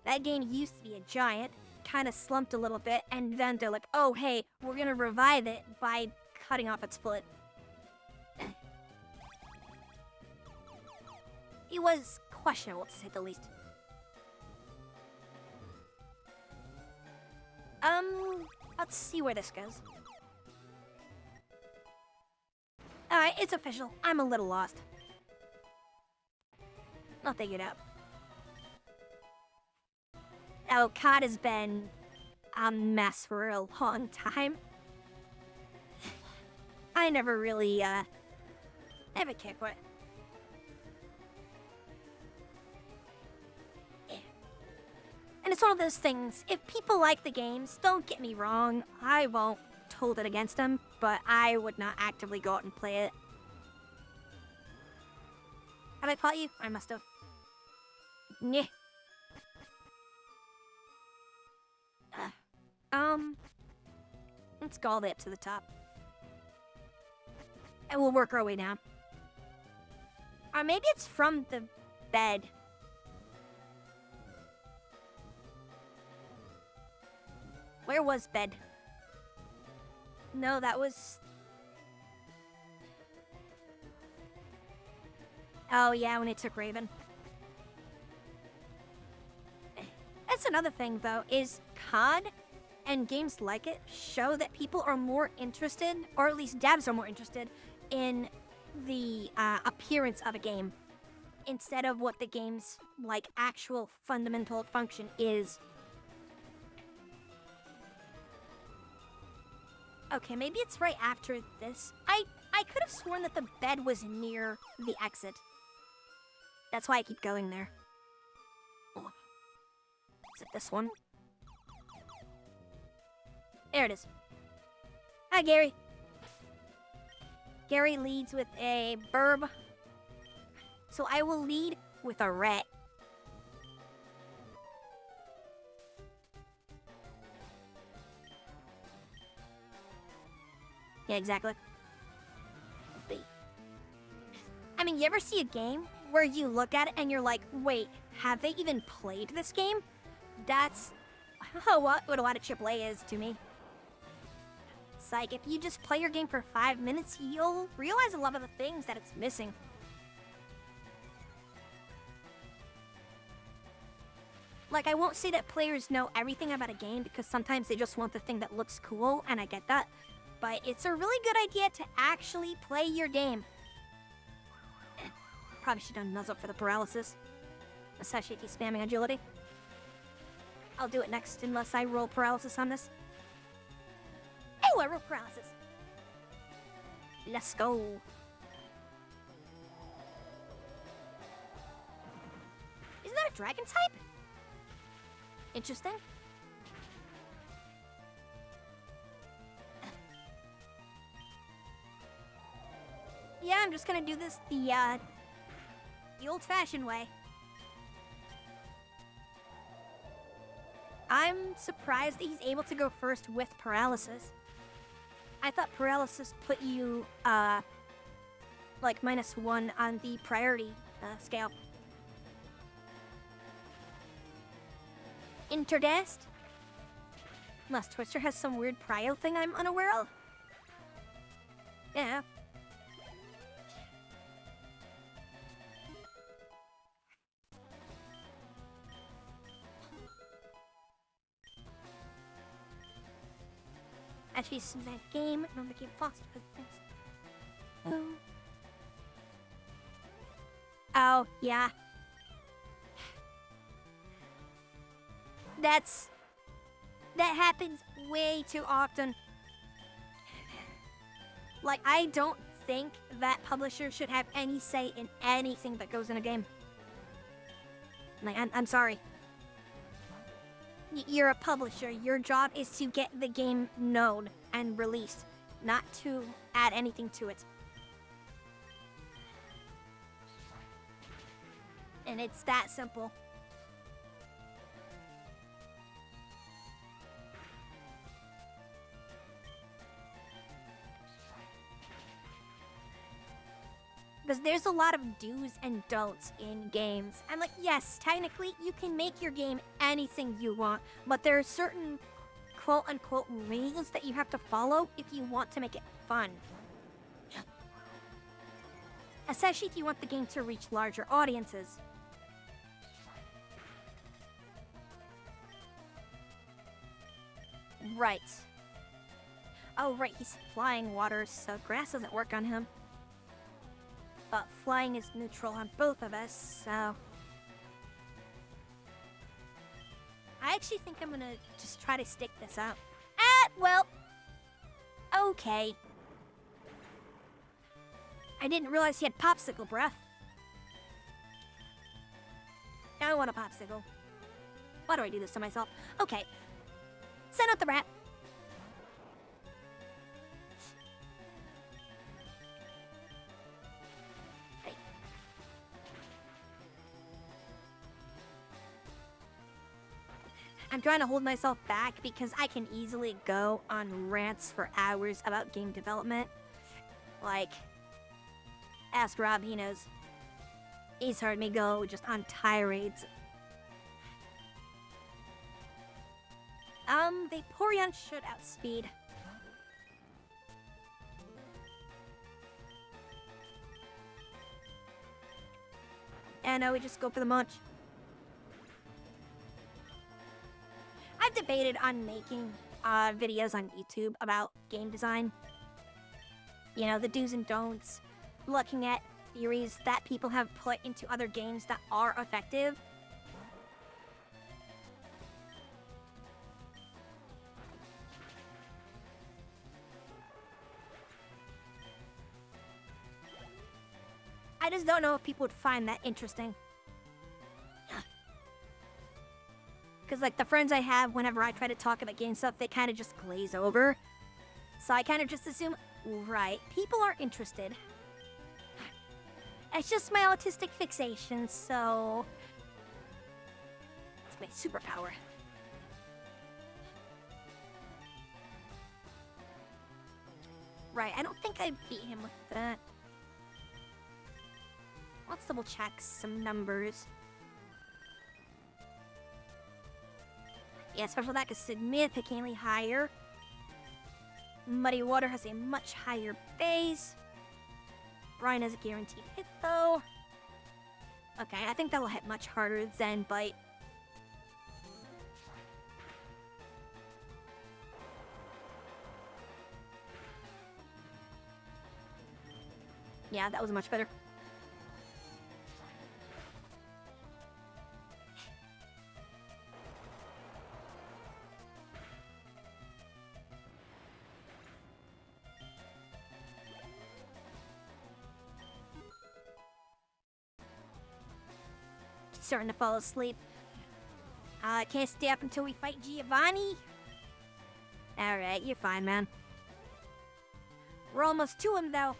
That game used to be a giant, kind of slumped a little bit, and then they're like, oh hey, we're gonna revive it by cutting off its foot. It was questionable, to say the least. let's see where this goes. Alright, it's official. I'm a little lost. I'll take it out. Oh, COD has been a mess for a long time. I never really, never cared for it. And it's one of those things, if people like the games, don't get me wrong, I won't hold it against them, but I would not actively go out and play it. Have I fought you? I must have. Nyeh. Let's go all the way up to the top. And we'll work our way down. Or maybe it's from the bed. Where was bed? No, that was... Oh yeah, when it took Raven. That's another thing, though, is COD and games like it show that people are more interested, or at least devs are more interested, in the appearance of a game instead of what the game's, like, actual fundamental function is. Okay, maybe it's right after this. I could have sworn that the bed was near the exit. That's why I keep going there. Oh. Is it this one? There it is. Hi, Gary. Gary leads with a burb. So I will lead with a rat. Yeah, exactly. I mean, you ever see a game where you look at it and you're like, wait, have they even played this game? That's what a lot of AAA is to me. It's like, if you just play your game for 5 minutes, you'll realize a lot of the things that it's missing. Like, I won't say that players know everything about a game because sometimes they just want the thing that looks cool, and I get that. But it's a really good idea to actually play your game. Probably should have nuzzled for the paralysis. Sashiki spamming agility. I'll do it next unless I roll paralysis on this. Oh, I roll paralysis. Let's go. Isn't that a dragon type? Interesting. Yeah, I'm just gonna do this the old-fashioned way. I'm surprised that he's able to go first with paralysis. I thought paralysis put you, like, -1 on the priority scale. Interdest? Unless Twister has some weird prio thing I'm unaware of. Yeah. Actually, this is that game, and I'm the game foster for things. Oh. Oh, yeah. That happens way too often. Like, I don't think that publishers should have any say in anything that goes in a game. Like, I'm sorry. You're a publisher. Your job is to get the game known and released, not to add anything to it. And it's that simple. Because there's a lot of do's and don'ts in games. And like, yes, technically you can make your game anything you want, but there are certain quote-unquote rules that you have to follow if you want to make it fun. Especially if you want the game to reach larger audiences. Right. Oh, right, he's flying water, so grass doesn't work on him. But flying is neutral on both of us, so... I actually think I'm gonna just try to stick this out. Well... Okay. I didn't realize he had popsicle breath. Now I want a popsicle. Why do I do this to myself? Okay. Send out the rat. Hey. I'm trying to hold myself back because I can easily go on rants for hours about game development. Like, ask Rob, he knows. He's heard me go just on tirades. Vaporeon should outspeed. And no, we just go for the munch. I've debated on making videos on YouTube about game design. You know, the do's and don'ts. Looking at theories that people have put into other games that are effective. I just don't know if people would find that interesting. Because, like, the friends I have, whenever I try to talk about game stuff, they kind of just glaze over. So I kind of just assume, right, people are interested. It's just my autistic fixation, so... It's my superpower. Right, I don't think I beat him with that. Let's double check some numbers. Yeah, special attack is significantly higher. Muddy Water has a much higher base. Brian has a guaranteed hit, though. Okay, I think that will hit much harder than Bite. Yeah, that was much better. Starting to fall asleep. I can't stay up until we fight Giovanni. Alright, you're fine, man. We're almost to him, though.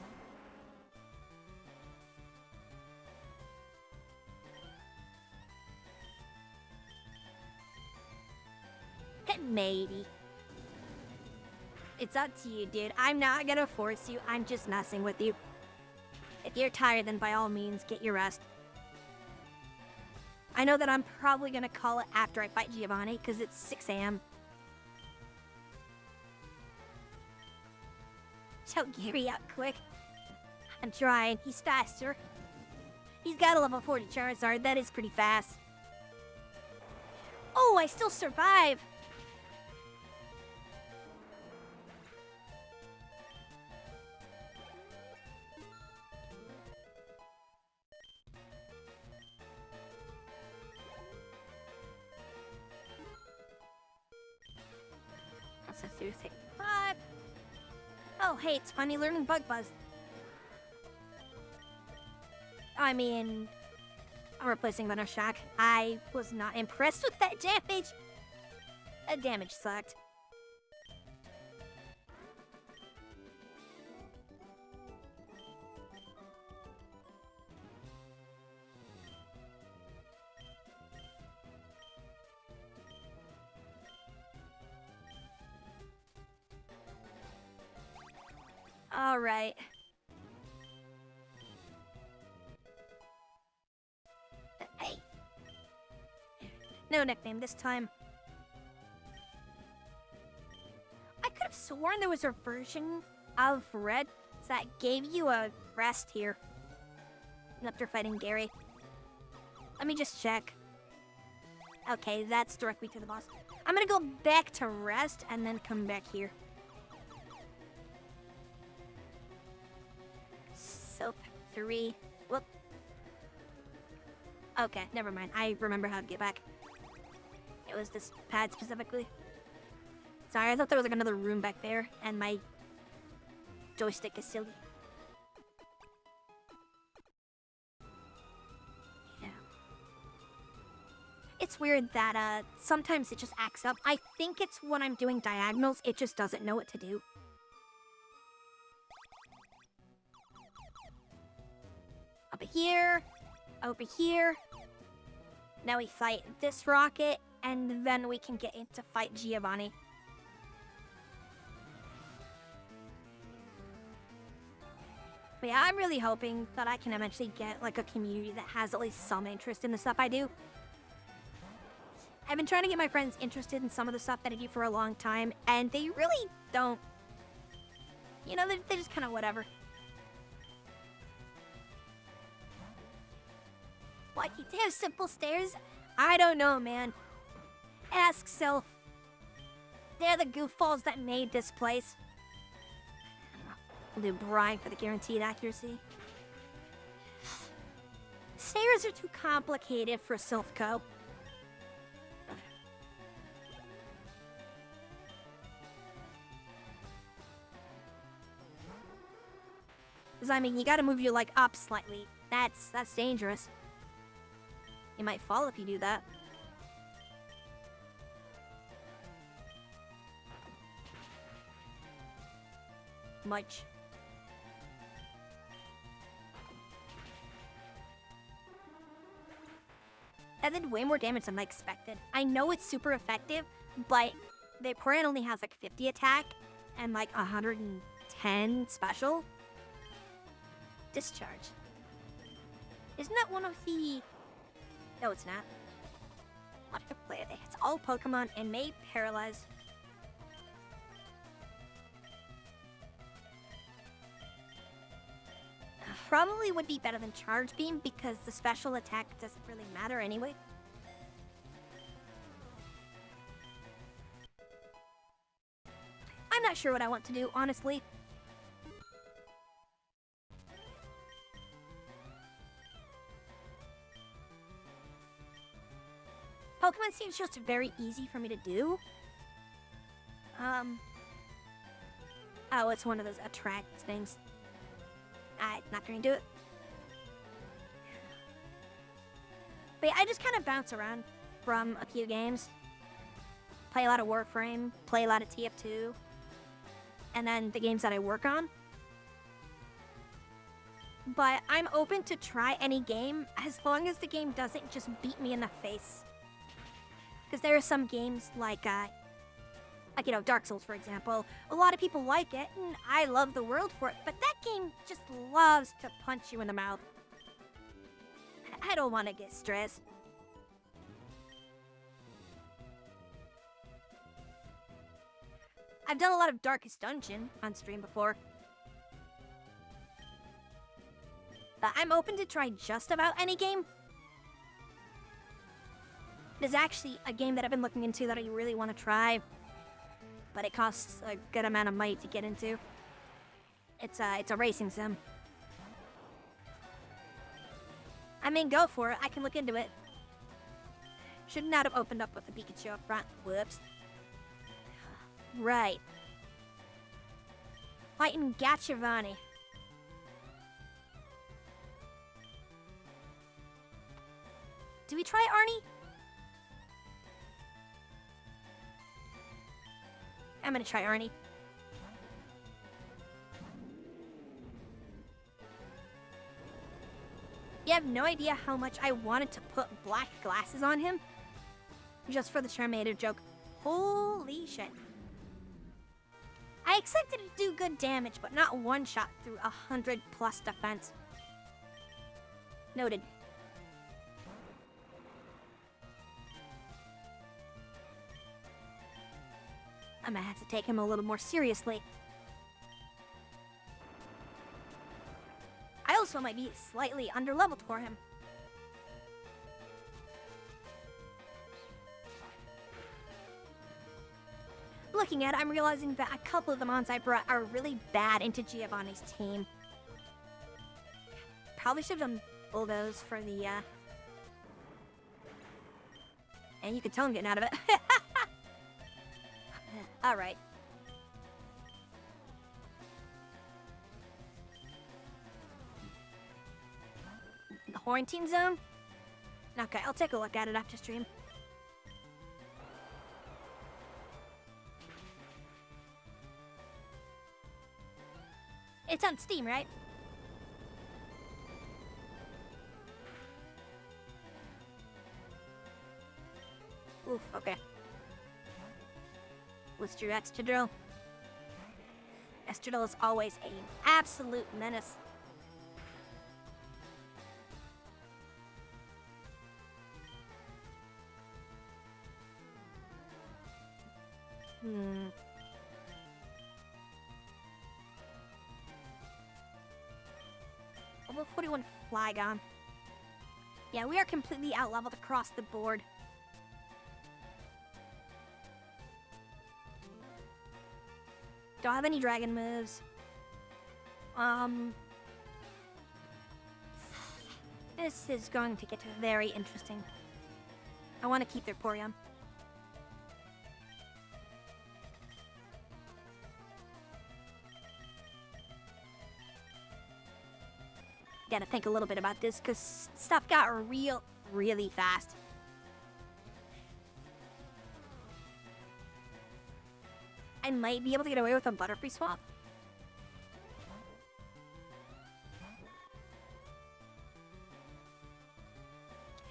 Maybe. It's up to you, dude. I'm not gonna force you. I'm just messing with you. If you're tired, then by all means, get your rest. I know that I'm probably gonna call it after I fight Giovanni, because it's 6 a.m. Shout Gary out quick. I'm trying. He's faster. He's got a level 40 Charizard. That is pretty fast. Oh, I still survive. That's a 365. Oh, hey, it's funny learning Bug Buzz. I mean, I'm replacing Venom Shock. I was not impressed with that damage. That damage sucked. All right. Hey. No nickname this time. I could have sworn there was a version of Red that gave you a rest here after fighting Gary. Let me just check. Okay, that's directly to the boss. I'm gonna go back to rest and then come back here. 3. Whoop. Okay, never mind. I remember how to get back. It was this pad specifically. Sorry, I thought there was like another room back there, and my joystick is silly. Yeah. It's weird that sometimes it just acts up. I think it's when I'm doing diagonals, it just doesn't know what to do. Over here, over here. Now we fight this rocket, and then we can get into fight Giovanni. But yeah, I'm really hoping that I can eventually get like a community that has at least some interest in the stuff I do. I've been trying to get my friends interested in some of the stuff that I do for a long time, and they really don't. You know, they're just kind of whatever. Why can't they have simple stairs? I don't know, man. Ask Sylph. They're the goofballs that made this place. The brine for the guaranteed accuracy. Stairs are too complicated for Sylph Co. Because, I mean, you gotta move your leg up slightly. That's dangerous. You might fall if you do that. Much. That did way more damage than I expected. I know it's super effective, but the Parent only has like 50 attack and like 110 special. Discharge. Isn't that one of the... No, it's not. It's all Pokemon and may paralyze. Probably would be better than Charge Beam because the special attack doesn't really matter anyway. I'm not sure what I want to do, honestly. Pokemon seems just very easy for me to do. Oh, it's one of those attract things. I'm not gonna do it. But yeah, I just kind of bounce around from a few games. Play a lot of Warframe, play a lot of TF2, and then the games that I work on. But I'm open to try any game as long as the game doesn't just beat me in the face. Because there are some games like, you know, Dark Souls, for example. A lot of people like it, and I love the world for it, but that game just loves to punch you in the mouth. I don't want to get stressed. I've done a lot of Darkest Dungeon on stream before. But I'm open to try just about any game. There's actually a game that I've been looking into that I really want to try, but it costs a good amount of money to get into. It's a racing sim. I mean, go for it. I can look into it. Should not have opened up with the Pikachu up front. Whoops. Right. Fighting Gatchavani. Do we try Arnie? I'm gonna try Arnie. You have no idea how much I wanted to put black glasses on him. Just for the Charmander joke. Holy shit. I expected it to do good damage, but not one shot through 100+ defense. Noted. I'm gonna have to take him a little more seriously. I also might be slightly underleveled for him. Looking at it, I'm realizing that a couple of the mons I brought are really bad into Giovanni's team. probably should have done bulldoze for the, And you can tell I'm getting out of it. Alright. The quarantine zone? Okay, I'll take a look at it after stream. It's on Steam, right? Oof, okay. Let's do Estradrill. Estradrill is always an absolute menace. Level 41 Flygon. Yeah, we are completely out-leveled across the board. Don't have any dragon moves. This is going to get very interesting. I want to keep their Porygon. Gotta think a little bit about this, because stuff got really fast. I might be able to get away with a Butterfree swap.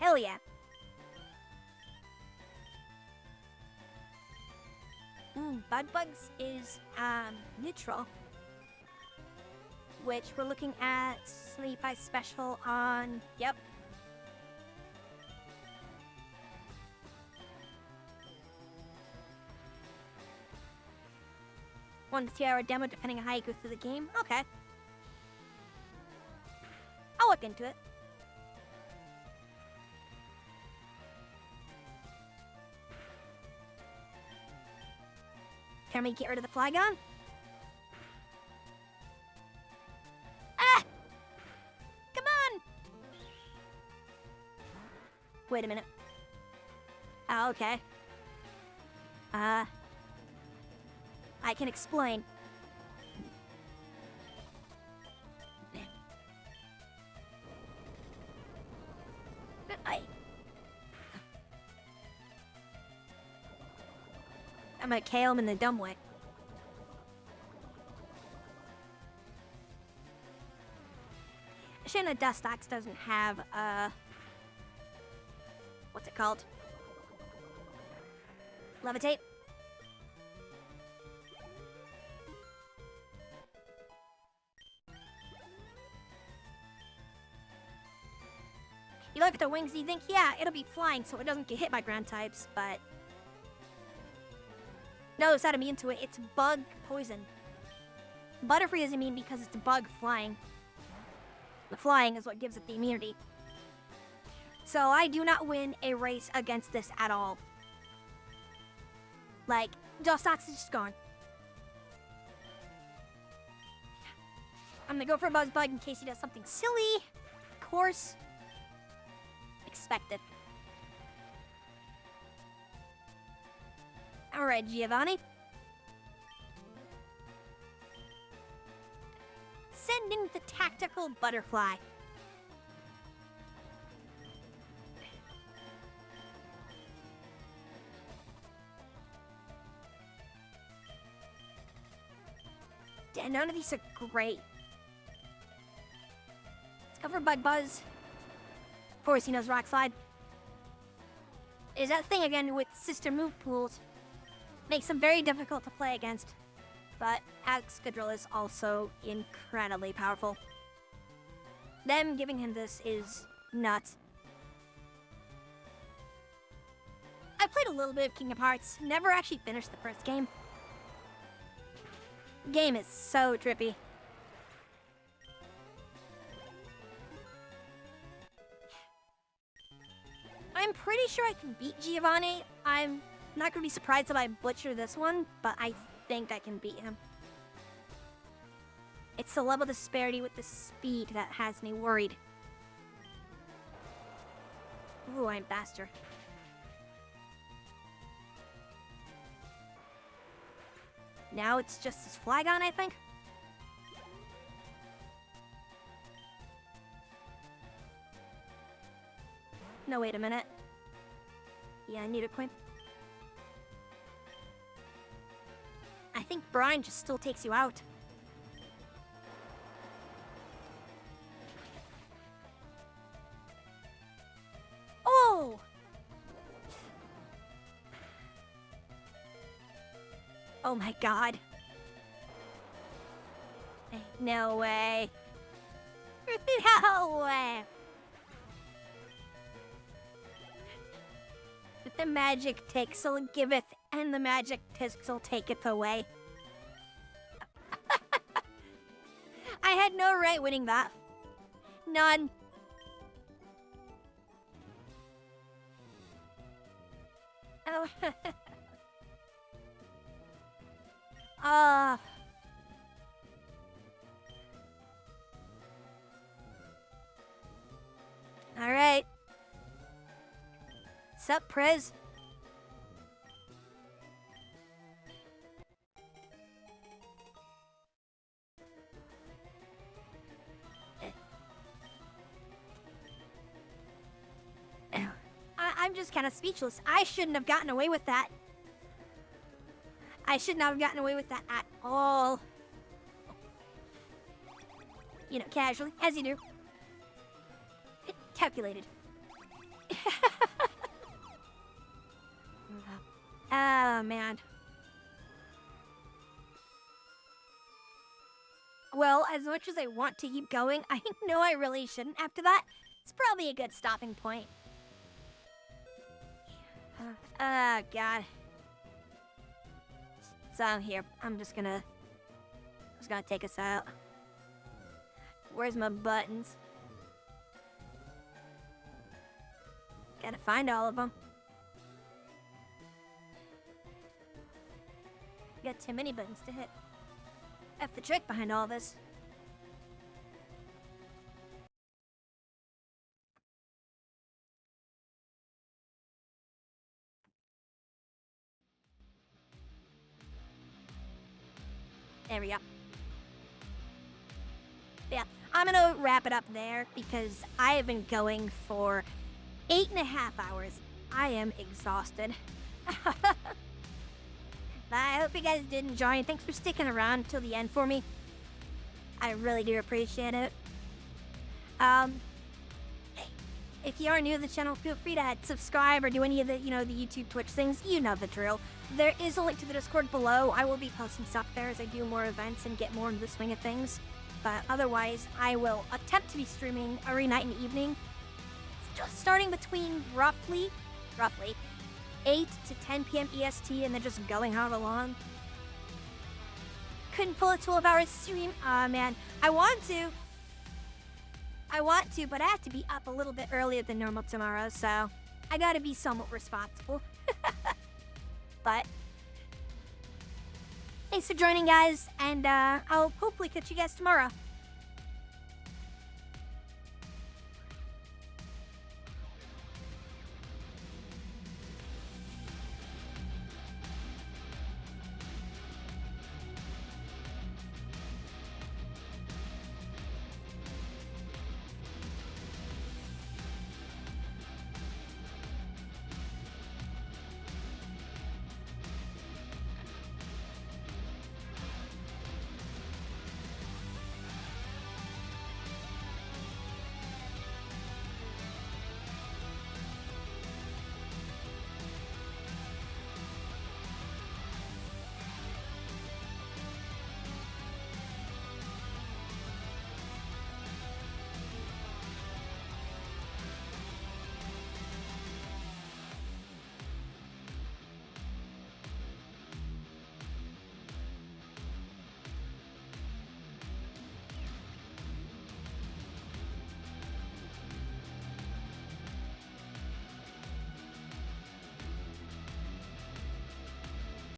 Hell yeah. Budbugs is neutral, which we're looking at Sleep Ice Special on, yep. One to 2 hour demo depending on how you go through the game. Okay. I'll look into it. Can we get rid of the Flygon? Ah! Come on! Wait a minute. Oh, okay. I can explain. I'm gonna KO him in the dumb way. Shame the Dustox doesn't have, what's it called? Levitate? You look at the wings and you think, yeah, it'll be flying so it doesn't get hit by ground types, but... No, it's not immune to it. It's bug poison. Butterfree is immune because it's a bug flying. The flying is what gives it the immunity. So I do not win a race against this at all. Like, Dustox is just gone. I'm gonna go for a Buzzbug in case he does something silly. Of course. Expected. Alright, Giovanni. Send in the tactical butterfly. Yeah, none of these are great. Let's go for Bug Buzz. Of course he knows Rock Slide. Is that thing again with sister move pools. Makes them very difficult to play against. But Excadrill is also incredibly powerful. Them giving him this is nuts. I played a little bit of Kingdom Hearts. Never actually finished the first game. The game is so trippy. I'm pretty sure I can beat Giovanni. I'm not going to be surprised if I butcher this one, but I think I can beat him. It's the level disparity with the speed that has me worried. Ooh, I'm faster. Now it's just this Flagon, I think. No, wait a minute. Yeah, I need a coin. I think Brine just still takes you out. Oh! Oh my god. No way. No way. But the magic takes'll giveth, and the magic tis'll taketh away. I had no right winning that. None. Oh. Alright. Sup, Prez? I'm just kind of speechless. I shouldn't have gotten away with that. I should not have gotten away with that at all. You know, casually, as you do. Calculated. Oh, man. Well, as much as I want to keep going, I know I really shouldn't after that. It's probably a good stopping point. Oh, God. So, here, I'm just gonna take us out. Where's my buttons? Gotta find all of them. Got too many buttons to hit. That's the trick behind all this. There we go. Yeah, I'm gonna wrap it up there because I have been going for 8.5 hours. I am exhausted. I hope you guys did enjoy, and thanks for sticking around till the end for me. I really do appreciate it. If you are new to the channel, feel free to subscribe or do any of the, the YouTube, Twitch things. You know the drill. There is a link to the Discord below. I will be posting stuff there as I do more events and get more into the swing of things. But otherwise, I will attempt to be streaming every night and evening. Just starting between roughly 8 to 10 p.m. EST and then just going out along. Couldn't pull a 12-hour stream. Aw, man. I want to, but I have to be up a little bit earlier than normal tomorrow, so I gotta be somewhat responsible. But thanks for joining, guys, and I'll hopefully catch you guys tomorrow.